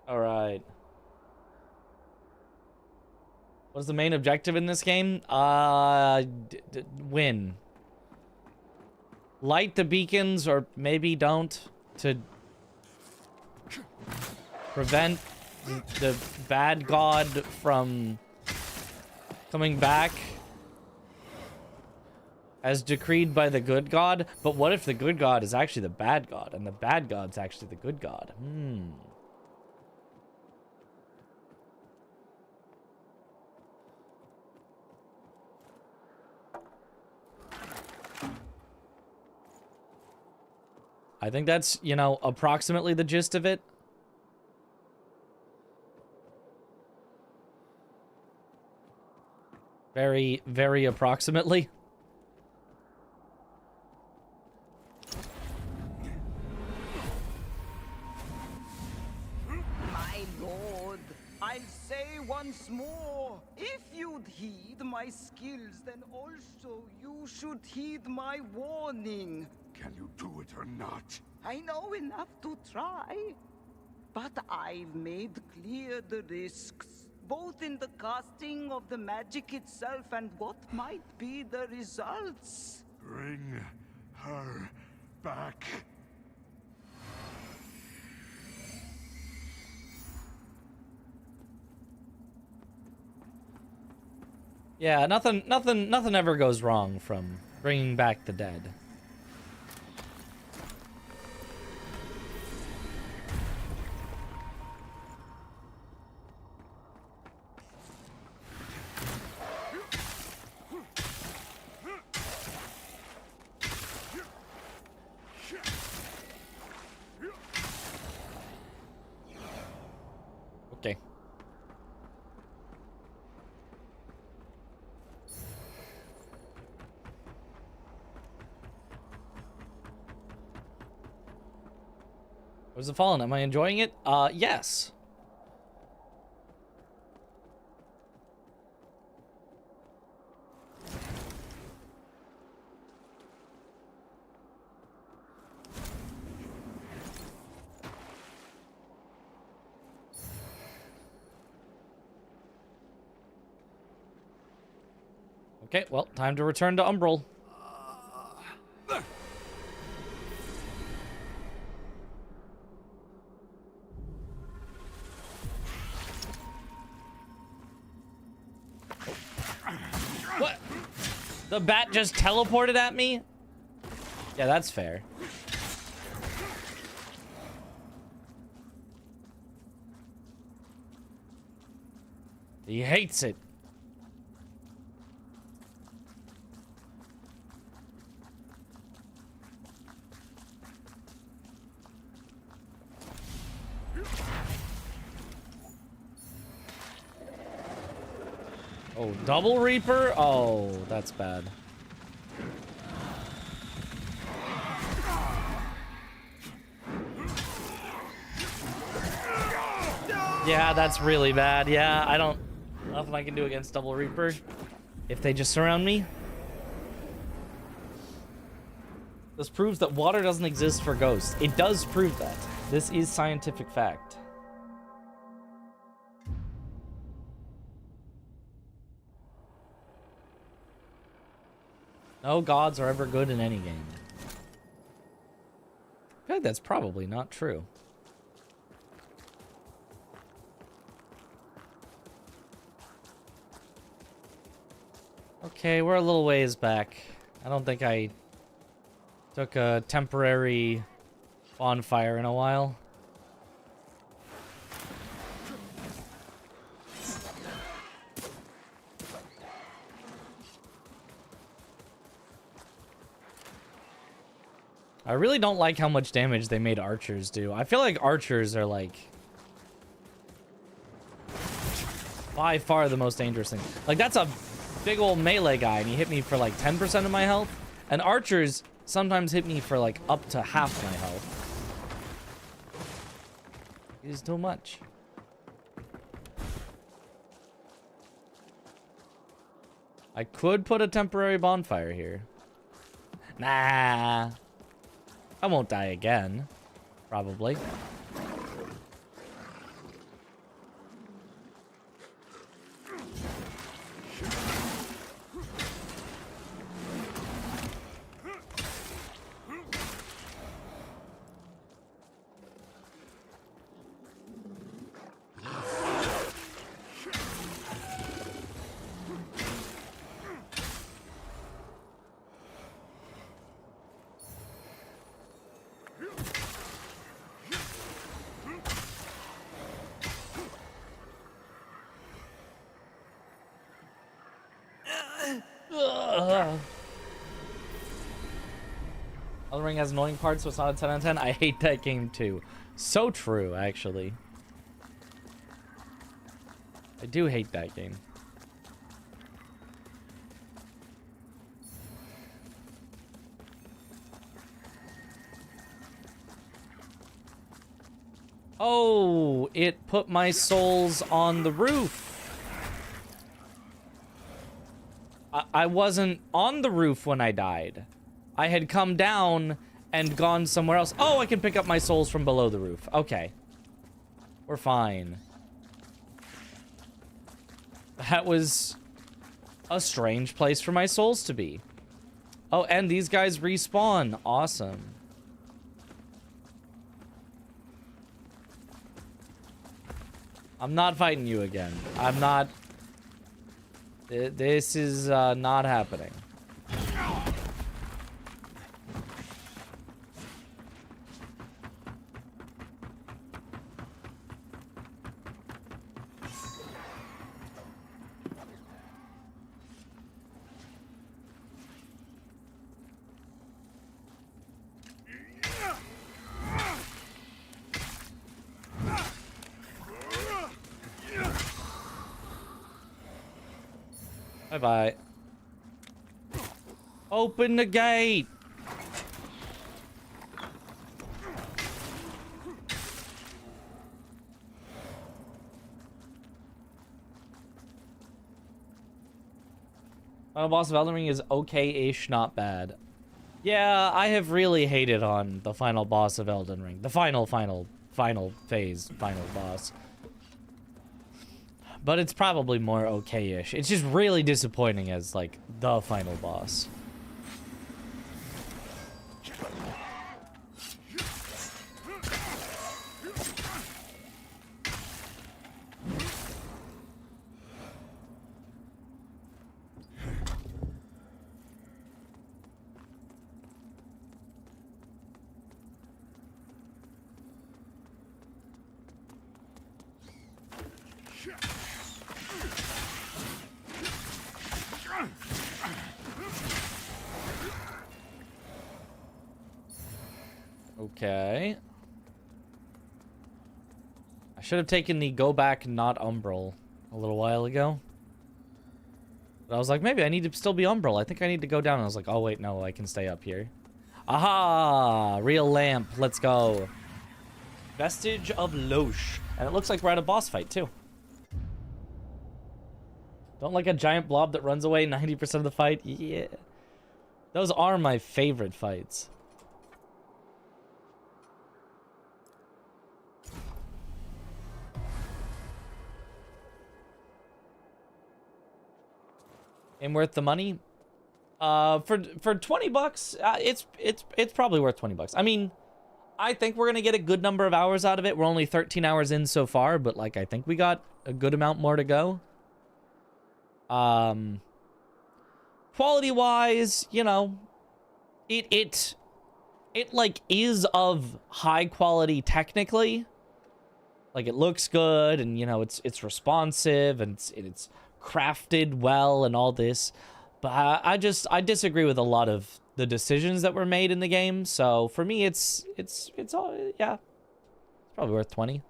All right. What's the main objective in this game? Win. Light the beacons, or maybe don't, to prevent the bad god from coming back as decreed by the good god. But what if the good god is actually the bad god, and the bad god's actually the good god? I think that's, you know, approximately the gist of it. Very, very approximately. My lord, I'll say once more, if you'd heed my skills, then also you should heed my warning. Can you do it or not? I know enough to try, but I've made clear the risks, both in the casting of the magic itself and what might be the results. Bring her back. Yeah, nothing ever goes wrong from bringing back the dead. Okay. Was the Fallen? Am I enjoying it? Yes. Okay, well, time to return to Umbral. What? The bat just teleported at me? Yeah, that's fair. He hates it. Oh, double Reaper? Oh, that's bad. Yeah, that's really bad. Yeah, I don't... Nothing I can do against double Reaper. If they just surround me. This proves that water doesn't exist for ghosts. It does prove that. This is scientific fact. No gods are ever good in any game. I feel like that's probably not true. Okay, we're a little ways back. I don't think I took a temporary bonfire in a while. I really don't like how much damage they made archers do. I feel like archers are like by far the most dangerous thing. Like that's a big old melee guy and he hit me for like 10% of my health. And archers sometimes hit me for like up to half my health. It is too much. I could put a temporary bonfire here. Nah. I won't die again. Probably. Elden Ring has annoying parts, so it's not a 10 out of 10. I hate that game too. So true, actually. I do hate that game. Oh, it put my souls on the roof. I wasn't on the roof when I died. I had come down and gone somewhere else. Oh, I can pick up my souls from below the roof. Okay. We're fine. That was a strange place for my souls to be. Oh, and these guys respawn. Awesome. I'm not fighting you again. I'm not... This is not happening. Bye-bye. Open the gate! Final boss of Elden Ring is okay-ish, not bad. Yeah, I have really hated on the final boss of Elden Ring. The final phase, final boss. But it's probably more okay-ish. It's just really disappointing as, like, the final boss. Okay. I should have taken the go back not umbral a little while ago. But I was like, maybe I need to still be umbral. I think I need to go down. And I was like, oh wait, no, I can stay up here. Aha! Real lamp. Let's go. Vestige of Loche. And it looks like we're at a boss fight too. Don't like a giant blob that runs away 90% of the fight? Yeah. Those are my favorite fights. And worth the money? For 20 bucks, it's probably worth 20 bucks. I mean, I think we're gonna get a good number of hours out of it. We're only 13 hours in so far, but like I think we got a good amount more to go. Quality wise, you know, it like is of high quality technically. Like it looks good, and you know it's responsive, and it's crafted well and all this, but I disagree with a lot of the decisions that were made in the game. So for me, it's all, yeah, it's probably worth 20.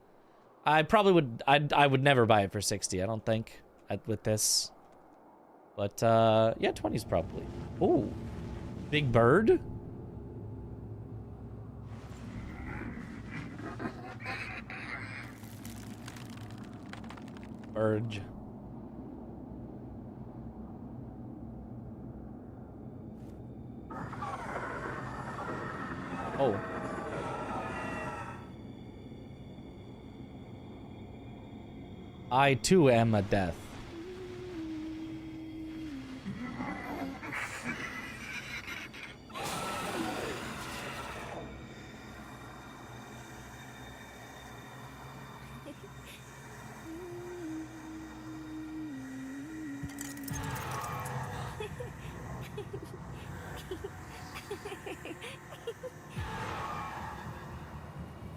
I probably would I would never buy it for 60. I don't think with this, but yeah, 20 is probably. Ooh, Big bird? Urge. Oh. I too am a death.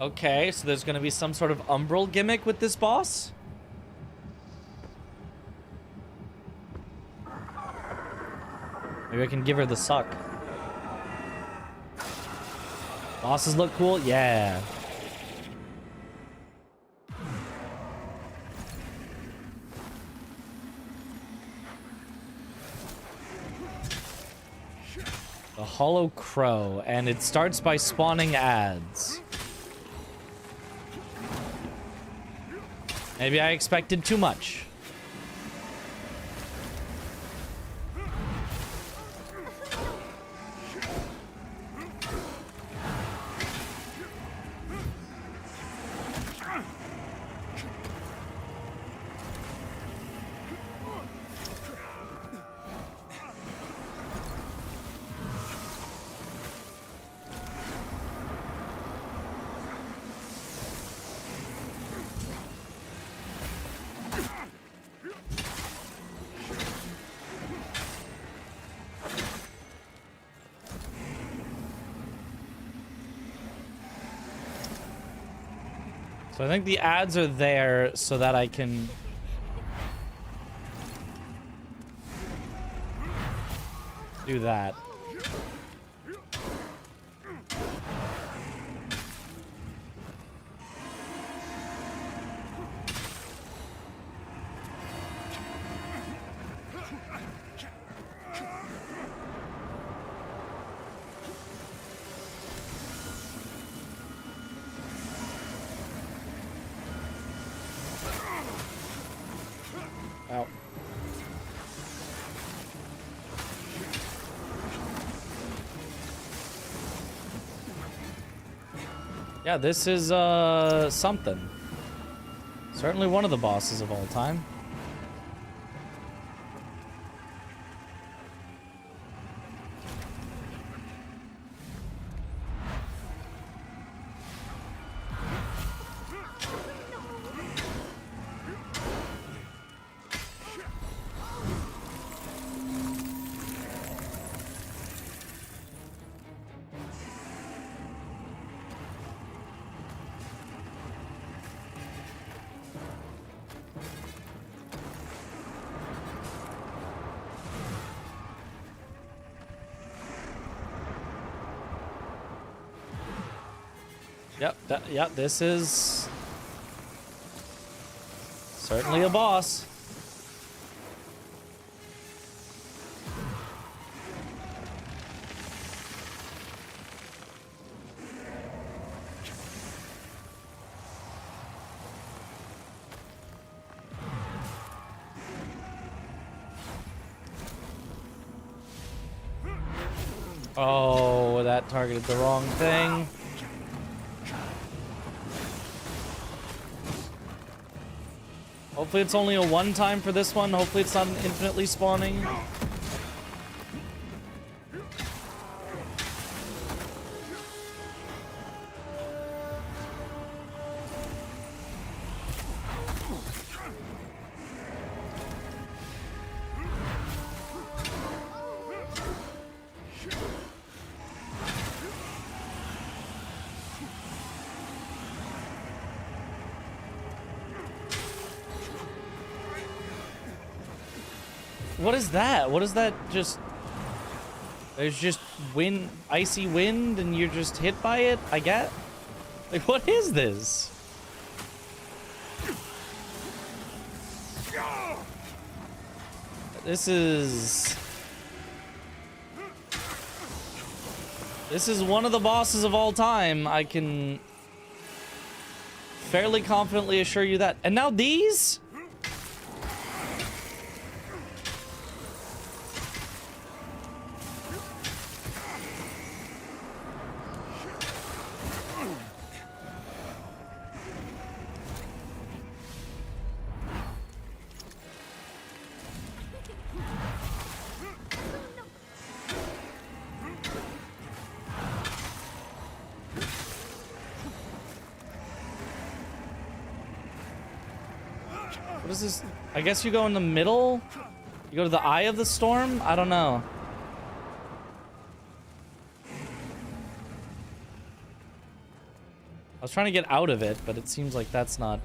Okay, so there's gonna be some sort of umbral gimmick with this boss? Maybe I can give her the suck. Bosses look cool? Yeah. The Hollow Crow, and it starts by spawning ads. Maybe I expected too much. So I think the ads are there so that I can do that. Ow. Yeah, this is something. Certainly one of the bosses of all time. Yep, this is certainly a boss. Oh, that targeted the wrong thing. Hopefully it's only a one-time for this one. Hopefully it's not an infinitely spawning. What is that? What is that just... There's just wind, icy wind, and you're just hit by it, I get? Like, what is this? This is... This is one of the bosses of all time. I can fairly confidently assure you that. And now these? What is this? I guess you go in the middle? You go to the eye of the storm? I don't know. I was trying to get out of it, but it seems like that's not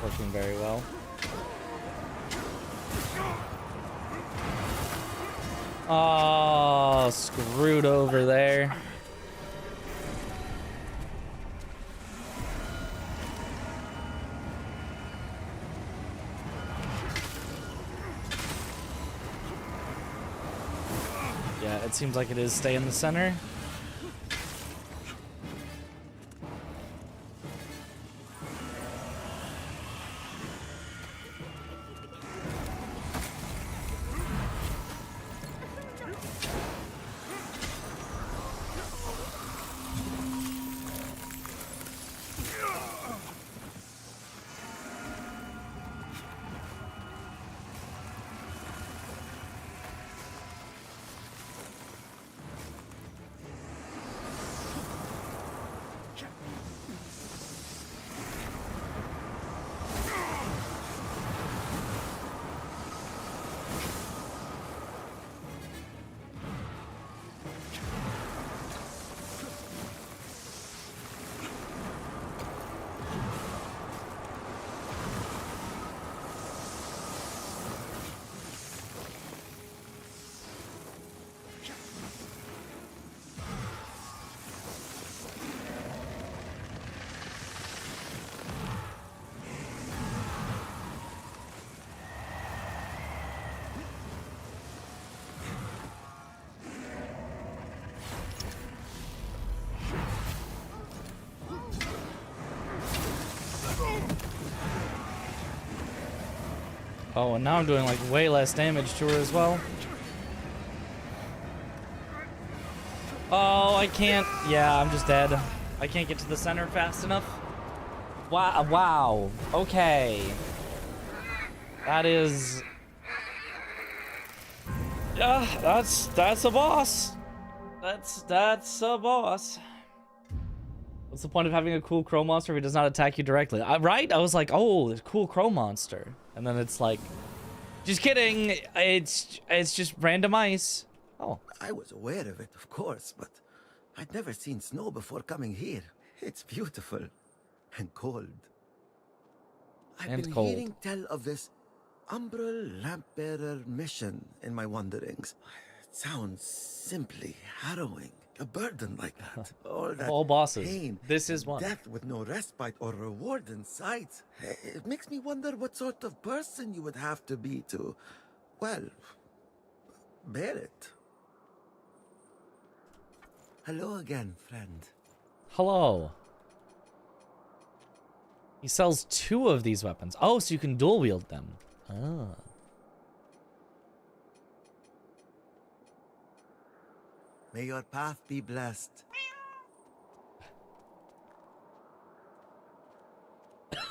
working very well. Oh, screwed over there. Yeah, it seems like it is stay in the center. Oh, and now I'm doing like way less damage to her as well. Oh, I can't. Yeah, I'm just dead. I can't get to the center fast enough. Wow. Wow. Okay. That is. Yeah, that's a boss. That's a boss. What's the point of having a cool crow monster if he does not attack you directly? Right? I was like, oh, this cool crow monster. And then it's like, just kidding. It's just random ice. Oh. I was aware of it, of course, but I'd never seen snow before coming here. It's beautiful and cold. I've been hearing tell of this Umbral Lampbearer mission in my wanderings. It sounds simply harrowing. A burden like that. All bosses. Pain, this is one. Death with no respite or reward in sight. It makes me wonder what sort of person you would have to be to, well, bear it. Hello again, friend. Hello. He sells 2 of these weapons. Oh, so you can dual wield them. Oh. May your path be blessed.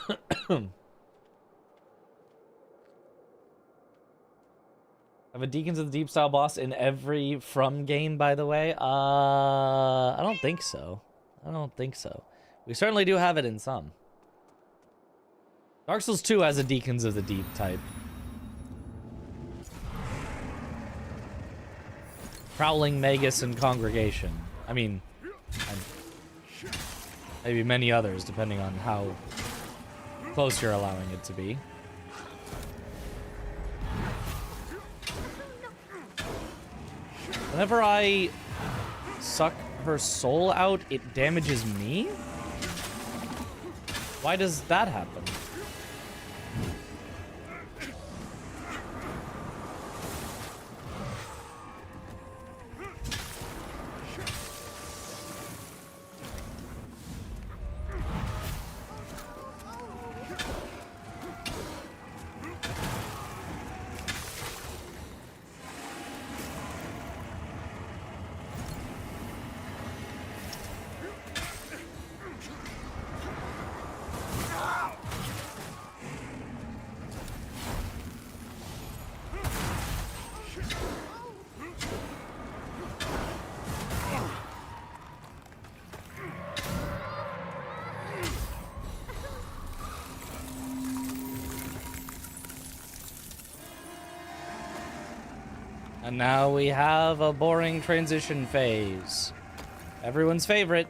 I have a Deacons of the Deep style boss in every From game, by the way. I don't think so. I don't think so. We certainly do have it in some. Dark Souls 2 has a Deacons of the Deep type. Prowling Magus and Congregation. I mean, maybe many others, depending on how close you're allowing it to be. Whenever I suck her soul out, it damages me? Why does that happen? And now we have a boring transition phase. Everyone's favorite.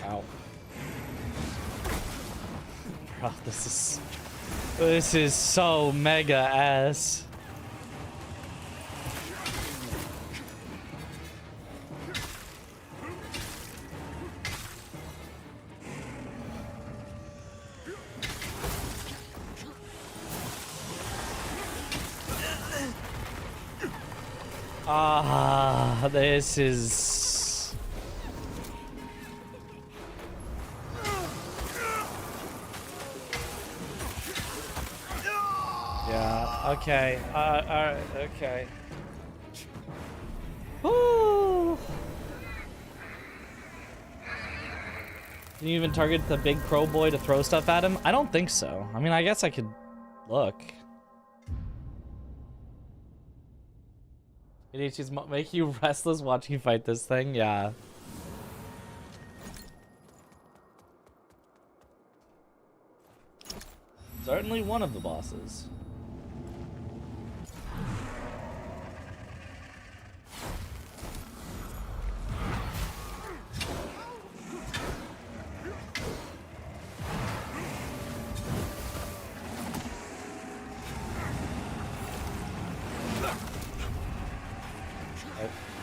Ow. Bro, this is so mega ass. Ah, this is... Yeah, okay. Okay. Woo! Can you even target the big crow boy to throw stuff at him? I don't think so. I mean, I guess I could look. ADHD's make you restless watching you fight this thing? Yeah. Certainly one of the bosses.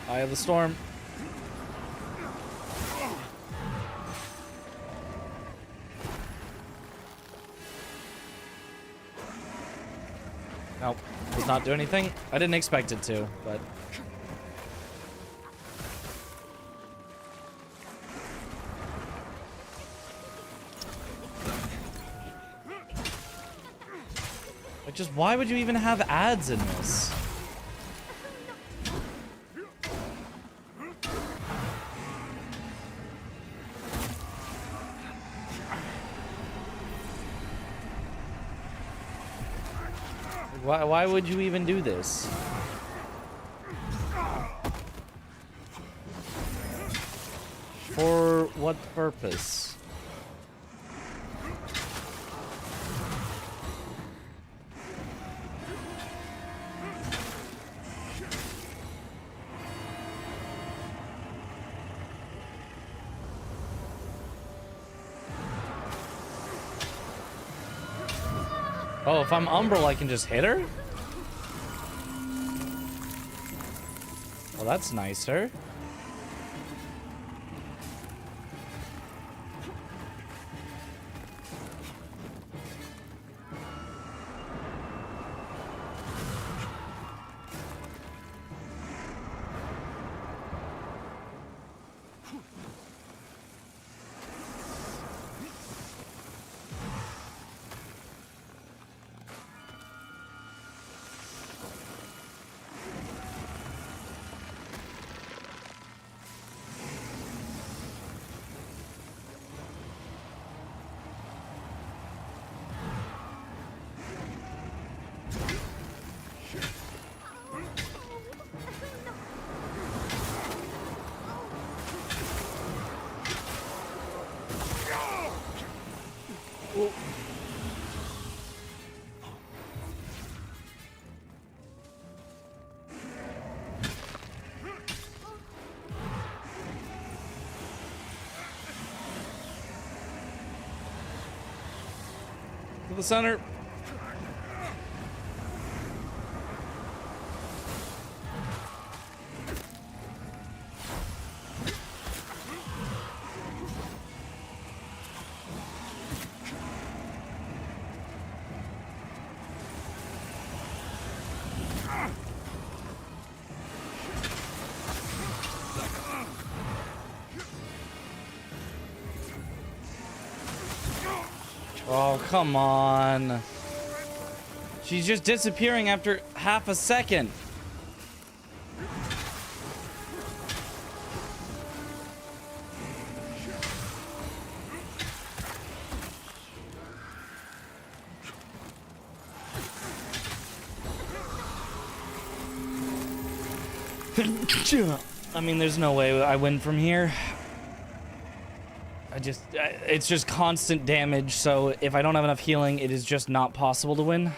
Eye of the storm. Nope, does not do anything. I didn't expect it to, but... Like, just why would you even have ads in this? Why would you even do this? For what purpose? Oh, if I'm Umbral, I can just hit her? Well, that's nicer. To the center. Oh, come on. She's just disappearing after half a second. I mean, there's no way I win from here. It's just constant damage, so if I don't have enough healing, it is just not possible to win.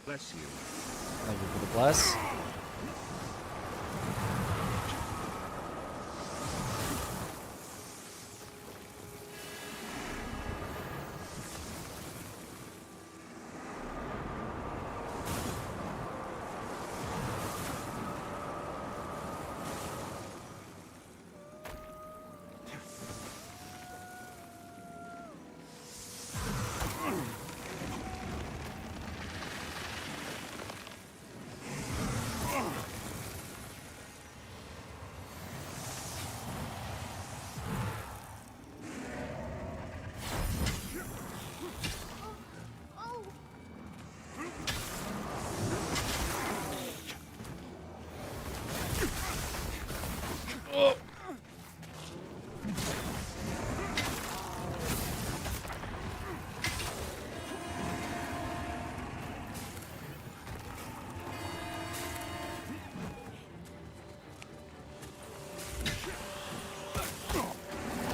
Bless you. Thank you for the bless.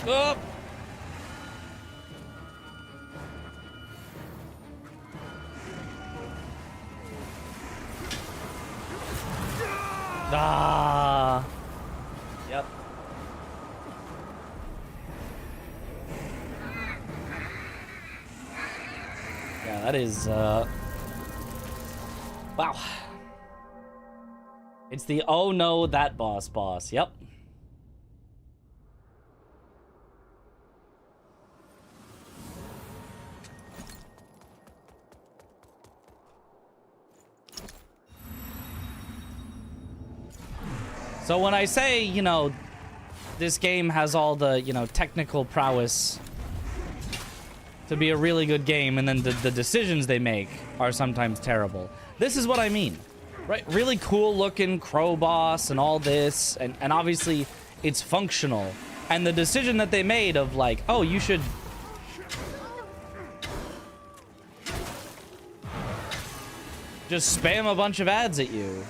Oh. Ah. Yep. Yeah, that is, wow. It's the oh no, that boss. Yep. So when I say, you know, this game has all the, you know, technical prowess to be a really good game, and then the decisions they make are sometimes terrible. This is what I mean, right? Really cool looking crow boss and all this, and obviously it's functional. And the decision that they made of like, oh, you should just spam a bunch of ads at you.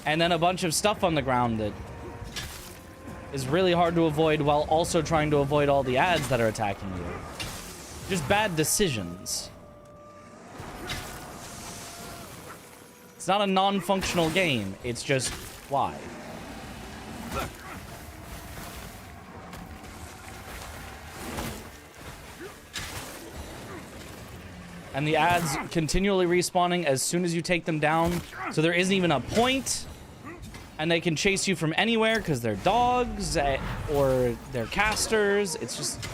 And then a bunch of stuff on the ground that is really hard to avoid while also trying to avoid all the ads that are attacking you. Just bad decisions. It's not a non-functional game. It's just why. And the ads continually respawning as soon as you take them down. So there isn't even a point. And they can chase you from anywhere because they're dogs or they're casters. It's just...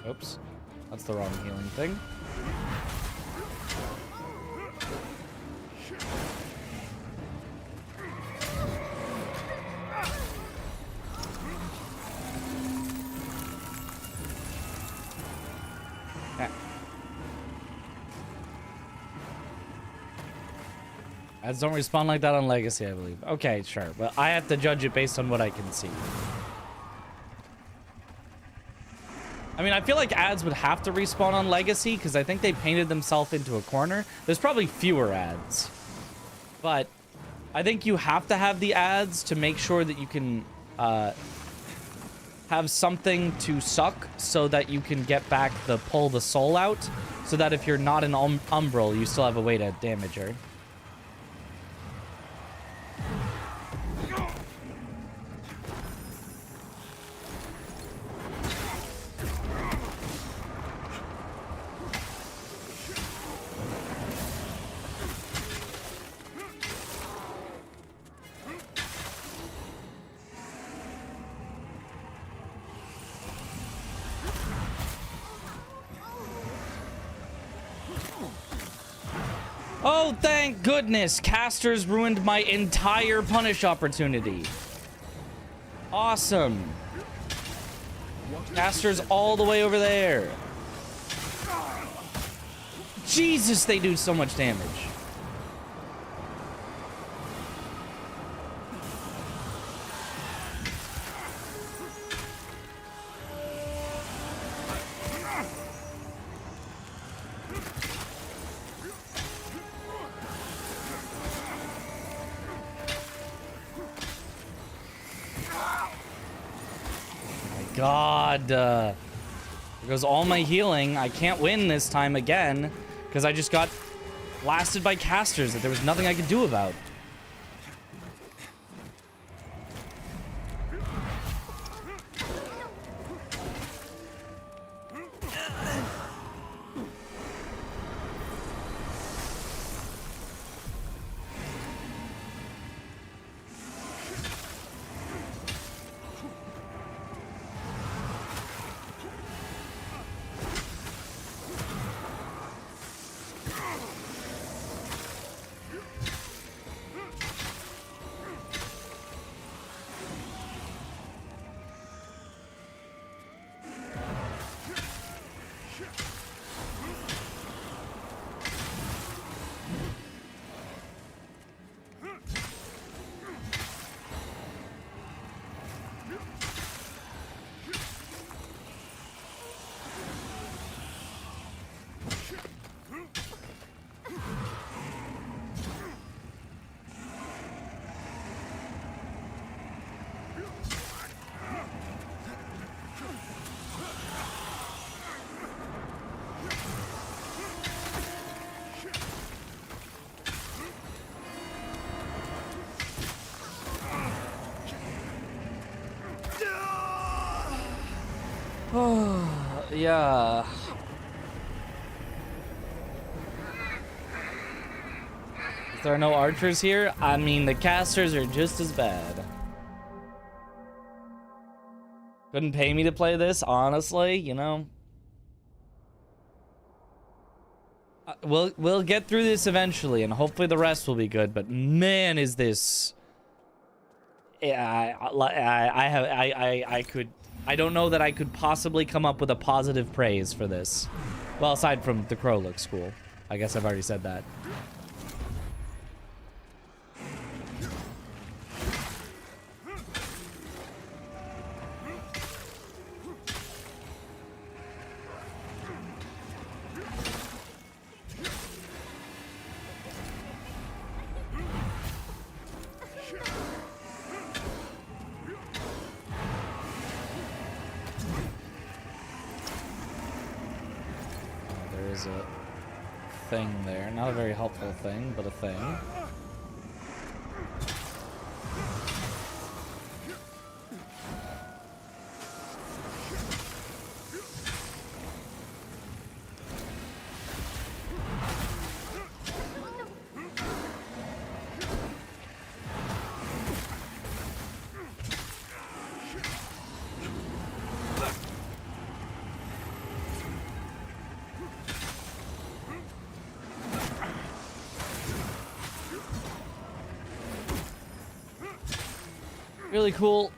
Oops. That's the wrong healing thing. Okay. Ads don't respawn like that on Legacy, I believe. Okay, sure. But I have to judge it based on what I can see. I mean, I feel like ads would have to respawn on Legacy because I think they painted themselves into a corner. There's probably fewer ads. But I think you have to have the ads to make sure that you can have something to suck so that you can get back the pull the soul out. So that if you're not an Umbral, you still have a way to damage her. Oh, thank goodness! Casters ruined my entire punish opportunity. Awesome. Casters all the way over there. Jesus, they do so much damage. God, there goes all my healing. I can't win this time again because I just got blasted by casters that there was nothing I could do about. Oh, yeah. If there are no archers here, I mean, the casters are just as bad. Couldn't pay me to play this, honestly, you know. We'll get through this eventually, and hopefully the rest will be good. But man, is this? Yeah, I don't know that I could possibly come up with a positive praise for this. Well, aside from the crow looks cool. I guess I've already said that. There's a thing there. Not a very helpful thing, but a thing. Really cool.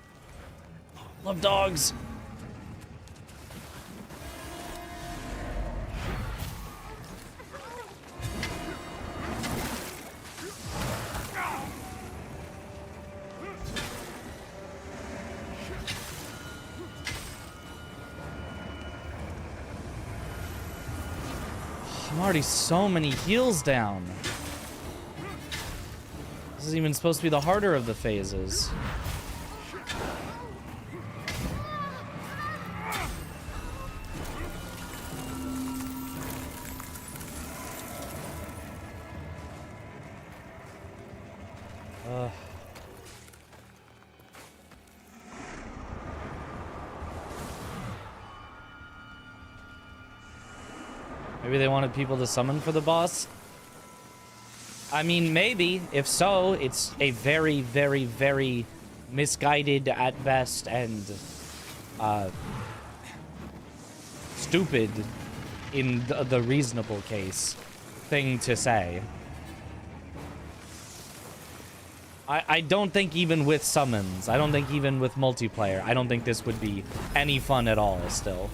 Love dogs. I'm already so many heals down. This is even supposed to be the harder of the phases. Maybe they wanted people to summon for the boss? I mean, maybe. If so, it's a very, very, very misguided at best and stupid in the reasonable case thing to say. I don't think even with summons, I don't think even with multiplayer, I don't think this would be any fun at all still.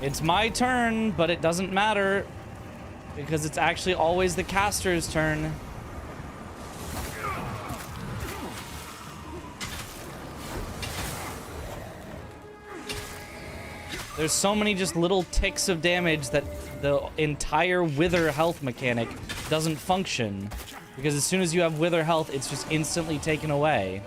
It's my turn, but it doesn't matter because it's actually always the caster's turn. There's so many just little ticks of damage that the entire wither health mechanic doesn't function, because as soon as you have wither health, it's just instantly taken away.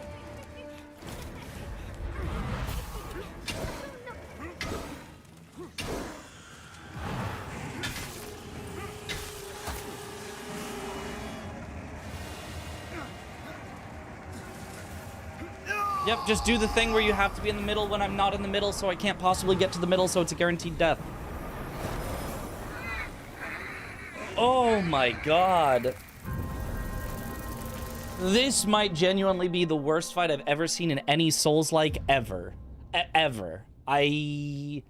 Yep, just do the thing where you have to be in the middle when I'm not in the middle, so I can't possibly get to the middle, so it's a guaranteed death. Oh my god. This might genuinely be the worst fight I've ever seen in any Souls-like ever. Ever. I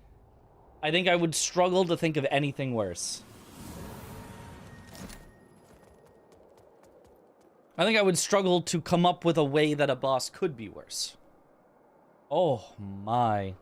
think I would struggle to think of anything worse. I think I would struggle to come up with a way that a boss could be worse. Oh my.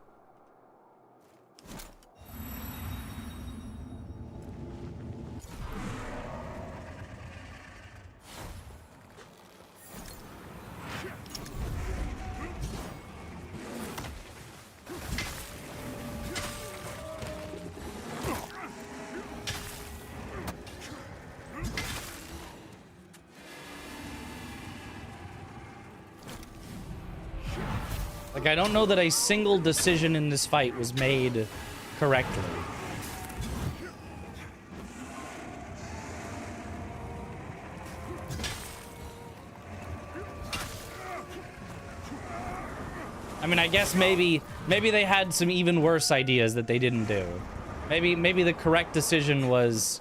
Like, I don't know that a single decision in this fight was made correctly. I mean, I guess maybe they had some even worse ideas that they didn't do. Maybe the correct decision was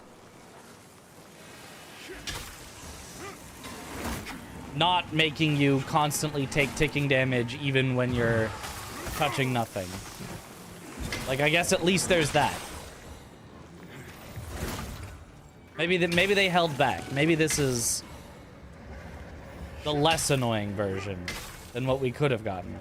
not making you constantly take ticking damage even when you're touching nothing. Like, I guess at least there's that. Maybe they held back. Maybe this is the less annoying version than what we could have gotten.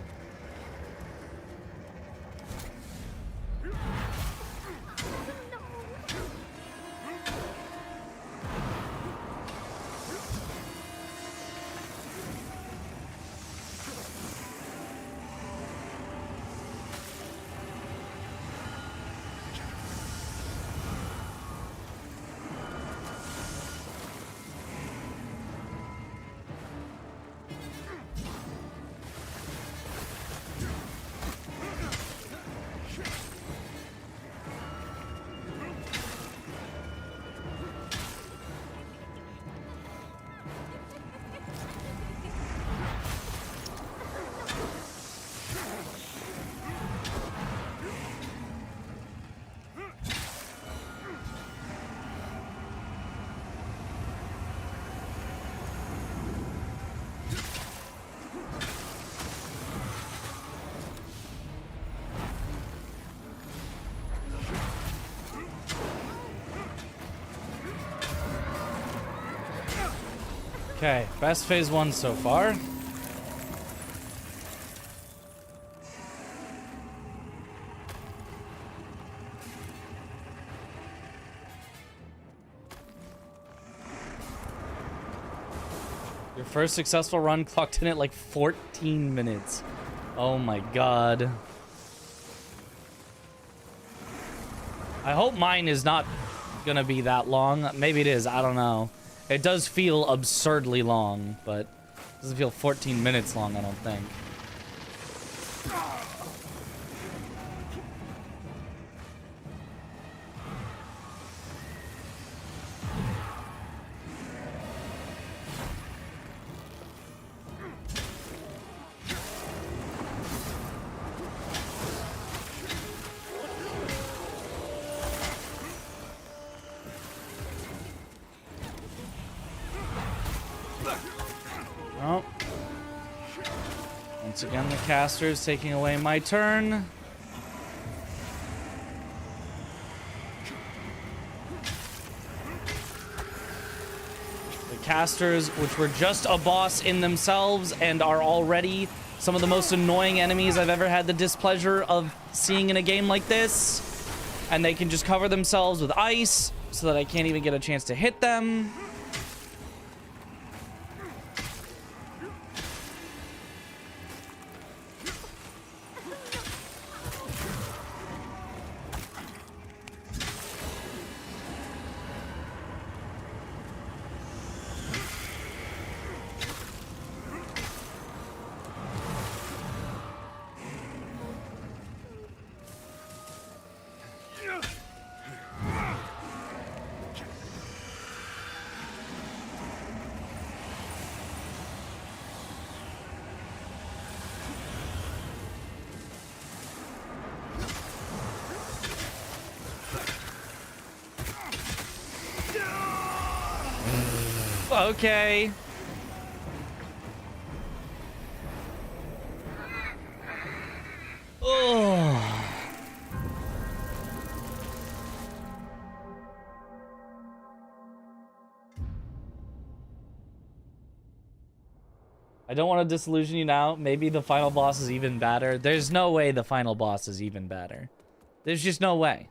Okay, best phase 1 so far. Your first successful run clocked in at like 14 minutes. Oh my god. I hope mine is not gonna be that long. Maybe it is, I don't know. It does feel absurdly long, but it doesn't feel 14 minutes long, I don't think. again, the caster's taking away my turn. The casters, which were just a boss in themselves and are already some of the most annoying enemies I've ever had the displeasure of seeing in a game like this. And they can just cover themselves with ice so that I can't even get a chance to hit them. Okay. Oh. I don't want to disillusion you now. Maybe the final boss is even better. There's no way the final boss is even better. There's just no way.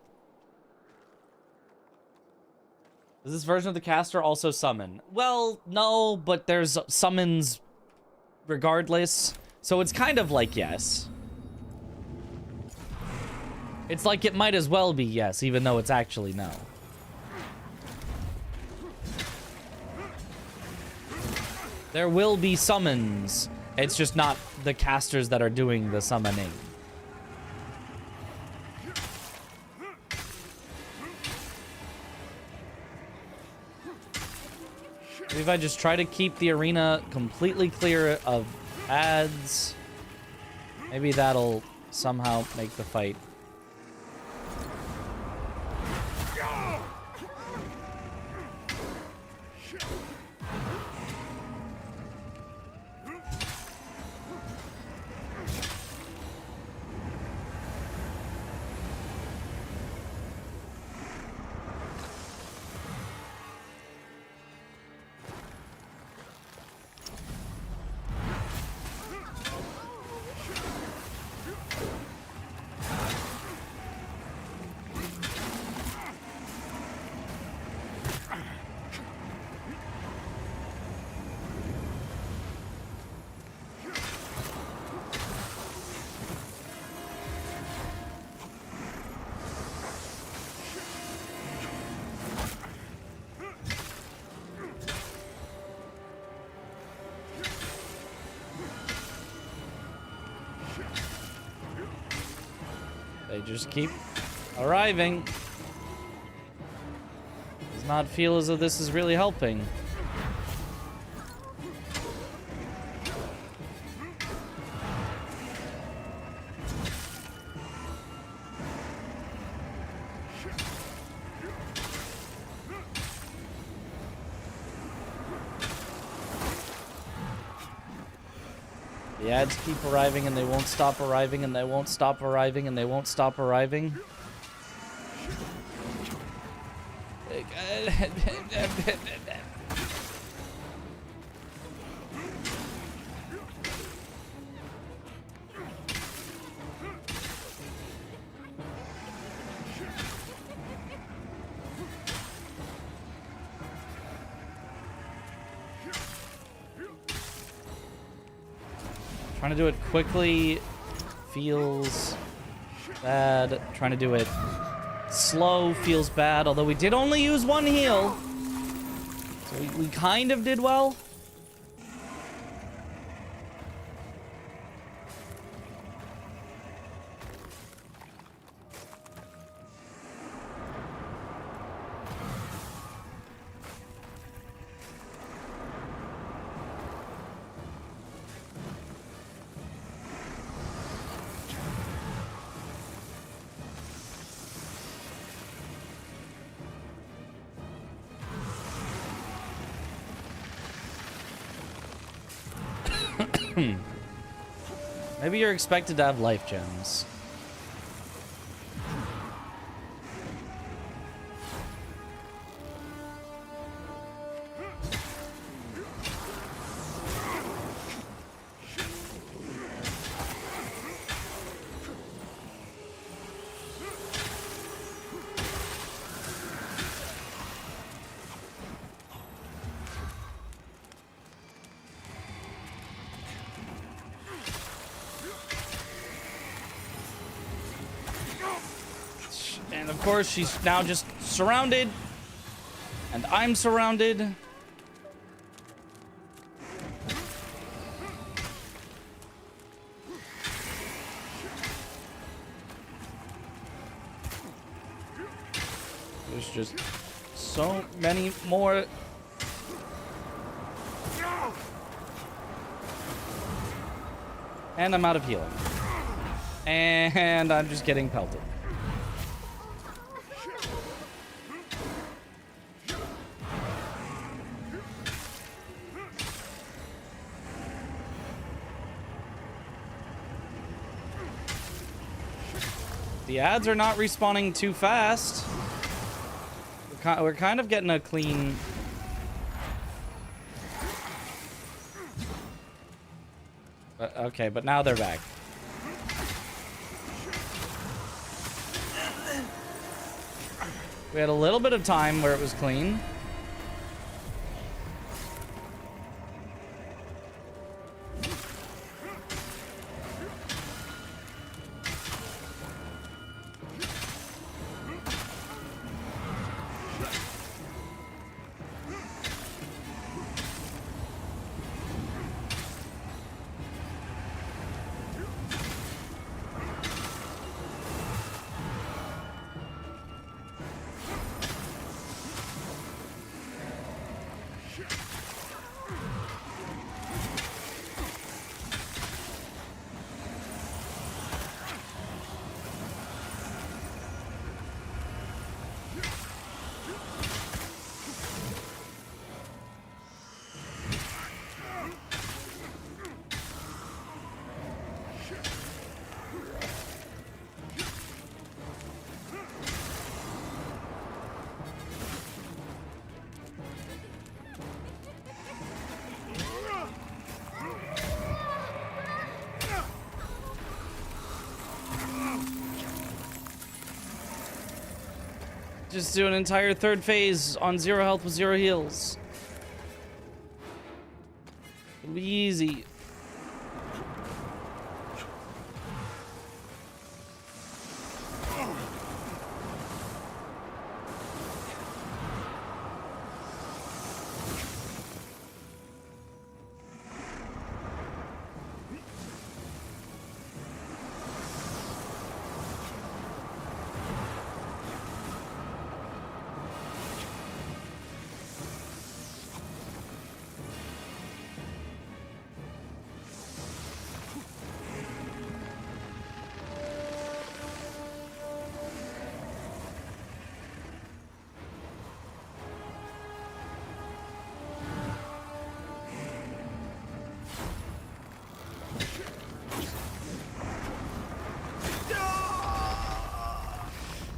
Does this version of the caster also summon? Well, no, but there's summons regardless. So it's kind of like yes. It's like it might as well be yes, even though it's actually no. There will be summons. It's just not the casters that are doing the summoning. Maybe if I just try to keep the arena completely clear of ads, maybe that'll somehow make the fight. They just keep arriving. Does not feel as though this is really helping. The ads keep arriving and they won't stop arriving and they won't stop arriving and they won't stop arriving. Trying to do it quickly feels bad. Trying to do it slow feels bad, although we did only use one heal. So we kind of did well. Maybe you're expected to have life gems. And of course, she's now just surrounded. And I'm surrounded. There's just so many more. And I'm out of healing. And I'm just getting pelted. The ads are not respawning too fast. We're kind of getting a clean... okay, but now they're back. We had a little bit of time where it was clean. Just do an entire third phase on 0 health with 0 heals. It'll be easy.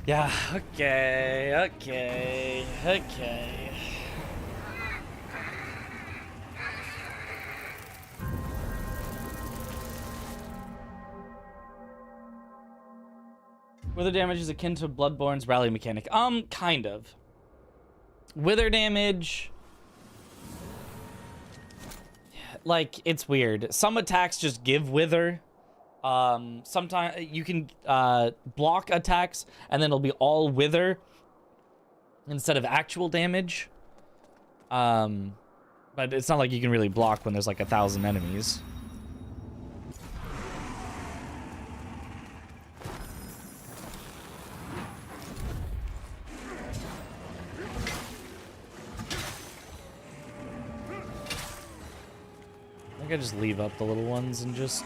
Yeah, okay. Wither damage is akin to Bloodborne's rally mechanic. Kind of. Wither damage... like, it's weird. Some attacks just give wither. Sometimes you can block attacks and then it'll be all wither instead of actual damage. But it's not like you can really block when there's like 1,000 enemies. I think I just leave up the little ones and just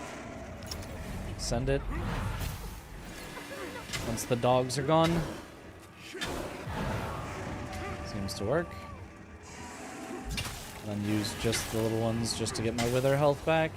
send it once the dogs are gone. Seems to work. And then use just the little ones just to get my wither health back.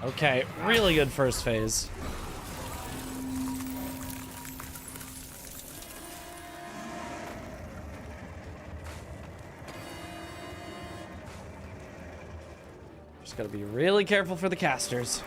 Okay, really good first phase. Just gotta be really careful for the casters.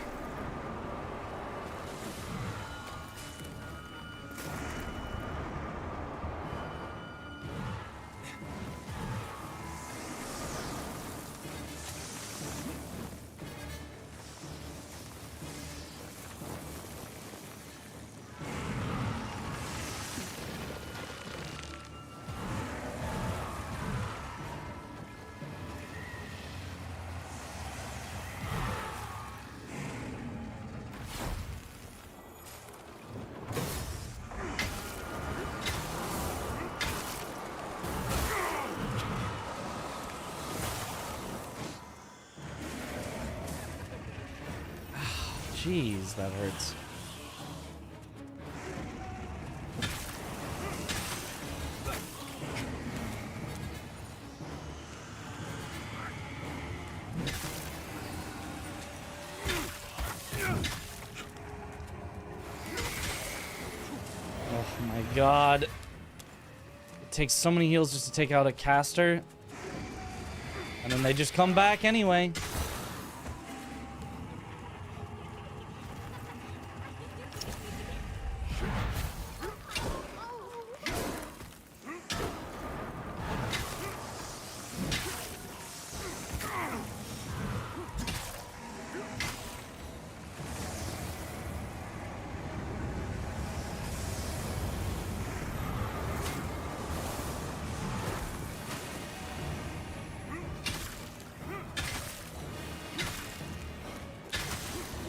Jeez, that hurts. Oh my god. It takes so many heals just to take out a caster. And then they just come back anyway.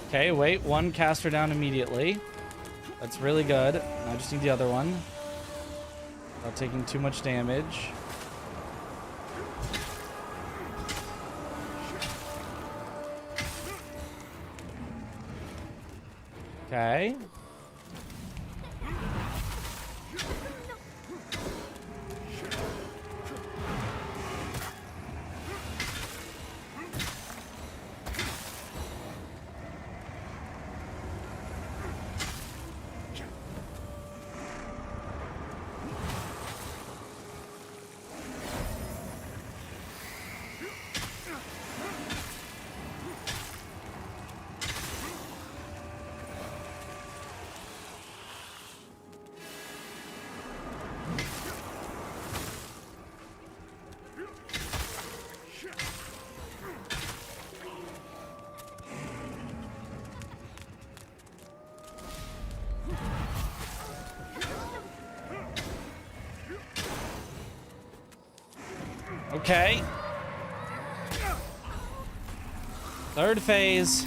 Okay, wait, one caster down immediately. That's really good. I just need the other one. Without taking too much damage. Okay. Okay. Third phase.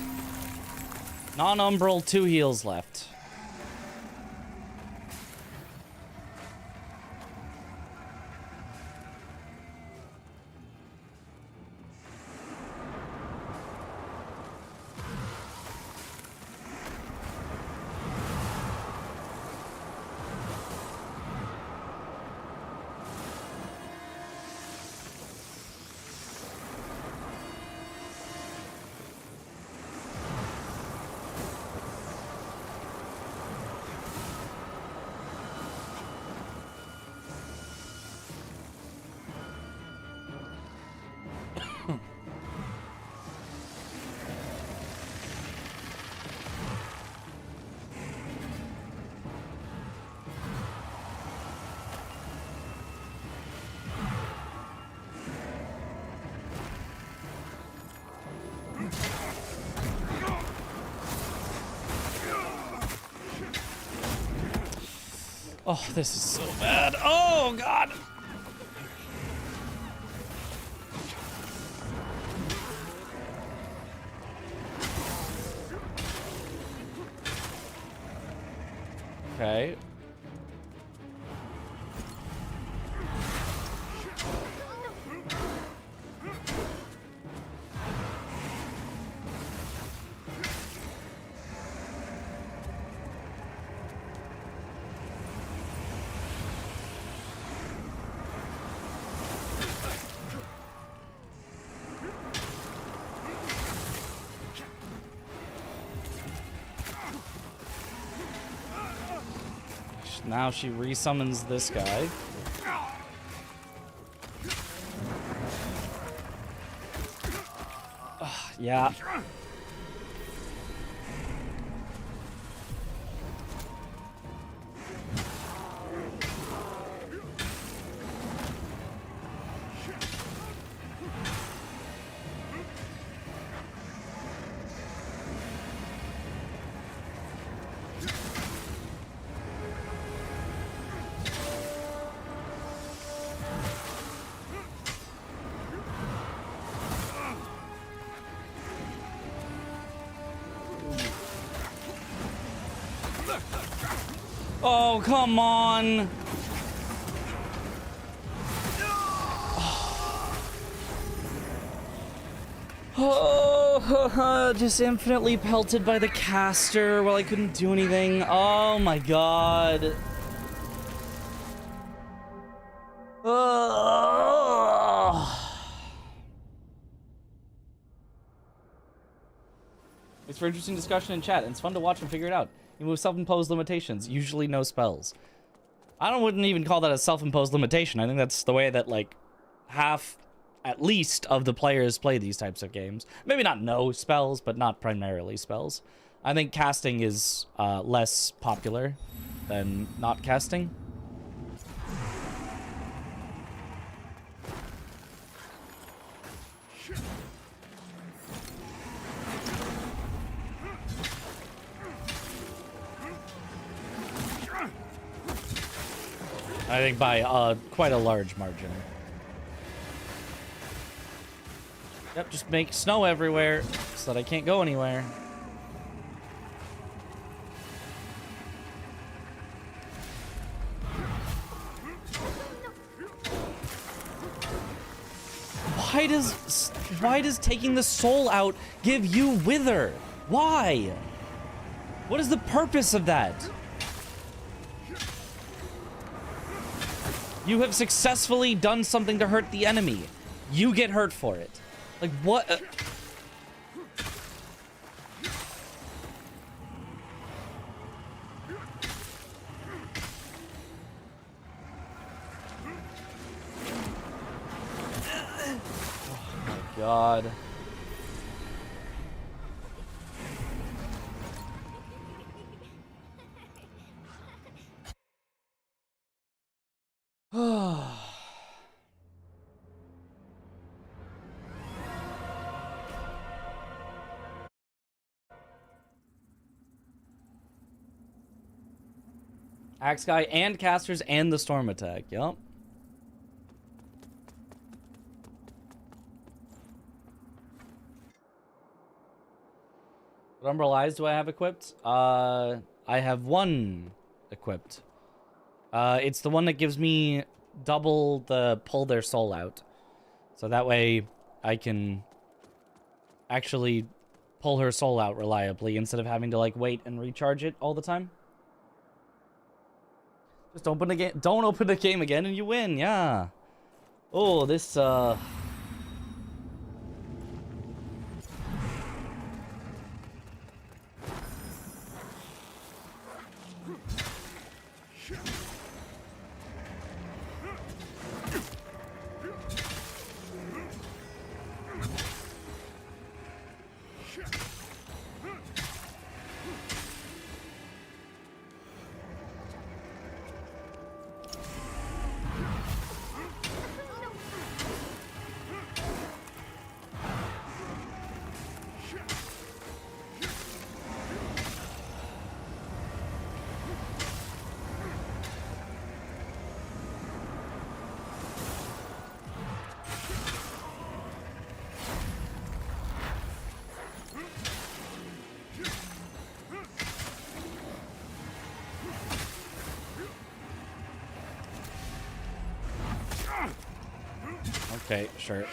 Non-umbral, 2 heals left. Oh, this is so bad. Oh, God. Okay. Now she resummons this guy. Yeah. Oh, come on. Oh, just infinitely pelted by the caster while I couldn't do anything. Oh my god. It's for interesting discussion in chat, and it's fun to watch and figure it out. Even with self-imposed limitations, usually no spells. I wouldn't even call that a self-imposed limitation. I think that's the way that, like, half, at least, of the players play these types of games. Maybe not no spells, but not primarily spells. I think casting is less popular than not casting. I think by quite a large margin. Yep, just make snow everywhere so that I can't go anywhere. Why does taking the soul out give you wither? Why? What is the purpose of that? You have successfully done something to hurt the enemy. You get hurt for it. Like, what? Oh my god. Axe guy and casters and the storm attack. Yup. What Umbral Eyes do I have equipped? I have one equipped. It's the one that gives me double the pull their soul out. So that way I can actually pull her soul out reliably instead of having to like wait and recharge it all the time. Just open the game. Don't open the game again and you win. Yeah. Oh, this okay, sure.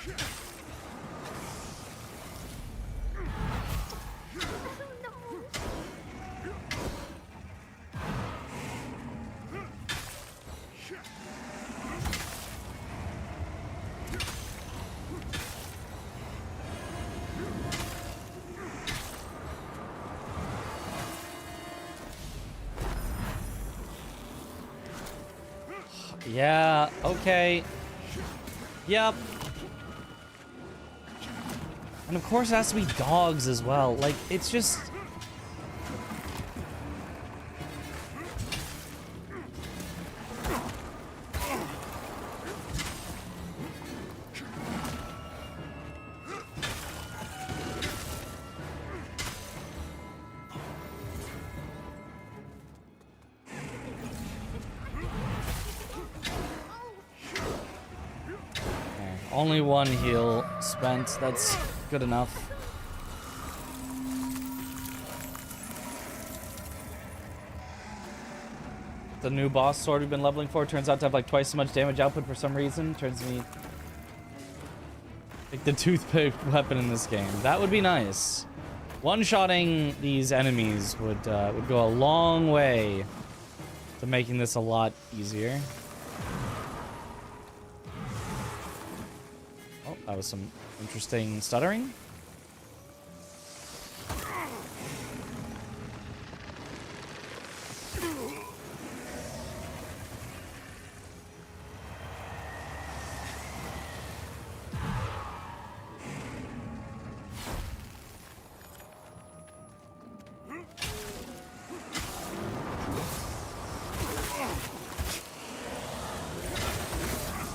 Yeah, okay. Yep. And of course it has to be dogs as well. Like, it's just... Only one heal spent. That's good enough. The new boss sword we've been leveling for turns out to have like twice as much damage output for some reason. Turns me like the toothpick weapon in this game. That would be nice. One-shotting these enemies would go a long way to making this a lot easier. That was some interesting stuttering.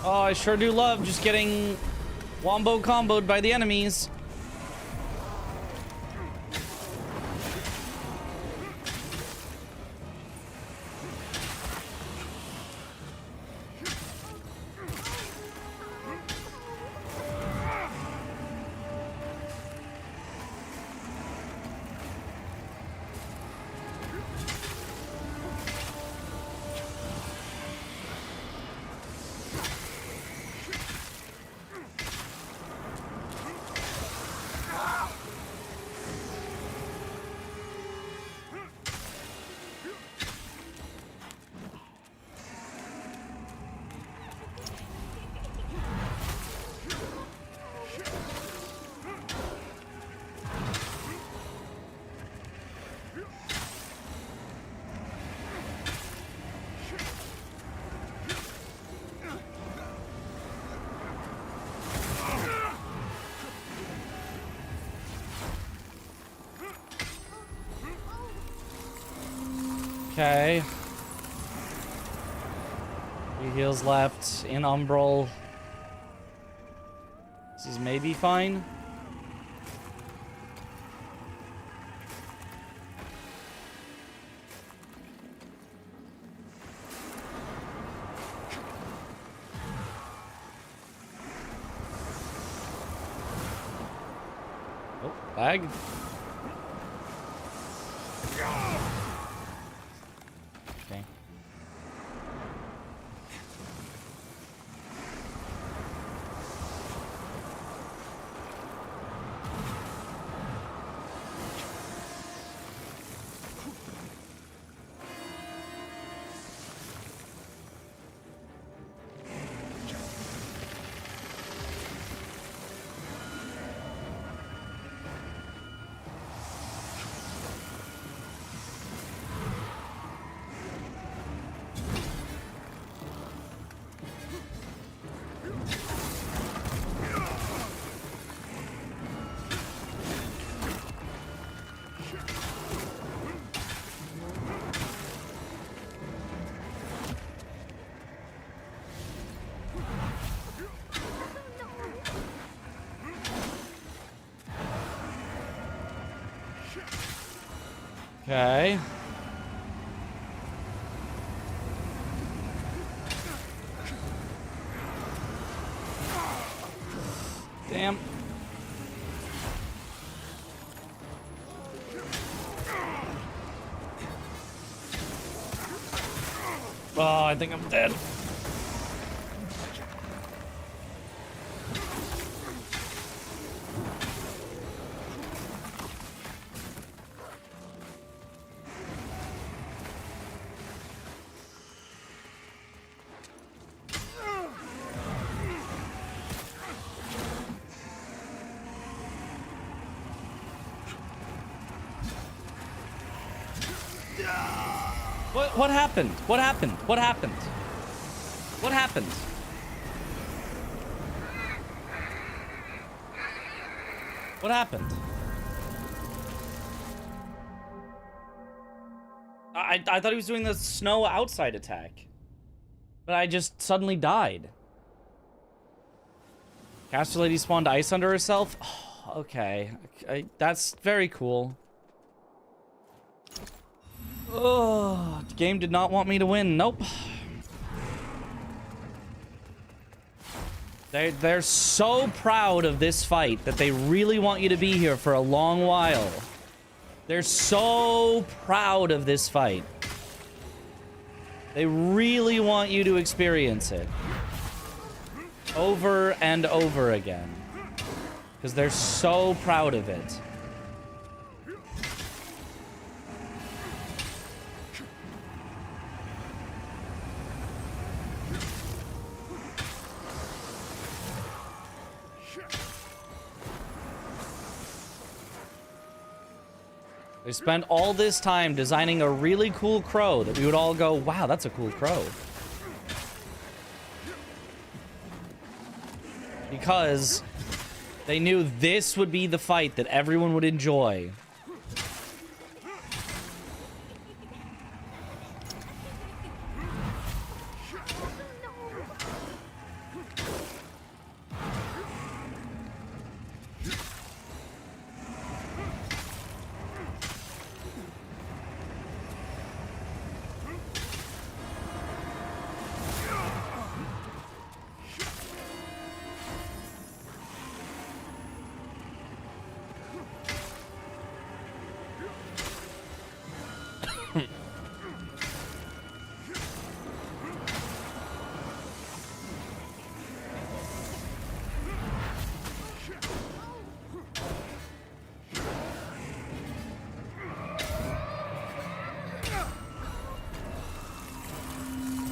Oh, I sure do love just getting wombo comboed by the enemies. Okay. 3 heals left in Umbral. This is maybe fine. Oh, bag. Okay. Okay. Damn. Oh, I think I'm dead. What happened? What happened? What happened? What happened? What happened? I thought he was doing the snow outside attack. But I just suddenly died. Caster Lady spawned ice under herself? Oh, okay. That's very cool. Oh, the game did not want me to win. Nope. They're so proud of this fight that they really want you to be here for a long while. They're so proud of this fight. They really want you to experience it. Over and over again. Because they're so proud of it. They spent all this time designing a really cool crow that we would all go, wow, that's a cool crow. Because they knew this would be the fight that everyone would enjoy.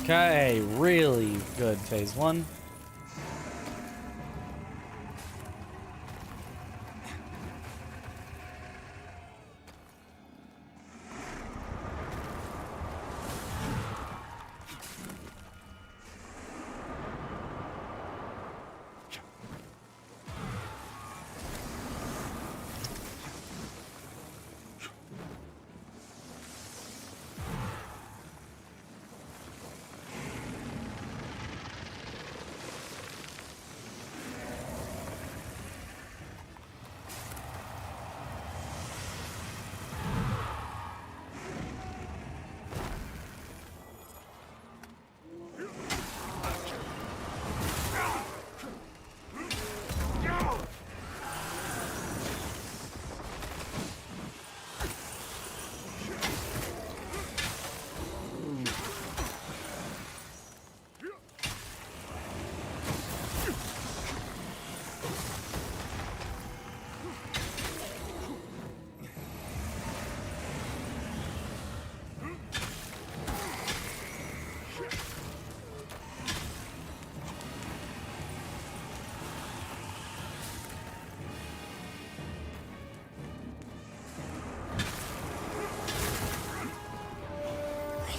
Okay, really good phase one.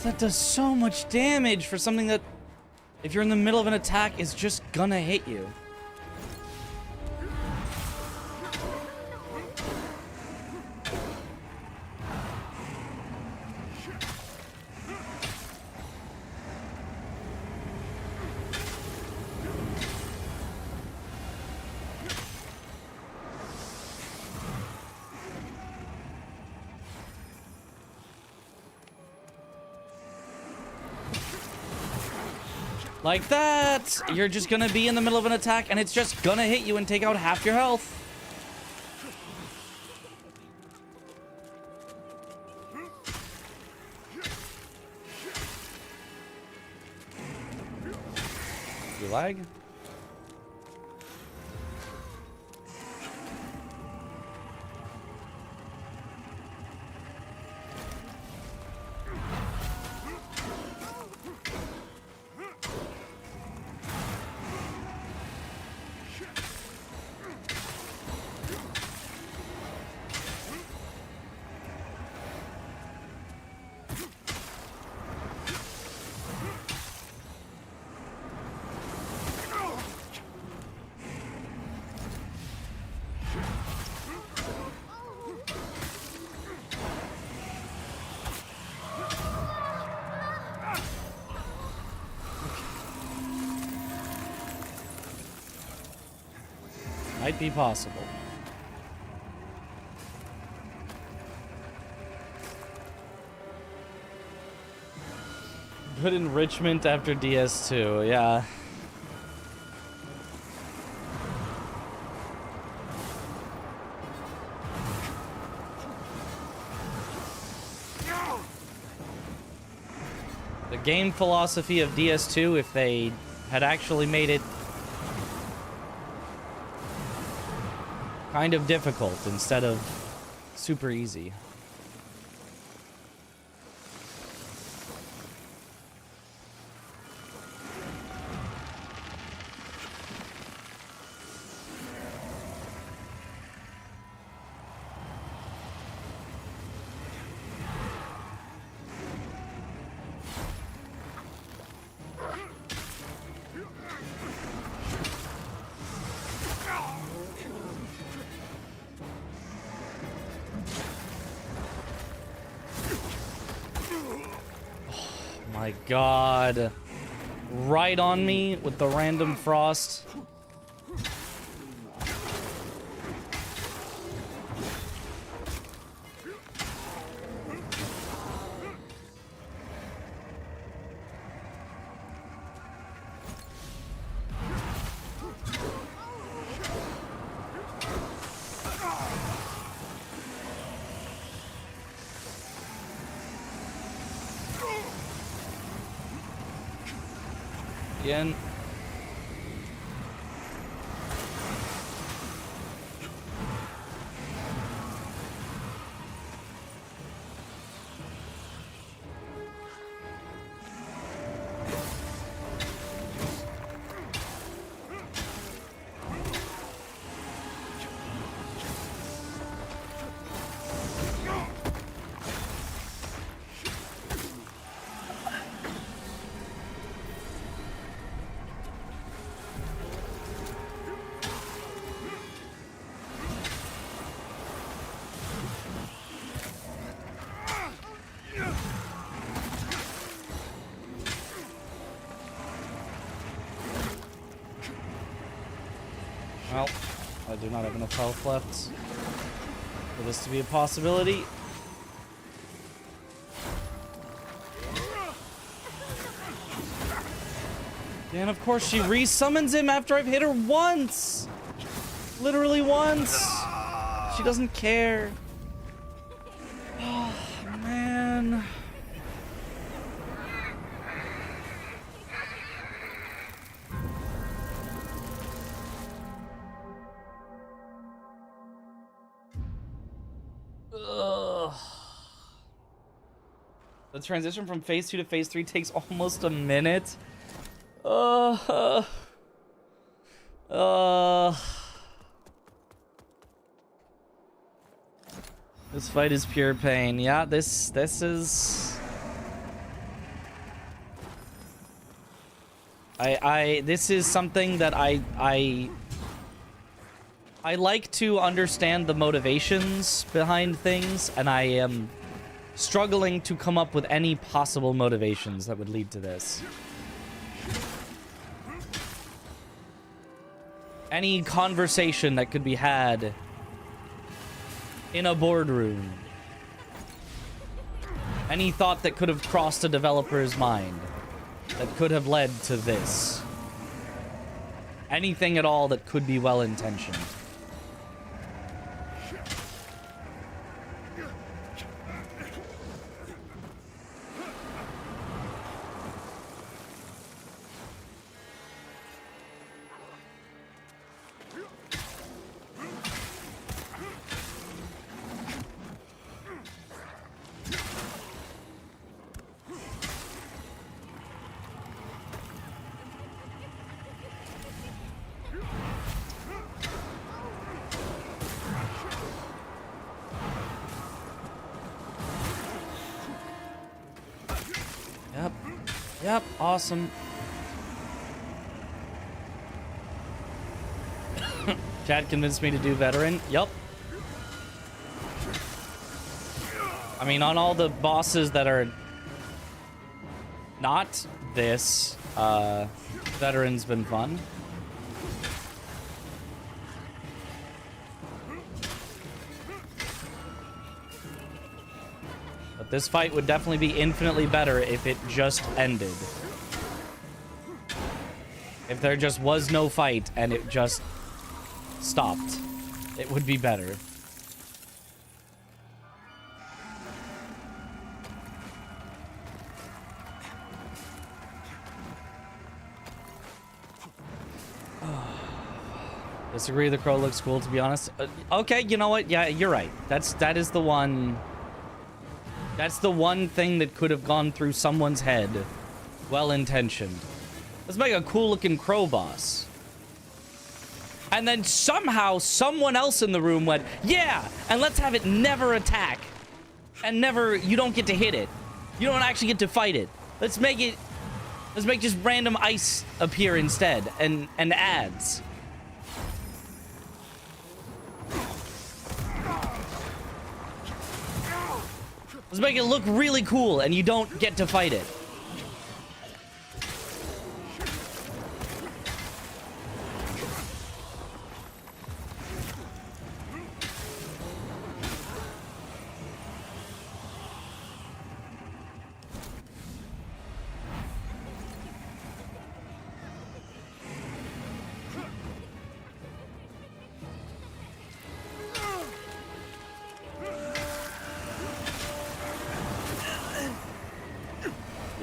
That does so much damage for something that, if you're in the middle of an attack, is just gonna hit you. Like that! You're just gonna be in the middle of an attack and it's just gonna hit you and take out half your health. You lag? Might be possible. Good enrichment after DS2, yeah. The game philosophy of DS2, if they had actually made it kind of difficult instead of super easy. My God. Right on me with the random frost. Again. Well, I do not have enough health left for this to be a possibility. And of course she re-summons him after I've hit her once! Literally once! She doesn't care. Oh, man. Ugh. The transition from phase 2 to phase 3 takes almost a minute. This fight is pure pain. Yeah, this is this is something that I like to understand the motivations behind things, and I am struggling to come up with any possible motivations that would lead to this. Any conversation that could be had in a boardroom. Any thought that could have crossed a developer's mind that could have led to this. Anything at all that could be well-intentioned. Yep, awesome. Chad convinced me to do veteran. Yup. I mean, on all the bosses that are not this, veteran's been fun. This fight would definitely be infinitely better if it just ended. If there just was no fight and it just stopped, it would be better. Disagree, the crow looks cool, to be honest. Okay, you know what? Yeah, you're right. That is the one... That's the one thing that could have gone through someone's head. Well-intentioned. Let's make a cool-looking crow boss. And then somehow someone else in the room went, yeah, and let's have it never attack. And never... You don't get to hit it. You don't actually get to fight it. Let's make just random ice appear instead. And ads. Let's make it look really cool, and you don't get to fight it.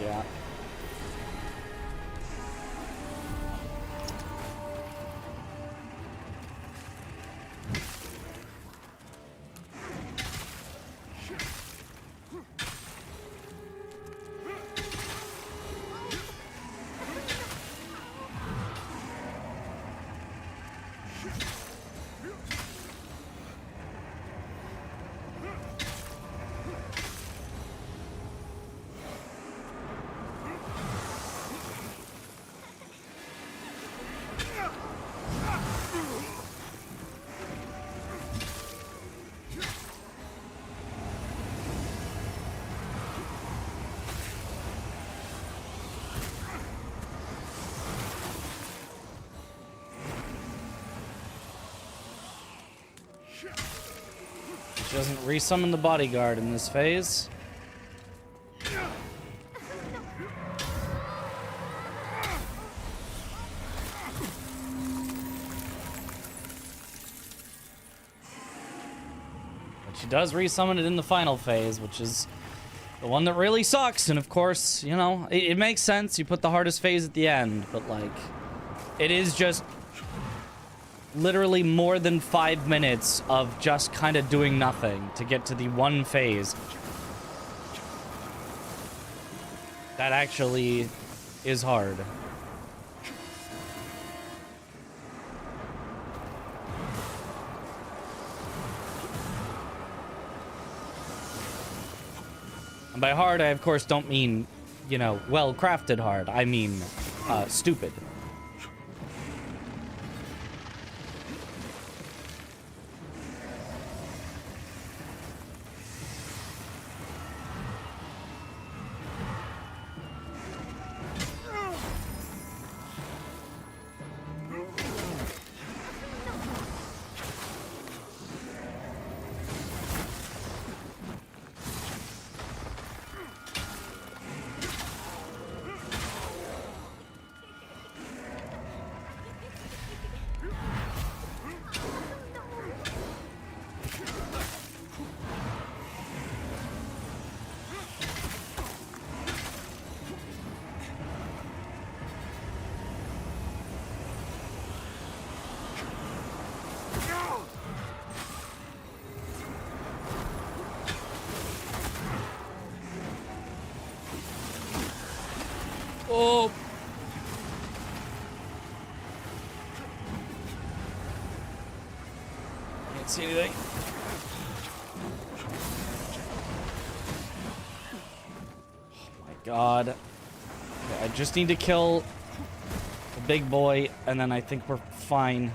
Yeah. She doesn't resummon the bodyguard in this phase. But she does resummon it in the final phase, which is the one that really sucks. And of course, you know, it makes sense. You put the hardest phase at the end, but like, it is just literally more than 5 minutes of just kind of doing nothing to get to the one phase that actually is hard. And by hard, I of course don't mean, you know, well-crafted hard. I mean, stupid. Oh. Can't see anything. Oh my god. Okay, I just need to kill the big boy, and then I think we're fine.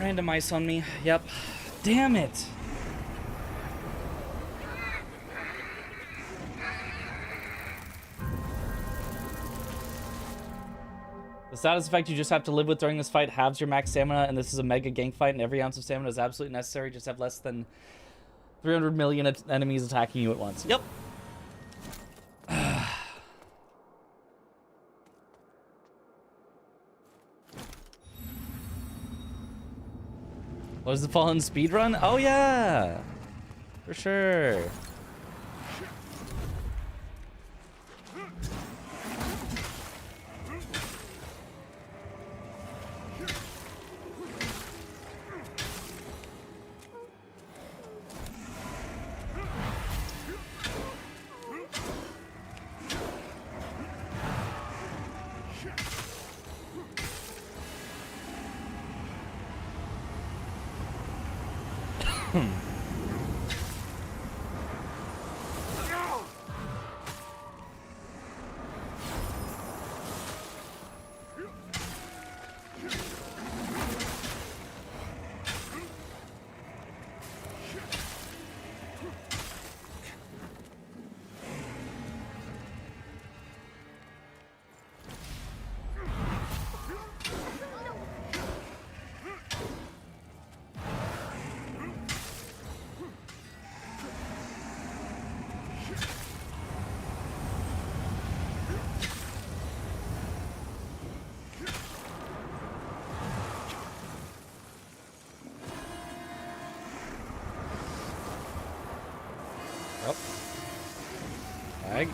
Random ice on me. Yep. Damn it. The status effect you just have to live with during this fight halves your max stamina, and this is a mega gank fight, and every ounce of stamina is absolutely necessary. Just have less than 300 million enemies attacking you at once. Yep. Was the Fallen speedrun? Oh yeah! For sure. Lag.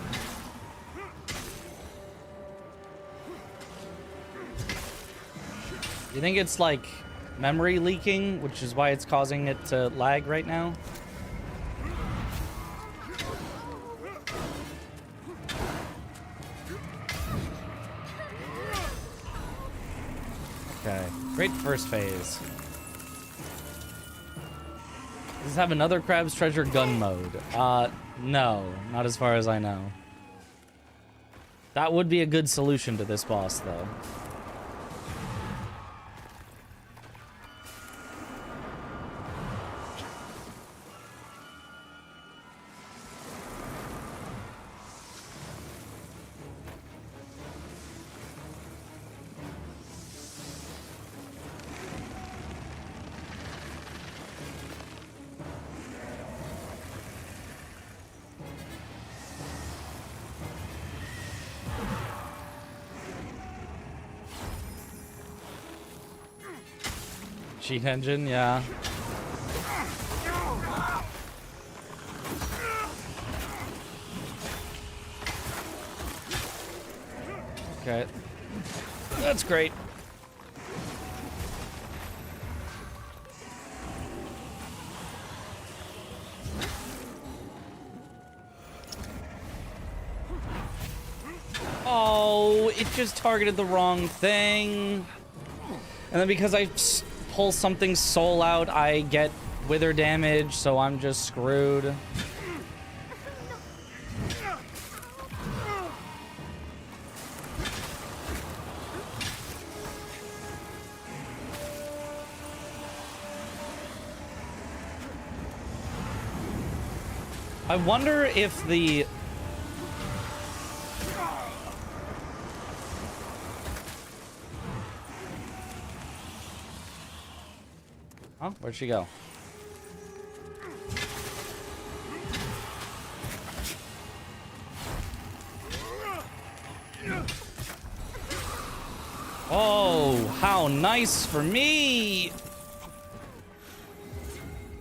You think it's like memory leaking, which is why it's causing it to lag right now? Okay, great first phase. Does this have another Crab's Treasure gun mode? No, not as far as I know. That would be a good solution to this boss, though. Cheat engine, yeah. Okay. That's great. Oh, it just targeted the wrong thing. And then because I pull something's soul out, I get wither damage, so I'm just screwed. I wonder if the... Huh? Where'd she go? Oh, how nice for me!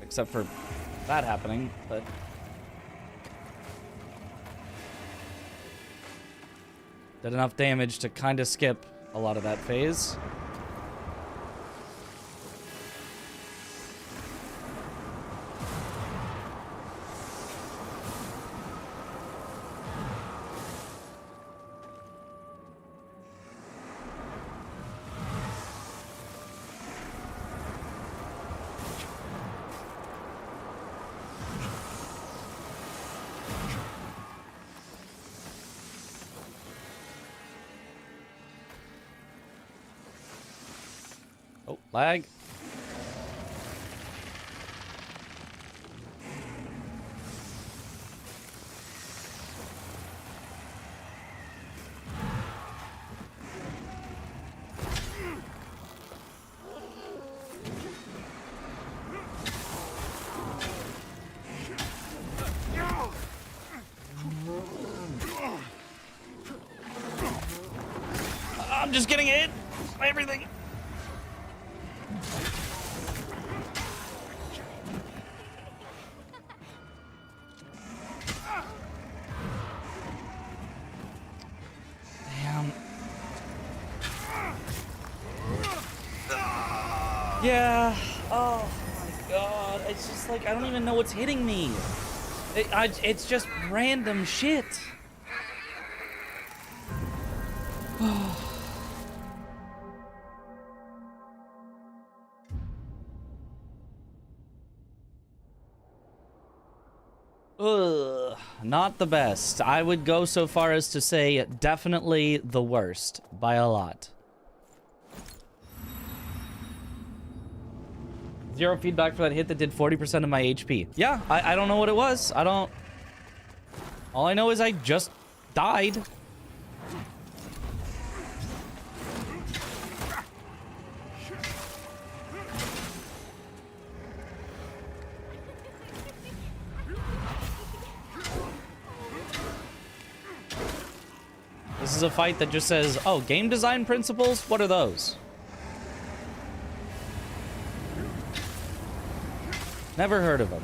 Except for that happening, but... Did enough damage to kind of skip a lot of that phase. Oh, lag. I'm just getting hit by everything. Damn. Yeah. Oh my god. It's just like, I don't even know what's hitting me. It's just random shit. Ugh, not the best. I would go so far as to say definitely the worst by a lot. Zero feedback for that hit that did 40% of my HP. Yeah, I don't know what it was. All I know is I just died. This is a fight that just says, oh, game design principles? What are those? Never heard of them.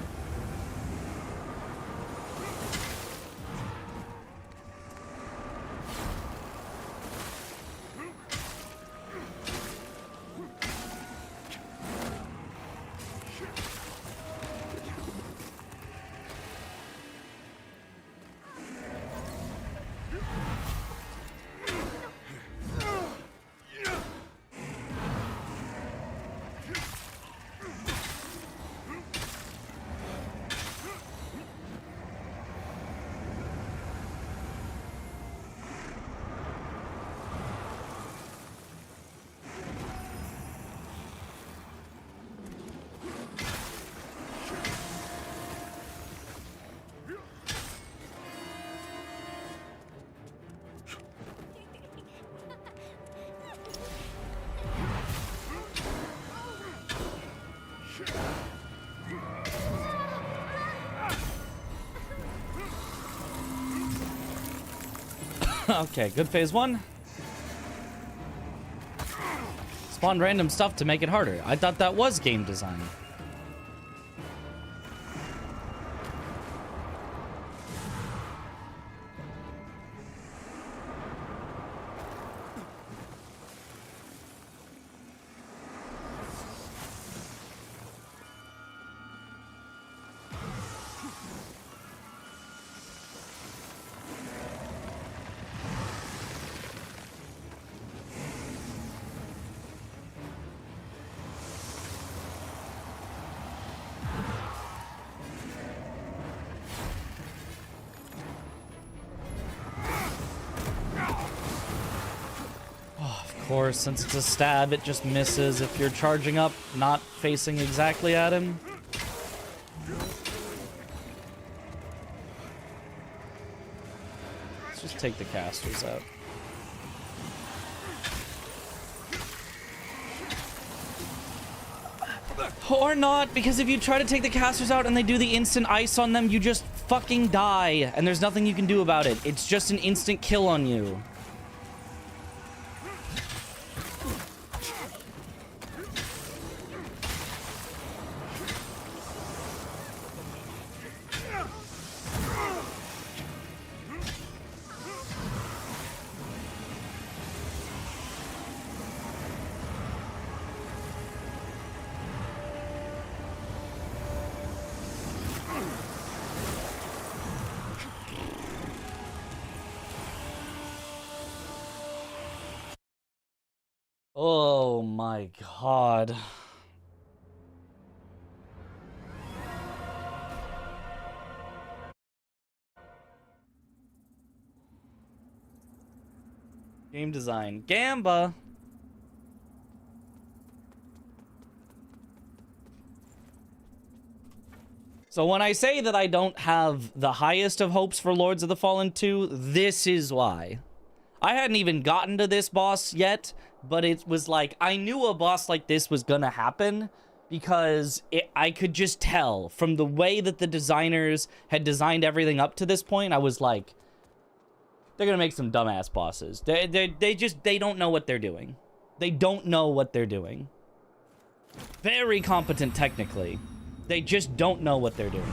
Okay, good phase one. Spawn random stuff to make it harder. I thought that was game design. Of course, since it's a stab, it just misses if you're charging up, not facing exactly at him. Let's just take the casters out. Or not, because if you try to take the casters out and they do the instant ice on them, you just fucking die, and there's nothing you can do about it. It's just an instant kill on you. Oh my god. Game design. Gamba! So when I say that I don't have the highest of hopes for Lords of the Fallen 2, this is why. I hadn't even gotten to this boss yet, but it was like, I knew a boss like this was gonna happen because I could just tell from the way that the designers had designed everything up to this point. I was like, they're gonna make some dumbass bosses. They don't know what they're doing. They don't know what they're doing. Very competent technically. They just don't know what they're doing.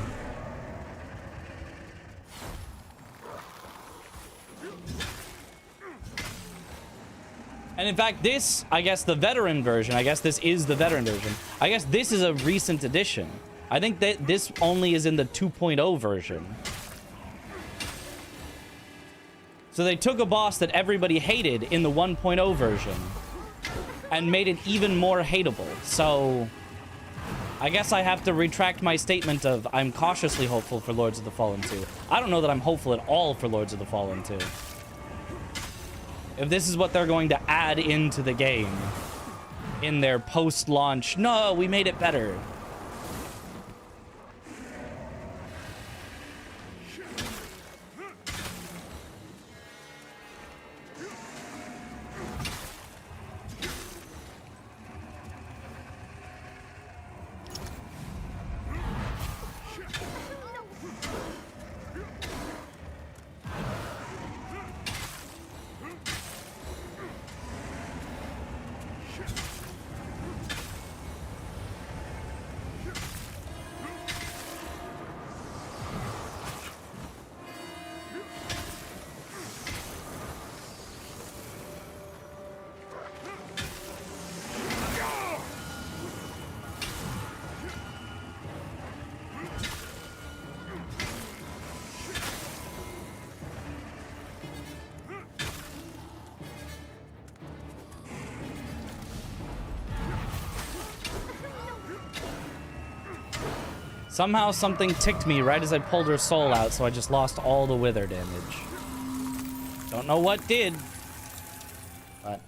And in fact, this, I guess the veteran version, I guess this is the veteran version. I guess this is a recent addition. I think that this only is in the 2.0 version. So they took a boss that everybody hated in the 1.0 version and made it even more hateable. So I guess I have to retract my statement of I'm cautiously hopeful for Lords of the Fallen 2. I don't know that I'm hopeful at all for Lords of the Fallen 2. If this is what they're going to add into the game in their post-launch, no, we made it better. Somehow something ticked me right as I pulled her soul out, so I just lost all the wither damage. Don't know what did, but...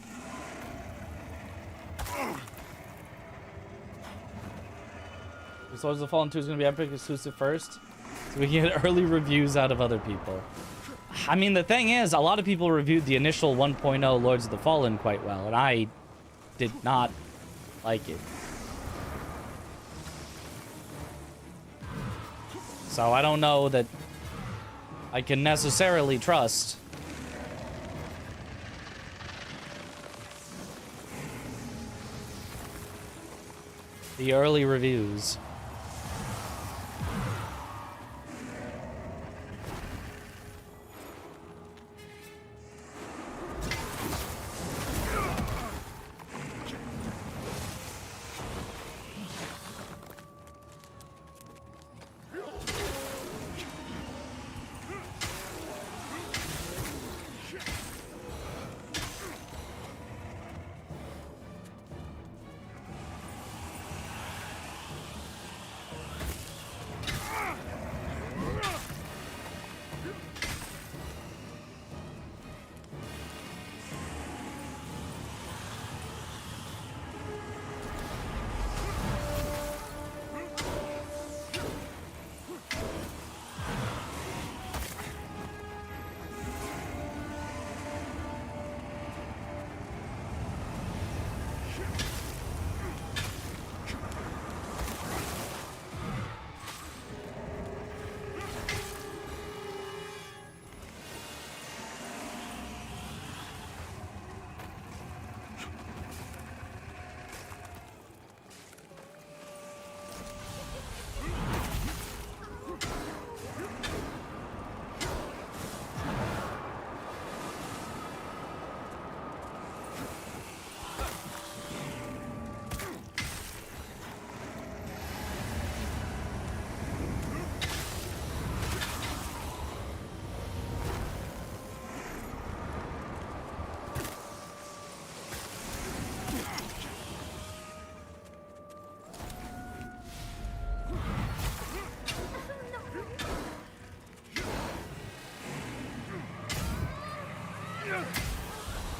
Lords of the Fallen 2 is going to be Epic exclusive first, so we can get early reviews out of other people. I mean, the thing is, a lot of people reviewed the initial 1.0 Lords of the Fallen quite well, and I did not like it. So I don't know that I can necessarily trust the early reviews.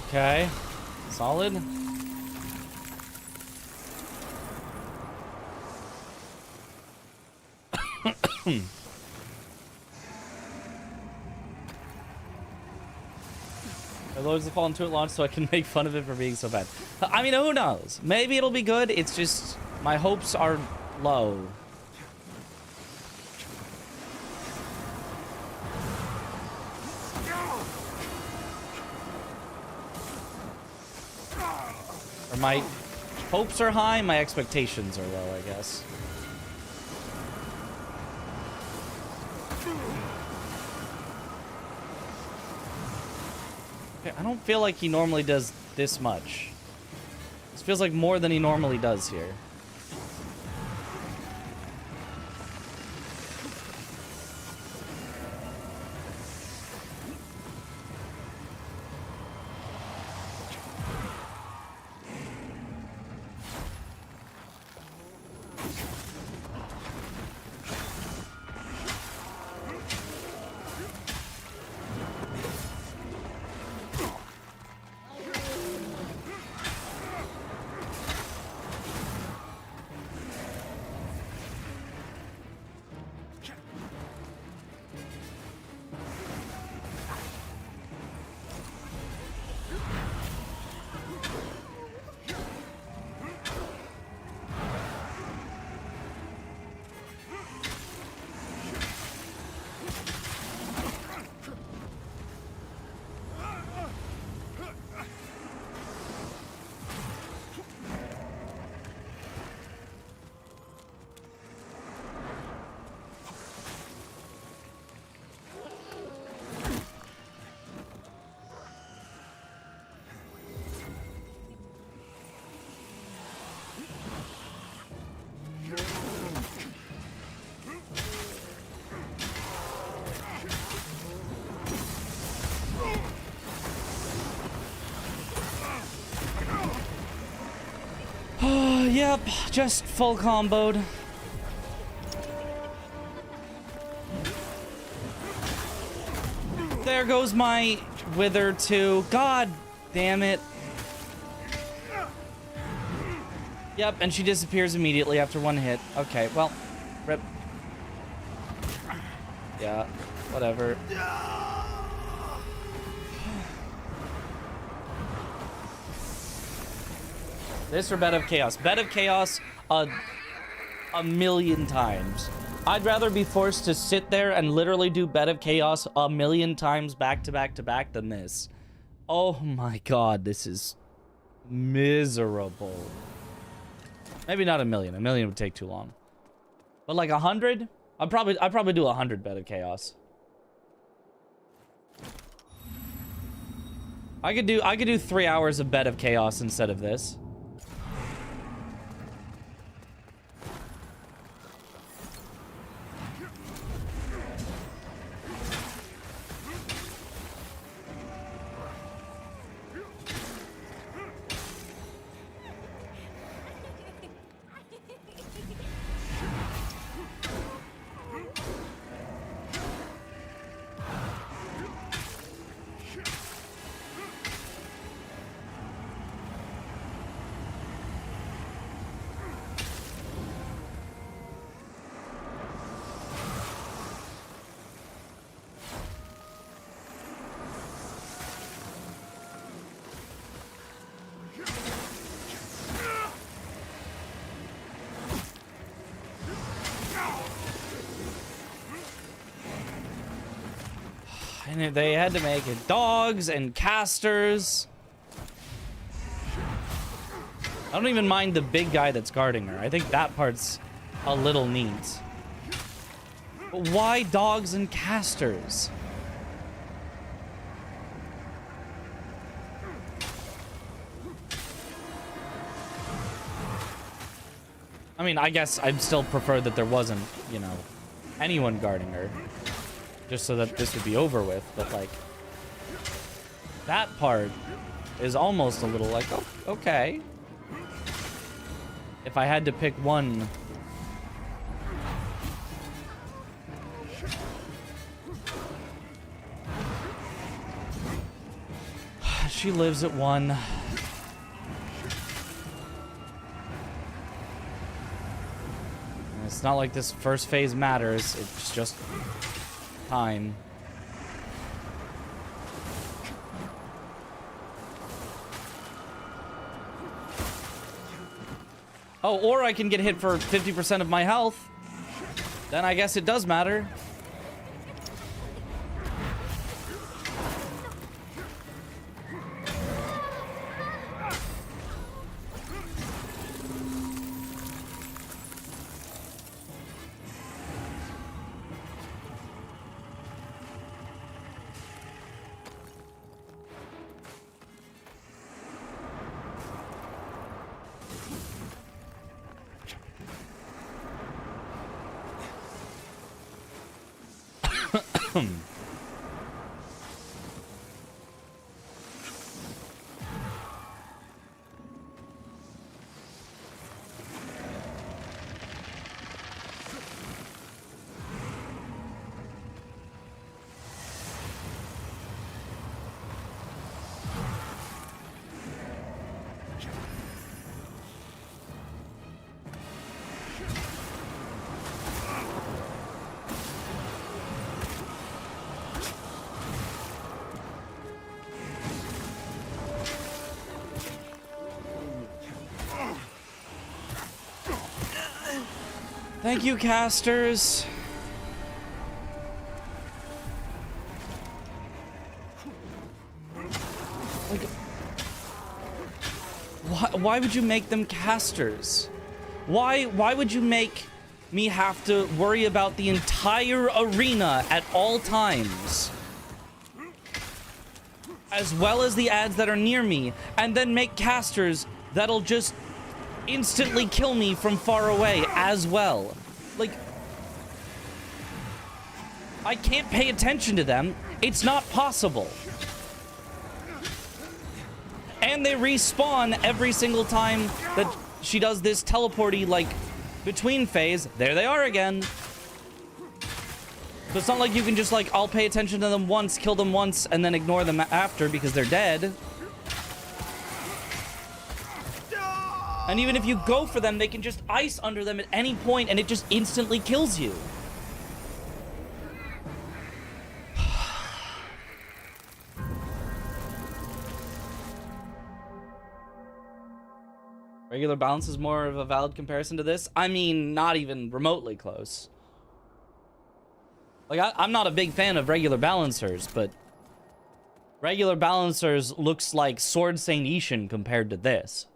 Okay, solid. Lords of the Fallen 2 at launch so I can make fun of it for being so bad. I mean, who knows? Maybe it'll be good. It's just my hopes are low. Or my hopes are high, my expectations are low, I guess. Okay, I don't feel like he normally does this much. This feels like more than he normally does here. Yep, just full comboed. There goes my wither too. God damn it. Yep, and she disappears immediately after one hit. Okay, well, rip. Yeah, whatever. This or Bed of Chaos? Bed of Chaos a million times. I'd rather be forced to sit there and literally do Bed of Chaos a million times back to back to back than this. Oh my god, this is miserable. Maybe not a million. A million would take too long. But like 100? I'd probably do 100 Bed of Chaos. I could do 3 hours of Bed of Chaos instead of this. And they had to make it dogs and casters. I don't even mind the big guy that's guarding her. I think that part's a little neat. But why dogs and casters? I mean, I guess I'd still prefer that there wasn't, you know, anyone guarding her. Just so that this would be over with, but like that part is almost a little like, oh, okay. If I had to pick one. She lives at 1. It's not like this first phase matters, it's just time. Oh, or I can get hit for 50% of my health. Then I guess it does matter. Thank you, casters. Like, why would you make them casters? Why would you make me have to worry about the entire arena at all times, as well as the ads that are near me, and then make casters that'll just instantly kill me from far away as well? Like, I can't pay attention to them. It's not possible. And they respawn every single time that she does this teleporty, like, between phase. There they are again. So it's not like you can just, like, I'll pay attention to them once, kill them once, and then ignore them after because they're dead. And even if you go for them, they can just ice under them at any point, and it just instantly kills you. Regular balance is more of a valid comparison to this? I mean, not even remotely close. Like, I'm not a big fan of regular balancers, but regular balancers looks like Sword Saint Ishin compared to this.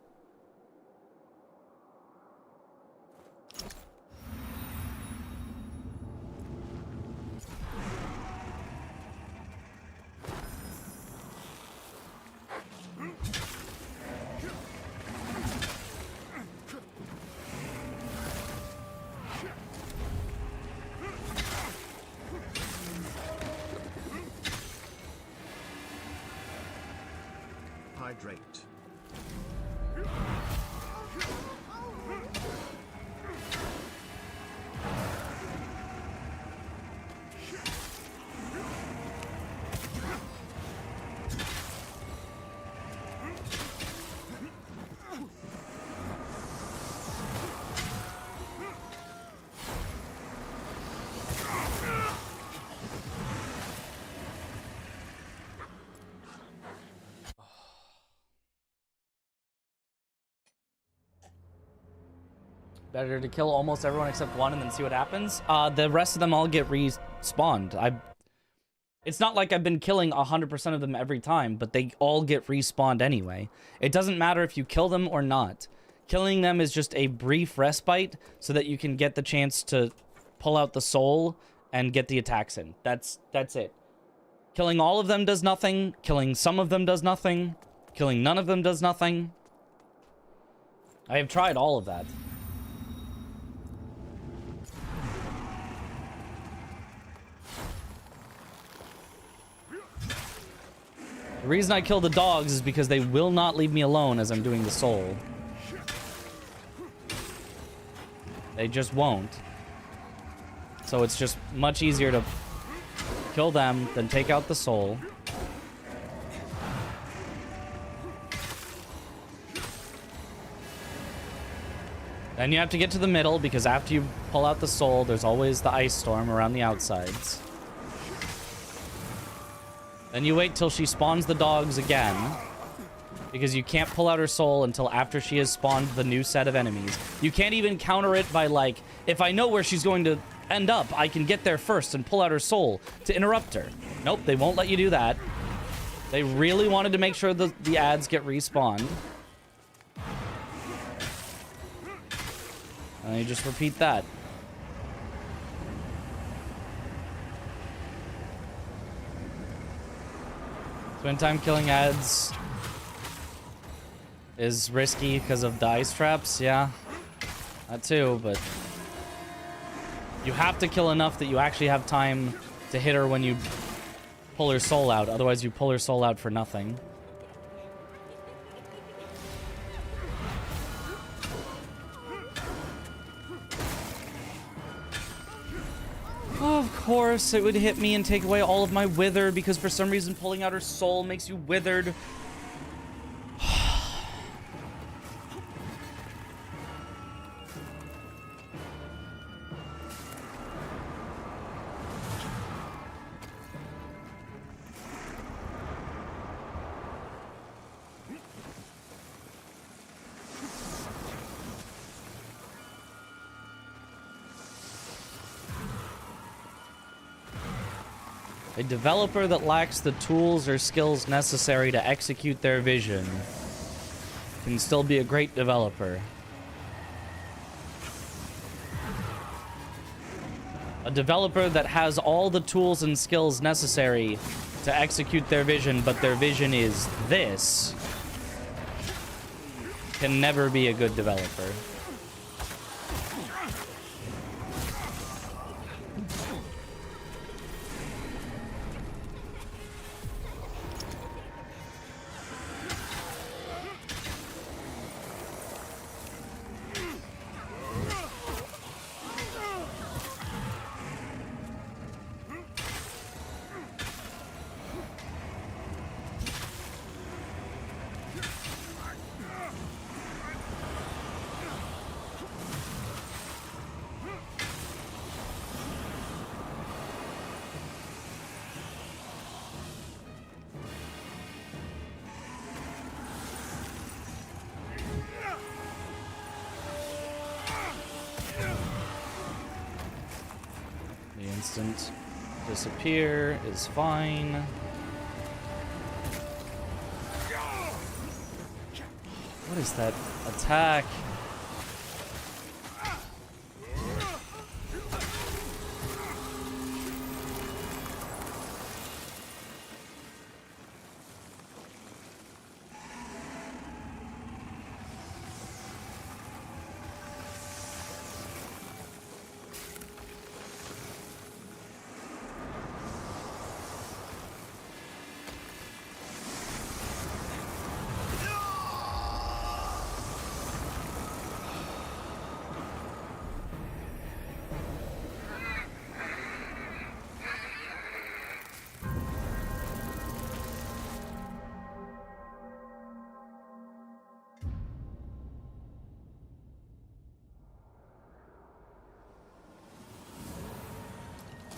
Hydrate. Better to kill almost everyone except one and then see what happens. The rest of them all get respawned. It's not like I've been killing 100% of them every time, but they all get respawned anyway. It doesn't matter if you kill them or not. Killing them is just a brief respite so that you can get the chance to pull out the soul and get the attacks in. That's it. Killing all of them does nothing. Killing some of them does nothing. Killing none of them does nothing. I have tried all of that. The reason I kill the dogs is because they will not leave me alone as I'm doing the soul. They just won't. So it's just much easier to kill them than take out the soul. Then you have to get to the middle because after you pull out the soul, there's always the ice storm around the outsides. Then you wait till she spawns the dogs again, because you can't pull out her soul until after she has spawned the new set of enemies. You can't even counter it by, like, if I know where she's going to end up, I can get there first and pull out her soul to interrupt her. Nope, they won't let you do that. They really wanted to make sure the ads get respawned. And you just repeat that. Spend time killing ads is risky because of the ice traps, yeah. That too, but you have to kill enough that you actually have time to hit her when you pull her soul out. Otherwise, you pull her soul out for nothing. Of course, it would hit me and take away all of my wither because for some reason pulling out her soul makes you withered. A developer that lacks the tools or skills necessary to execute their vision can still be a great developer. A developer that has all the tools and skills necessary to execute their vision, but their vision is this, can never be a good developer. Instant disappear is fine. What is that attack?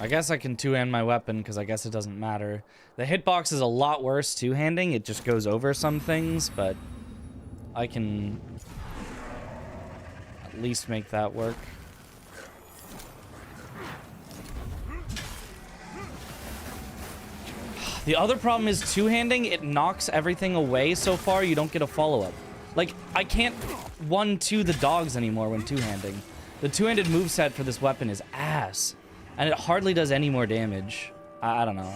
I guess I can two-hand my weapon because I guess it doesn't matter. The hitbox is a lot worse two-handing. It just goes over some things, but I can at least make that work. The other problem is two-handing. It knocks everything away so far you don't get a follow-up. Like, I can't 1-2 the dogs anymore when two-handing. The two-handed moveset for this weapon is ass. And it hardly does any more damage. I don't know.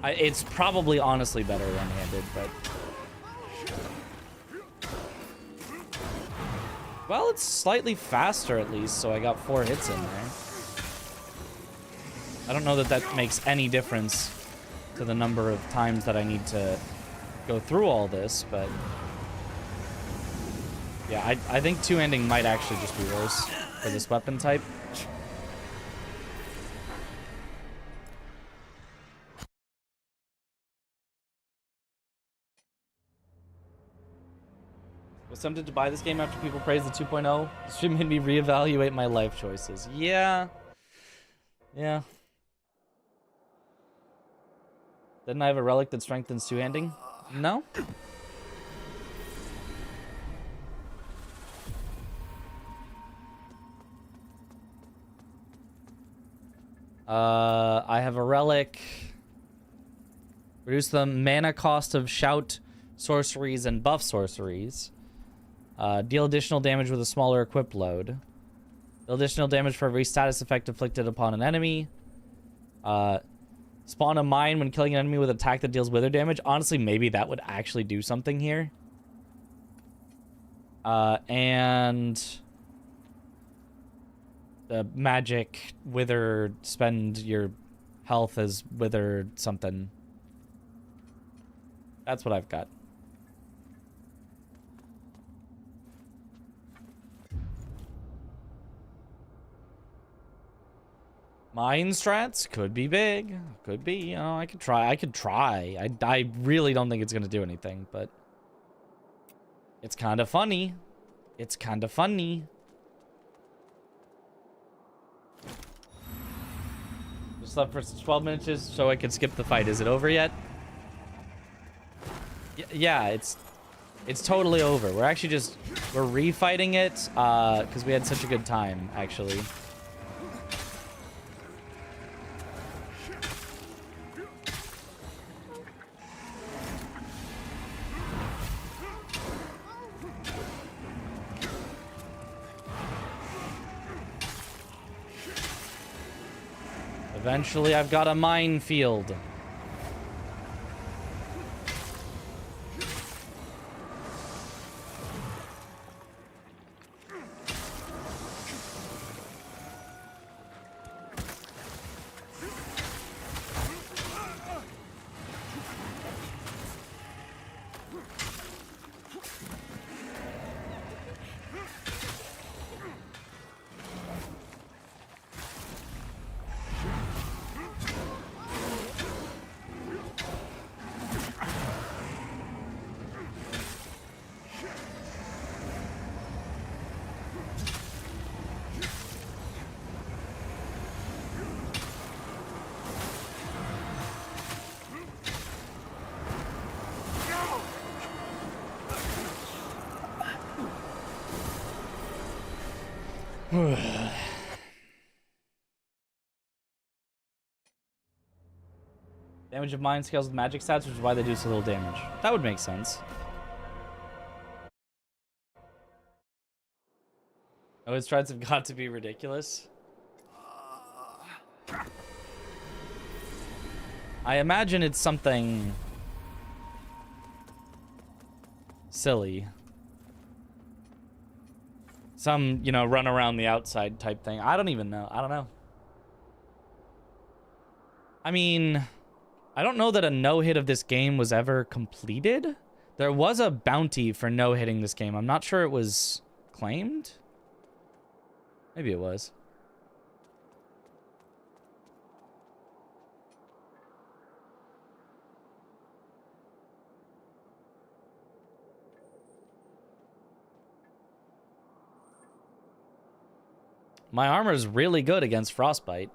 It's probably honestly better one-handed, but... Well, it's slightly faster at least, so I got 4 hits in there. I don't know that that makes any difference to the number of times that I need to go through all this, but... Yeah, I think two-handing might actually just be worse for this weapon type. Was tempted to buy this game after people praised the 2.0. This should made me reevaluate my life choices. Yeah. Yeah. Didn't I have a relic that strengthens two-handing? No? I have a relic. Reduce the mana cost of shout sorceries and buff sorceries. Deal additional damage with a smaller equip load. Deal additional damage for every status effect inflicted upon an enemy. Spawn a mine when killing an enemy with an attack that deals wither damage. Honestly, maybe that would actually do something here. And the magic wither, spend your health has withered something. That's what I've got. Mine strats could be big. Could be, you know, I could try. I really don't think it's going to do anything, but it's kind of funny. It's kind of funny. Just slept for 12 minutes just so I could skip the fight. Is it over yet? Yeah, it's totally over. We're actually we're refighting it because we had such a good time, actually. Eventually, I've got a minefield. Damage of mine scales with magic stats, which is why they do so little damage. That would make sense. Oh, his strats have got to be ridiculous. I imagine it's something silly. Some, you know, run around the outside type thing. I don't even know. I don't know. I mean, I don't know that a no-hit of this game was ever completed. There was a bounty for no-hitting this game. I'm not sure it was claimed. Maybe it was. My armor is really good against frostbite.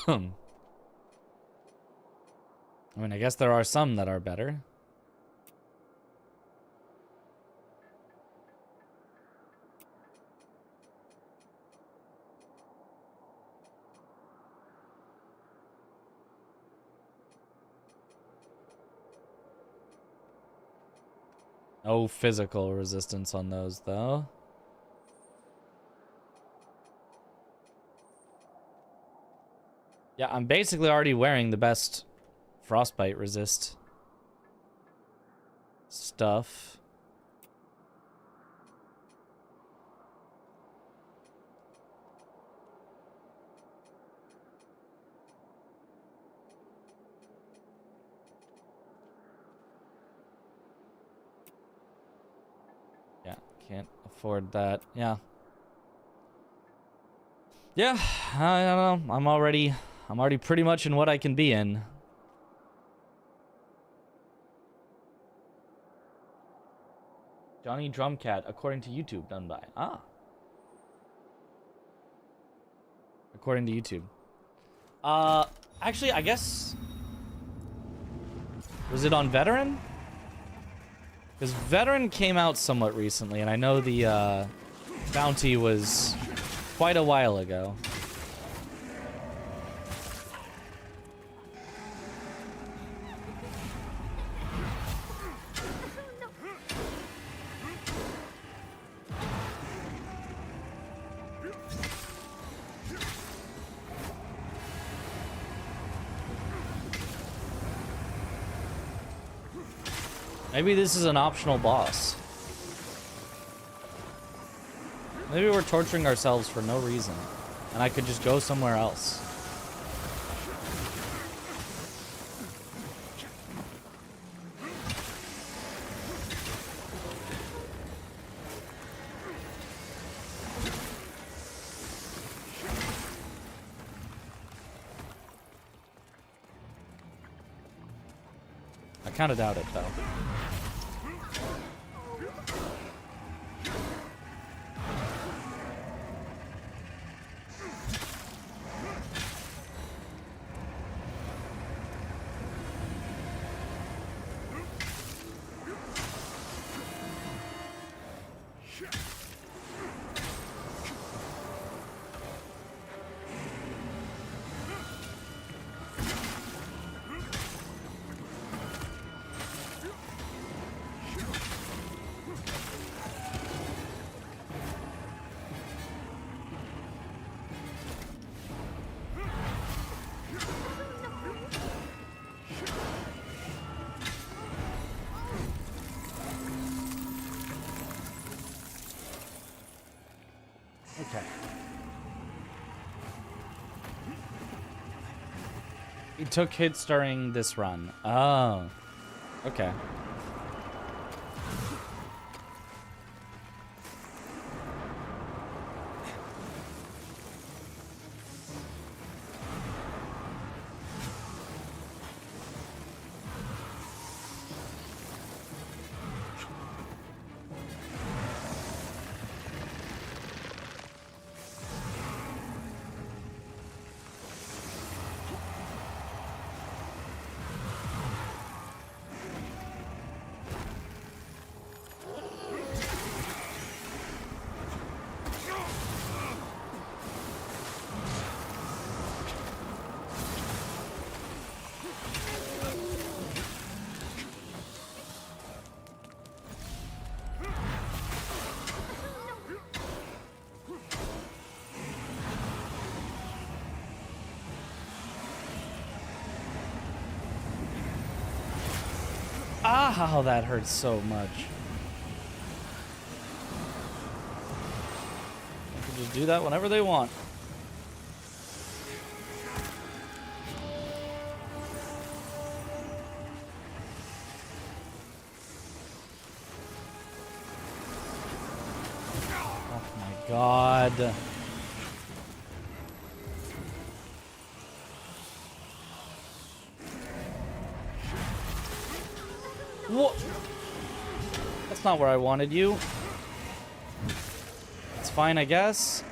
I mean, I guess there are some that are better. No physical resistance on those, though. Yeah, I'm basically already wearing the best frostbite resist stuff. Yeah, can't afford that. Yeah. Yeah, I don't know. I'm already pretty much in what I can be in. Johnny Drumcat, according to YouTube, done by. Ah. According to YouTube. Actually, I guess... Was it on Veteran? Because Veteran came out somewhat recently, and I know the, bounty was quite a while ago. Maybe this is an optional boss. Maybe we're torturing ourselves for no reason, and I could just go somewhere else. I kind of doubt it, though. Okay. He took hits during this run. Oh. Okay. Ah, that hurts so much. They can just do that whenever they want. Oh my god. What? That's not where I wanted you. It's fine, I guess.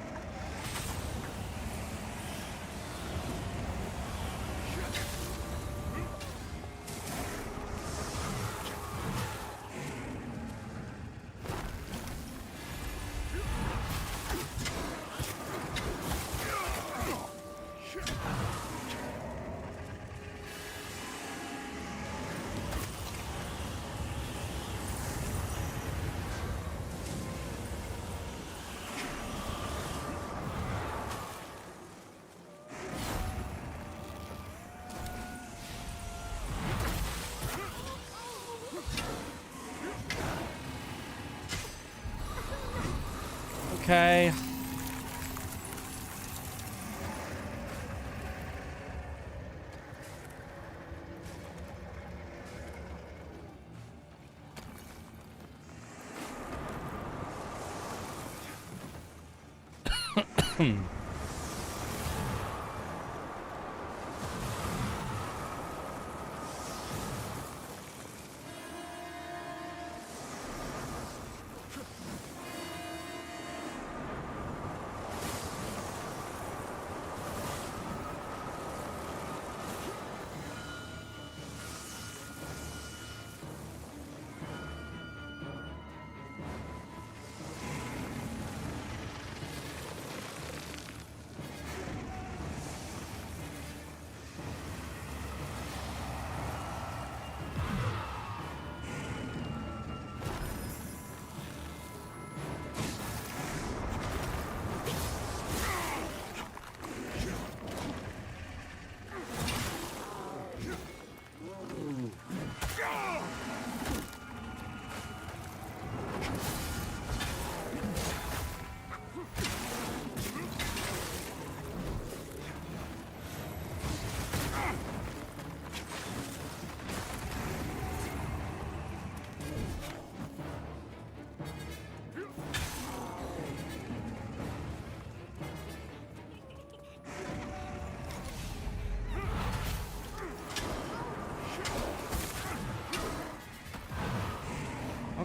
Okay.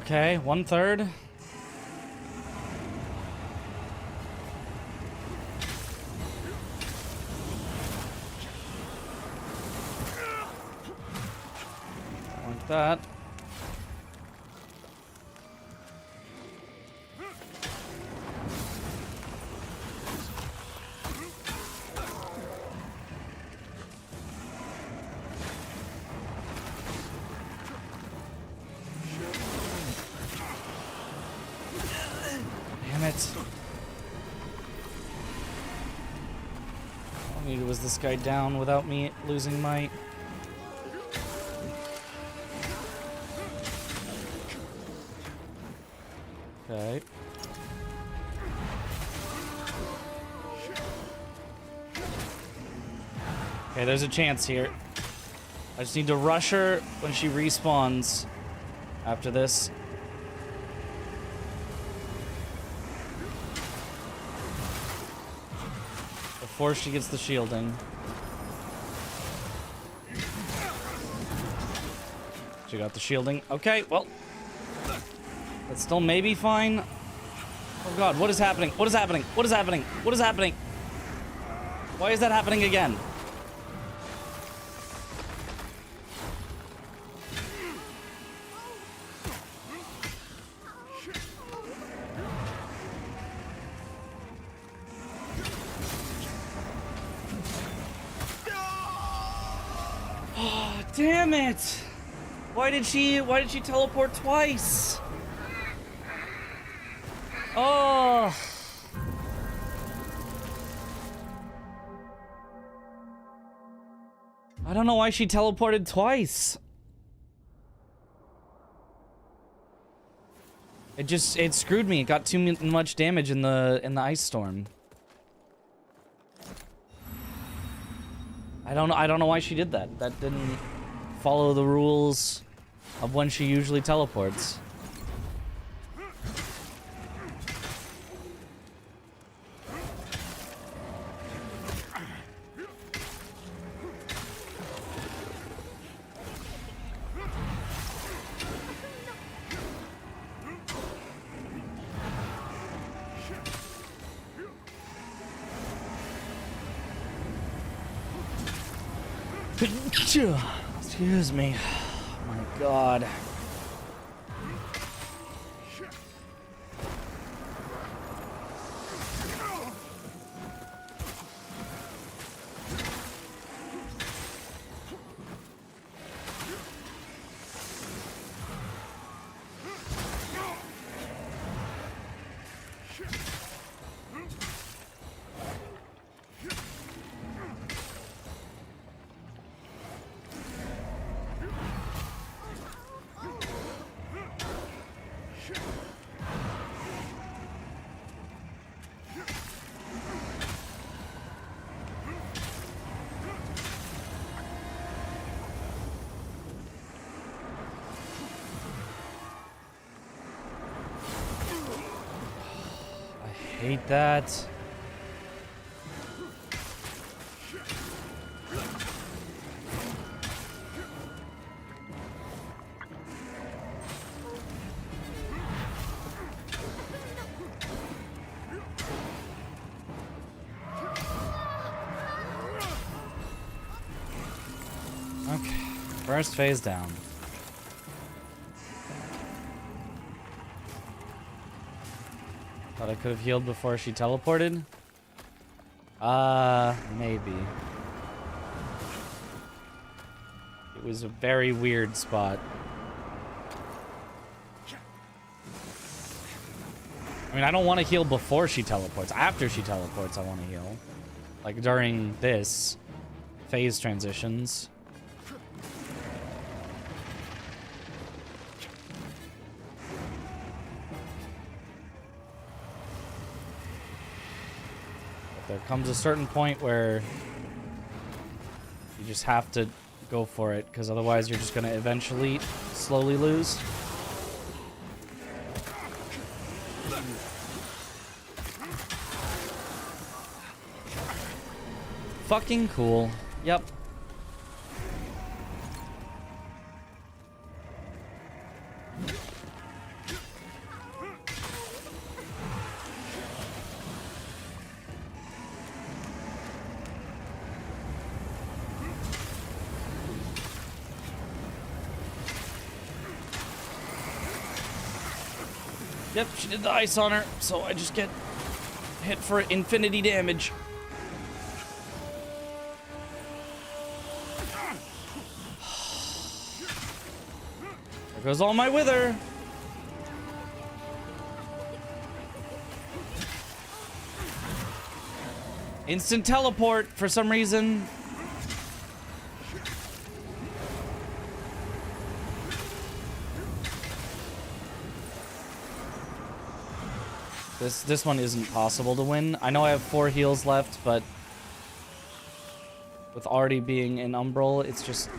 Okay, 1/3. Like that. Damn it. All I needed was this guy down without me losing might. Okay. Okay, there's a chance here. I just need to rush her when she respawns after this. Before she gets the shielding. She got the shielding. Okay, well. That's still maybe fine. Oh god, what is happening? What is happening? What is happening? What is happening? Why is that happening again? Oh, damn it! Why did she teleport twice? Oh. I don't know why she teleported twice. It screwed me. It got too much damage in the ice storm. I don't know why she did that. That didn't follow the rules of when she usually teleports. Excuse me. Oh my god. Hate that. Okay, first phase down. Thought I could have healed before she teleported? Maybe. It was a very weird spot. I mean, I don't want to heal before she teleports. After she teleports, I want to heal. Like during this phase transitions. There comes a certain point where you just have to go for it, because otherwise you're just going to eventually slowly lose. Fucking cool. Yep. Yep, she did the ice on her, so I just get hit for infinity damage. There goes all my wither. Instant teleport for some reason. This one isn't possible to win. I know I have 4 heals left, but with already being in Umbral, it's just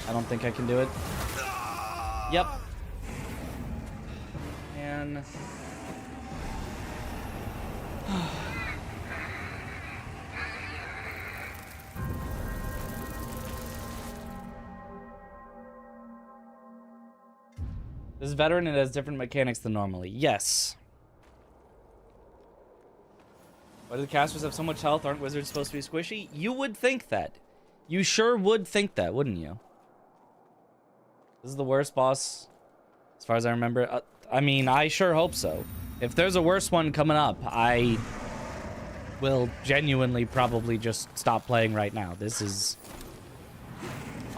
I don't think I can do it. Yep. And this is veteran and it has different mechanics than normally. Yes. Why do the casters have so much health? Aren't wizards supposed to be squishy? You would think that. You sure would think that, wouldn't you? This is the worst boss, as far as I remember. I mean, I sure hope so. If there's a worse one coming up, I will genuinely probably just stop playing right now. This is...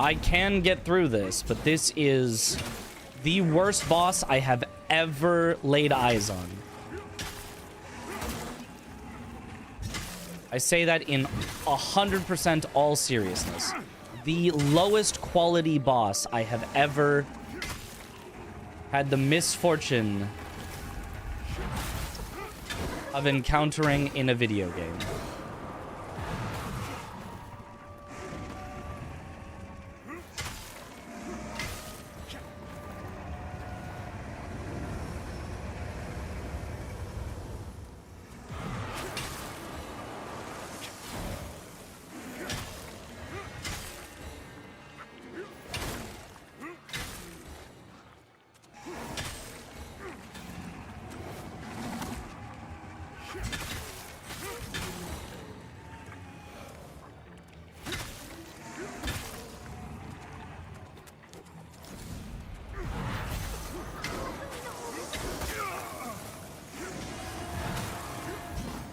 I can get through this, but this is the worst boss I have ever laid eyes on. I say that in 100% all seriousness. The lowest quality boss I have ever had the misfortune of encountering in a video game.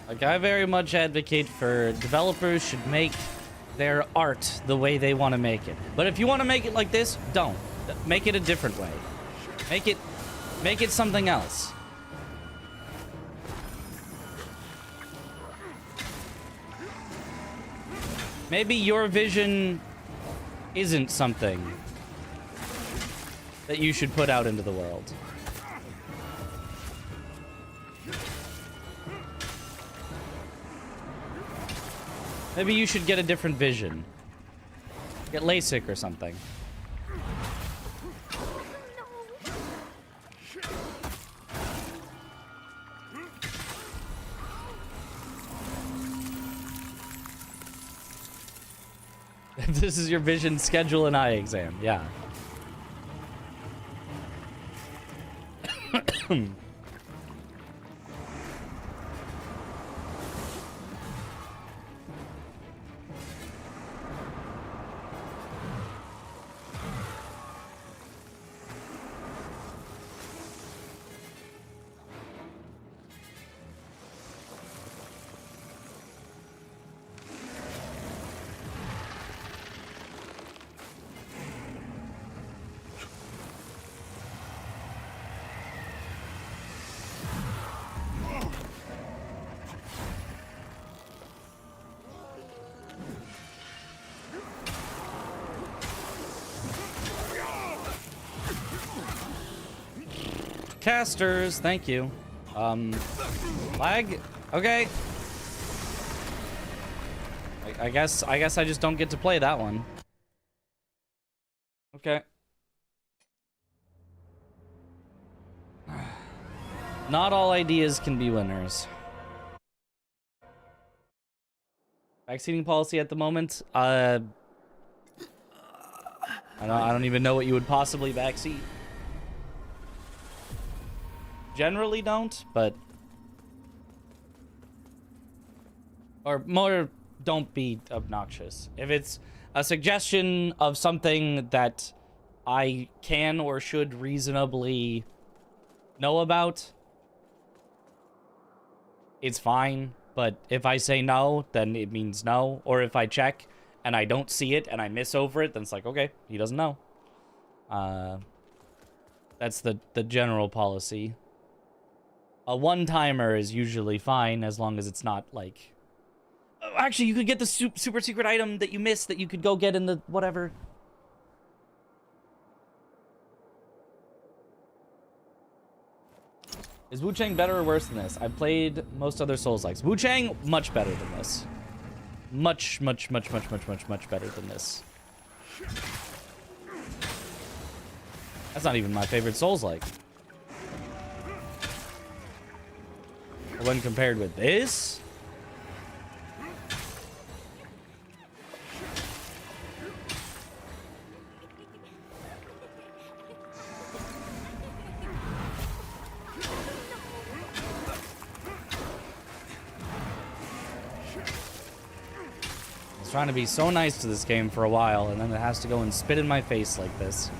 Like, I very much advocate for developers should make their art the way they want to make it. But if you want to make it like this, don't. Make it a different way. Make it something else. Maybe your vision isn't something that you should put out into the world. Maybe you should get a different vision. Get LASIK or something. If this is your vision, schedule an eye exam. Yeah. Casters, thank you. Lag? Okay. I guess I just don't get to play that one. Okay. Not all ideas can be winners. Vaccinating policy at the moment? I don't even know what you would possibly vaccine. Generally don't, but... Or more, don't be obnoxious. If it's a suggestion of something that I can or should reasonably know about, it's fine. But if I say no, then it means no. Or if I check and I don't see it and I miss over it, then it's like, okay, he doesn't know. That's the general policy. A one-timer is usually fine as long as it's not like... Oh, actually, you could get the super secret item that you missed that you could go get in the whatever. Is Wu Chang better or worse than this? I've played most other Souls-likes. Wu Chang, much better than this. Much better than this. That's not even my favorite Souls-like. When compared with this... I was trying to be so nice to this game for a while, and then it has to go and spit in my face like this.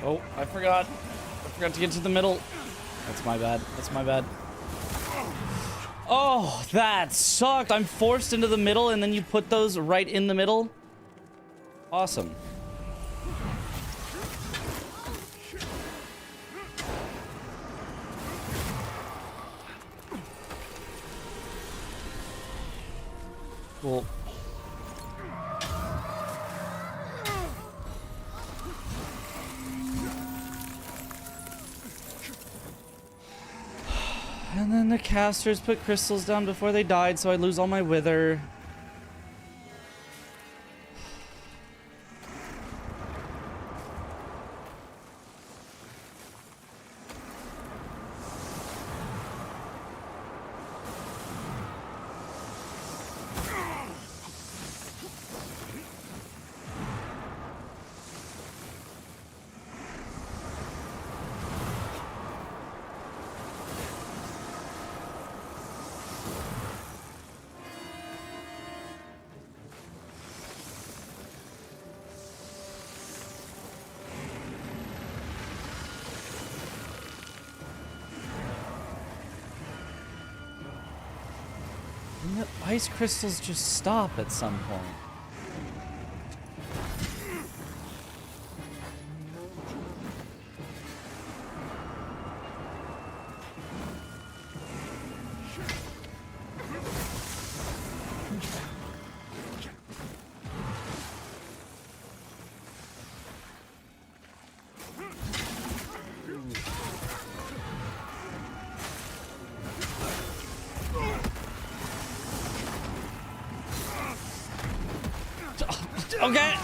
Oh, I forgot. I forgot to get to the middle. That's my bad. That's my bad. Oh, that sucked. I'm forced into the middle, and then you put those right in the middle. Awesome. Cool. And then the casters put crystals down before they died, so I lose all my wither. The ice crystals just stop at some point. Okay,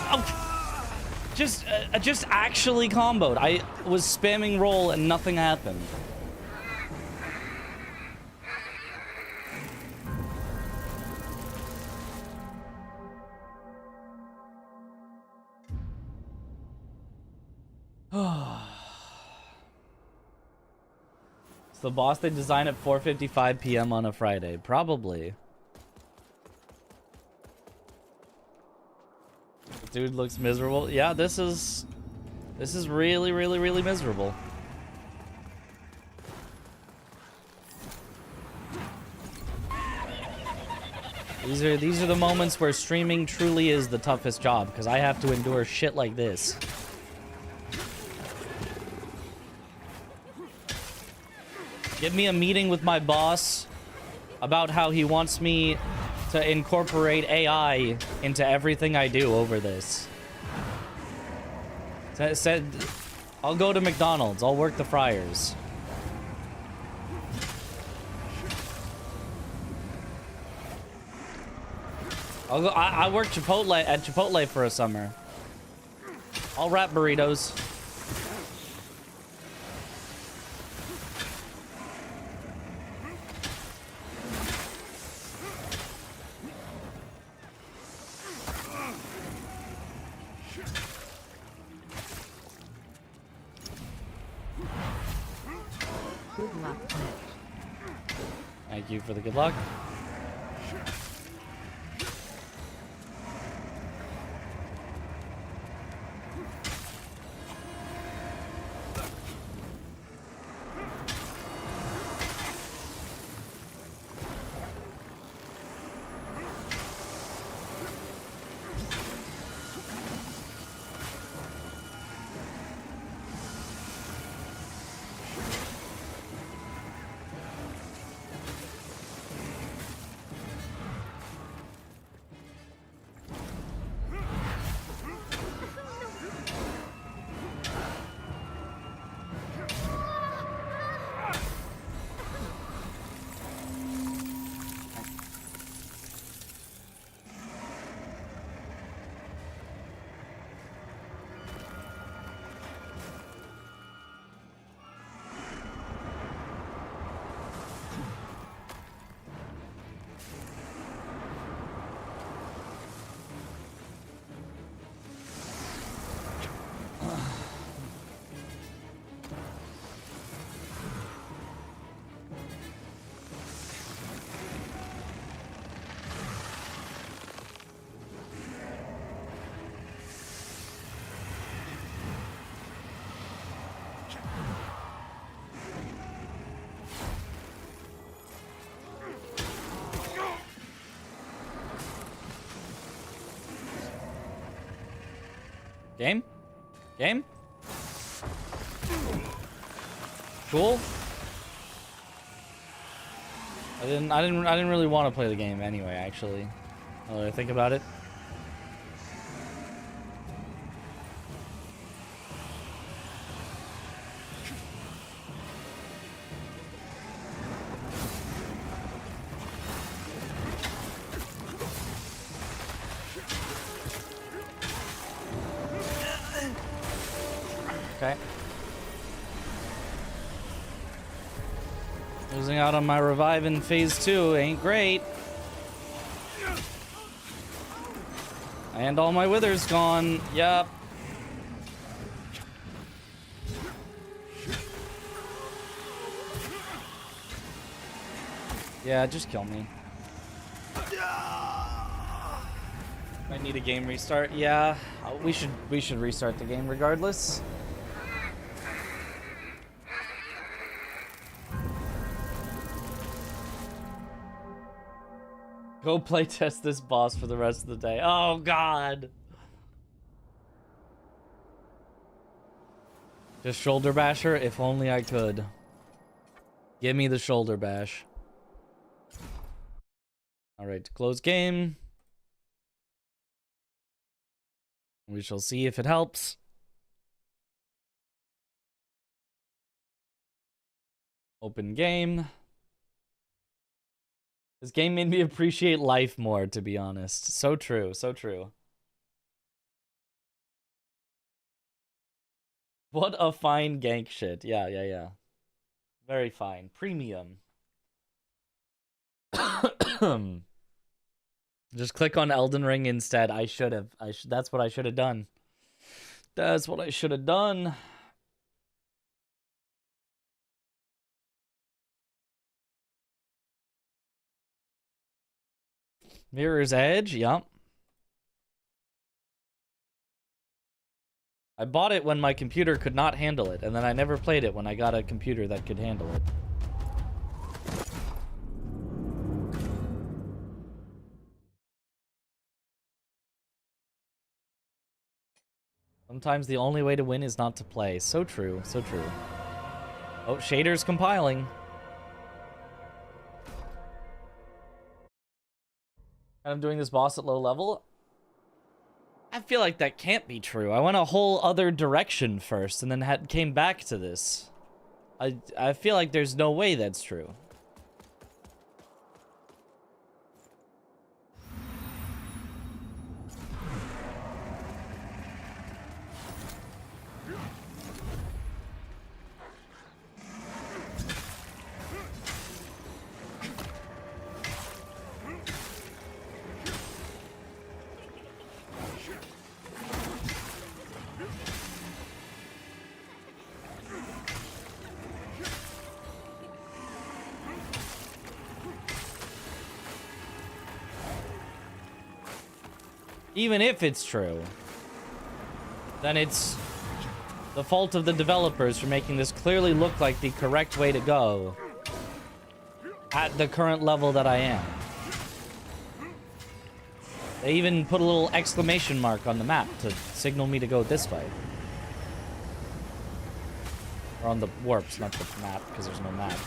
just actually comboed. I was spamming roll and nothing happened. It's the boss they design at 4:55 p.m. on a Friday, probably. Dude looks miserable. Yeah, this is really, really, really miserable. These are the moments where streaming truly is the toughest job, because I have to endure shit like this. Give me a meeting with my boss about how he wants me to incorporate AI into everything I do over this. Said, I'll go to McDonald's. I'll work the fryers. I'll go. I worked Chipotle at Chipotle for a summer. I'll wrap burritos. Thank you for the good luck. Game? Game? Cool. I didn't really want to play the game anyway, actually. Now that I think about it. Okay. Losing out on my revive in phase 2 ain't great. And all my withers gone. Yup. Yeah, just kill me. Might need a game restart. Yeah, we should restart the game regardless. Go playtest this boss for the rest of the day. Oh, God. Just shoulder basher? If only I could. Give me the shoulder bash. Alright, close game. We shall see if it helps. Open game. This game made me appreciate life more, to be honest. So true, so true. What a fine gank shit. Yeah, yeah, yeah. Very fine. Premium. Just click on Elden Ring instead. I should have. That's what I should have done. That's what I should have done. Mirror's Edge, yep. I bought it when my computer could not handle it, and then I never played it when I got a computer that could handle it. Sometimes the only way to win is not to play. So true, so true. Oh, shader's compiling. And I'm doing this boss at low level. I feel like that can't be true. I went a whole other direction first and then came back to this. I feel like there's no way that's true. Even if it's true, then it's the fault of the developers for making this clearly look like the correct way to go at the current level that I am. They even put a little exclamation mark on the map to signal me to go this way. Or on the warps, not the map, because there's no map.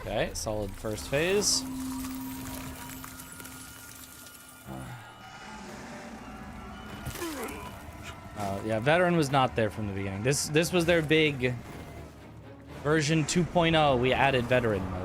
Okay, solid first phase. Yeah, veteran was not there from the beginning. This was their big version 2.0. We added veteran mode.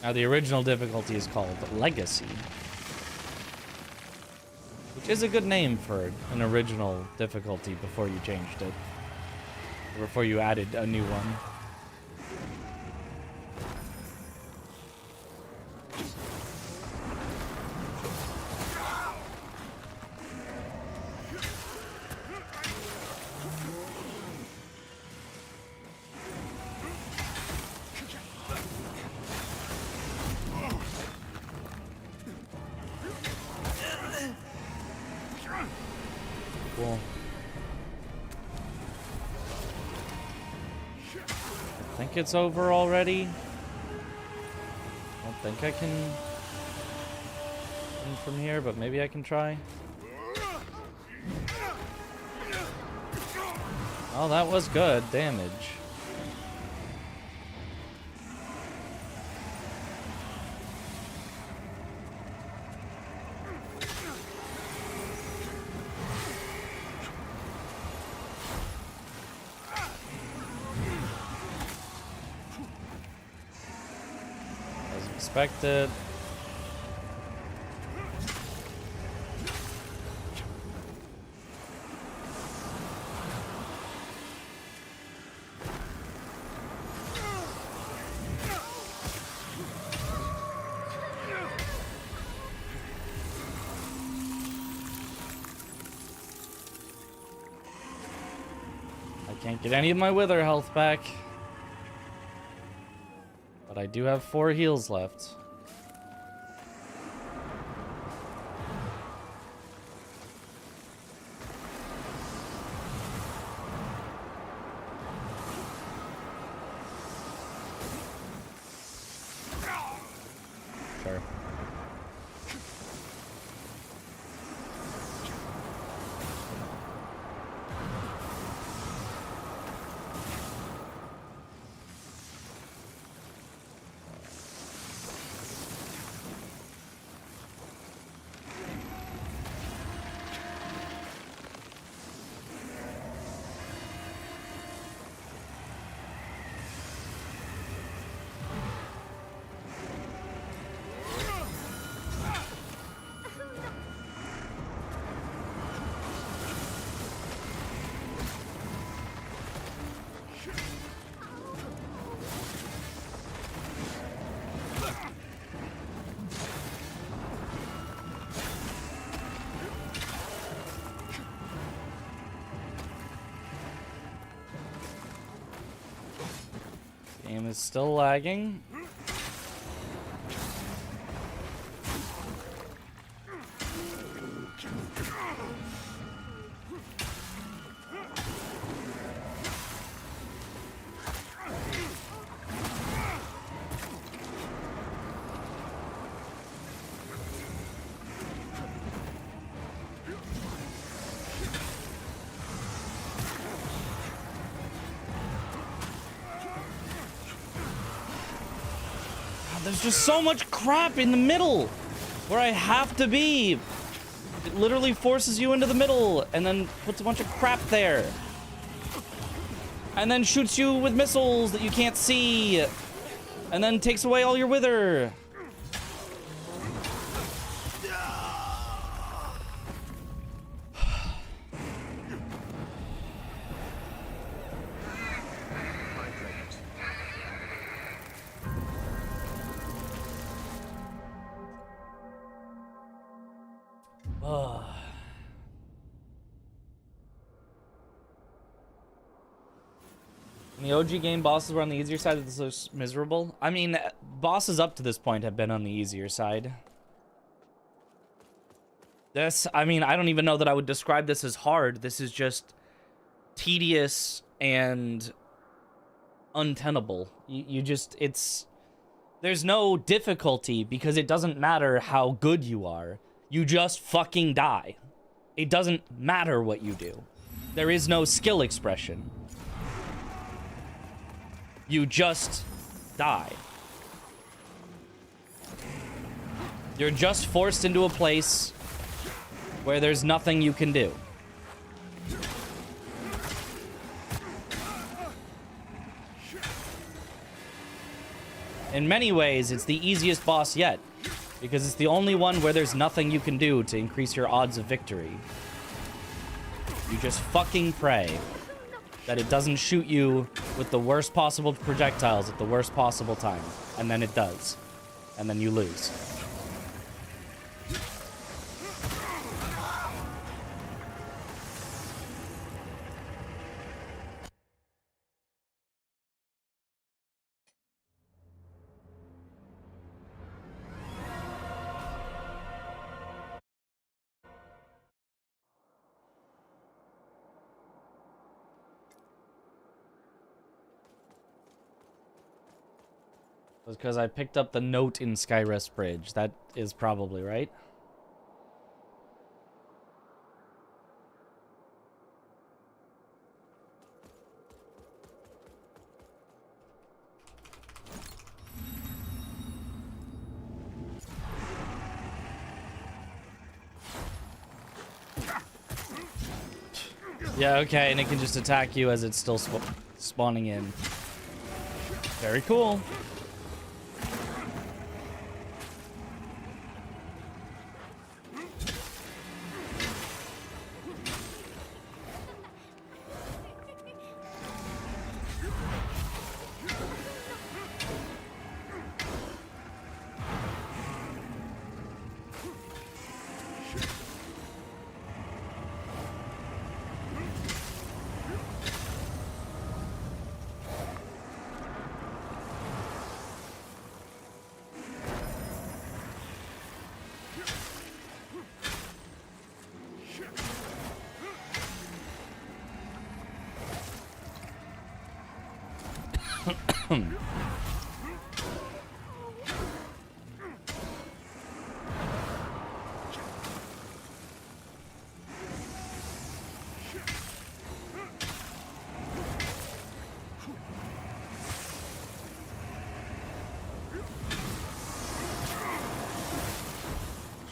Now, the original difficulty is called Legacy, which is a good name for an original difficulty before you changed it, or before you added a new one. Cool. I think it's over already. Don't think I can in from here, but maybe I can try. Oh, that was good damage. As expected. Can't get any of my wither health back. But I do have 4 heals left. Sure. Game is still lagging. There's just so much crap in the middle where I have to be. It literally forces you into the middle and then puts a bunch of crap there. And then shoots you with missiles that you can't see. And then takes away all your wither. In the OG game, bosses were on the easier side. This looks miserable. I mean, bosses up to this point have been on the easier side. This, I mean, I don't even know that I would describe this as hard. This is just tedious and untenable. You just, there's no difficulty because it doesn't matter how good you are. You just fucking die. It doesn't matter what you do. There is no skill expression. You just die. You're just forced into a place where there's nothing you can do. In many ways, it's the easiest boss yet, because it's the only one where there's nothing you can do to increase your odds of victory. You just fucking pray that it doesn't shoot you with the worst possible projectiles at the worst possible time. And then it does. And then you lose. Was because I picked up the note in Skyrest Bridge. That is probably right. Yeah, okay, and it can just attack you as it's still spawning in. Very cool.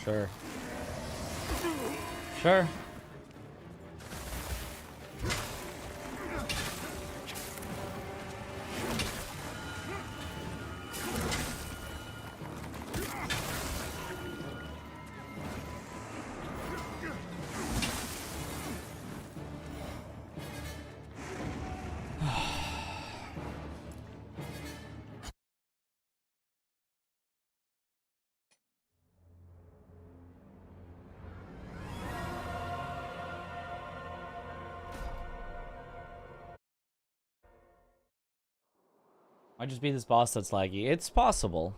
Sure. Sure. Might just be this boss that's laggy. It's possible.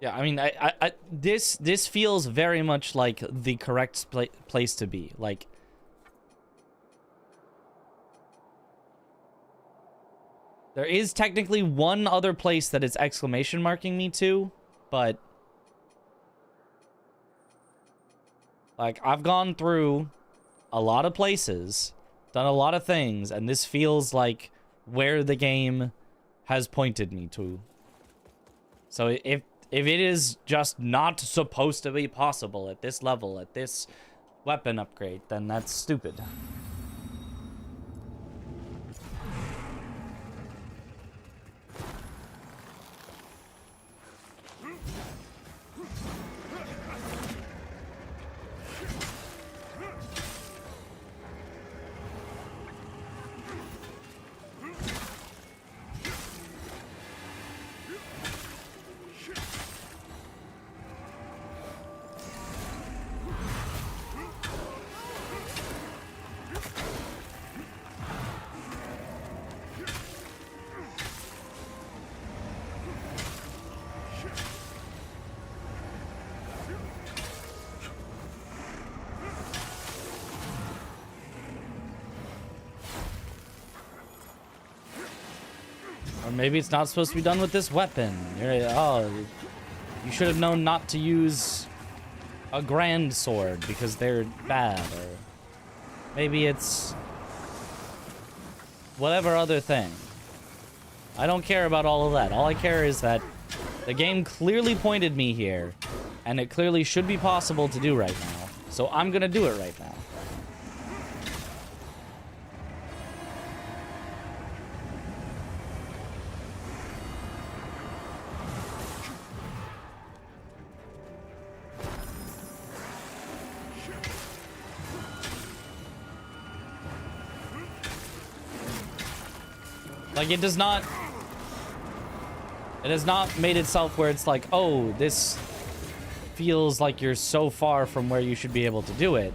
Yeah, I mean, this feels very much like the correct place to be. Like, there is technically one other place that it's exclamation marking me to, but like, I've gone through a lot of places, done a lot of things, and this feels like where the game has pointed me to. So if it is just not supposed to be possible at this level, at this weapon upgrade, then that's stupid. Or maybe it's not supposed to be done with this weapon. Oh, you should have known not to use a grand sword because they're bad. Or maybe it's whatever other thing. I don't care about all of that. All I care is that the game clearly pointed me here, and it clearly should be possible to do right now. So I'm gonna do it right now. Like, it has not made itself where it's like, oh, this feels like you're so far from where you should be able to do it.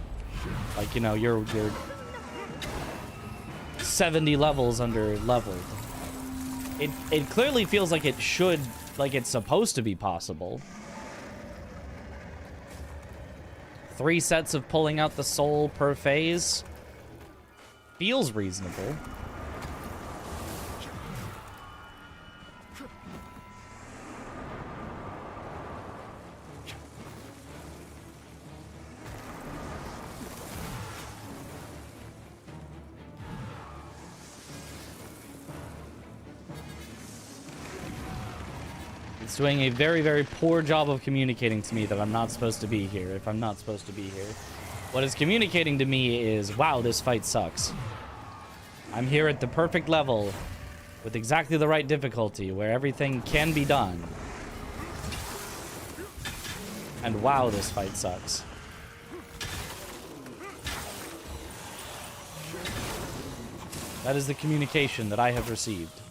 Like, you know, you're 70 levels under leveled. It clearly feels like it should like it's supposed to be possible. 3 sets of pulling out the soul per phase feels reasonable. It's doing a very, very poor job of communicating to me that I'm not supposed to be here, if I'm not supposed to be here. What it's communicating to me is, wow, this fight sucks. I'm here at the perfect level, with exactly the right difficulty, where everything can be done. And wow, this fight sucks. That is the communication that I have received.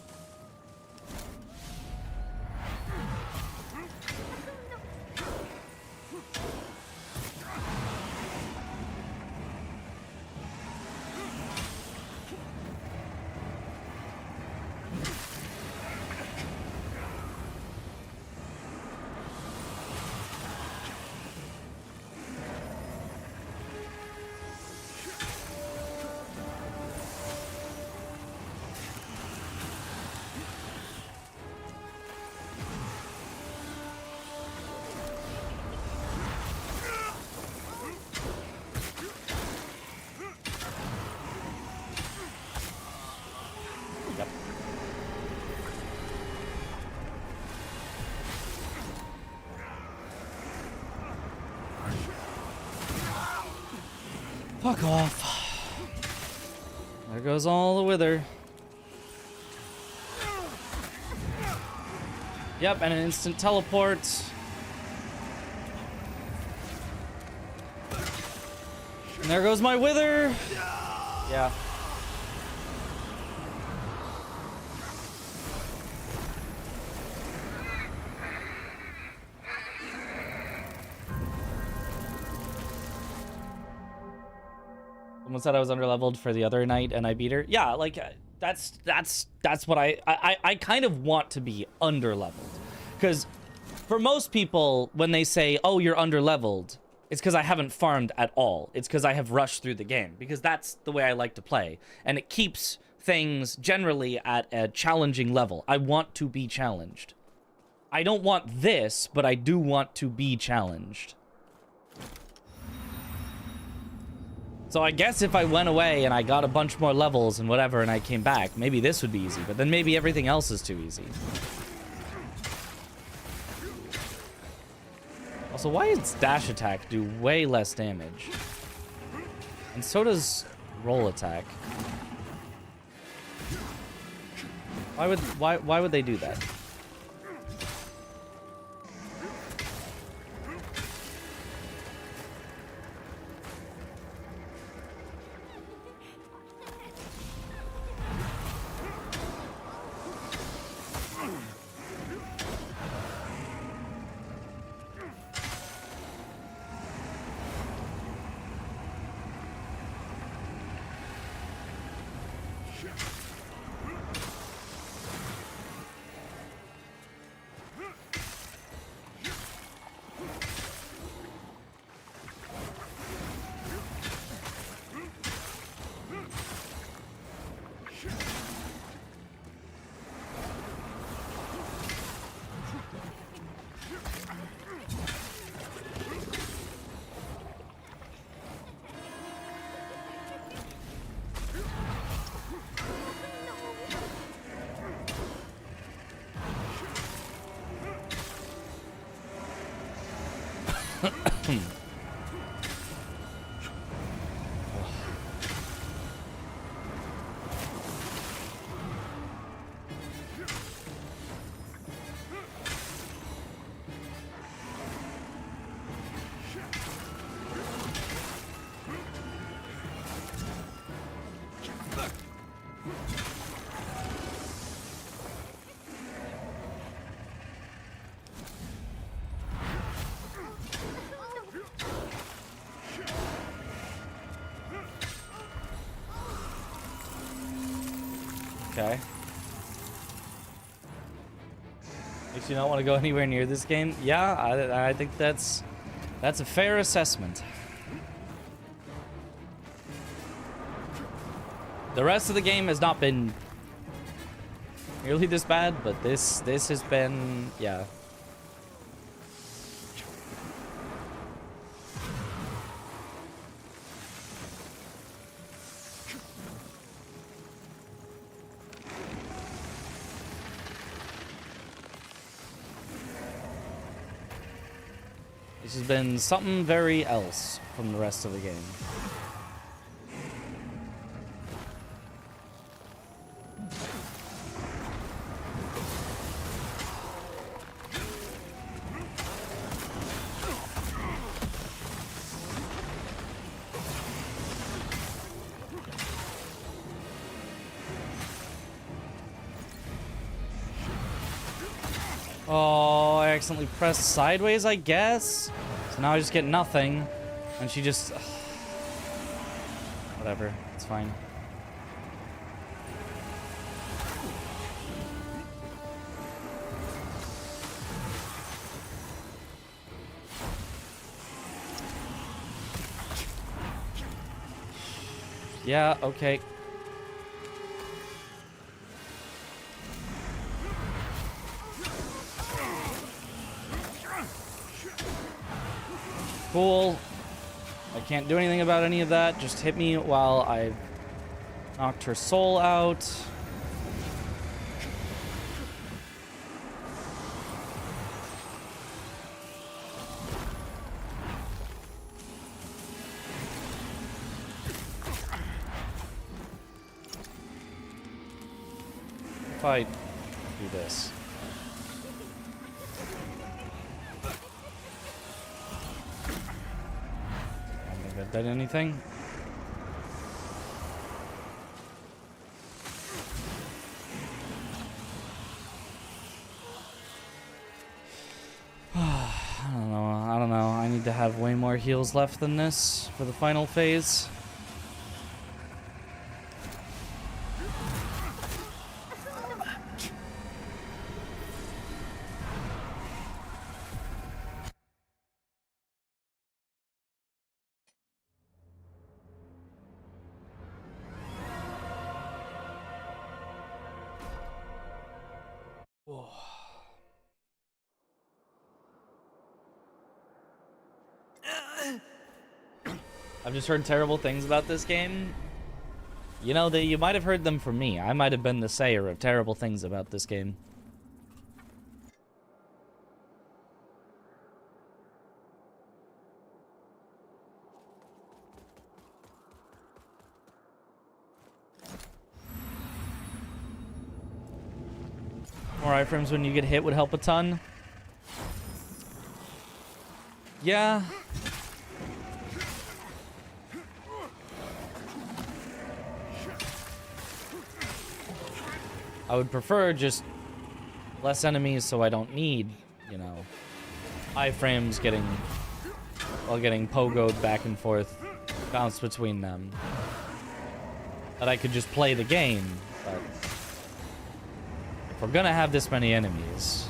Fuck off. There goes all the wither. Yep, and an instant teleport. And there goes my wither. Yeah. Someone said I was underleveled for the other night and I beat her. Yeah, like that's what I kind of want to be underleveled. Because for most people, when they say, oh, you're underleveled, it's because I haven't farmed at all. It's because I have rushed through the game. Because that's the way I like to play. And it keeps things generally at a challenging level. I want to be challenged. I don't want this, but I do want to be challenged. So I guess if I went away and I got a bunch more levels and whatever and I came back, maybe this would be easy, but then maybe everything else is too easy. Also, why does dash attack do way less damage? And so does roll attack. Why would they do that? Okay. Makes you not want to go anywhere near this game? Yeah, I think that's a fair assessment. The rest of the game has not been nearly this bad, but this has been, yeah. This has been something very else from the rest of the game. Oh, I accidentally pressed sideways, I guess. So now I just get nothing. And she just... Whatever, it's fine. Yeah, okay. Cool. I can't do anything about any of that. Just hit me while I've knocked her soul out. If I do this. Did anything? I don't know. I need to have way more heals left than this for the final phase. I've just heard terrible things about this game. You know, you might have heard them from me. I might have been the sayer of terrible things about this game. More iframes when you get hit would help a ton. Yeah. I would prefer just less enemies so I don't need, you know, iframes while getting pogoed back and forth, bounced between them. That I could just play the game, but if we're gonna have this many enemies,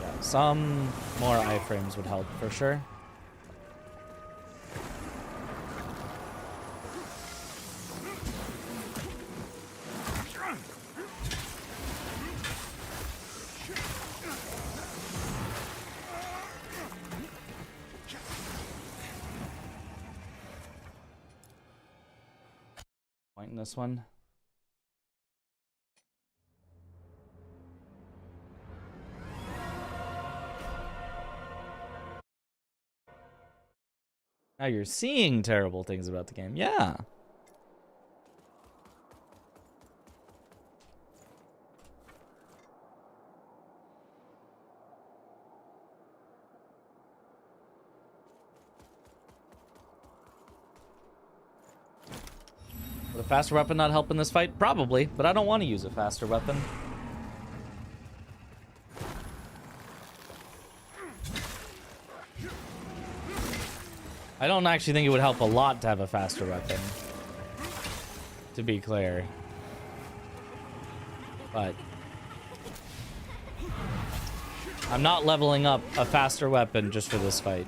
yeah, some more iframes would help for sure. Point in this one. Now you're seeing terrible things about the game. Yeah. Would a faster weapon not help in this fight? Probably, but I don't want to use a faster weapon. I don't actually think it would help a lot to have a faster weapon, to be clear. But I'm not leveling up a faster weapon just for this fight.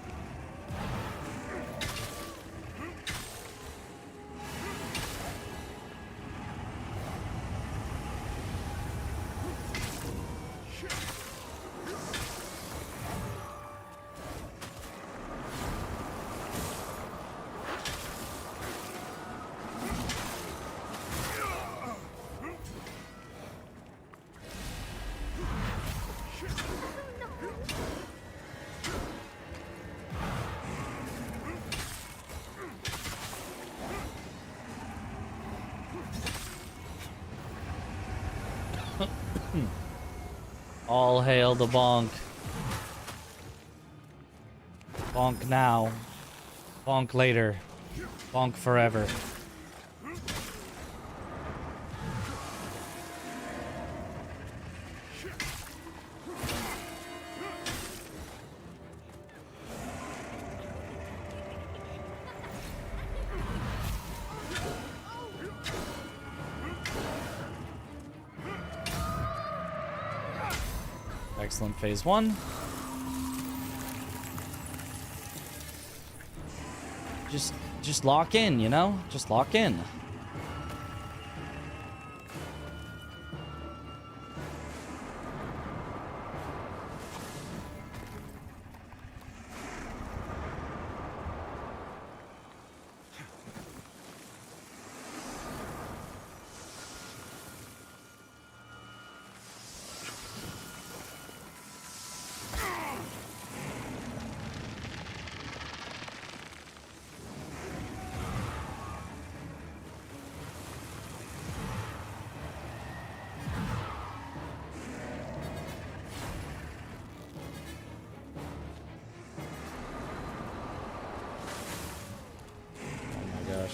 All hail the bonk. Bonk now. Bonk later. Bonk forever. Excellent phase one. Just lock in, you know? Just lock in.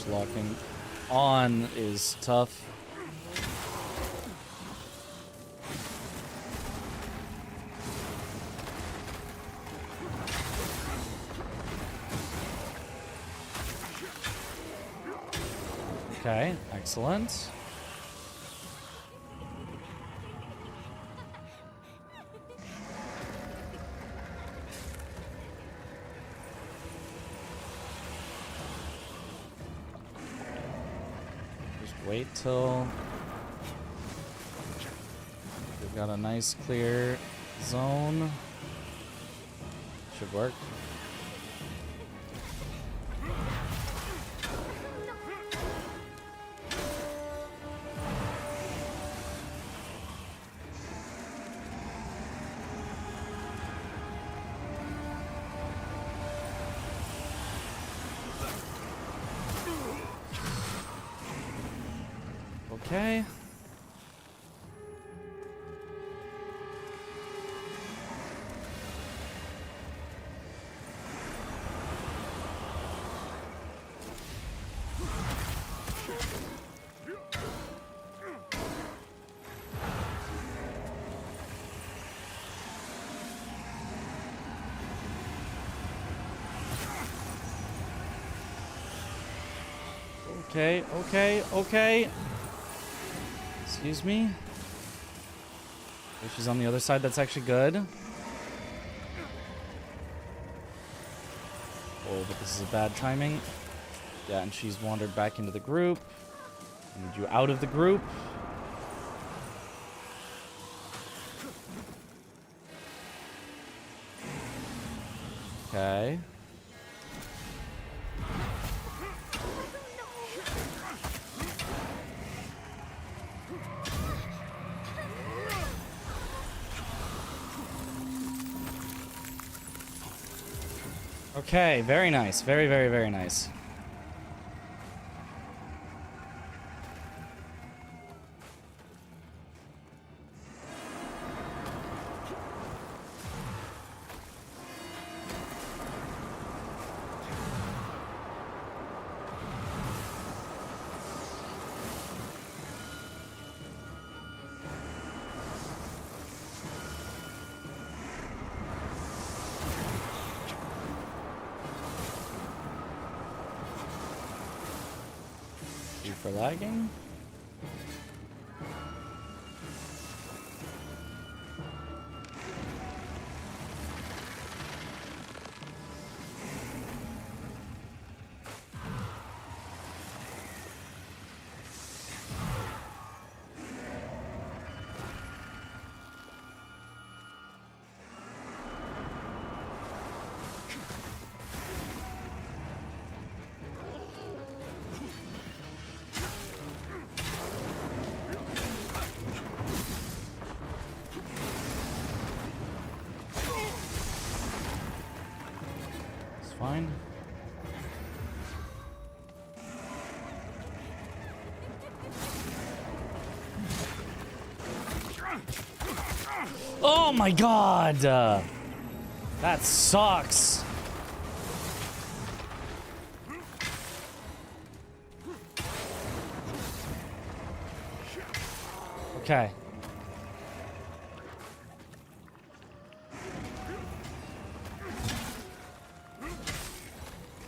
Locking on is tough. Okay, excellent. Wait till we've got a nice clear zone. Should work. Okay. Okay. Excuse me. If she's on the other side, that's actually good. Oh, but this is a bad timing. Yeah, and she's wandered back into the group. I need you out of the group. Okay. Okay, very nice. Very, very, very nice. For lagging. Oh my god! That sucks. Okay.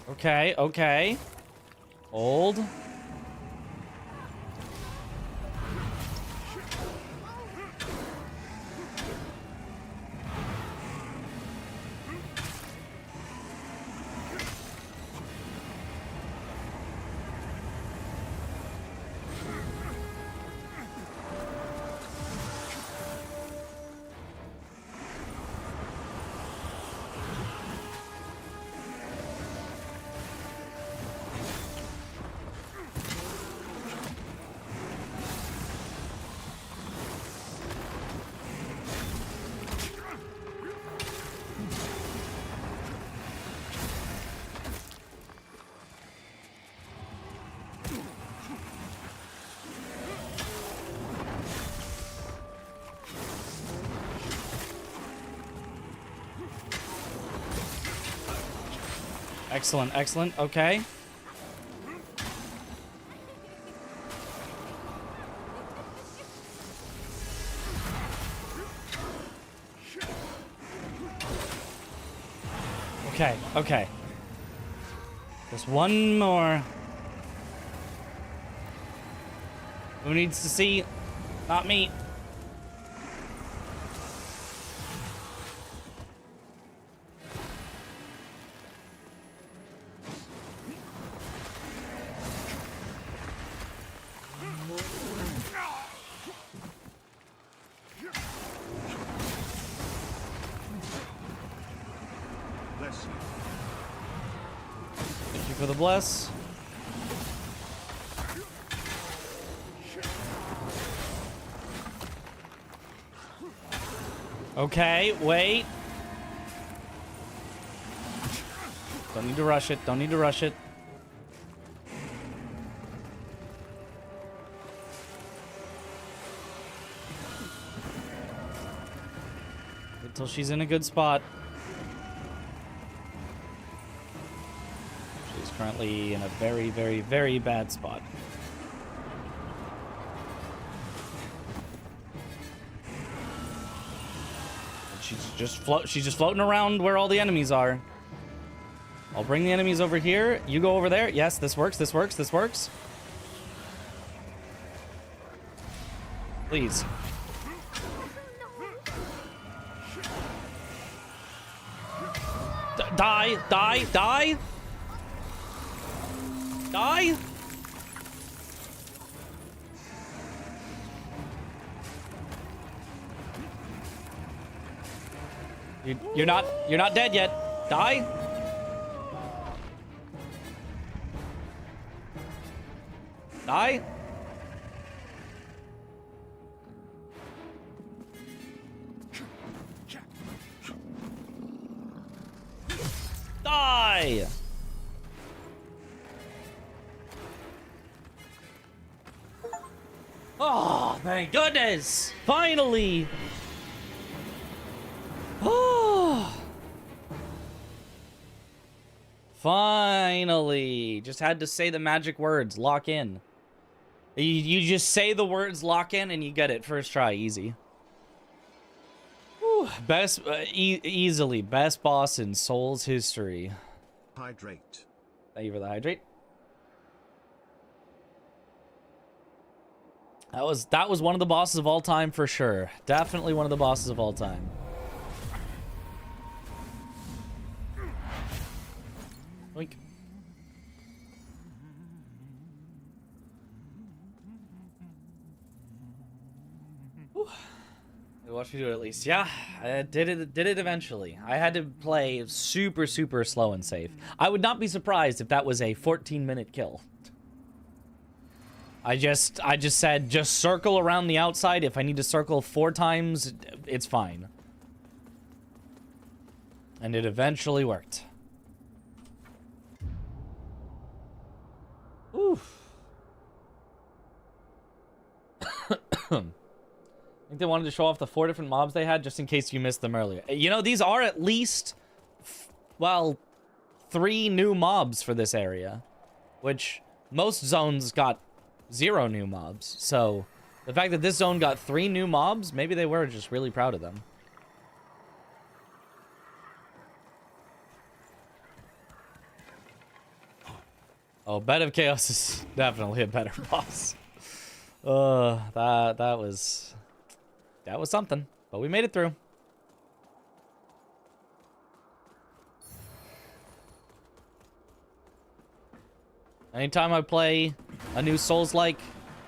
Okay, okay. Hold. Excellent, excellent. Okay. Okay, okay. Just one more. Who needs to see? Not me. Bless you. Thank you for the bless. Okay, wait. Don't need to rush it. Don't need to rush it. Until she's in a good spot. She's currently in a very, very, very bad spot. She's just floating around where all the enemies are. I'll bring the enemies over here. You go over there. Yes, this works. This works. This works. Please. Die! Die! Die! Die! You're not dead yet. Die. Die. Die. Oh, thank goodness. Finally. Oh. Finally. Just had to say the magic words. Lock in. You just say the words lock in and you get it. First try. Easy. Whew. Best, easily. Best boss in Soul's history. Hydrate. Thank you for the hydrate. That was one of the bosses of all time for sure. Definitely one of the bosses of all time. Oink. Whew. Watch me do it at least. Yeah, I did it eventually. I had to play super slow and safe. I would not be surprised if that was a 14-minute kill. I just said just circle around the outside. If I need to circle 4 times, it's fine. And it eventually worked. Oof. I think they wanted to show off the 4 different mobs they had just in case you missed them earlier. You know, these are at least, well, 3 new mobs for this area, which most zones got 0 new mobs. So the fact that this zone got 3 new mobs, maybe they were just really proud of them. Oh, Bed of Chaos is definitely a better boss. That was something, but we made it through. Anytime I play a new Souls-like,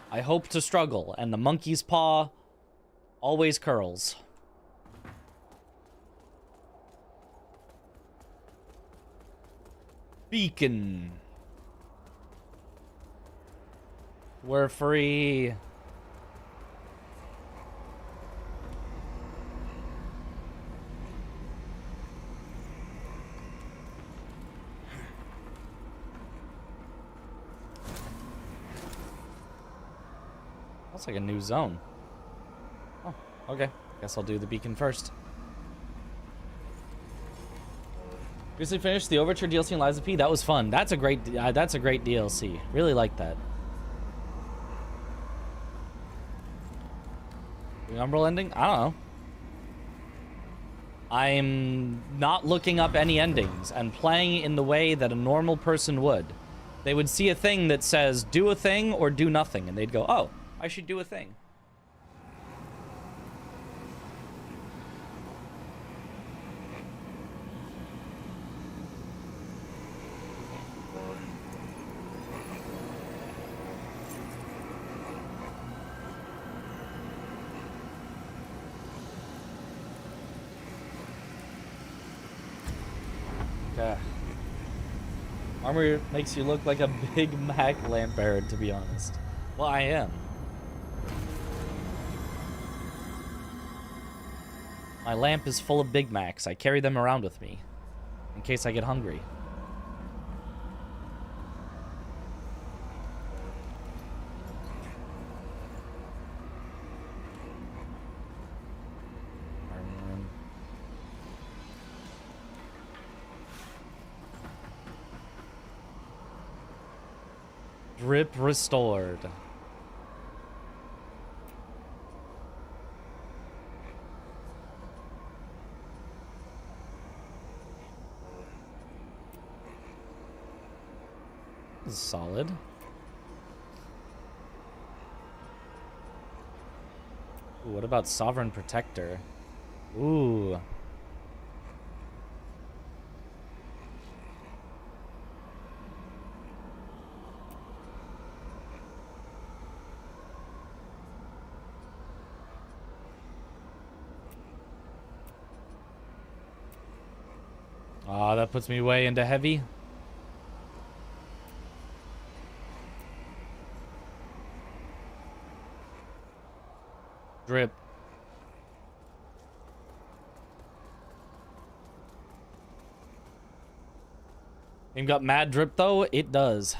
I hope to struggle, and the monkey's paw always curls. Beacon. We're free. That's like a new zone. Oh, okay. Guess I'll do the beacon first. Recently finished the Overture DLC in Lies of P. That was fun. That's a great DLC. Really like that. The Umbral ending? I don't know. I'm not looking up any endings and playing in the way that a normal person would. They would see a thing that says, do a thing or do nothing, and they'd go, oh, I should do a thing. Armor makes you look like a Big Mac lamp bearer, to be honest. Well, I am. My lamp is full of Big Macs. I carry them around with me in case I get hungry. Drip restored. This is solid. Ooh, what about Sovereign Protector? Ooh. Ah, that puts me way into heavy. Drip. Game got mad drip though? It does.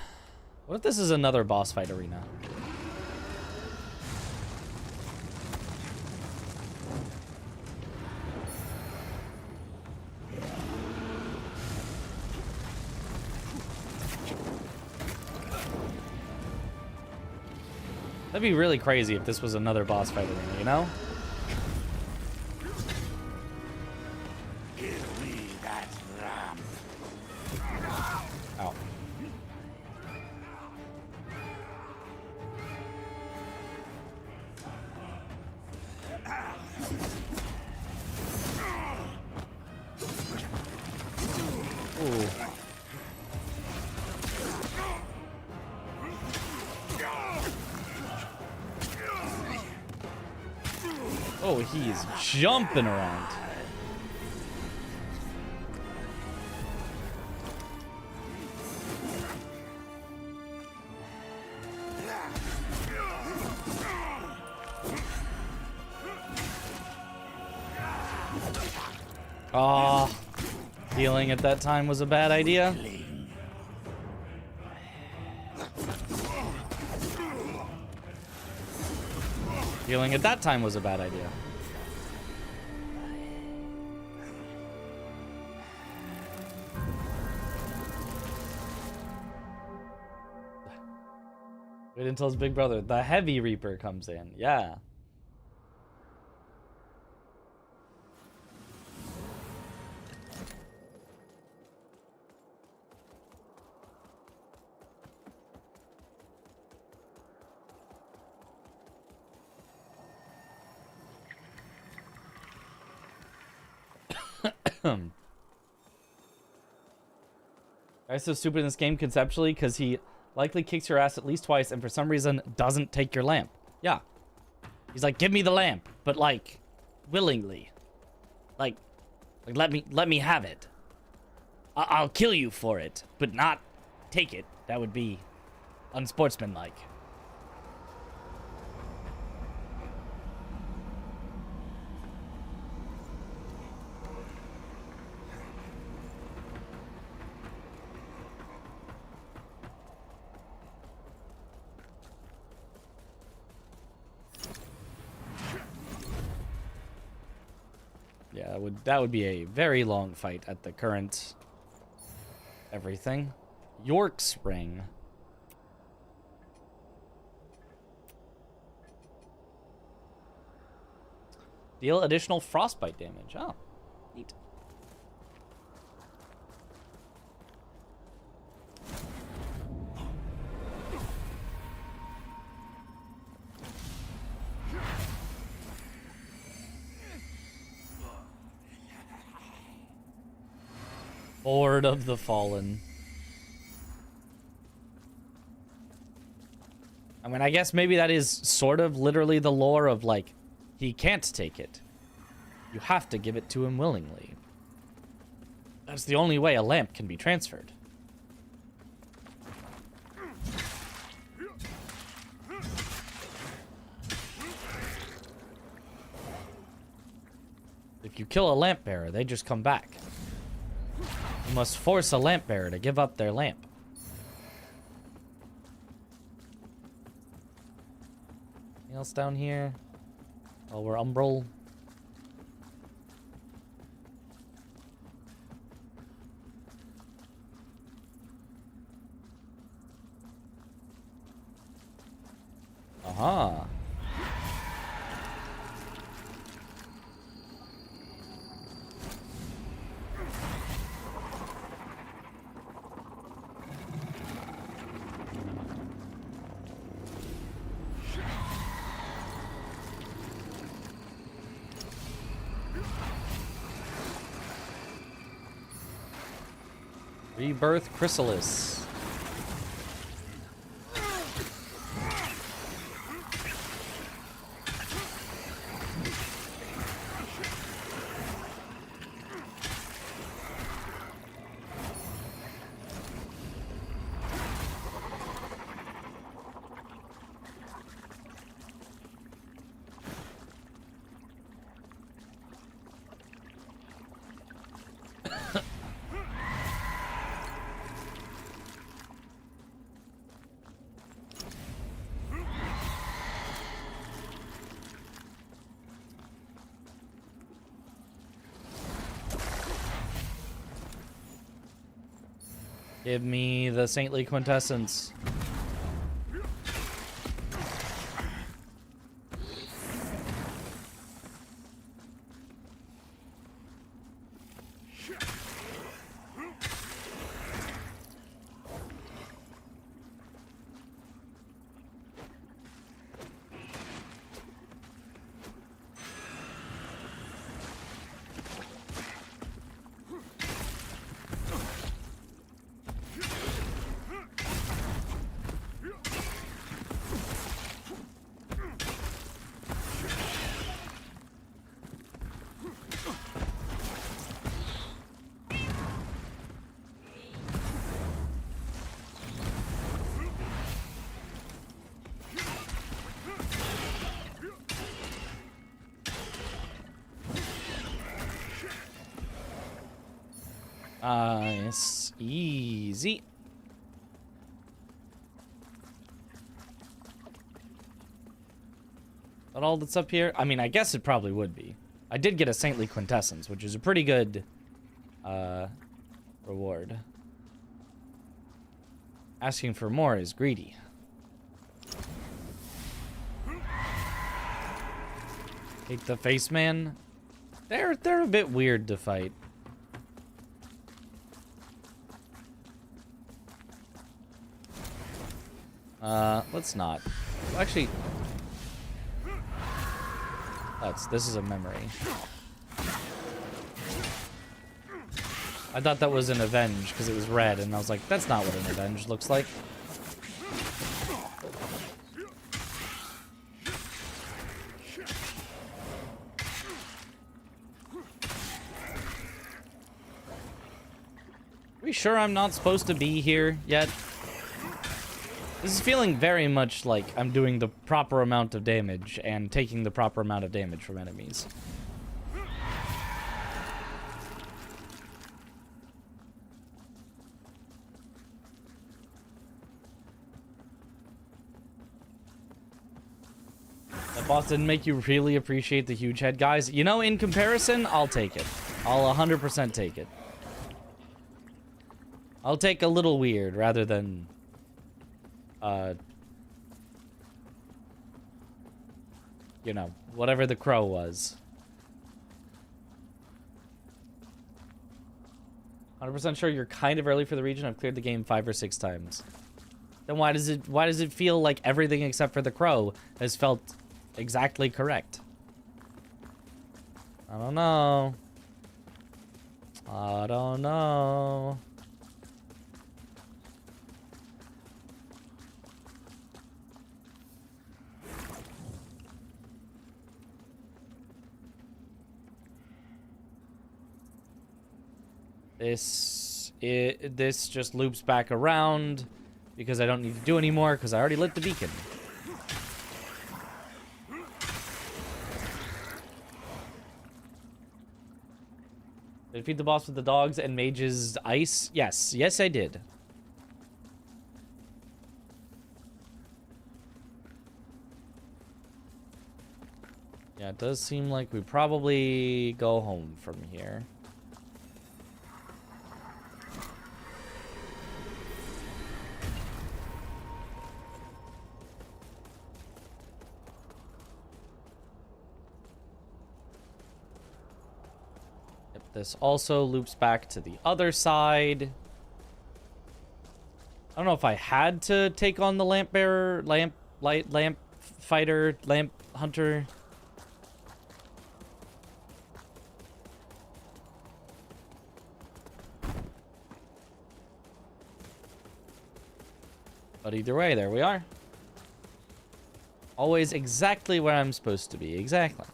What if this is another boss fight arena? That'd be really crazy if this was another boss fight arena, you know? Give me that lamp. Ow. Ooh. Oh, he's jumping around. Oh, healing at that time was a bad idea. Healing at that time was a bad idea. Wait until his big brother, the Heavy Reaper, comes in. Yeah. Guy's so stupid in this game conceptually because he likely kicks your ass at least twice and for some reason doesn't take your lamp. Yeah. He's like, give me the lamp, but like, willingly. Like let me have it. I'll kill you for it, but not take it. That would be unsportsmanlike. Yeah, that would be a very long fight at the current everything. York's ring. Deal additional frostbite damage. Oh, neat. Horde of the Fallen. I mean, I guess maybe that is sort of literally the lore of, like, he can't take it. You have to give it to him willingly. That's the only way a lamp can be transferred. If you kill a lamp bearer, they just come back. You must force a lamp bearer to give up their lamp. Anything else down here? Oh, we're umbral. Aha. Rebirth Chrysalis. Give me the saintly quintessence. Nice. Easy. that all that's up here? I mean, I guess it probably would be. I did get a Saintly Quintessence, which is a pretty good reward. Asking for more is greedy. Take the face man. They're a bit weird to fight. Let's not. Actually, this is a memory. I thought that was an Avenge because it was red, and I was like, that's not what an Avenge looks like. Are we sure I'm not supposed to be here yet? This is feeling very much like I'm doing the proper amount of damage and taking the proper amount of damage from enemies. That boss didn't make you really appreciate the huge head guys. You know, in comparison, I'll take it. I'll 100% take it. I'll take a little weird rather than... you know, whatever the crow was. 100% sure you're kind of early for the region. I've cleared the game 5 or 6 times. Then why does it feel like everything except for the crow has felt exactly correct? I don't know. I don't know. This just loops back around because I don't need to do anymore because I already lit the beacon. Did I defeat the boss with the dogs and mage's ice? Yes. Yes, I did. Yeah, it does seem like we probably go home from here. This also loops back to the other side. I don't know if I had to take on the lamp bearer, lamp fighter, lamp hunter. But either way, there we are. Always exactly where I'm supposed to be. Exactly.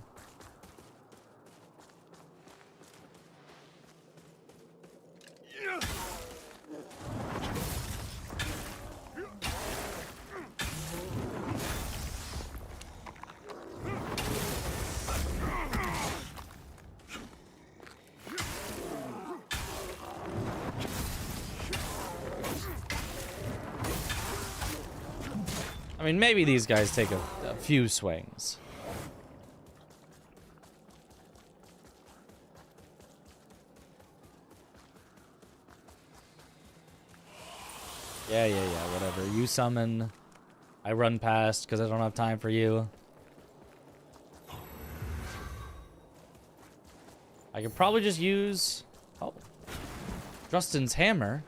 I mean, maybe these guys take a few swings. Yeah, whatever. You summon. I run past because I don't have time for you. I could probably just use... Oh. Drustin's hammer.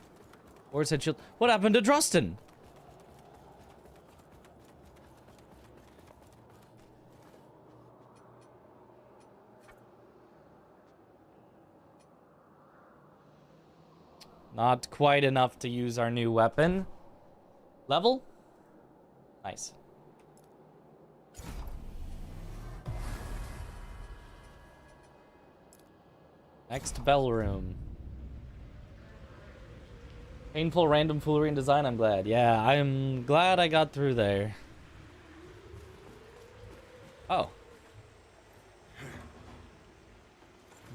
Or his head shield. What happened to Drustin? Not quite enough to use our new weapon. Level? Nice. Next bell room. Painful random foolery and design, I'm glad. Yeah, I'm glad I got through there. Oh.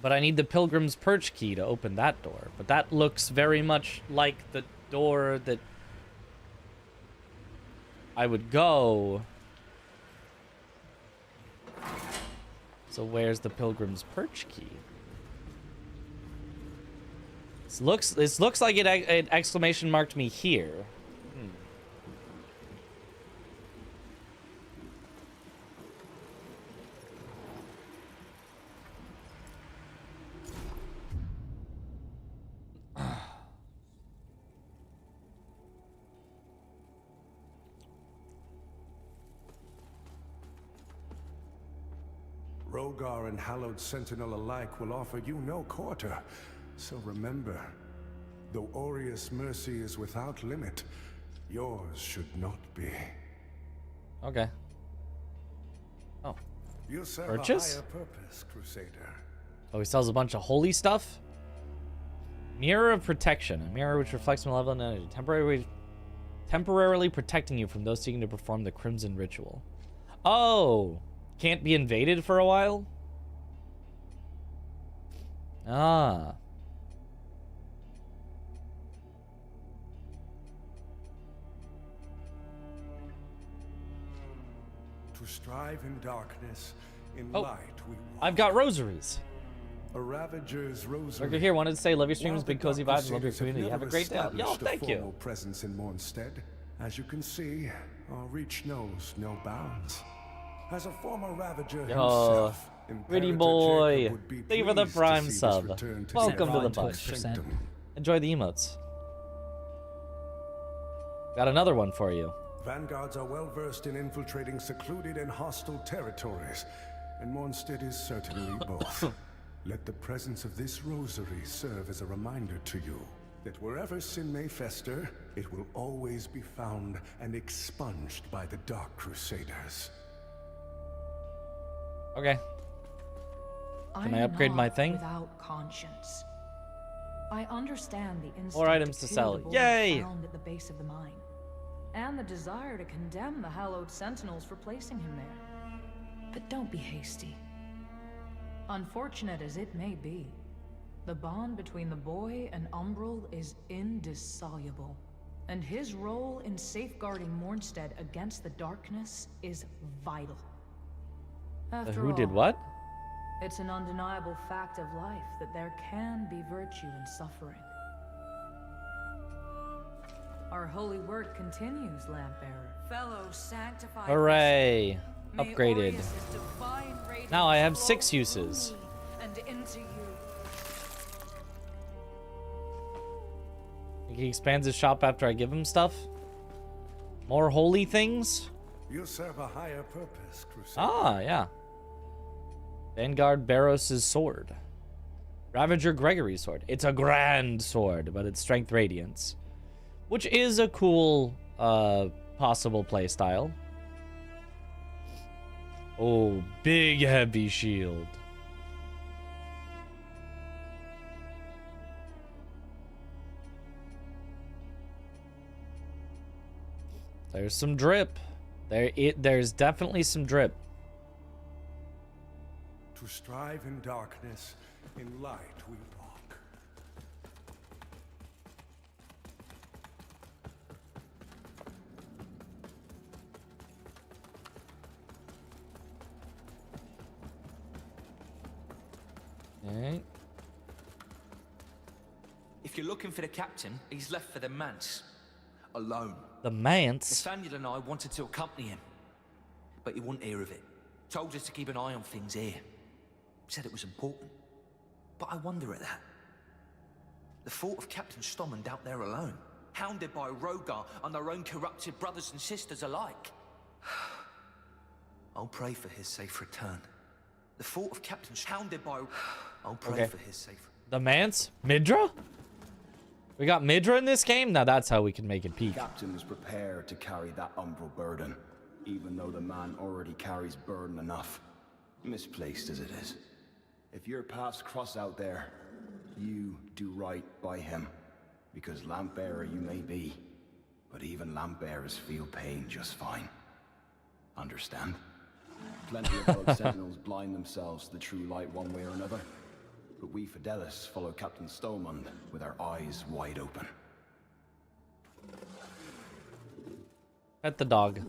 But I need the Pilgrim's Perch key to open that door. But that looks very much like the door that I would go So where's the Pilgrim's Perch key? This looks like it exclamation marked me here. Rogar and Hallowed Sentinel alike will offer you no quarter. So remember, though Aureus' mercy is without limit, yours should not be. Okay. Oh. You serve Purchase? a higher purpose, Crusader. Oh, he sells a bunch of holy stuff? Mirror of Protection. A mirror which reflects malevolent energy. Temporarily protecting you from those seeking to perform the Crimson Ritual. Oh! Can't be invaded for a while? Ah. To strive in darkness, in Oh, light we walk. I've got rosaries. A Ravager's rosary. Lurker here wanted to say, love your streams, While the big cozy Dark vibes, love your Crusaders community. Have never a great day. Yo, established thank a you. formal presence in Mornstead. As you can see, our reach knows no bounds. As a former Ravager himself, pretty Imperator boy. Jacob would be Thank you for the pleased to Prime see this sub. return to Welcome to the Sanctum. bunch. Enjoy the emotes. Got another one for you. Vanguards are well versed in infiltrating secluded and hostile territories, and Mornstead is certainly both. Let the presence of this rosary serve as a reminder to you that wherever sin may fester, it will always be found and expunged by the Dark Crusaders. Okay. Can I upgrade my thing? Without conscience. I understand the instinct More items to kill sell. the boy Yay! found at the base of the mine, and the desire to condemn the hallowed sentinels for placing him there. But don't be hasty. Unfortunate as it may be, the bond between the boy and Umbral is indissoluble, and his role in safeguarding Mornstead against the darkness is vital. After Who did all, what? it's an undeniable fact of life that there can be virtue in suffering. Our holy work continues, Lampbearer. Fellow sanctified. Hooray! May Upgraded. Aureus' divine radiance Now I have flow 6 uses. through me and into you. He expands his shop after I give him stuff? More holy things? You serve a higher purpose, Crusader. Ah, yeah. Vanguard Barros' sword. Ravager Gregory's sword. It's a grand sword, but it's strength radiance. Which is a cool possible playstyle. Oh, big heavy shield. There's some drip. There's definitely some drip. To strive in darkness, in light we walk. Alright. If you're looking for the captain, he's left for the manse. Alone. The manse? Nathaniel and I wanted to accompany him, but he wouldn't hear of it. Told us to keep an eye on things here. Said it was important. But I wonder at that. The thought of Captain Stommond out there alone, hounded by Rogar and their own corrupted brothers and sisters alike. I'll pray for his safe return. The thought of Captain hounded by... I'll pray for his safe... The manse? Midra? We got Midra in this game? Now that's how we can make it peak. Captain was prepared to carry that umbral burden, even though the man already carries burden enough. Misplaced as it is. If your paths cross out there, you do right by him. Because lamp-bearer you may be, but even lamp-bearers feel pain just fine. Understand? Plenty of other sentinels blind themselves to the true light one way or another. But we Fidelis follow Captain Stolmund with our eyes wide open. Pet the dog.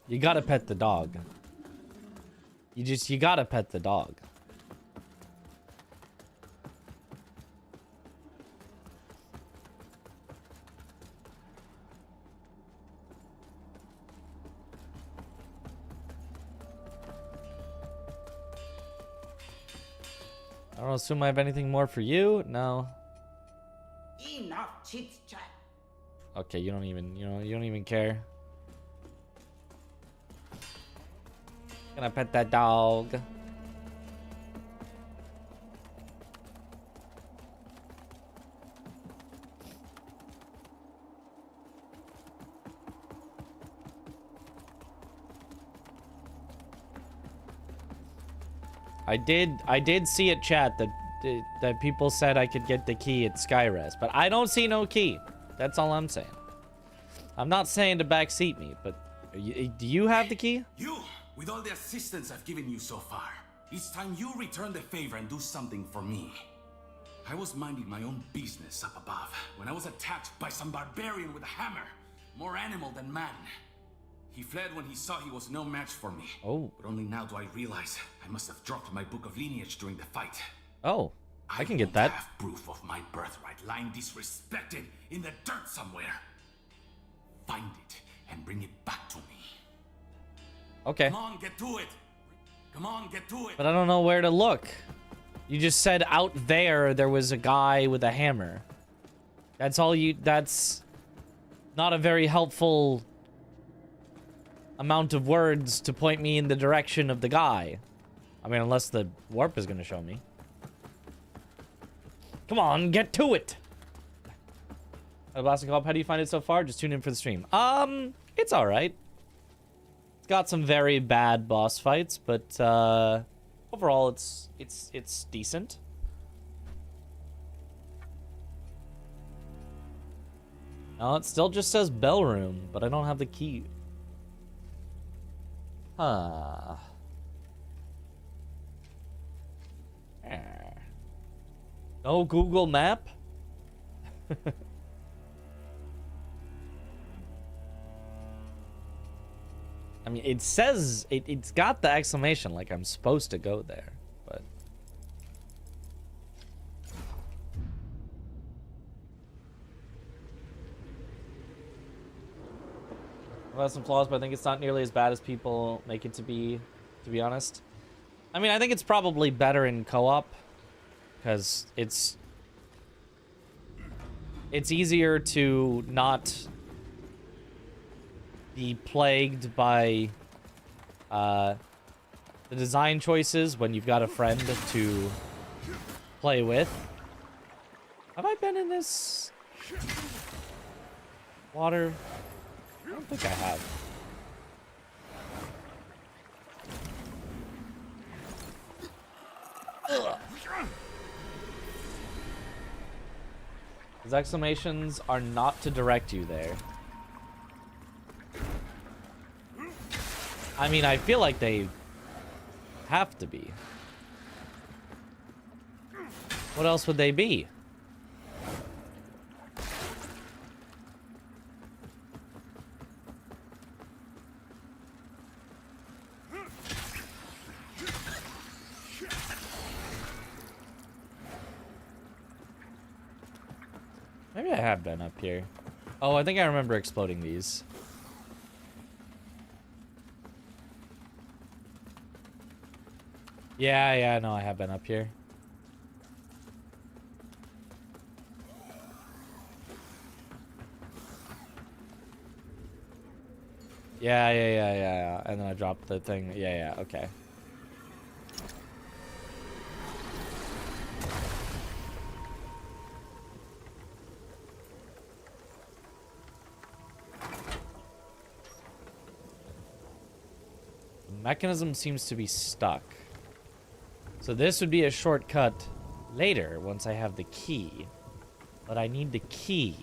You gotta pet the dog. You gotta pet the dog. I don't assume I have anything more for you. No. Enough chit chat. Okay, you don't even care. Can I pet that dog? I did see it, chat, that people said I could get the key at Skyrest, but I don't see no key. That's all I'm saying. I'm not saying to backseat me, but do you have the key? You, with all the assistance I've given you so far, it's time you return the favor and do something for me. I was minding my own business up above when I was attacked by some barbarian with a hammer, more animal than man. He fled when he saw he was no match for me. Oh. But only now do I realize I must have dropped my book of lineage during the fight. Oh, I can get that. I have proof of my birthright lying disrespected in the dirt somewhere. Find it and bring it back to me. Okay. Come on, get to it. Come on, get to it. But I don't know where to look. You just said out there was a guy with a hammer. That's not a very helpful amount of words to point me in the direction of the guy. I mean, unless the warp is going to show me. Come on, get to it. Blasting Club, how do you find it so far? Just tune in for the stream. It's all right. It's got some very bad boss fights, but overall it's decent. No, it still just says bell room, but I don't have the key. Huh. No Google Map? I mean, it says, it's got the exclamation like I'm supposed to go there, but... It has some flaws, but I think it's not nearly as bad as people make it to be honest. I mean, I think it's probably better in co-op, because it's easier to not be plagued by the design choices when you've got a friend to play with. Have I been in this water? I don't think I have. Ugh. These exclamations are not to direct you there. I mean, I feel like they have to be. What else would they be? Maybe I have been up here. Oh, I think I remember exploding these. Yeah, no, I have been up here. Yeah. And then I dropped the thing. Yeah, okay. The mechanism seems to be stuck. So this would be a shortcut later once I have the key. But I need the key.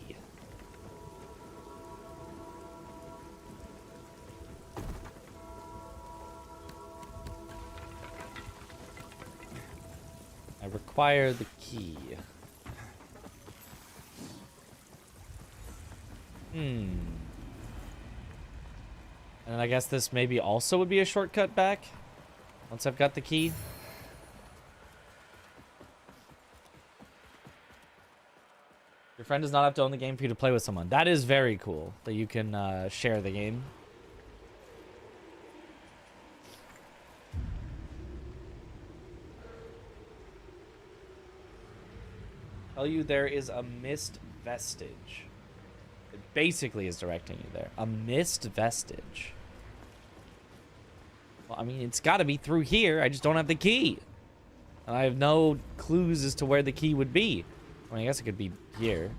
I require the key. And I guess this maybe also would be a shortcut back? Once I've got the key. Your friend does not have to own the game for you to play with someone. That is very cool that you can share the game. Tell you there is a missed vestige. It basically is directing you there. A missed vestige. Well, I mean, it's got to be through here. I just don't have the key. And I have no clues as to where the key would be. I mean, I guess it could be here.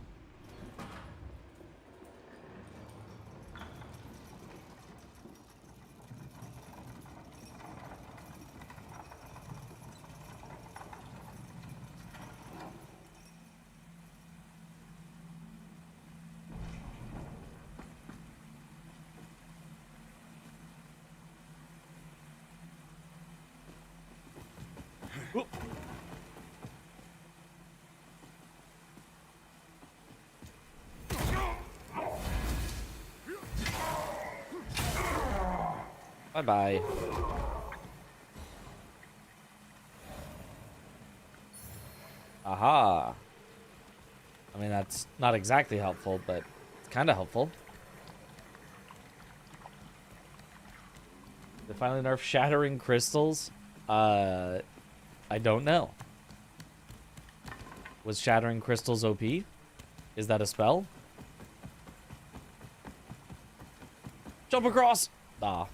Bye-bye. Aha. I mean, that's not exactly helpful, but it's kind of helpful. They finally nerfed shattering crystals? I don't know. Was shattering crystals OP? Is that a spell? Jump across! Ah.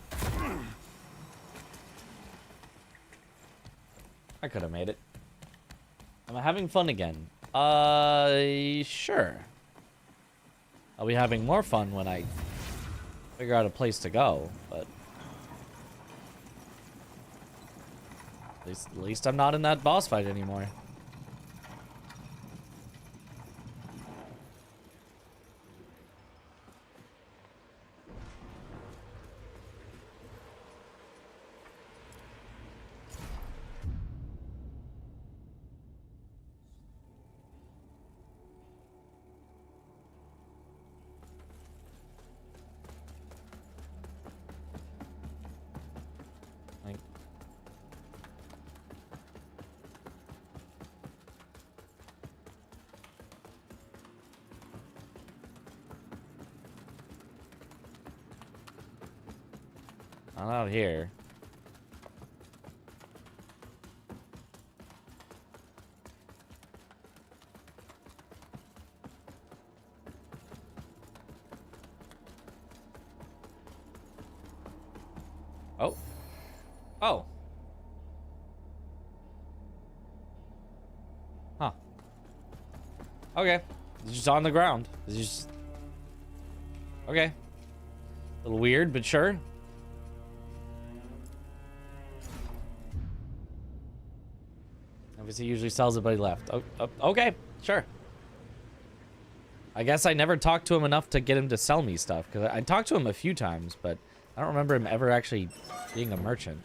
I could have made it. Am I having fun again? Sure. I'll be having more fun when I figure out a place to go, but at least I'm not in that boss fight anymore. Not out here. Oh. Oh. Huh. Okay. It's just on the ground. It's just... Okay. A little weird, but sure. Obviously, he usually sells it, but he left. Oh, okay, sure. I guess I never talked to him enough to get him to sell me stuff, because I talked to him a few times, but I don't remember him ever actually being a merchant.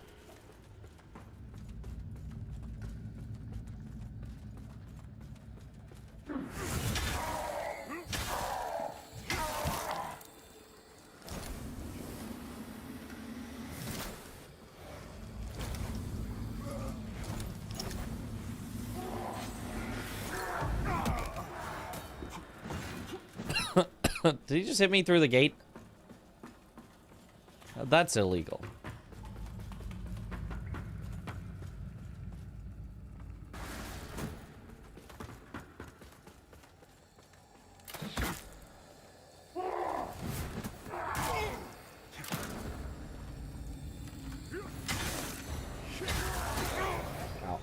Did he just hit me through the gate? That's illegal. Ow.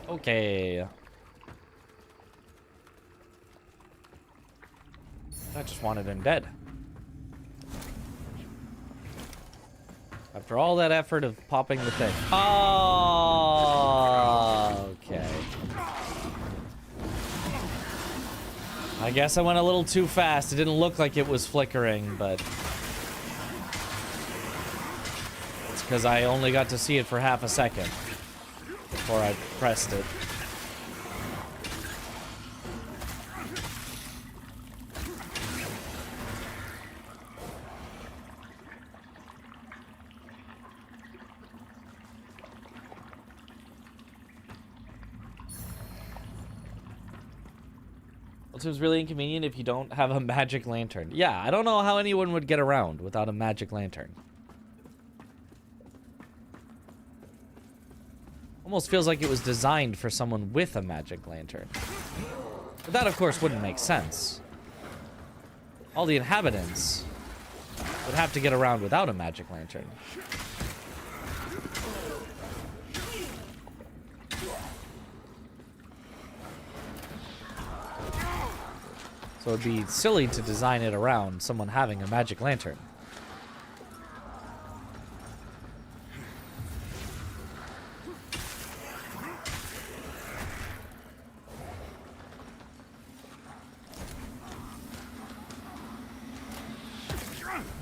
Okay. I just wanted him dead. After all that effort of popping the thing. Oh, okay. I guess I went a little too fast. It didn't look like it was flickering, but because I only got to see it for half a second before I pressed it. It seems really inconvenient if you don't have a magic lantern. Yeah, I don't know how anyone would get around without a magic lantern. Almost feels like it was designed for someone with a magic lantern. But that, of course, wouldn't make sense. All the inhabitants would have to get around without a magic lantern. So it'd be silly to design it around someone having a magic lantern.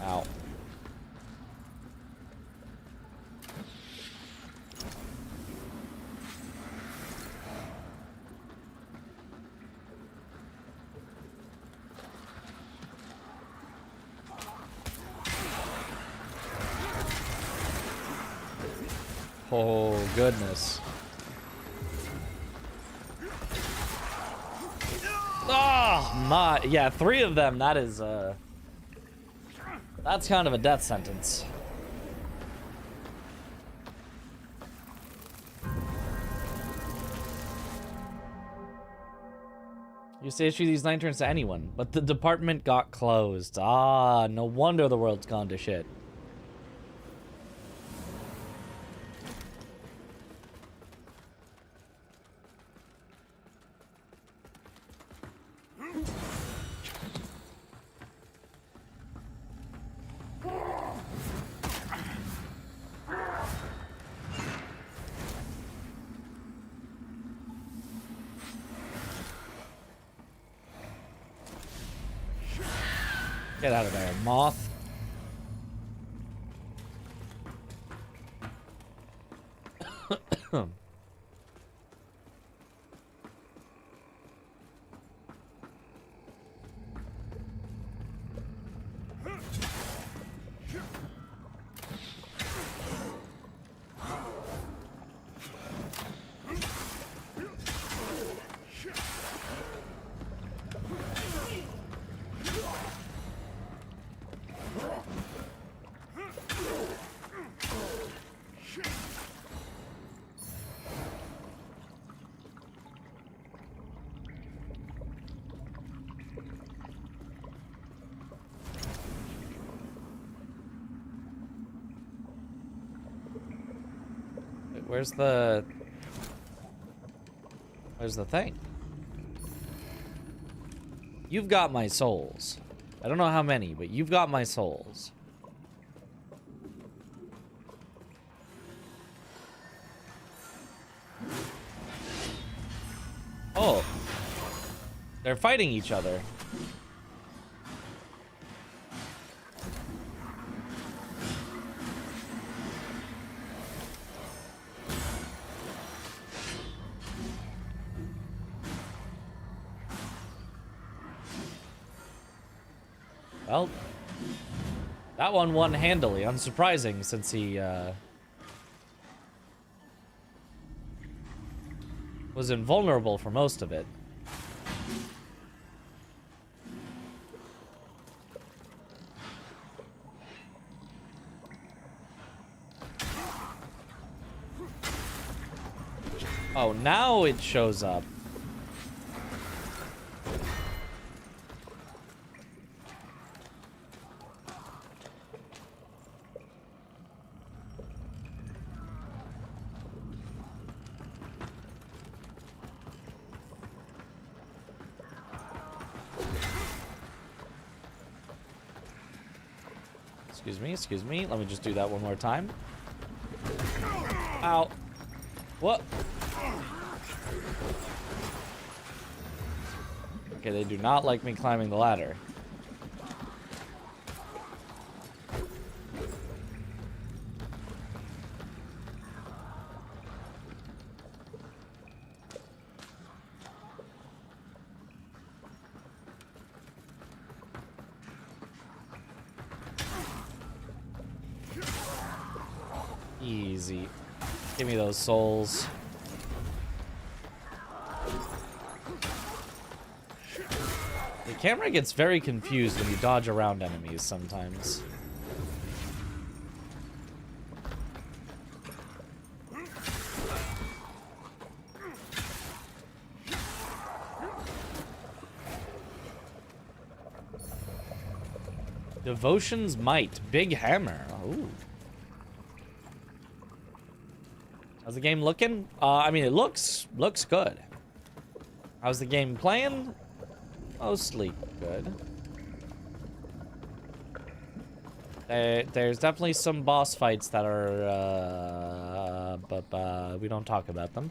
Ow. Oh, goodness. Oh, my. Yeah, 3 of them. That is, that's kind of a death sentence. You used to issue these lanterns to anyone, but the department got closed. Ah, no wonder the world's gone to shit. Get out of there, moth. Where's the thing? You've got my souls. I don't know how many, but you've got my souls. Oh. They're fighting each other. Well, that one won handily. Unsurprising, since he was invulnerable for most of it. Oh, now it shows up. Excuse me. Let me just do that one more time. Ow. What? Okay, they do not like me climbing the ladder. Easy. Give me those souls. The camera gets very confused when you dodge around enemies sometimes. Devotion's Might. Big Hammer. Ooh. How's the game looking? I mean, it looks good. How's the game playing? Mostly good. There's definitely some boss fights that are, but we don't talk about them.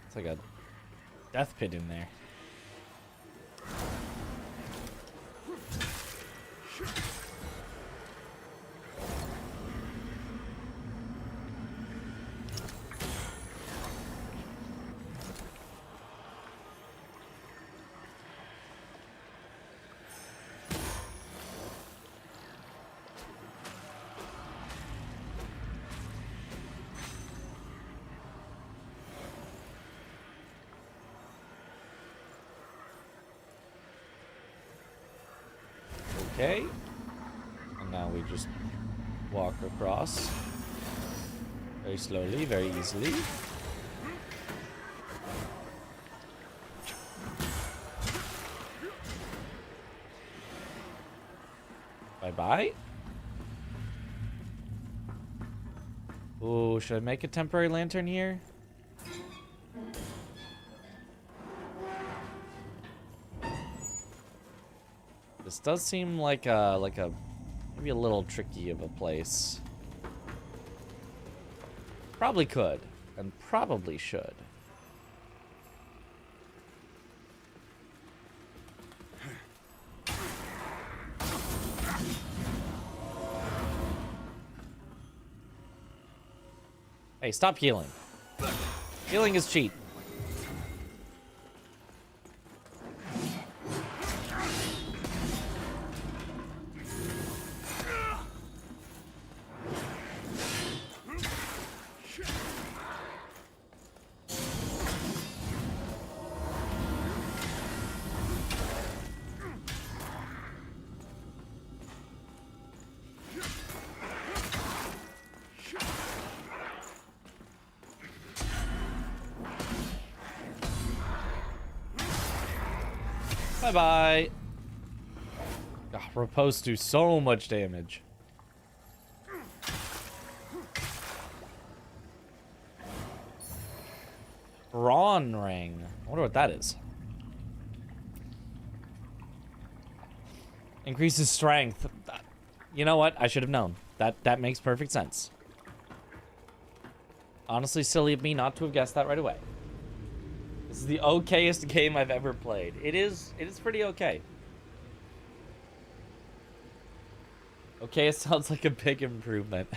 It's like a death pit in there. Okay. And now we just walk across. Very slowly, very easily. Bye-bye. Oh, should I make a temporary lantern here? This does seem like a maybe a little tricky of a place. Probably could, and probably should. Hey, stop healing. Healing is cheat. Bye-bye. Riposte do so much damage. Brawn ring. I wonder what that is. Increases strength. You know what? I should have known. That makes perfect sense. Honestly, silly of me not to have guessed that right away. This is the okayest game I've ever played. It is pretty okay. Okay, it sounds like a big improvement.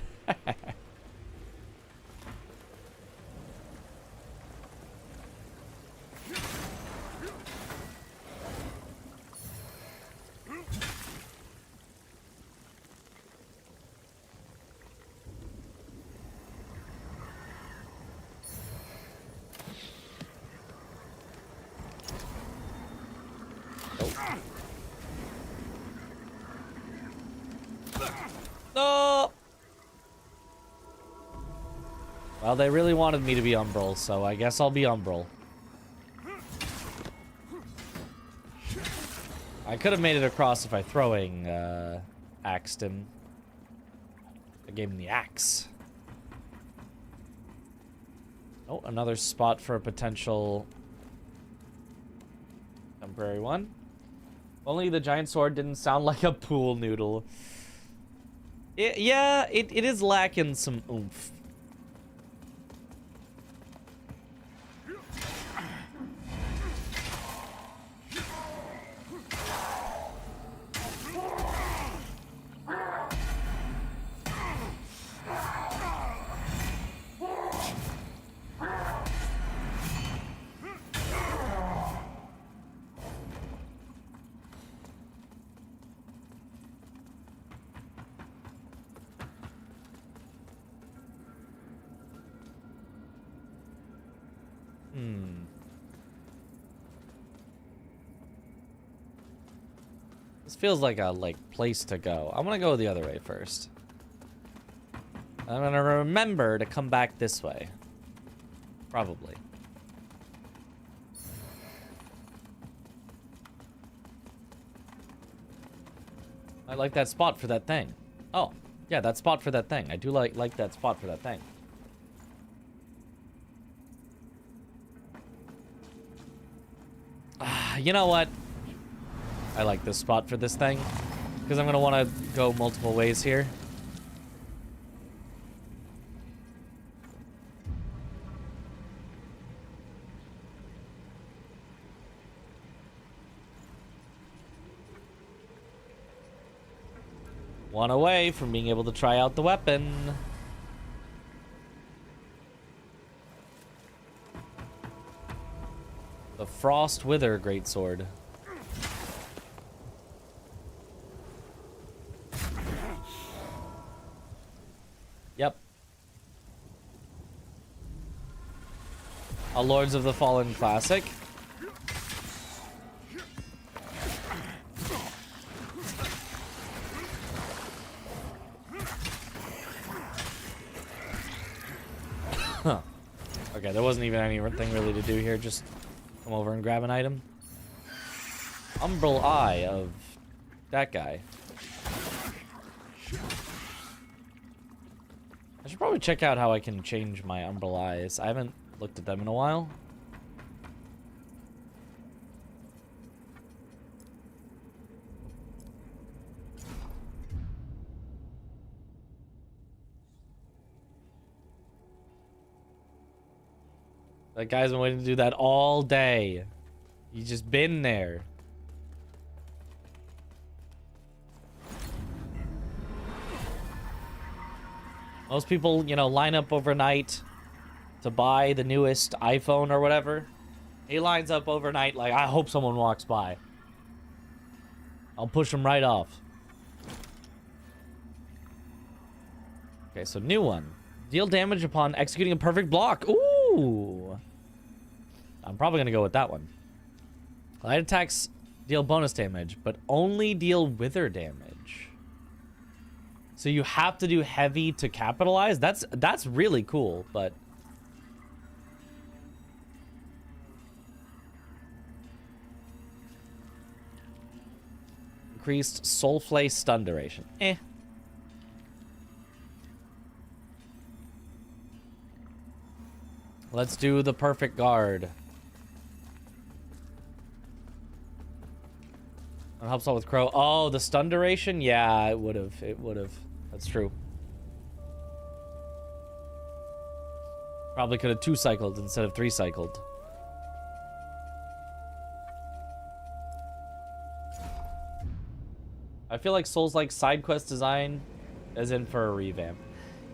No. Well, they really wanted me to be Umbral, so I guess I'll be Umbral. I could have made it across if I throwing axed him. I gave him the axe. Oh, another spot for a potential temporary one. Only the giant sword didn't sound like a pool noodle. It is lacking some oomph. This feels like a place to go. I'm gonna go the other way first. I'm gonna remember to come back this way. Probably. I like that spot for that thing. Oh, yeah, that spot for that thing. I do like that spot for that thing. You know what? I like this spot for this thing. Because I'm going to want to go multiple ways here. One away from being able to try out the weapon. The Frost Wither Greatsword. Yep. A Lords of the Fallen classic. Huh. Okay, there wasn't even anything really to do here. Just come over and grab an item. Umbral Eye of that guy. I should probably check out how I can change my Umbral Eyes. I haven't looked at them in a while. That guy's been waiting to do that all day. He's just been there. Most people, you know, line up overnight to buy the newest iPhone or whatever. He lines up overnight like, I hope someone walks by. I'll push him right off. Okay, so new one. Deal damage upon executing a perfect block. Ooh. I'm probably going to go with that one. Light attacks deal bonus damage, but only deal wither damage. So you have to do heavy to capitalize? That's really cool, but... Increased Soulflay stun duration. Eh. Let's do the perfect guard. It helps out with Crow. Oh, the stun duration? Yeah, it would have. It would have. That's true. Probably could have 2-cycled instead of 3-cycled. I feel like Souls-like side quest design is in for a revamp.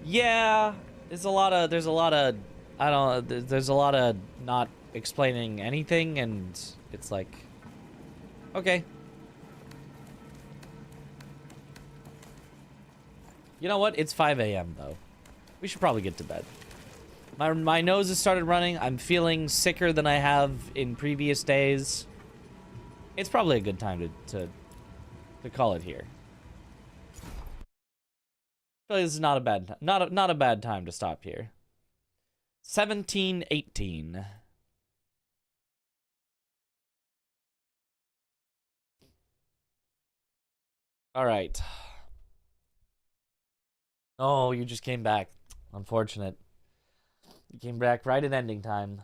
Yeah, there's a lot of there's a lot of not explaining anything, and it's like, okay. You know what? It's 5 a.m. though. We should probably get to bed. My nose has started running. I'm feeling sicker than I have in previous days. It's probably a good time to call it here. I feel like this is not a bad time to stop here. 17:18. All right. Oh, you just came back. Unfortunate. You came back right at ending time.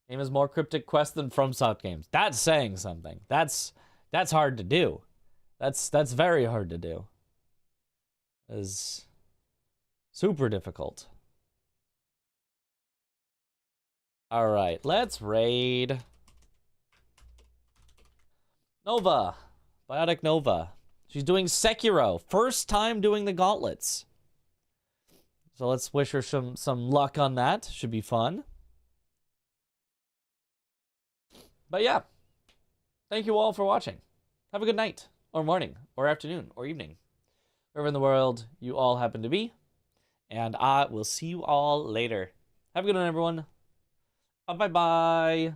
Game is more cryptic quest than FromSoft games. That's saying something. That's hard to do. That's very hard to do. It's super difficult. All right, let's raid Nova. Biotic Nova. She's doing Sekiro. First time doing the gauntlets. So let's wish her some luck on that. Should be fun. But yeah. Thank you all for watching. Have a good night, or morning, or afternoon, or evening. Wherever in the world you all happen to be. And I will see you all later. Have a good one, everyone. Bye-bye.